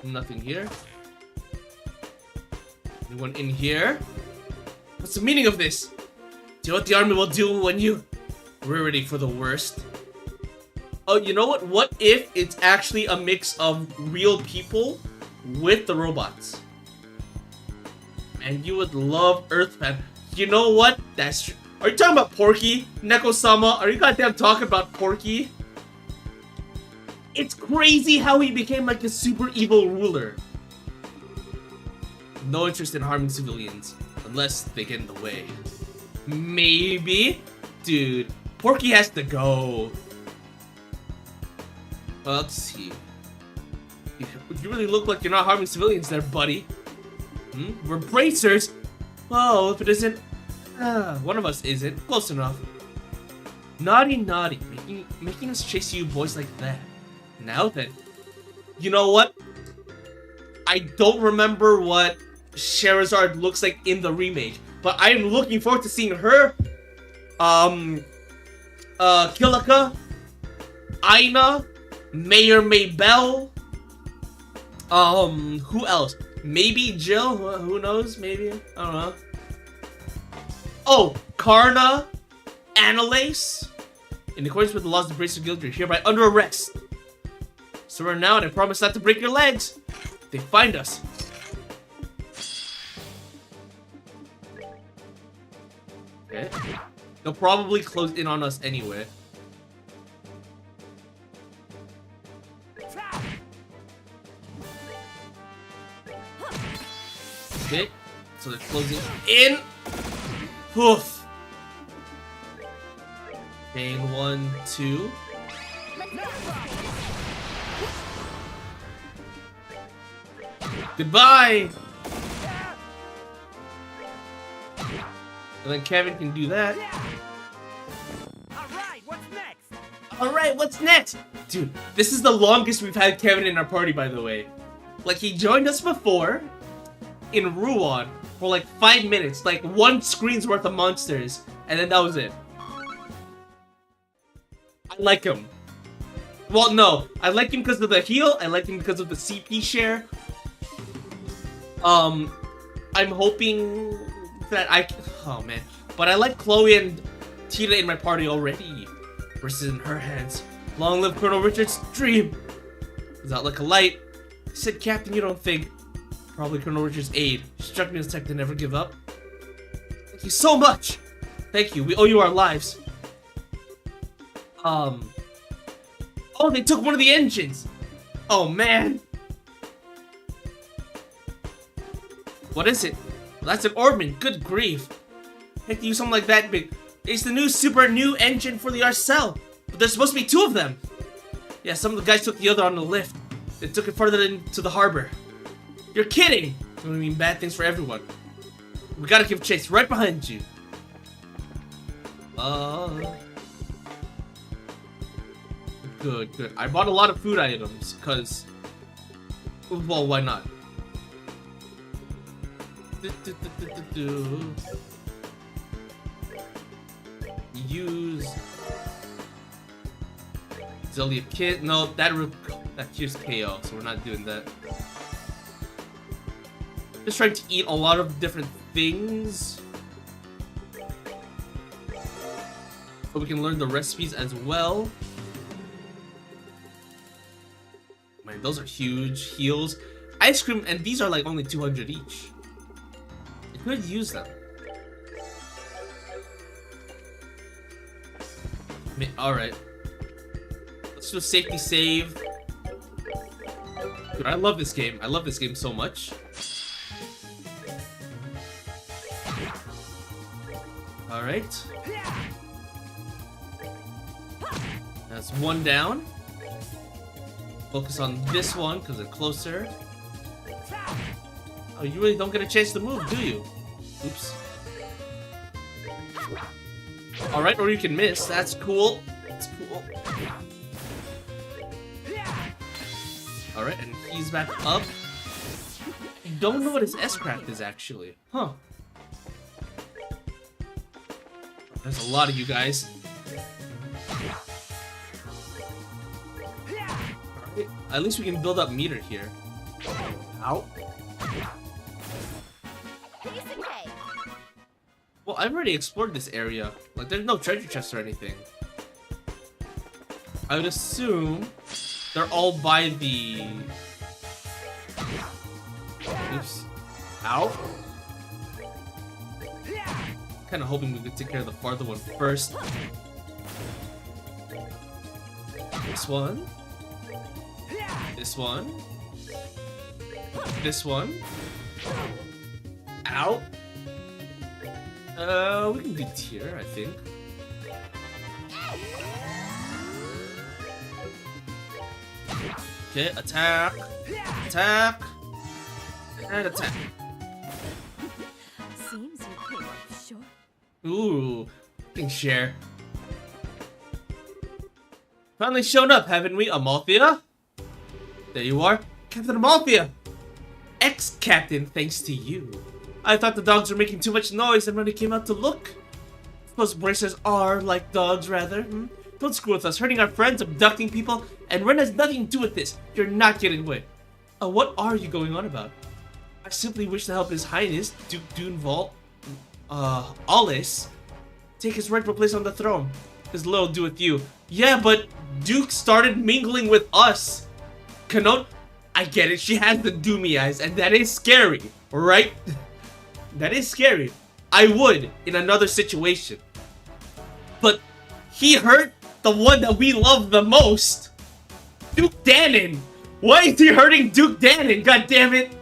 Nothing here. Anyone in here? What's the meaning of this? Do you know what the army will do when we're ready for the worst? Oh, you know what? What if it's actually a mix of real people with the robots? And you would love Earthman. You know what? That's true. Are you talking about Porky? Neko-sama? Are you goddamn talking about Porky? It's crazy how he became like a super evil ruler. No interest in harming civilians, unless they get in the way. Maybe? Dude, Porky has to go. Let's see. You really look like you're not harming civilians there, buddy. We're bracers? Oh, if it isn't... one of us isn't. Close enough. Naughty, naughty. Making us chase you boys like that. Now then. You know what? I don't remember what Sherazard looks like in the remake, but I'm looking forward to seeing her, Kilika, Aina, Mayor Maybell, who else? Maybe Jill? Who knows? Maybe? I don't know. Oh, Karna, Annalise. In accordance with the laws of the Bracer Guild, you're hereby under arrest. Surrender now, and I promise not to break your legs. They find us. Okay. They'll probably close in on us anyway. Okay. So they're closing in. Poof. Chain 1, 2. Goodbye! And then Kevin can do that. Alright, what's next? Dude, this is the longest we've had Kevin in our party, by the way. Like, he joined us before in Ruan for like 5 minutes, like 1 screen's worth of monsters, and then that was it. I like him. Well, no, I like him because of the heal, I like him because of the CP share. I'm hoping that oh man. But I like Chloe and Tita in my party already. Versus in her hands. Long live Colonel Richard's dream. Is out like a light. He said, Captain, you don't think. Probably Colonel Richard's aide. She struck me as tech to never give up. Thank you so much. Thank you. We owe you our lives. Oh, they took one of the engines. Oh man. What is it? Well, that's an Orbman. Good grief. Heck, to use something like that big. It's the new super new engine for the Arcel. But there's supposed to be 2 of them. Yeah, some of the guys took the other on the lift. They took it further into the harbor. You're kidding! It's gonna mean bad things for everyone. We gotta give chase right behind you. Good, good. I bought a lot of food items, cause... well, why not? Use Zelia Kit. No, that cures KO, so we're not doing that. Just trying to eat a lot of different things, so we can learn the recipes as well. Man, those are huge heals. Ice cream, and these are like only 200 each. I could use them. Alright. Let's do a safety save. Dude, I love this game. I love this game so much. Alright. That's 1 down. Focus on this one because they're closer. Oh, you really don't get a chance to move, do you? Oops. Alright, or you can miss. That's cool. That's cool. Alright, and he's back up. I don't know what his S-craft is, actually. Huh. There's a lot of you guys. Alright, at least we can build up meter here. Ow. Well, I've already explored this area. Like, there's no treasure chests or anything. I would assume they're all by the... Oops. Ow. Kind of hoping we could take care of the farther one first. This one. This one. This one. Ow. We can do tier, I think. Okay, attack, attack, and attack.
Seems you came up short.
Ooh, can share. Finally shown up, haven't we, Amalthea? There you are, Captain Amalthea. Ex-captain, thanks to you. I thought the dogs were making too much noise and when they came out to look. Suppose bracers are like dogs, rather. Don't screw with us, hurting our friends, abducting people, and Ren has nothing to do with this. You're not getting away. What are you going on about? I simply wish to help His Highness, Duke Dunval, Alice, take his rightful place on the throne. His little do with you. Yeah, but Duke started mingling with us. Canot, I get it, she has the doomy eyes, and that is scary, right? That is scary. I would in another situation. But he hurt the one that we love the most. Duke Danon. Why is he hurting Duke Danon? God damn it.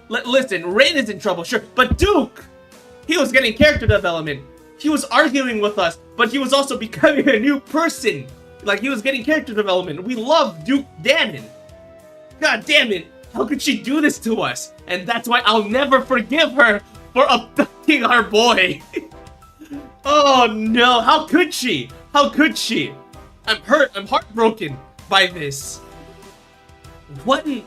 Listen, Rain is in trouble, sure. But Duke, he was getting character development. He was arguing with us, but he was also becoming a new person. Like, he was getting character development. We love Duke Danon. God damn it. How could she do this to us? And that's why I'll never forgive her for abducting our boy. Oh no, how could she? How could she? I'm hurt, I'm heartbroken by this. What in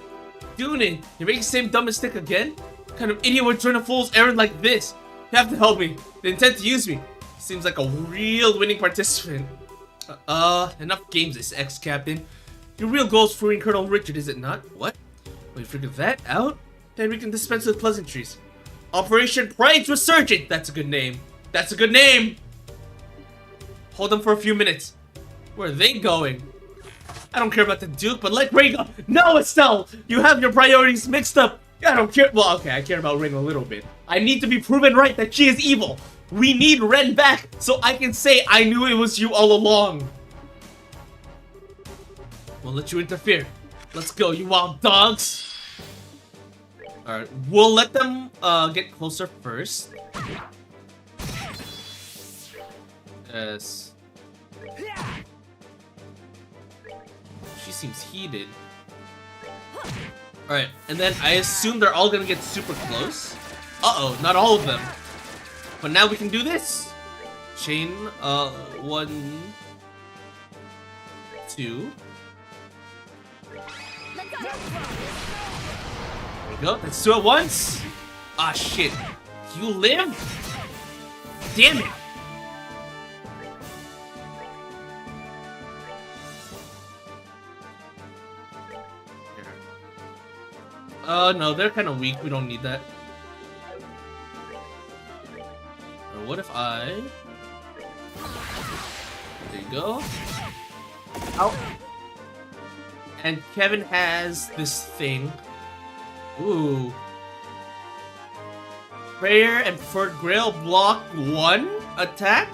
Dunin? You're making the same dumb mistake again? What kind of idiot would join a fool's errand like this? You have to help me. They intend to use me. Seems like a real winning participant. Enough games, this ex-captain. Your real goal is freeing Colonel Richard, is it not? What? Well, you figured that out? Then we can dispense with pleasantries. Operation Pride's Resurgent! That's a good name. That's a good name! Hold them for a few minutes. Where are they going? I don't care about the Duke, but let Ray go. No, Estelle! You have your priorities mixed up. I don't care. Well, okay, I care about Ren a little bit. I need to be proven right that she is evil. We need Ren back so I can say I knew it was you all along. Won't let you interfere. Let's go, you wild dogs. Alright, we'll let them get closer first. Yes. She seems heated. Alright, and then I assume they're all gonna get super close. Uh-oh, not all of them. But now we can do this. Chain, 1, 2. There we go, that's 2 at once. Ah, shit. You live? Damn it. No, they're kind of weak. We don't need that. Or what if I... There you go. Ow. And Kevin has this thing. Ooh. Prayer and Preferred Grail block 1 attack?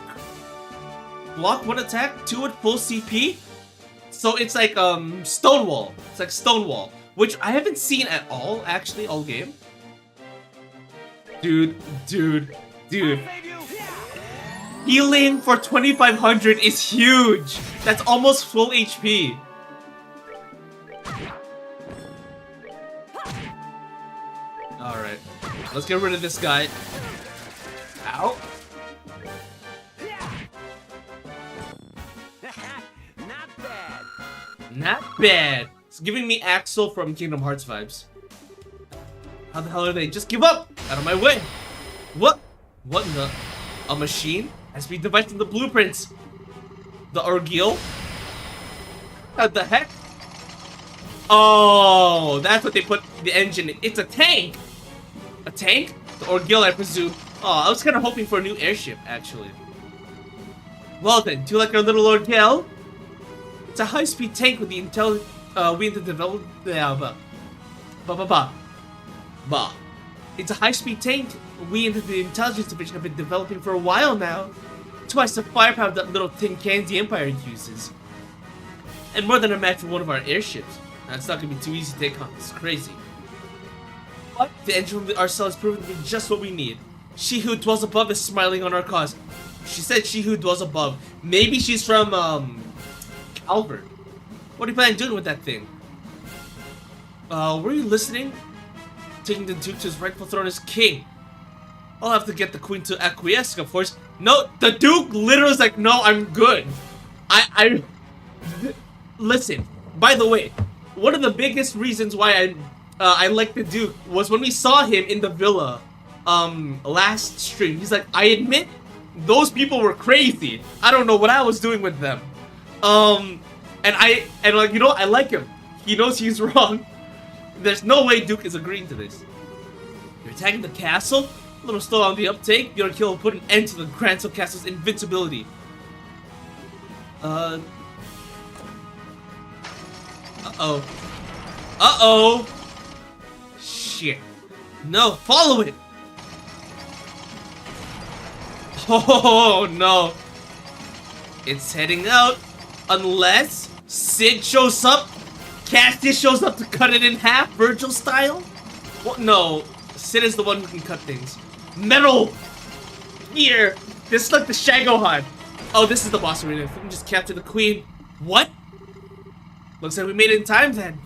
Block 1 attack, 2 at full CP? So it's like, Stonewall. It's like Stonewall. Which I haven't seen at all, actually, all game. Dude. Healing for 2500 is huge. That's almost full HP. Alright. Let's get rid of this guy. Ow.
Not bad.
Not bad. It's giving me Axel from Kingdom Hearts vibes. How the hell are they? Just give up! Out of my way! What? What in the... A machine? Has been devised in the blueprints. The Ordeal? What the heck? Oh, that's what they put the engine in. It's a tank! A tank? The Ordeal, I presume. Oh, I was kind of hoping for a new airship, actually. Well then, do you like our little Ordeal? It's a high-speed tank with the intelligence... we need to develop... It's a high-speed tank we into the intelligence division have been developing for a while now. Twice the firepower that little tin cans the Empire uses. And more than a match for one of our airships. That's not gonna be too easy to take on. It's crazy. But the engine of our cell has proven to be just what we need. She who dwells above is smiling on our cause. She said she who dwells above. Maybe she's from, Calvert. What do you plan on doing with that thing? were you listening? Taking the Duke to his rightful throne as king. I'll have to get the Queen to acquiesce, of course. No, the Duke literally was like, no, I'm good. Listen, by the way, one of the biggest reasons why I like the Duke was when we saw him in the villa, last stream. He's like, I admit, those people were crazy. I don't know what I was doing with them. And like, you know, I like him. He knows he's wrong. There's no way Duke is agreeing to this. You're attacking the castle? A little slow on the uptake. Your kill will put an end to the Grancel Castle's invincibility. Uh-oh. Uh-oh. Shit. No, follow it. Oh, no. It's heading out. Unless Sid shows up. Cassius shows up to cut it in half, Virgil style? What? No. Sid is the one who can cut things. Metal! Here! This is like the Shagohan. Oh, this is the boss arena. If we can just capture the queen. What? Looks like we made it in time then.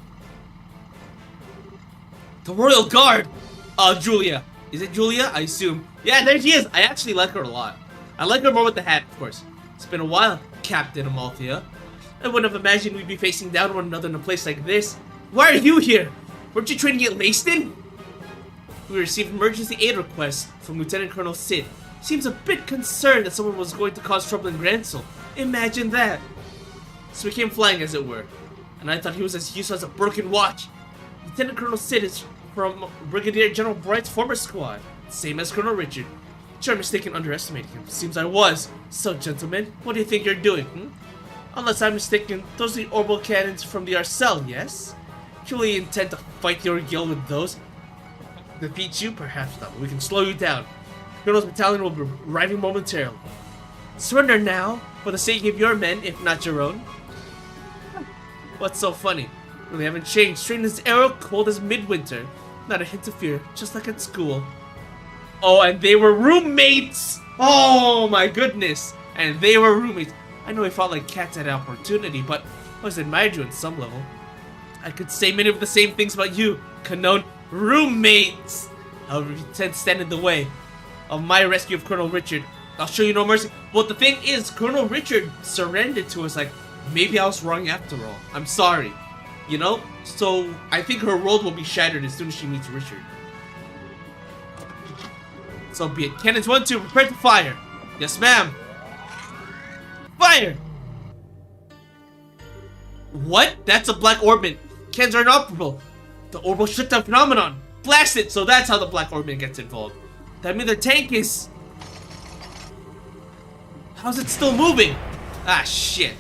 The Royal Guard! Julia. Is it Julia? I assume. Yeah, there she is. I actually like her a lot. I like her more with the hat, of course. It's been a while, Captain Amalthea. I wouldn't have imagined we'd be facing down one another in a place like this. Why are you here? Weren't you trying to get laced in? We received emergency aid requests from Lieutenant Colonel Sid. Seems a bit concerned that someone was going to cause trouble in Grancel. Imagine that. So we came flying, as it were. And I thought he was as useful as a broken watch. Lieutenant Colonel Sid is from Brigadier General Bright's former squad. Same as Colonel Richard. Sure, mistaken underestimating him. Seems I was. So, gentlemen, what do you think you're doing, Unless I'm mistaken, those are the orbital cannons from the Arcel, yes? Truly intend to fight your guild with those? Defeat you? Perhaps not, but we can slow you down. Colonel's battalion will be arriving momentarily. Surrender now, for the sake of your men, if not your own. What's so funny? Really haven't changed. Straight as arrow, cold as midwinter. Not a hint of fear, just like at school. Oh, and they were roommates! Oh my goodness! And they were roommates. I know we fought like cats at opportunity, but I always admired you on some level. I could say many of the same things about you, Canon. Roommates! However, if you tend to stand in the way of my rescue of Colonel Richard, I'll show you no mercy. Well, the thing is, Colonel Richard surrendered to us. Like, maybe I was wrong after all. I'm sorry. You know? So, I think her world will be shattered as soon as she meets Richard. So be it. Cannons 1, 2, prepare to fire. Yes, ma'am. Fire! What? That's a black orbit. Cannons are inoperable. The orbital shutdown phenomenon. Blast it! So that's how the black orbit gets involved. That means their tank is... How's it still moving? Ah, shit.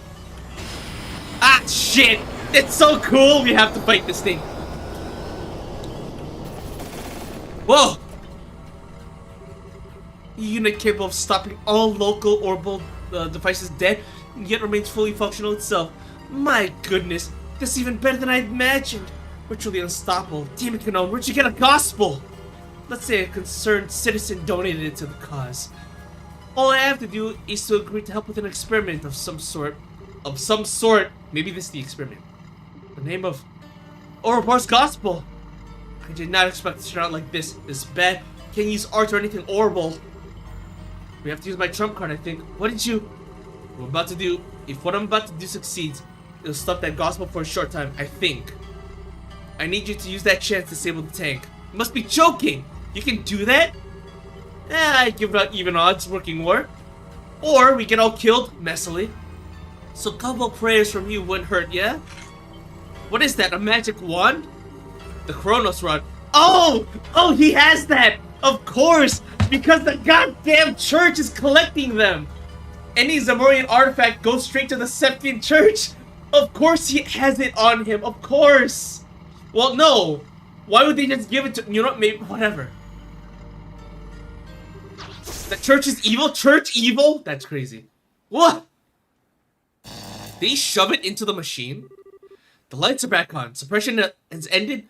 Ah, shit! It's so cool we have to fight this thing. Whoa! A unit capable of stopping all local orbital devices dead, and yet remains fully functional itself. My goodness, this is even better than I imagined. We're truly unstoppable. Damn it, Canon, where'd you get a gospel? Let's say a concerned citizen donated it to the cause. All I have to do is to agree to help with an experiment of some sort. Maybe this is the experiment. The name of Ouroboros Gospel. I did not expect it to turn out like this. This is bad. Can't use art or anything horrible. We have to use my trump card, I think. What did you... What I'm about to do... If what I'm about to do succeeds, it'll stop that gospel for a short time, I think. I need you to use that chance to disable the tank. You must be joking! You can do that? I give it out even odds, working war. Or we get all killed, messily. So a couple prayers from you wouldn't hurt, yeah? What is that, a magic wand? The Chronos Rod. Oh! Oh, he has that! Of course! Because the goddamn church is collecting them! Any Zamorian artifact goes straight to the Septian Church! Of course he has it on him, of course! Well, no! Why would they just give it to... You know what, maybe... Whatever. The church is evil? Church evil? That's crazy. What? They shove it into the machine? The lights are back on. Suppression has ended?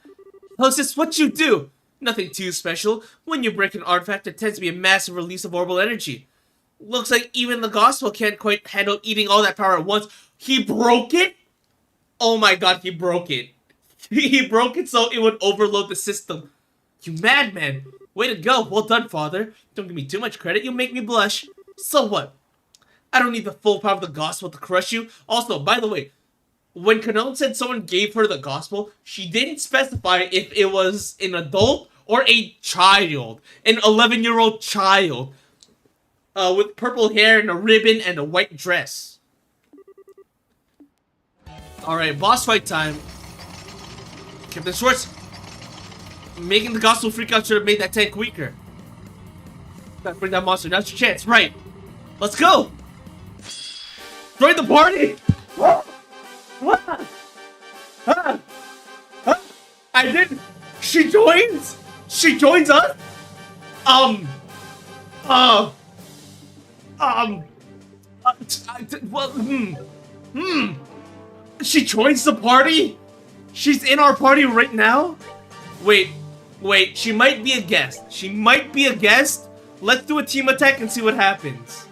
How's this what you do? Nothing too special. When you break an artifact, there tends to be a massive release of orbital energy. Looks like even the gospel can't quite handle eating all that power at once. He broke it? Oh my god, he broke it. He broke it so it would overload the system. You madman! Way to go! Well done, father. Don't give me too much credit, you'll make me blush. So what? I don't need the full power of the gospel to crush you. Also, by the way, when Kanon said someone gave her the gospel, she didn't specify if it was an adult or a child. An 11-year-old child. With purple hair and a ribbon and a white dress. Alright, boss fight time. Captain Schwartz, making the gospel freak out should have made that tank weaker. Gotta bring that monster, now's your chance, right? Let's go! Join the party! What? Huh? I didn't. She joins? She joins us? She joins the party? She's in our party right now? Wait, she might be a guest. She might be a guest. Let's do a team attack and see what happens.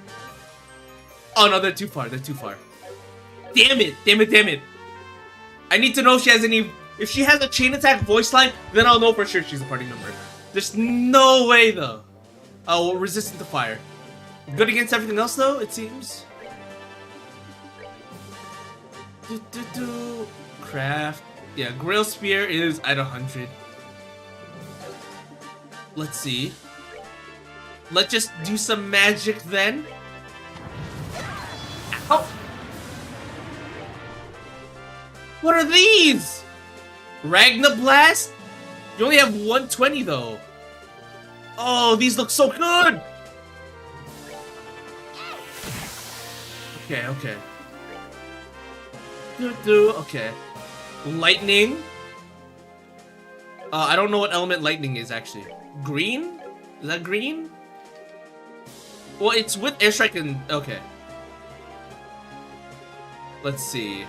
Oh no, they're too far, Damn it. I need to know if she has any... If she has a chain attack voice line, then I'll know for sure she's a party member. There's no way though. Oh, well, resistant to fire. Good against everything else though, it seems. Craft. Yeah, Grail Spear is at 100. Let's see. Let's just do some magic then. Ow! What are these? Ragna Blast? You only have 120 though. Oh, these look so good! Okay. Okay. Lightning. I don't know what element lightning is actually. Green? Is that green? Well, it's with airstrike and... Okay. Let's see.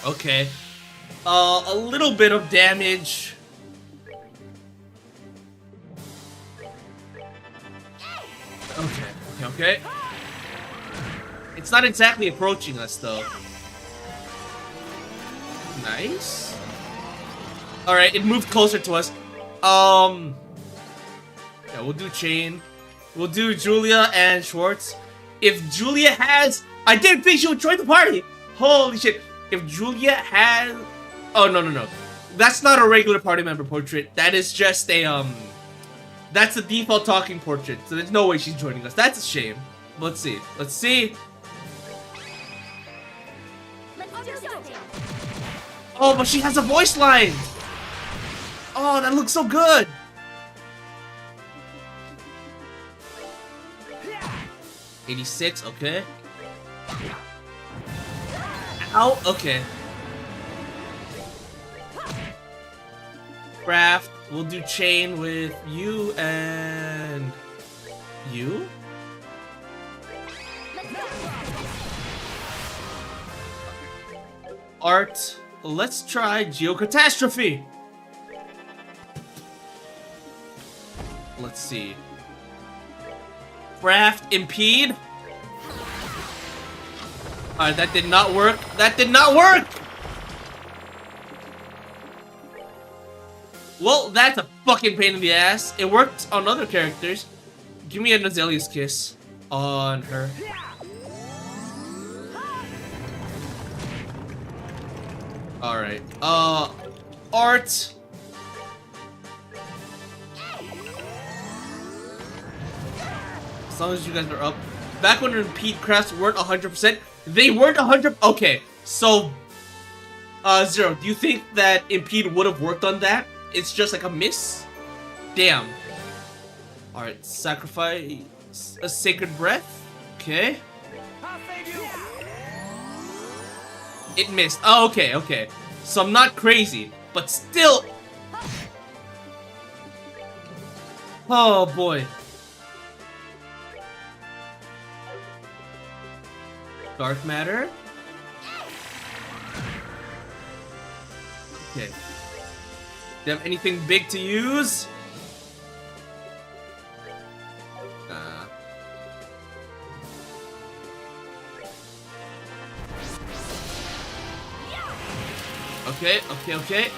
Okay. A little bit of damage. Okay. It's not exactly approaching us though. Nice. Alright, it moved closer to us. Yeah, we'll do Chain. We'll do Julia and Schwartz. If Julia has... I didn't think she would join the party! Holy shit. If Julia has... Oh, no. That's not a regular party member portrait. That is just a, That's the default talking portrait, so there's no way she's joining us. That's a shame. Let's see. Oh, but she has a voice line! Oh, that looks so good! $86, okay. Ow, okay. Craft, we'll do Chain with you and... You? Art, let's try Geocatastrophe! Let's see. Craft, Impede. Alright, that did not work. Well, that's a fucking pain in the ass. It worked on other characters. Give me a Nazelia's Kiss on her. Alright. Art. As long as you guys are up. Back when Impede crafts weren't 100%, they weren't 100%. Okay, so Zero, do you think that Impede would have worked on that? It's just like a miss? Damn. Alright, sacrifice a Sacred Breath. Okay. It missed. Oh, okay. So I'm not crazy, but still. Oh boy. Dark Matter. Okay. Do you have anything big to use?
Okay, okay, okay.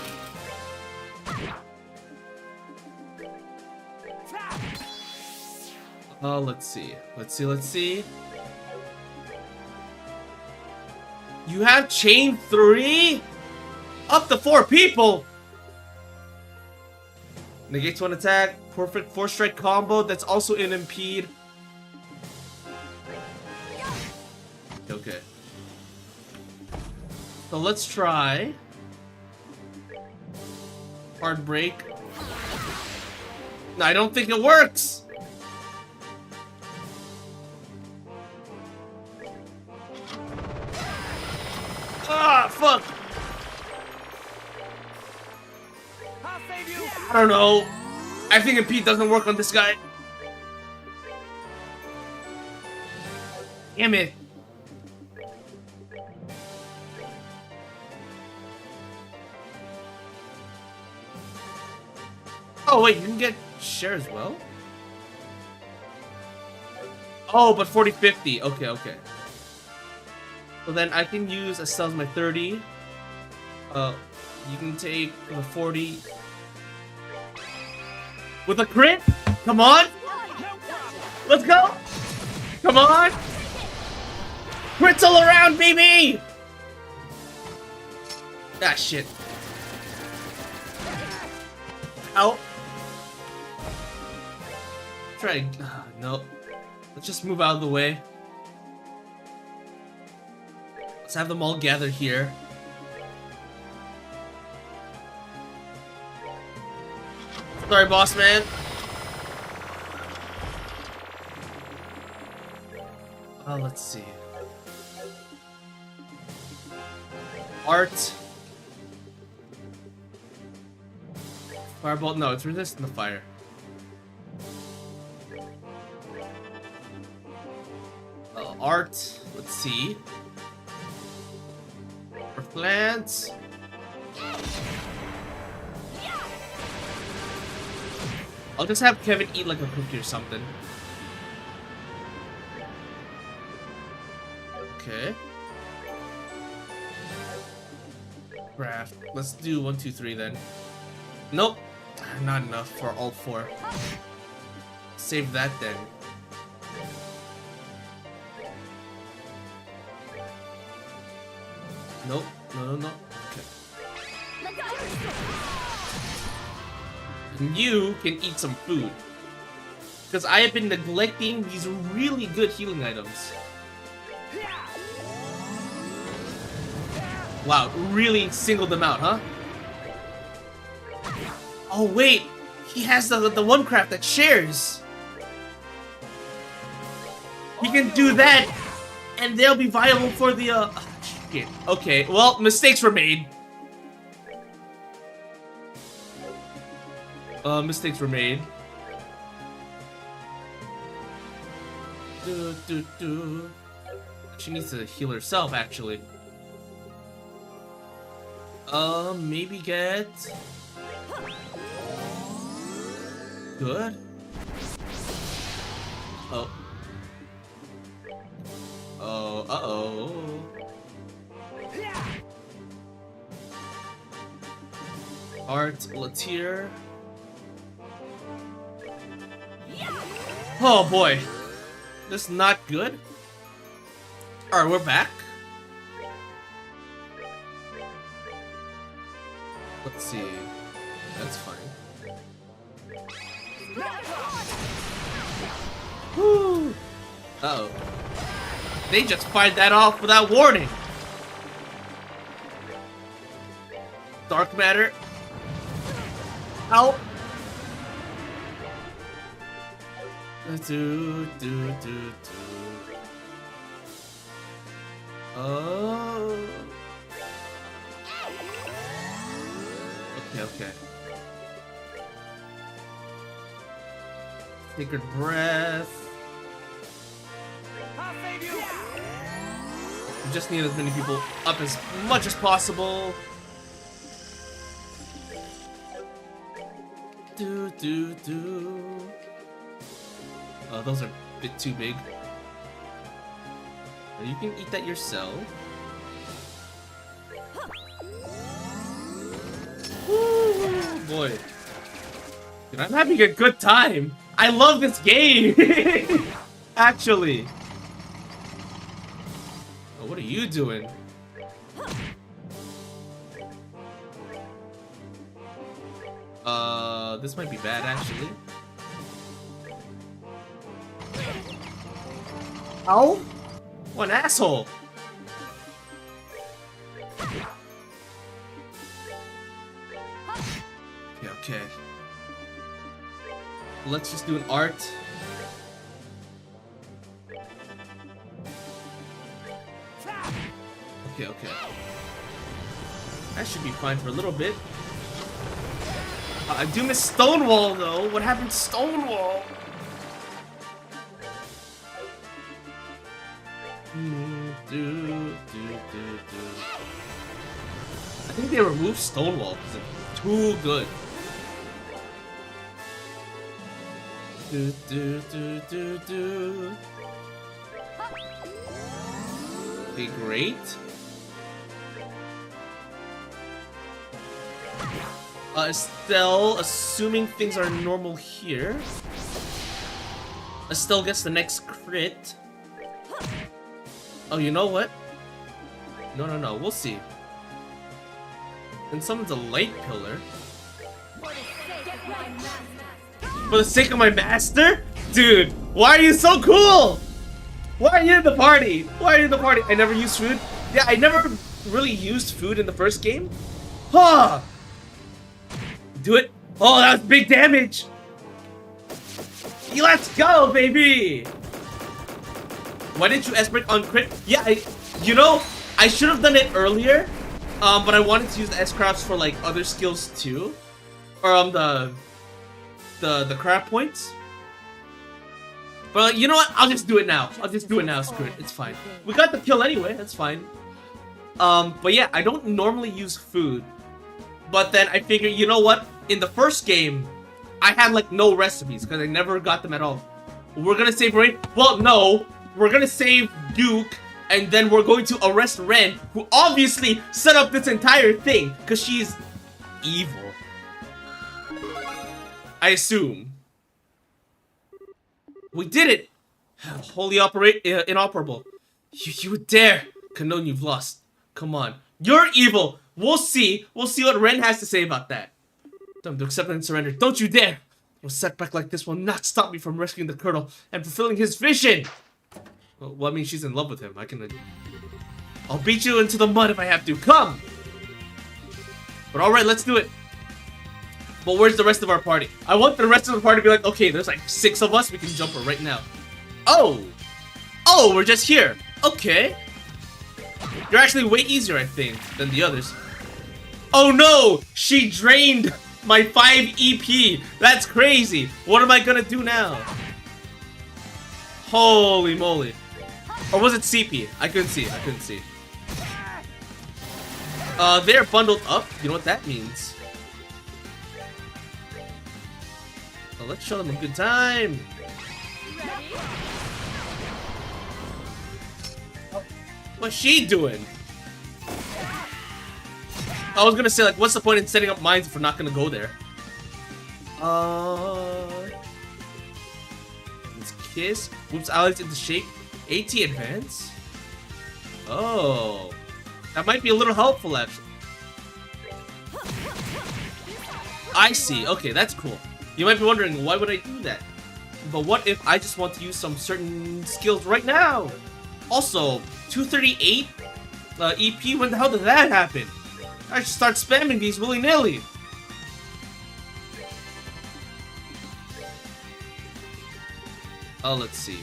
Let's see. Let's see. You have chain 3? Up to 4 people! Negates 1 attack. Perfect 4-strike combo that's also in impede. Okay. So let's try hard break. No, I don't think it works. Ah, fuck. I don't know. I think impede doesn't work on this guy. Damn it. Oh wait, you can get share as well? Oh, but 40-50. Okay, okay. So then I can use Estelle's my 30. You can take the 40. With a crit? Come on! Let's go! Come on! Crits all around, baby! Ah, shit. Ow. Try. No. Let's just move out of the way. Let's have them all gather here. Sorry, boss man. Oh, let's see. Art. Firebolt? No, it's resistant to fire. Art. Let's see. For plants. I'll just have Kevin eat like a cookie or something. Okay. Craft. Let's do 1, 2, 3 then. Nope. Not enough for all 4. Save that then. Nope. No. Okay. And you can eat some food. Because I have been neglecting these really good healing items. Wow, really singled them out, huh? Oh wait, he has the one craft that shares. He can do that, and they'll be viable for the shit. Okay, well, mistakes were made. Mistakes were made. She needs to heal herself, actually. Maybe get... Good. Oh. Oh, uh-oh. Art, Latier. Oh boy. This is not good. Alright, we're back. Let's see. That's fine. Woo! Uh-oh. They just fired that off without warning. Dark matter. Ow! Oh. Okay. Sacred breath. We just need as many people up as much as possible. Those are a bit too big. You can eat that yourself.
boy. Dude, I'm having a good time. I love this game. Actually. Oh, what are you doing? This might be bad actually. Ow! What an asshole! Yeah, okay. Let's just do an art. Okay, okay. That should be fine for a little bit. I do miss Stonewall though. What happened to Stonewall? I think they removed Stonewall because it's too good. Okay, great. Estelle, assuming things are normal here. Estelle gets the next crit. Oh, you know what? No, we'll see. And summons a light pillar. For the sake of my master? Dude, why are you so cool? Why are you in the party? Why are you in the party? I never used food. Yeah, I never really used food in the first game. Huh! Do it. Oh, that was big damage. Let's go, baby. Why didn't you S-break on crit? Yeah, you know, I should have done it earlier. But I wanted to use the S-crafts for like other skills too. Or the crab points. But you know what? I'll just do it now. I'll just do it now. Screw it. It's fine. We got the kill anyway. That's fine. But yeah, I don't normally use food. But then I figured, you know what? In the first game, I had like no recipes because I never got them at all. We're gonna save Rain. Well, no. We're gonna save Duke. And then we're going to arrest Ren, who obviously set up this entire thing because she's evil. I assume. We did it! Wholly inoperable. You would dare! Kanon, you've lost. Come on. You're evil! We'll see. We'll see what Ren has to say about that. Time to accept and surrender. Don't you dare! A setback like this will not stop me from rescuing the Colonel and fulfilling his vision! Well, I mean, she's in love with him. I'll beat you into the mud if I have to. Come! But alright, let's do it. But where's the rest of our party? I want the rest of the party to be like, okay, there's like 6 of us. We can jump her right now. Oh! Oh, we're just here. Okay. You're actually way easier, I think, than the others. Oh no! She drained my 5 EP. That's crazy. What am I gonna do now? Holy moly. Or was it CP? I couldn't see. They're bundled up. You know what that means. So let's show them a good time. What's she doing? I was gonna say, like, what's the point in setting up mines if we're not gonna go there? Let's kiss. Whoops allies into shape. AT advance? Oh. That might be a little helpful, actually. I see. Okay, that's cool. You might be wondering, why would I do that? But what if I just want to use some certain skills right now? Also, 238 EP, when the hell did that happen? I should start spamming these willy-nilly. Oh, let's see.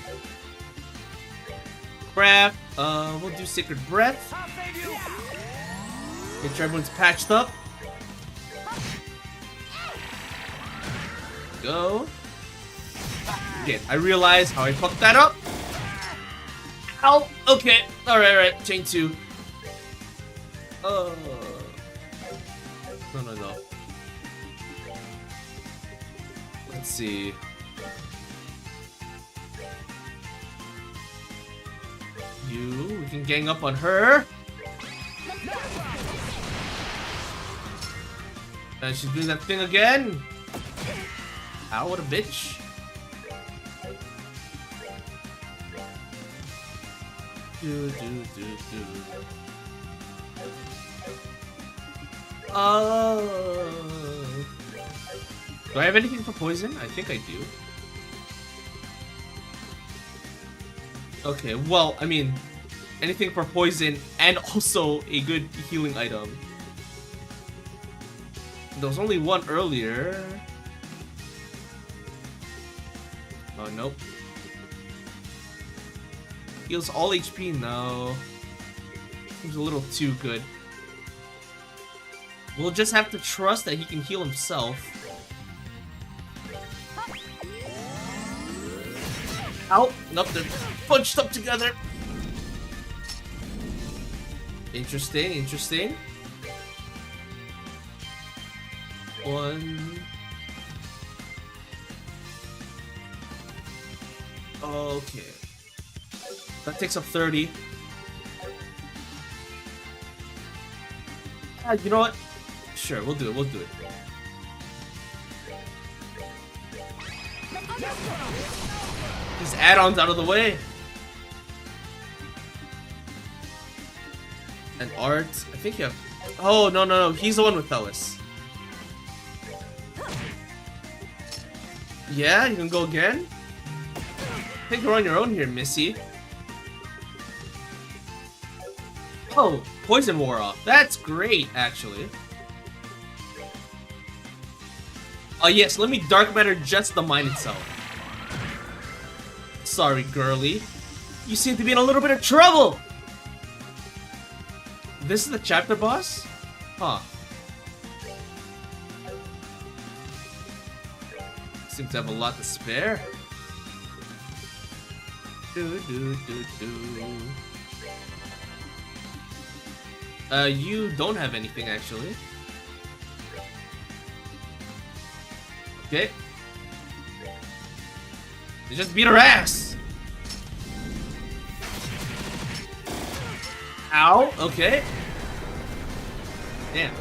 Craft, we'll do Sacred Breath. Make sure everyone's patched up. Go. Okay, I realize how I fucked that up. Ow! Okay, alright, chain 2. No. Let's see. We can gang up on her. And she's doing that thing again. Ow, what a bitch. Do. Oh. Do I have anything for poison? I think I do. Okay, well, I mean, anything for poison and also a good healing item. There was only one earlier. Oh, nope. Heals all HP? No. Seems a little too good. We'll just have to trust that he can heal himself. Ow! Nope, they're bunched up together. Interesting, interesting. One. Okay. That takes up 30. You know what? Sure, we'll do it, we'll do it. These add-ons out of the way. And Art, I think you have... Oh, no, he's the one with Ellis. Yeah, you can go again? I think you're on your own here, Missy. Oh, poison wore off. That's great, actually. Oh yes, let me dark matter just the mine itself. Sorry, girly. You seem to be in a little bit of trouble! This is the chapter boss? Huh. Seem to have a lot to spare. You don't have anything, actually. Okay. You just beat her ass! Ow! Okay. Damn.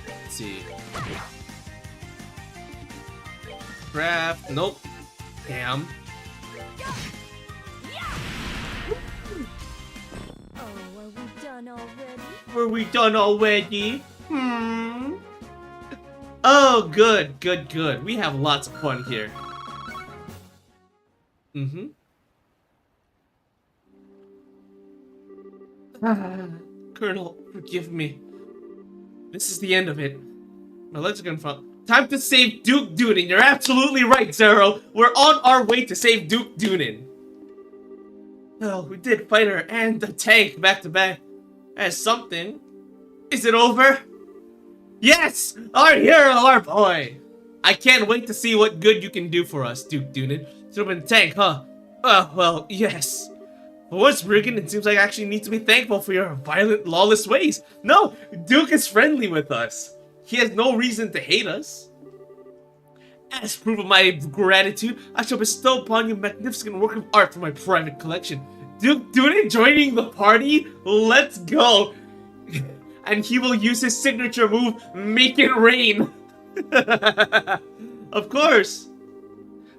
Let's see. Craft. Nope. Damn. Were we done already? Oh, good. We have lots of fun here. Colonel, forgive me. This is the end of it. My legs are gonna fall. Time to save Duke Doonin. You're absolutely right, Zero. We're on our way to save Duke Doonin. Oh, we did fight her and the tank back to back. As something. Is it over? Yes! Our hero, our boy! I can't wait to see what good you can do for us, Duke Doonin. Super tank, huh? Oh, well, yes. For once, Brigand, it seems like I actually need to be thankful for your violent, lawless ways. No, Duke is friendly with us. He has no reason to hate us. As proof of my gratitude, I shall bestow upon you a magnificent work of art from my private collection. Duke Doonin joining the party? Let's go! And he will use his signature move, Make It Rain. Of course.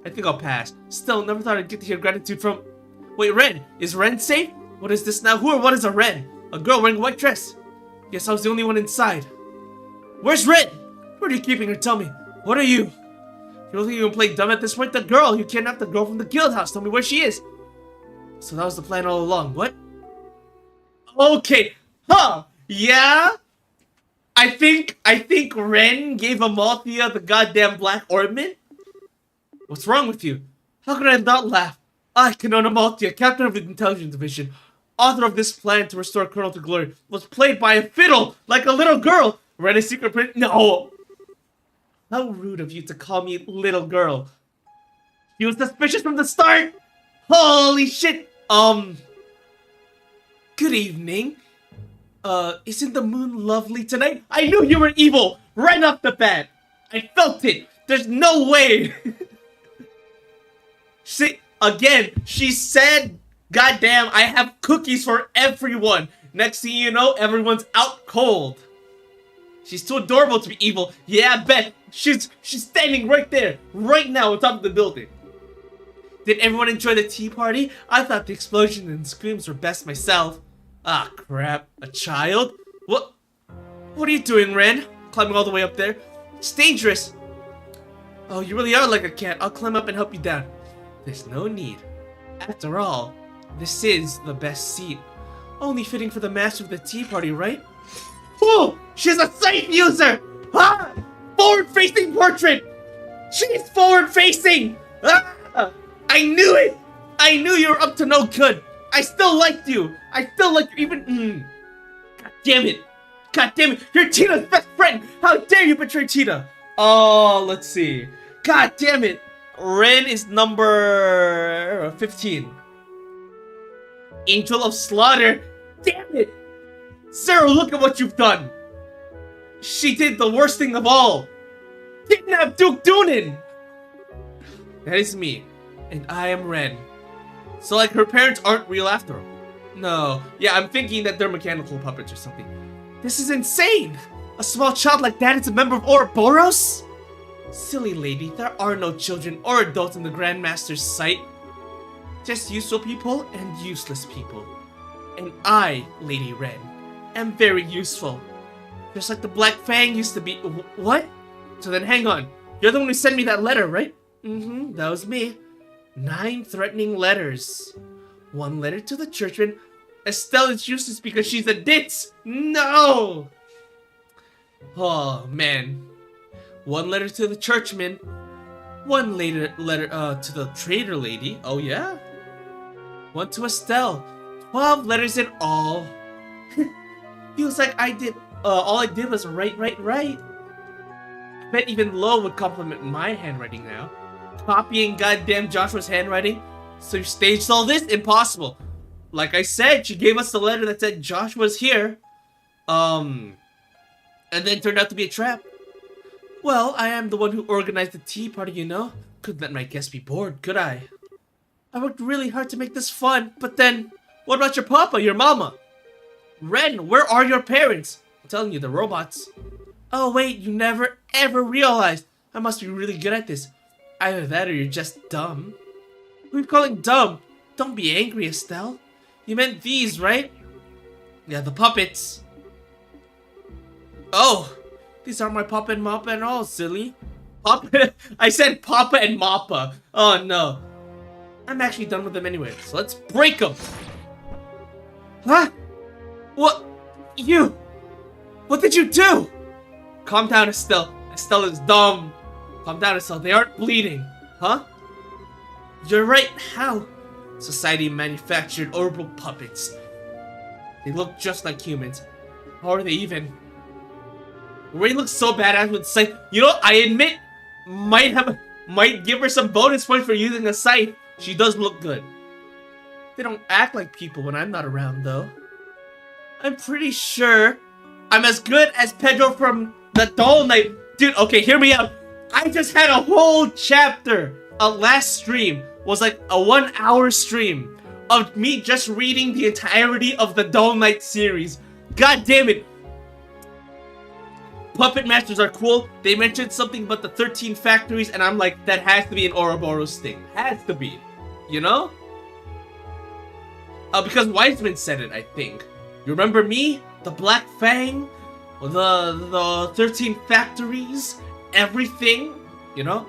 I think I'll pass. Still, never thought I'd get to hear gratitude from... Wait, Ren. Is Ren safe? What is this now? Who or what is a Ren? A girl wearing a white dress. Guess I was the only one inside. Where's Ren? Where are you keeping her? Tell me. What are you? You don't think you can play dumb at this point? The girl! You kidnapped the girl from the guild house. Tell me where she is. So that was the plan all along. What? Okay. Huh. Yeah? I think Ren gave Amalthea the goddamn black ornament? What's wrong with you? How could I not laugh? I, Kanon Amalthea, captain of the intelligence division, author of this plan to restore Colonel to glory, was played by a fiddle like a little girl. Ren a secret print? No. How rude of you to call me little girl. You was suspicious from the start. Holy shit. Good evening. Isn't the moon lovely tonight? I knew you were evil right off the bat. I felt it. There's no way. Again, she said, goddamn, I have cookies for everyone. Next thing you know, everyone's out cold. She's too adorable to be evil. Yeah, I bet. She's standing right there, right now on top of the building. Did everyone enjoy the tea party? I thought the explosion and screams were best myself. Ah, crap. A child? What are you doing, Ren? Climbing all the way up there? It's dangerous. Oh, you really are like a cat. I'll climb up and help you down. There's no need. After all, this is the best seat. Only fitting for the master of the tea party, right? Whoa! She's a sight user! Ah! Forward-facing portrait! She's forward-facing! Ah! I knew it! I knew you were up to no good! I still liked you! I still like you even... God damn it! God damn it! You're Tina's best friend! How dare you betray Tina! Oh, let's see. God damn it! Ren is number 15. Angel of Slaughter. Damn it! Sarah, look at what you've done! She did the worst thing of all! Kidnap Duke Doonan! That is me. And I am Ren. So like her parents aren't real after all. No. Yeah, I'm thinking that they're mechanical puppets or something. This is insane! A small child like that is a member of Ouroboros? Silly lady, there are no children or adults in the Grandmaster's sight. Just useful people and useless people. And I, Lady Ren, am very useful. Just like the Black Fang used to be. What? So then hang on. You're the one who sent me that letter, right? Mm-hmm, that was me. 9 threatening letters. 1 letter to the churchman. Estelle is useless because she's a ditz. No! Oh, man. 1 letter to the churchman. 1 letter to the traitor lady. Oh, yeah? 1 to Estelle. 12 letters in all. Feels like I did, all I did was write. I bet even Lo would compliment my handwriting now. Copying goddamn Joshua's handwriting? So you staged all this? Impossible. Like I said, she gave us the letter that said Joshua's here. And then turned out to be a trap. Well, I am the one who organized the tea party, you know. Couldn't let my guests be bored, could I? I worked really hard to make this fun, but then... What about your papa, your mama? Ren, where are your parents? I'm telling you, the robots. Oh wait, you never ever realized. I must be really good at this. Either that or you're just dumb. Who are you calling dumb? Don't be angry, Estelle. You meant these, right? Yeah, the puppets. Oh, these are my papa and mappa and all, silly. Papa, I said papa and mappa. Oh no. I'm actually done with them anyway, so let's break them. Huh? What? You? What did you do? Calm down, Estelle. Estelle is dumb. Calm down, Estelle. They aren't bleeding. Huh? You're right. How? Society manufactured orbital puppets. They look just like humans. How are they even? Ray looks so badass with scythe. You know, I admit, might give her some bonus points for using a scythe. She does look good. They don't act like people when I'm not around, though. I'm pretty sure I'm as good as Pedro from the Doll Knight. Dude, okay, hear me out. I just had a whole chapter. Last stream was like a 1-hour stream of me just reading the entirety of the Doll Knight series. God damn it. Puppet Masters are cool. They mentioned something about the 13 factories, and I'm like, that has to be an Ouroboros thing. Has to be. You know? Because Wiseman said it, I think. You remember me? The Black Fang? The 13 factories? Everything? You know?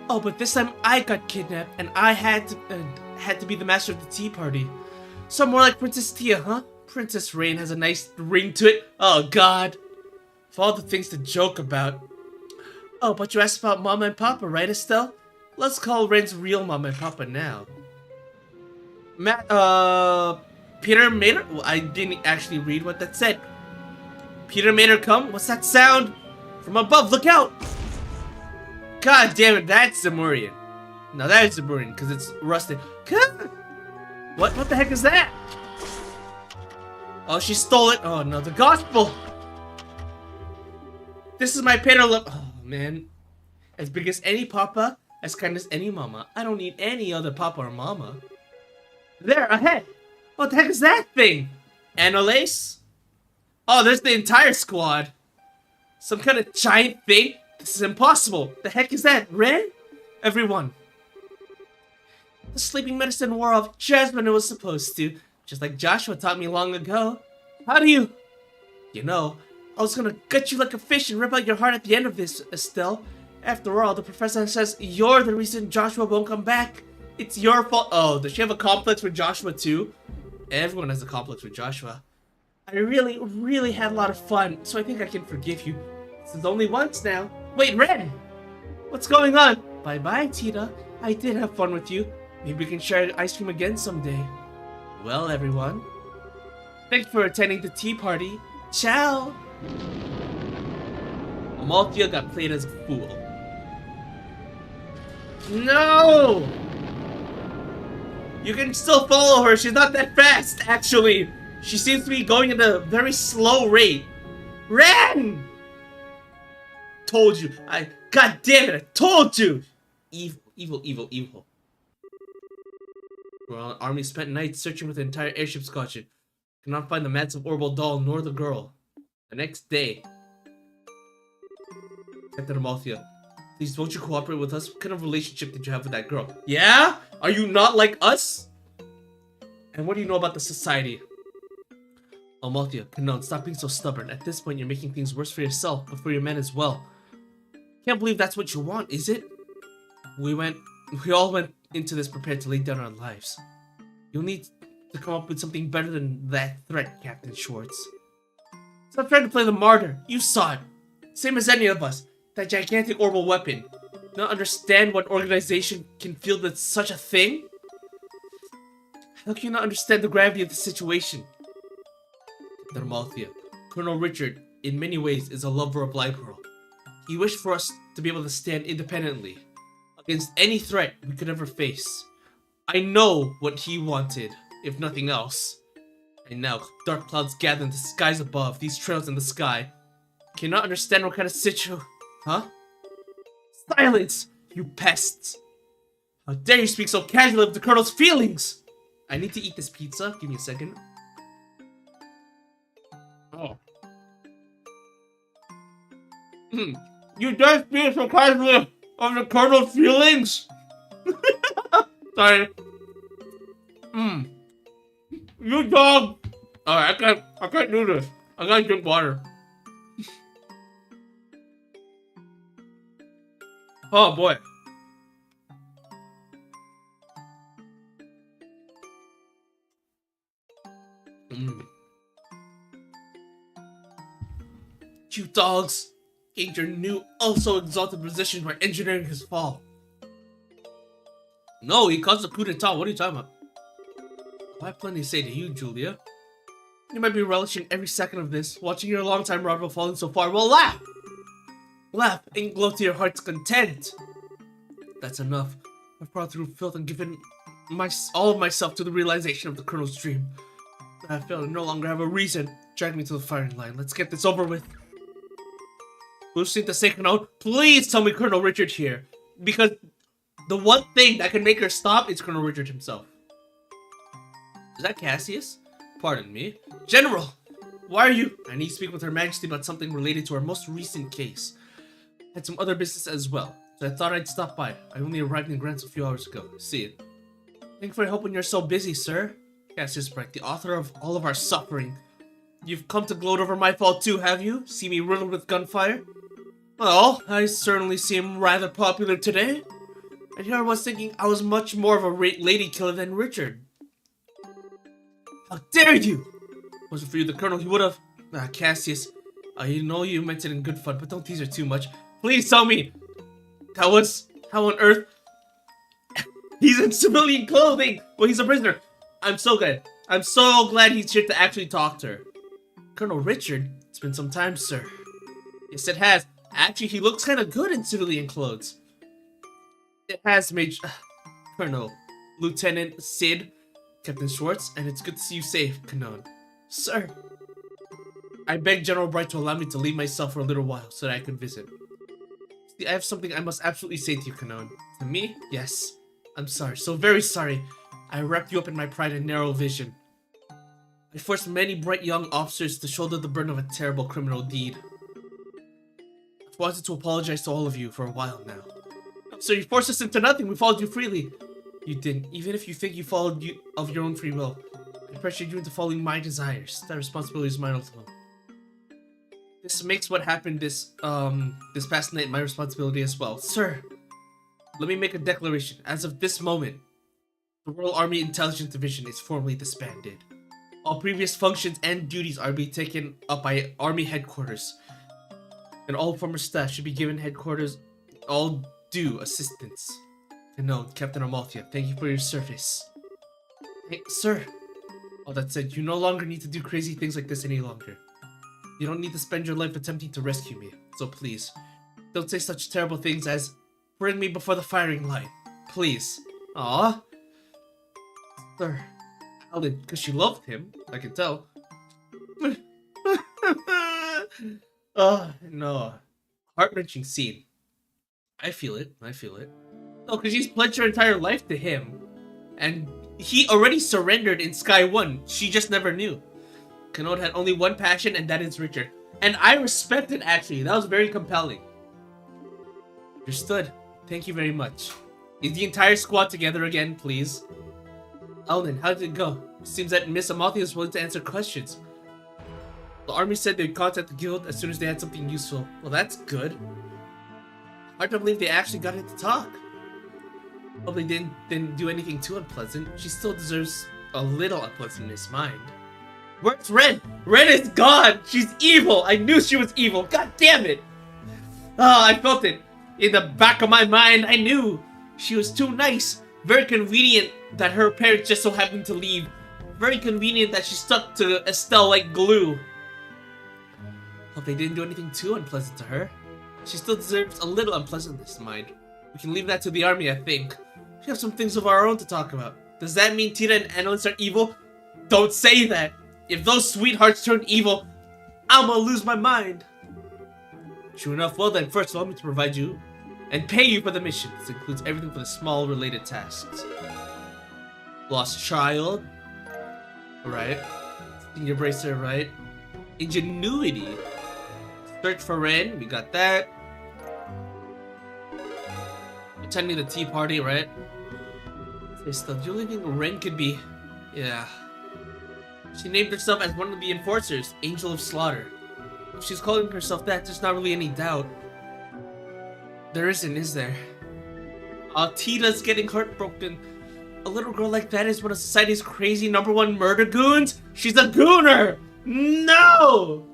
Oh, but this time I got kidnapped, and I had to be the master of the tea party. So more like Princess Tia, huh? Princess Rain has a nice ring to it. Oh, God. Of all the things to joke about. Oh, but you asked about Mama and Papa, right, Estelle? Let's call Ren's real Mama and Papa now. Peter Mater? Well, I didn't actually read what that said. Peter Mater come? What's that sound? From above, look out! God damn it, that's Zamurian. Now that is Zamurian, because it's rusted. What the heck is that? Oh, she stole it. Oh no, the gospel! This is my Peter Oh man. As big as any papa, As kind as any mama. I don't need any other papa or mama. There, ahead! What the heck is that thing? Annalace? Oh, there's the entire squad. Some kind of giant thing? This is impossible. The heck is that, Red? Everyone. The sleeping medicine wore off just when it was supposed to. Just like Joshua taught me long ago. How do you... You know, I was gonna gut you like a fish and rip out your heart at the end of this, Estelle. After all, the professor says you're the reason Joshua won't come back. It's your fault. Oh, does she have a complex with Joshua too? Everyone has a complex with Joshua. I really had a lot of fun, so I think I can forgive you. This is only once now. Wait, Red! What's going on? Bye-bye, Tita. I did have fun with you. Maybe we can share ice cream again someday. Well, everyone. Thanks for attending the tea party. Ciao! Amalthea got played as a fool. No! You can still follow her. She's not that fast, actually. She seems to be going at a very slow rate. Ren! Told you. God damn it, I told you! Evil. Well, army spent nights searching with the entire airship squadron. Could not find the massive orbital doll nor the girl. The next day, Captain Amalthea, please won't you cooperate with us? What kind of relationship did you have with that girl? Yeah? Are you not like us? And what do you know about the society? Amalthea, Kanon, stop being so stubborn. At this point, you're making things worse for yourself, but for your men as well. Can't believe that's what you want, is it? We all went into this prepared to lay down our lives. You'll need to come up with something better than that threat, Captain Schwartz. Stop trying to play the martyr. You saw it. Same as any of us. That gigantic orbital weapon. Not understand what organization can field such a thing? How can you not understand the gravity of the situation? Captain Amalthea, Colonel Richard, in many ways, is a lover of Light-Pearl. He wished for us to be able to stand independently against any threat we could ever face. I know what he wanted, if nothing else. And now, dark clouds gather in the skies above, these trails in the sky. Cannot understand what kind of Huh? Silence, you pests! How dare you speak so casually of the Colonel's feelings! I need to eat this pizza. Give me a second. Oh. You dare speak so casually of the Colonel's feelings? Sorry. You dog! Alright, I can't do this. I gotta drink water. Oh boy. You dogs gained your new, also exalted position by engineering his fall. No, he caused a coup d'etat. What are you talking about? I have plenty to say to you, Julia. You might be relishing every second of this, watching your longtime rival falling so far. Well, laugh! Laugh and glow to your heart's content. That's enough. I've brought through filth and given all of myself to the realization of the Colonel's dream. I feel I no longer have a reason. Drag me to the firing line. Let's get this over with. Who's seen the second note? Please tell me Colonel Richard here. Because the one thing that can make her stop is Colonel Richard himself. Is that Cassius? Pardon me. General! Why are you? I need to speak with Her Majesty about something related to our most recent case. Had some other business as well, so I thought I'd stop by. I only arrived in Grants a few hours ago. See it. Thank you for your help when you're so busy, sir. Cassius Bright, the author of all of our suffering. You've come to gloat over my fault too, have you? See me riddled with gunfire? Well, I certainly seem rather popular today. And here I was thinking I was much more of a lady killer than Richard. How dare you! Was it for you, the Colonel, he would have... Cassius, I know you meant it in good fun, but don't tease her too much. Please tell me! How on earth... He's in civilian clothing! Well, he's a prisoner. I'm so glad. I'm so glad he's here to actually talk to her. Colonel Richard? It's been some time, sir. Yes, it has. Actually, he looks kind of good in civilian clothes. It has, Major... Colonel. Lieutenant Sid. Captain Schwartz, and it's good to see you safe, Kanon. Sir. I begged General Bright to allow me to leave myself for a little while so that I could visit. I have something I must absolutely say to you, Kanon. To me? Yes. I'm sorry. So very sorry. I wrapped you up in my pride and narrow vision. I forced many bright young officers to shoulder the burden of a terrible criminal deed. I've wanted to apologize to all of you for a while now. So you forced us into nothing. We followed you freely. You didn't. Even if you think you followed you of your own free will, I pressured you into following my desires. That responsibility is mine alone. This makes what happened this past night my responsibility as well. Sir, let me make a declaration. As of this moment, the Royal Army Intelligence Division is formally disbanded. All previous functions and duties are being taken up by Army Headquarters. And all former staff should be given headquarters all due assistance. And no, Captain Amalthea, thank you for your service. Hey, sir. All that said, you no longer need to do crazy things like this any longer. You don't need to spend your life attempting to rescue me. So please, don't say such terrible things as, bring me before the firing line. Please. Aww. Sir. Alan, because she loved him, I can tell. Oh, no. Heart-wrenching scene. I feel it. No, because she's pledged her entire life to him. And he already surrendered in Sky 1. She just never knew. Kanode had only one passion, and that is Richard. And I respect it, actually. That was very compelling. Understood. Thank you very much. Is the entire squad together again, please? Alden, how did it go? Seems that Miss Amalthea is willing to answer questions. The army said they'd contact the guild as soon as they had something useful. Well, that's good. Hard to believe they actually got it to talk. Probably didn't do anything too unpleasant. She still deserves a little unpleasantness, mind. Where's Ren? Ren is gone! She's evil! I knew she was evil! God damn it! Oh, I felt it. In the back of my mind, I knew. She was too nice. Very convenient that her parents just so happened to leave. Very convenient that she stuck to Estelle like glue. Hope they didn't do anything too unpleasant to her. She still deserves a little unpleasantness, mind. We can leave that to the army, I think. We have some things of our own to talk about. Does that mean Tita and Annalise are evil? Don't say that! If those sweethearts turn evil, I'm gonna lose my mind. True enough. Well then, first allow me to provide you and pay you for the mission. This includes everything for the small related tasks. Lost child. Right. Senior bracer, right. Ingenuity. Search for Ren. We got that. Attending the tea party, right? It's the only thing Ren could be. Yeah. She named herself as one of the enforcers, Angel of Slaughter. If she's calling herself that, there's not really any doubt. There isn't, is there? Tita's getting heartbroken. A little girl like that is one of society's crazy #1 murder goons? She's a gooner! No!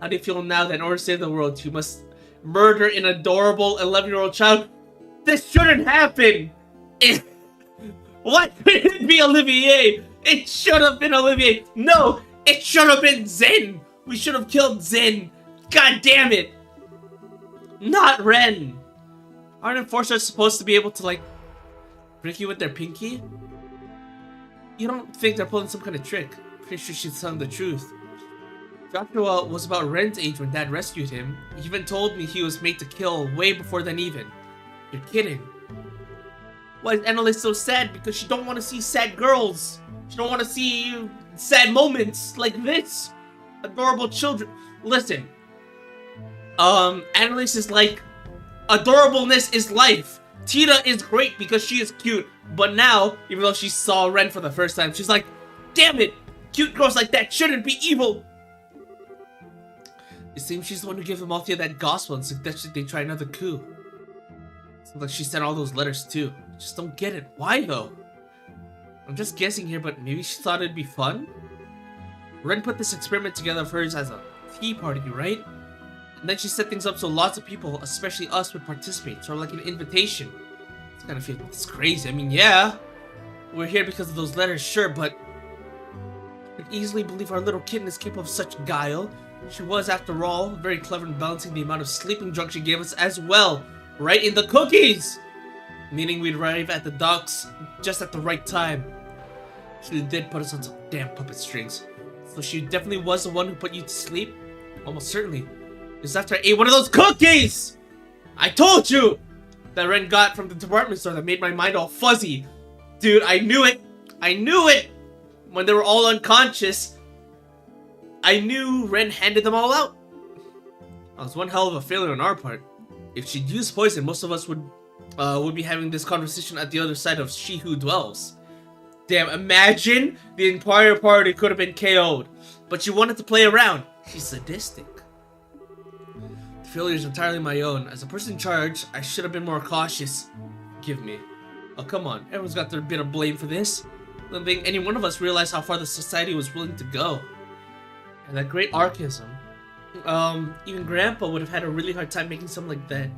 How do you feel now that in order to save the world, you must murder an adorable 11-year-old child? This shouldn't happen! Why couldn't it be Olivier? It should have been Olivier! No! It should have been Zen! We should have killed Zen! God damn it! Not Ren! Aren't enforcers supposed to be able to, like, prick you with their pinky? You don't think they're pulling some kind of trick? Pretty sure she's telling the truth. Joshua was about Ren's age when Dad rescued him. He even told me he was made to kill way before then even. You're kidding. Why is Annalise so sad? Because she don't want to see sad girls. She don't want to see sad moments like this. Adorable children. Listen. Annalise is like, adorableness is life. Tita is great because she is cute. But now, even though she saw Ren for the first time, she's like, damn it. Cute girls like that shouldn't be evil. It seems she's the one who gave Amalthea that gospel and suggested they try another coup. Seems like she sent all those letters too. Just don't get it. Why though? I'm just guessing here, but maybe she thought it'd be fun? Ren put this experiment together of hers as a tea party, right? And then she set things up so lots of people, especially us, would participate. Sort of like an invitation. It's kind of feeling it's crazy. I mean, yeah. We're here because of those letters, sure, but I could easily believe our little kitten is capable of such guile. She was, after all, very clever in balancing the amount of sleeping drug she gave us as well. Right in the cookies! Meaning we'd arrive at the docks just at the right time. She did put us on some damn puppet strings. So she definitely was the one who put you to sleep? Almost certainly. It's after I ate one of those cookies! I told you! That Ren got from the department store that made my mind all fuzzy. Dude, I knew it! I knew it! When they were all unconscious, I knew Ren handed them all out. That was one hell of a failure on our part. If she'd used poison, most of us would be having this conversation at the other side of She Who Dwells. Damn, imagine the entire party could have been KO'd. But she wanted to play around. She's sadistic. The failure is entirely my own. As a person in charge, I should have been more cautious. Forgive me. Oh, come on. Everyone's got their bit of blame for this. I don't think any one of us realized how far the society was willing to go. And that great archism. Even Grandpa would have had a really hard time making something like that.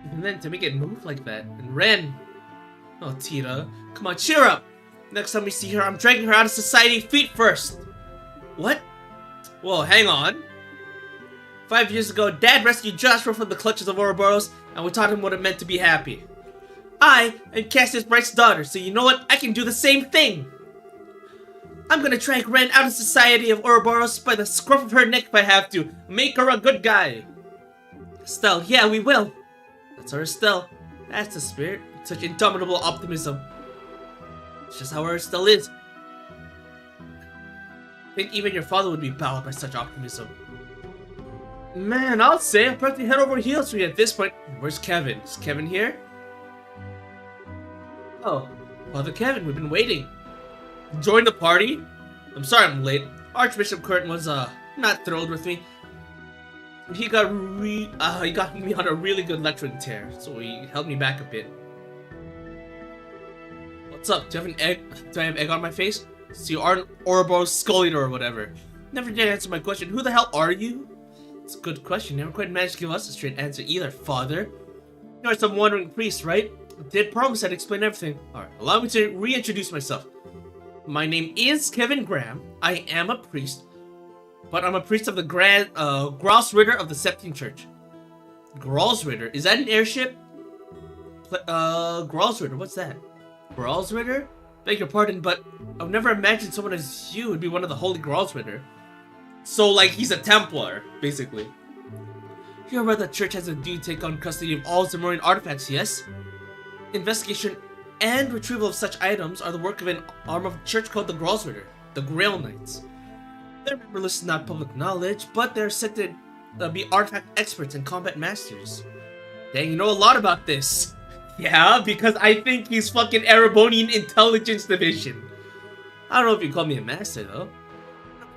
Even then, to make it move like that. And Ren. Oh, Tita. Come on, cheer up! Next time we see her, I'm dragging her out of society feet first. What? Whoa, hang on. 5 years ago, Dad rescued Joshua from the clutches of Ouroboros, and we taught him what it meant to be happy. I am Cassius Bright's daughter, so you know what? I can do the same thing. I'm gonna drag Ren out of society of Ouroboros by the scruff of her neck if I have to. Make her a good guy. Estelle, yeah, we will. That's our Estelle. That's the spirit. Such indomitable optimism. It's just how our Estelle is. I think even your father would be bowed by such optimism. Man, I'll say I'm practically head over heels for you at this point. Where's Kevin? Is Kevin here? Oh, Father Kevin, we've been waiting. Join the party? I'm sorry I'm late. Archbishop Curtin was not thrilled with me. He got me on a really good lecturing tear, so he held me back a bit. What's up? Do you have an egg? Do I have egg on my face? So you aren't Ouroboros Skull Eater or whatever. Never did answer my question. Who the hell are you? It's a good question. Never quite managed to give us a straight answer either, Father. You are some wandering priest, right? I did promise I'd explain everything. Alright, allow me to reintroduce myself. My name is Kevin Graham. I am a priest, but I'm a priest of the Gralsritter of the Septine Church. Gralsritter? Is that an airship? Gralsritter, what's that? Gralsritter? Beg your pardon, but I've never imagined someone as you would be one of the Holy Gralsritter. So, like, he's a Templar, basically. You're aware the church has a duty to take on custody of all Zamorian artifacts, yes? Investigation and retrieval of such items are the work of an arm of a church called the Gralsritter, the Grail Knights. Their member list is not public knowledge, but they're said to be artifact experts and combat masters. Dang, you know a lot about this. Yeah, because I think he's fucking Erebonian Intelligence Division. I don't know if you call me a master, though.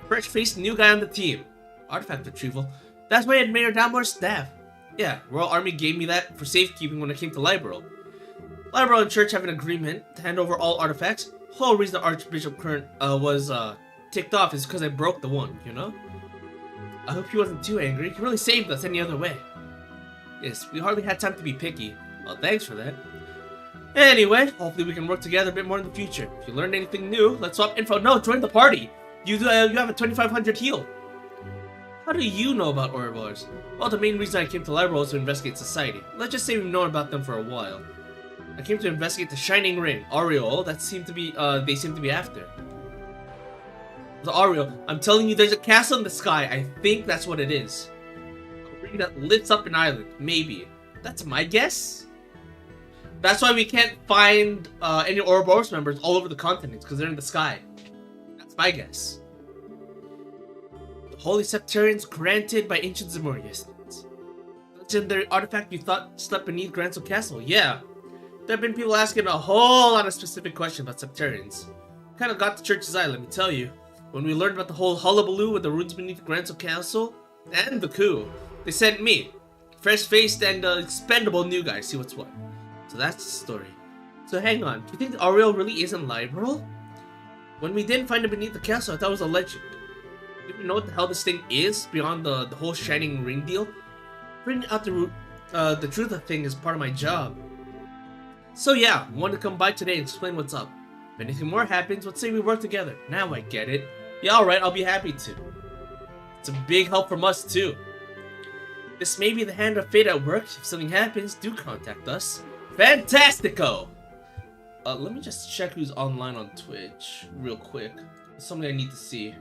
Fresh-faced new guy on the team. Artifact retrieval. That's why I had Mayor Dalmore's staff. Yeah, Royal Army gave me that for safekeeping when it came to Libero. Libero and Church have an agreement to hand over all artifacts. Whole reason Archbishop Current was ticked off is because I broke the one, you know? I hope he wasn't too angry. He really saved us any other way. Yes, we hardly had time to be picky. Well, thanks for that. Anyway, hopefully we can work together a bit more in the future. If you learned anything new, let's swap info. No, join the party. You have a 2500 heal. How do you know about Ouroboros? Well, the main reason I came to Libero was to investigate society. Let's just say we've known about them for a while. I came to investigate the Shining Ring, Aureole, they seem to be after. The Aureole, I'm telling you, there's a castle in the sky. I think that's what it is. A ring that lifts up an island, maybe. That's my guess. That's why we can't find any Ouroboros members all over the continent, because they're in the sky. That's my guess. The Holy Septarians granted by ancient Zamorians. Legendary artifact you thought slept beneath Granso Castle. Yeah. There have been people asking a whole lot of specific questions about Septarians. Kind of got the church's eye, let me tell you. When we learned about the whole hullabaloo with the ruins beneath Granso Castle, and the coup, they sent me. Fresh-faced and expendable new guy, see what's what. So that's the story. So hang on, do you think the Aureole really isn't Libero? When we didn't find it beneath the castle, I thought it was a legend. Do you know what the hell this thing is beyond the whole Shining Ring deal? Finding out the truth of the thing is part of my job. So yeah, I wanted to come by today and explain what's up. If anything more happens, let's say we work together. Now I get it. Yeah, alright, I'll be happy to. It's a big help from us too. This may be the hand of fate at work. If something happens, do contact us. Fantastico! Let me just check who's online on Twitch real quick. It's something I need to see.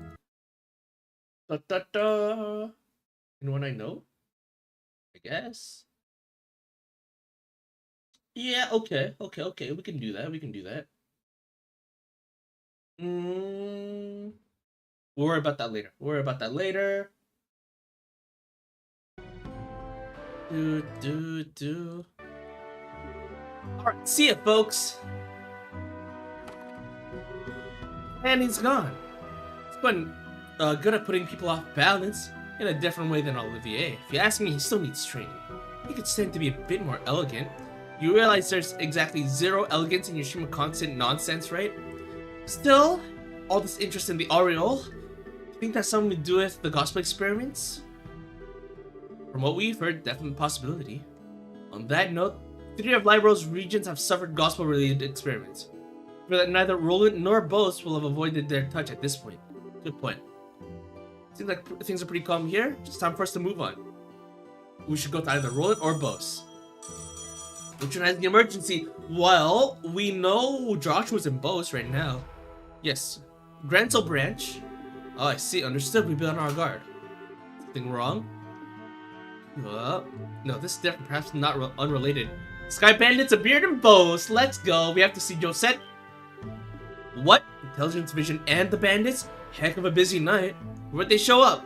Anyone I know? I guess. Yeah, okay. We can do that. We'll worry about that later. Do. Alright, see ya, folks. And he's gone. He's been good at putting people off balance in a different way than Olivier. If you ask me, he still needs training. He could stand to be a bit more elegant. You realize there's exactly zero elegance in your stream of constant nonsense, right? Still, all this interest in the aureole, I think that's something to do with the gospel experiments? From what we've heard, definite possibility. On that note, 3 of Libro's regions have suffered gospel-related experiments. For that neither Roland nor Bose will have avoided their touch at this point. Good point. Seems like things are pretty calm here. It's time for us to move on. We should go to either Roland or Bose. Which one has the emergency? Well, we know Joshua's in Bose right now. Yes. Granzel branch. Oh, I see. Understood. We've been on our guard. Something wrong? No, this is different. Perhaps not unrelated. Sky Bandits, a beard and Bose. Let's go. We have to see Josette. What? Intelligence Division and the Bandits? Heck of a busy night. Where'd they show up?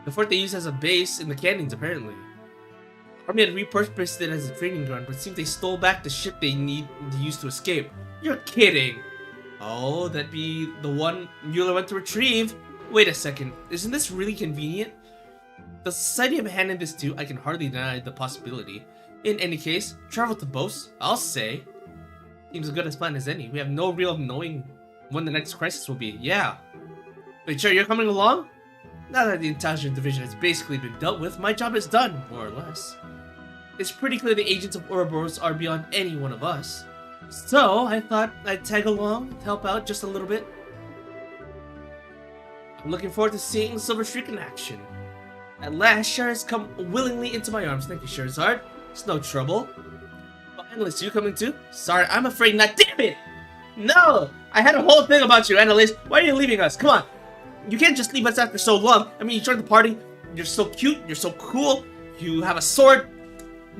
The fort they use as a base in the canyons, apparently. Army had repurposed it as a training ground, but it seems they stole back the ship they need to use to escape. You're kidding! Oh, that'd be the one Mueller went to retrieve. Wait a second, isn't this really convenient? The society I'm handing this to, I can hardly deny the possibility. In any case, travel to Bose, I'll say. Seems as good as plan as any. We have no real knowing when the next crisis will be. Yeah. Wait, sure, you're coming along? Now that the intelligence division has basically been dealt with, my job is done, more or less. It's pretty clear the agents of Ouroboros are beyond any one of us. So, I thought I'd tag along, help out just a little bit. I'm looking forward to seeing Silver Streak in action. At last, Shar has come willingly into my arms. Thank you, Scherzard. It's no trouble. Oh, Annalise, you coming too? Sorry, I'm afraid not. Damn it! No! I had a whole thing about you, Annalise. Why are you leaving us? Come on. You can't just leave us after so long. I mean, you joined the party. You're so cute. You're so cool. You have a sword.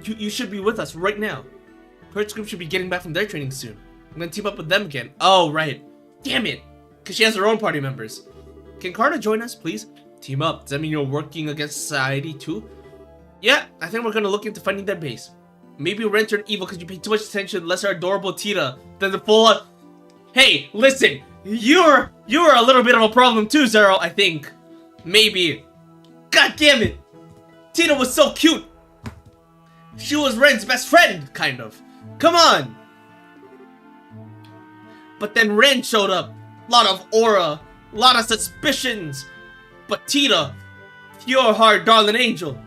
You should be with us right now. Pert's group should be getting back from their training soon. I'm gonna team up with them again. Oh, right. Damn it. Because she has her own party members. Can Carter join us, please? Team up. Does that mean you're working against society too? Yeah, I think we're gonna look into finding their base. Maybe we're entering evil because you pay too much attention to lesser adorable Tita than the full on. Hey, listen! You're a little bit of a problem too, Zero, I think. Maybe. God damn it! Tita was so cute! She was Ren's best friend, kind of. Come on! But then Ren showed up. Lot of aura. Lot of suspicions. But Tita, pure heart darling angel.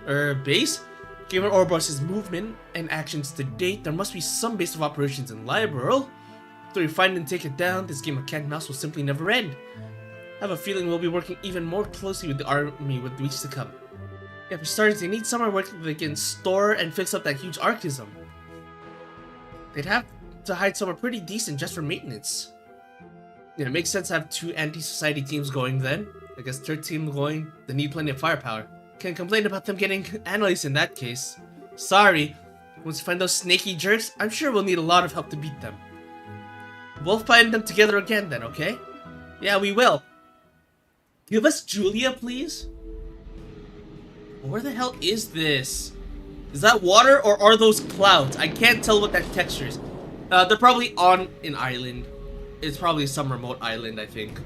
Base? Given Ouroboros' movement and actions to date, there must be some base of operations in Liberal. After we find and take it down, this game of cat and mouse will simply never end. I have a feeling we'll be working even more closely with the army with weeks to come. Yeah, for starters, they need somewhere where they can store and fix up that huge archism. They'd have to hide somewhere pretty decent just for maintenance. Yeah, it makes sense to have 2 anti-society teams going then. I guess 3rd team going, they need plenty of firepower. Can't complain about them getting analyzed in that case. Sorry. Once we find those snaky jerks, I'm sure we'll need a lot of help to beat them. We'll find them together again then, okay? Yeah, we will. Give us Julia, please? Where the hell is this? Is that water or are those clouds? I can't tell what that texture is. They're probably on an island. It's probably some remote island, I think.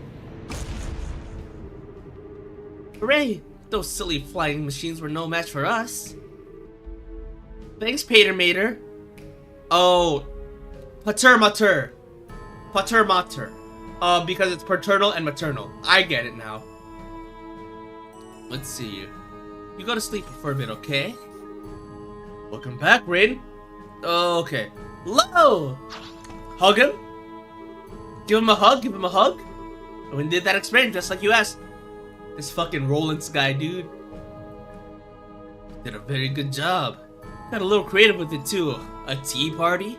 Hooray! Those silly flying machines were no match for us. Thanks, Pater Mater. Oh, Pater Mater. Pater Mater. Because it's paternal and maternal. I get it now. Let's see. You go to sleep for a bit, okay? Welcome back, Rain. Okay. Hello! Hug him? Give him a hug, give him a hug. And we did that experiment just like you asked. This fucking Roland's guy, dude. Did a very good job. Got a little creative with it too. A tea party?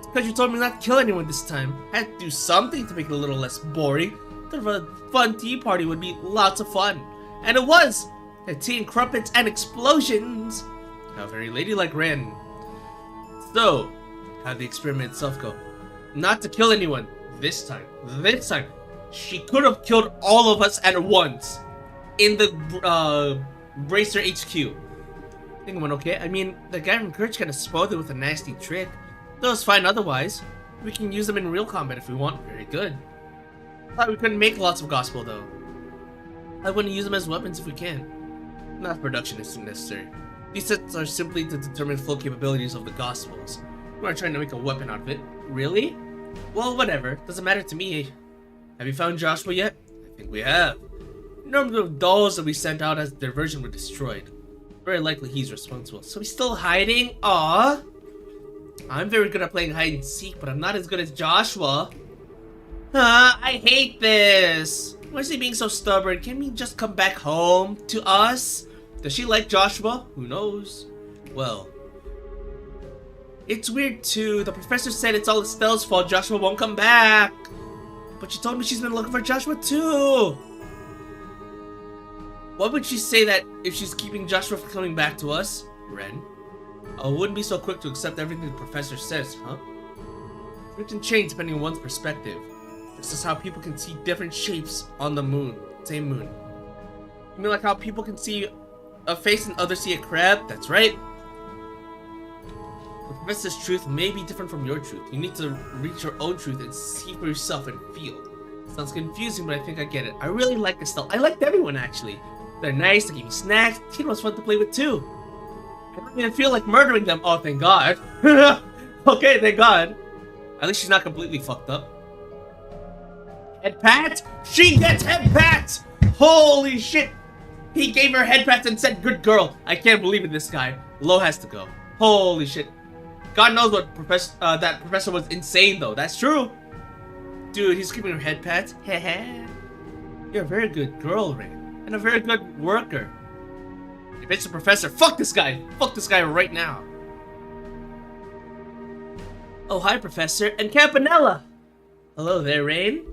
Because you told me not to kill anyone this time. I had to do something to make it a little less boring. Thought a fun tea party would be lots of fun. And it was! Had tea and crumpets and explosions. How very ladylike Ren. So, how'd the experiment itself go? Not to kill anyone. This time. She could have killed all of us at once. In the, Bracer HQ. I think it went okay. I mean, the guy from Courage kind of spoiled it with a nasty trick. That was fine otherwise. We can use them in real combat if we want. Very good. Thought we couldn't make lots of gospel though. I wouldn't use them as weapons if we can. Not production isn't necessary. These sets are simply to determine full capabilities of the gospels. We're not trying to make a weapon out of it. Really? Well, whatever. Doesn't matter to me. Have you found Joshua yet? I think we have. None of the dolls that we sent out as their version were destroyed. Very likely he's responsible. So he's still hiding? Aww. I'm very good at playing hide and seek, but I'm not as good as Joshua. I hate this. Why is he being so stubborn? Can we just come back home to us? Does she like Joshua? Who knows? Well, it's weird too. The professor said it's all Estelle's fault. Joshua won't come back. But she told me she's been looking for Joshua too. Why would she say that if she's keeping Joshua from coming back to us? Ren? I wouldn't be so quick to accept everything the professor says, huh? It can change depending on one's perspective. This is how people can see different shapes on the moon. Same moon. You mean like how people can see a face and others see a crab? That's right. The professor's truth may be different from your truth. You need to reach your own truth and see for yourself and feel. Sounds confusing, but I think I get it. I really like Estelle. I liked everyone actually. They're nice, they give me snacks. Tina was fun to play with too. I don't even feel like murdering them. Oh, thank God. Okay, thank God. At least she's not completely fucked up. Head pat? She gets head pats! Holy shit! He gave her head pats and said, good girl. I can't believe in this guy. Lo has to go. Holy shit. God knows what that professor was insane though. That's true. Dude, he's giving her head pats. Heh. You're a very good girl, Ray. And a very good worker. If it's a professor, fuck this guy! Fuck this guy right now. Oh, hi, Professor. And Campanella! Hello there, Rain.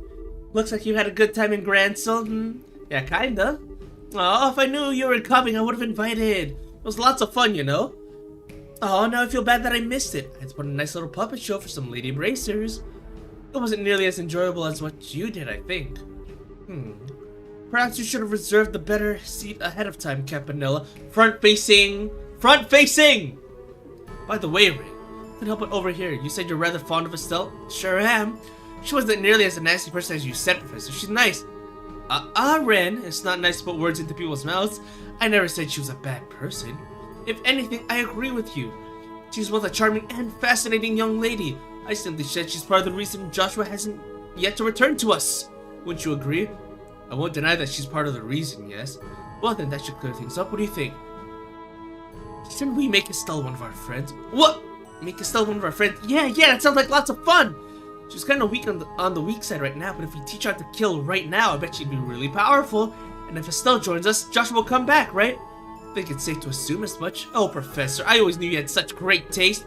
Looks like you had a good time in Gransel. Yeah, kinda. Oh, if I knew you were coming, I would have invited. It was lots of fun, you know? Oh, now I feel bad that I missed it. I had to put a nice little puppet show for some lady bracers. It wasn't nearly as enjoyable as what you did, I think. Perhaps you should have reserved the better seat ahead of time, Campanella. Front facing! Front facing! By the way, Ray, couldn't help but overhear. You said you're rather fond of Estelle? Sure am. She wasn't nearly as a nasty person as you said, Professor. She's nice. Ren, it's not nice to put words into people's mouths. I never said she was a bad person. If anything, I agree with you. She's both a charming and fascinating young lady. I simply said she's part of the reason Joshua hasn't yet to return to us. Wouldn't you agree? I won't deny that she's part of the reason, yes? Well then, that should clear things up. What do you think? Shouldn't we make Estelle one of our friends? What? Make Estelle one of our friends? Yeah, that sounds like lots of fun! She's kind of weak on the weak side right now, but if we teach her how to kill right now, I bet she'd be really powerful. And if Estelle joins us, Joshua will come back, right? I think it's safe to assume as much. Oh, Professor, I always knew you had such great taste.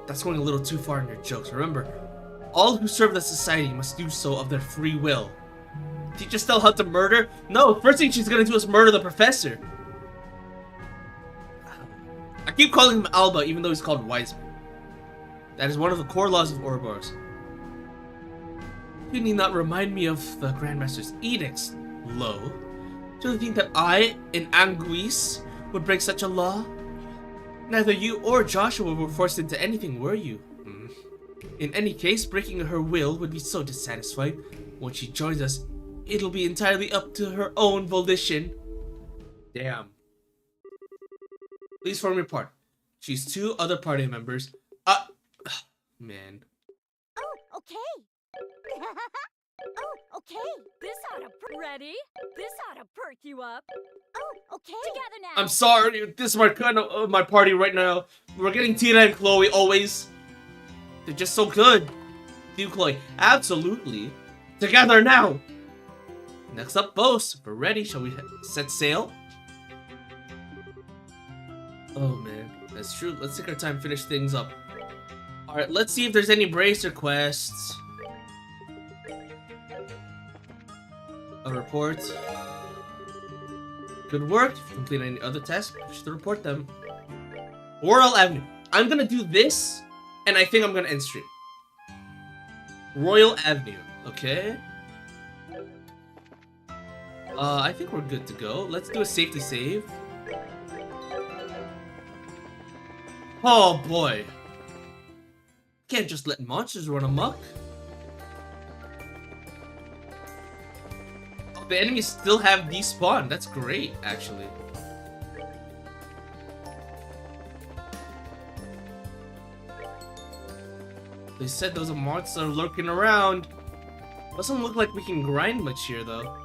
That's going a little too far in your jokes. Remember, all who serve the society must do so of their free will. Teach Estelle how to murder? No, first thing she's gonna do is murder the professor. I keep calling him Alba, even though he's called Wiseman. That is one of the core laws of Ouroboros. You need not remind me of the Grandmaster's edicts, Lo. Do you think that I, in Anguisse, would break such a law? Neither you or Joshua were forced into anything, were you? In any case, breaking her will would be so dissatisfying. Once she joins us, it'll be entirely up to her own volition. Damn. Please form your part. She's 2 other party members. Man.
Oh, okay. Oh, okay. This ought to ready. This ought to perk you up. Oh, okay. Together now.
I'm sorry. This is my kind of my party right now. We're getting Tina and Chloe always. They're just so good. You, Chloe. Absolutely. Together now. Next up, Bose. If we're ready, shall we set sail? Oh man, that's true. Let's take our time to finish things up. Alright, let's see if there's any bracer quests. A report. Good work. If you complete any other tasks, push to report them. Oral Avenue. I'm gonna do this, and I think I'm gonna end stream. Royal Avenue, okay. I think we're good to go. Let's do a safety save. Oh boy. Can't just let monsters run amok. Oh, the enemies still have despawned. That's great, actually. They said those monsters are lurking around. Doesn't look like we can grind much here, though.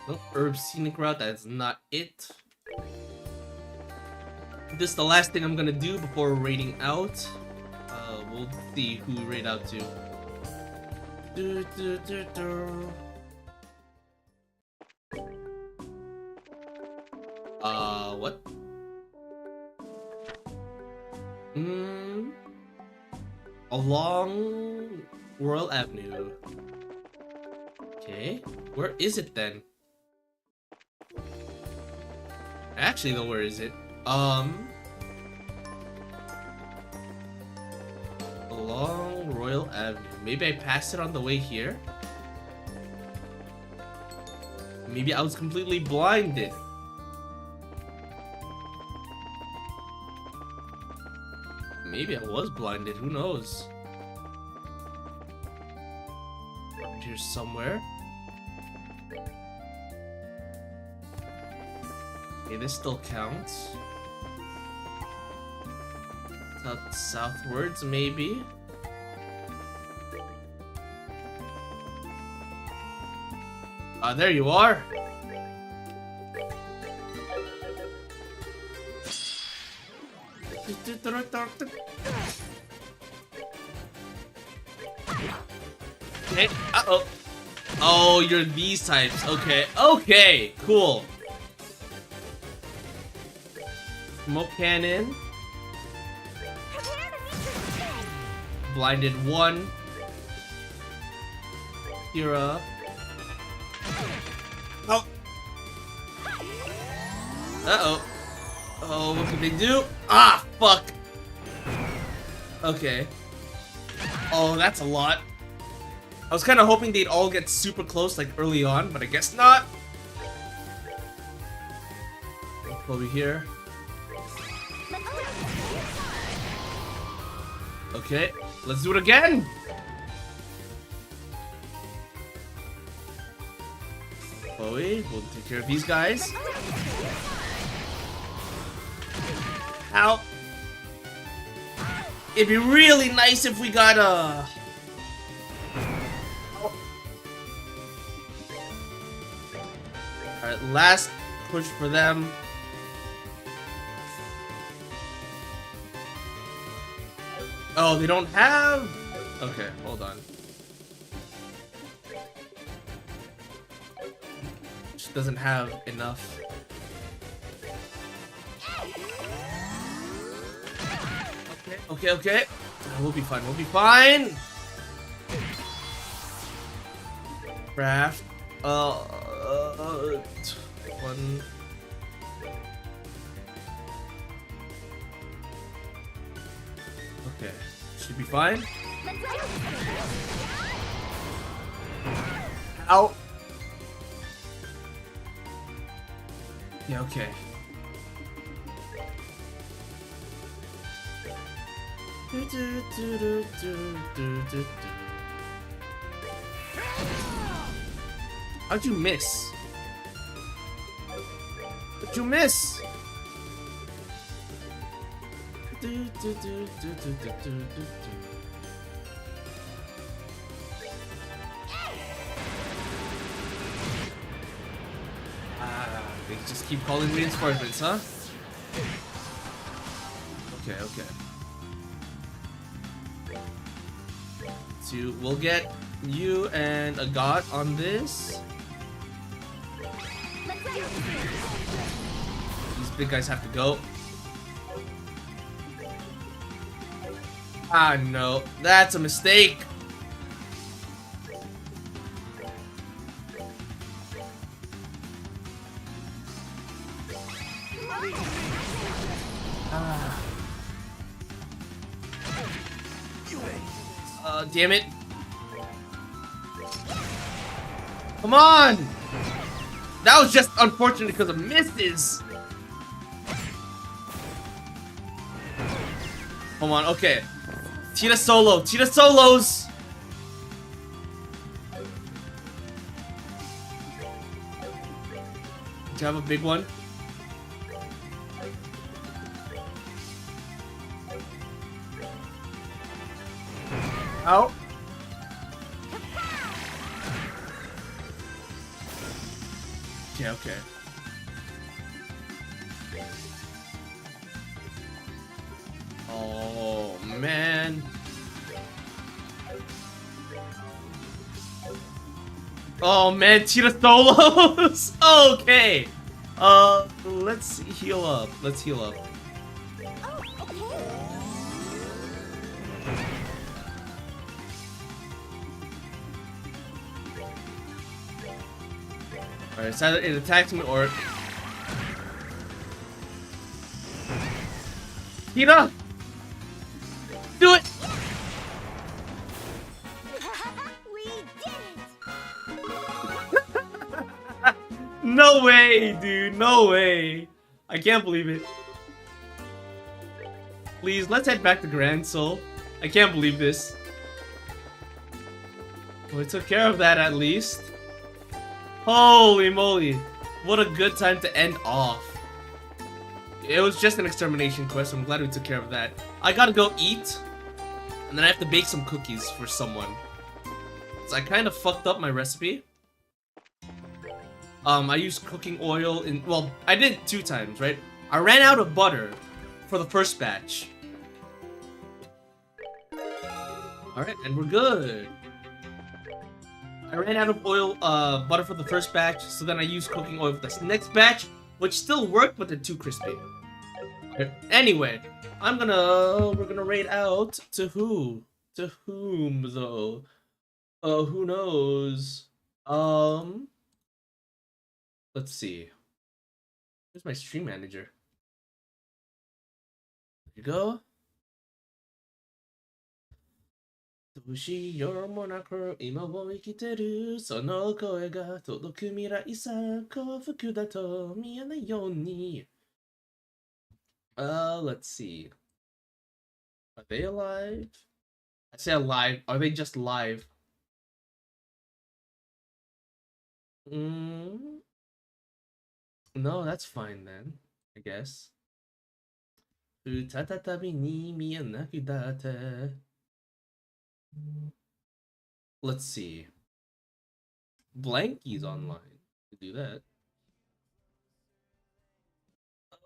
Nope, Herb Scenic Route, that's not it. This is the last thing I'm gonna do before raiding out. We'll see who we raid out to. What? Along Royal Avenue. Okay, where is it then? Actually, though, where is it? Along Royal Avenue. Maybe I passed it on the way here? Maybe I was completely blinded. Maybe I was blinded, who knows? Around here somewhere. Okay, this still counts. Southwards, maybe? Ah, there you are! Okay, uh-oh. Oh, you're these types. Okay, okay, cool. Smoke cannon. Blinded one. Kira. Oh. Uh-oh. Oh, what can they do? Ah, fuck. Okay. Oh, that's a lot. I was kind of hoping they'd all get super close like early on, but I guess not. Over here. Okay, let's do it again. Chloe, we'll take care of these guys. Ow. It'd be really nice if we got a... Alright, last push for them. Oh, they don't have... Okay, hold on. She doesn't have enough. Okay. We'll be fine, we'll be fine! Craft. One... Okay, should be fine. Ow! Yeah, okay. How'd you miss? How'd you miss? They just keep calling reinforcements, huh? Okay. So we'll get you and a god on this. These big guys have to go. Ah, no. That's a mistake.
Damn it. Come on! That was just unfortunate because of misses. Come on, okay. Tita solo. Tita solos! Do you have a big one? Out. Okay, okay. Oh, man. Oh, man, Tita solos! Okay. Let's heal up. Let's heal up. Alright, it's either it attacks me or... Tita! Do it!
We did it!
No way, dude. No way. I can't believe it. Please, let's head back to Grand Soul. I can't believe this. We took care of that at least. Holy moly. What a good time to end off. It was just an extermination quest. I'm glad we took care of that. I gotta go eat. And then I have to bake some cookies for someone. So I kind of fucked up my recipe. I used cooking oil in... Well, I did it 2 times, right? I ran out of butter for the first batch. Alright, and we're good. I ran out of oil, butter for the first batch, so then I used cooking oil for the next batch, which still worked, but they're too crispy. Okay. Anyway, we're gonna raid out to who? To whom, though? Who knows? Let's see. Where's my stream manager? There you go. どうしようもなく今を生きてるその声が届く未来さ幸福だと見えないように let's see. Are they alive? I say alive. Are they just live? No, that's fine then, I guess. 再びに見えなくなった Let's see. Blanky's online. Do that.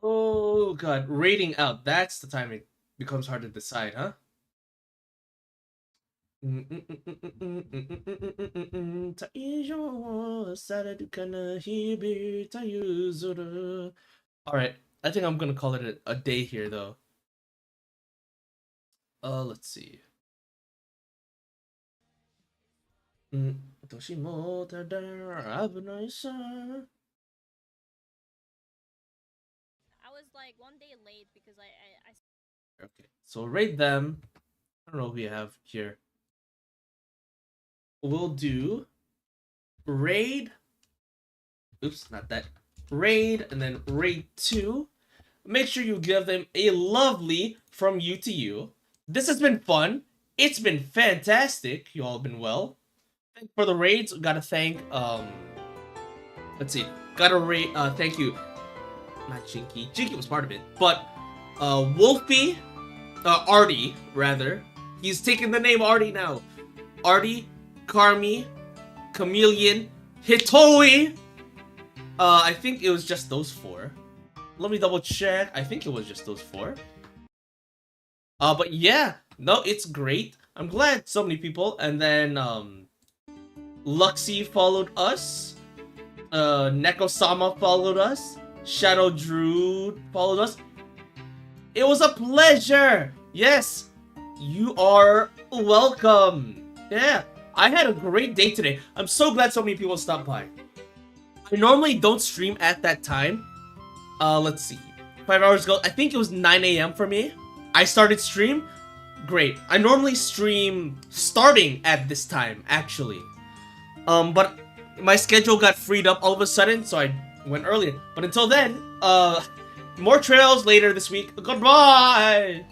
Oh god, rating out. That's the time it becomes hard to decide, huh? Alright, I think I'm gonna call it a day here though. Let's see. I was
like 1 day late because I
Okay, so raid them. I don't know who we have here. We'll do raid. Oops, not that. Raid and then raid 2. Make sure you give them a lovely from you to you. This has been fun. It's been fantastic. You all have been well. For the raids, gotta thank let's see. Thank you. Not Jinky. Jinky was part of it, but Wolfie, Artie rather. He's taking the name Artie now. Artie, Carmi, Chameleon, Hitoi. I think it was just those 4. Let me double check. I think it was just those 4. But yeah, no, it's great. I'm glad so many people. And then Luxie followed us. Neko-sama followed us. Shadow Druid followed us. It was a pleasure. Yes, you are welcome. Yeah, I had a great day today. I'm so glad so many people stopped by. I normally don't stream at that time. Let's see. 5 hours ago. I think it was 9 a.m. for me. I started stream. Great. I normally stream starting at this time, actually. But my schedule got freed up all of a sudden, so I went earlier. But until then, more trails later this week. Goodbye!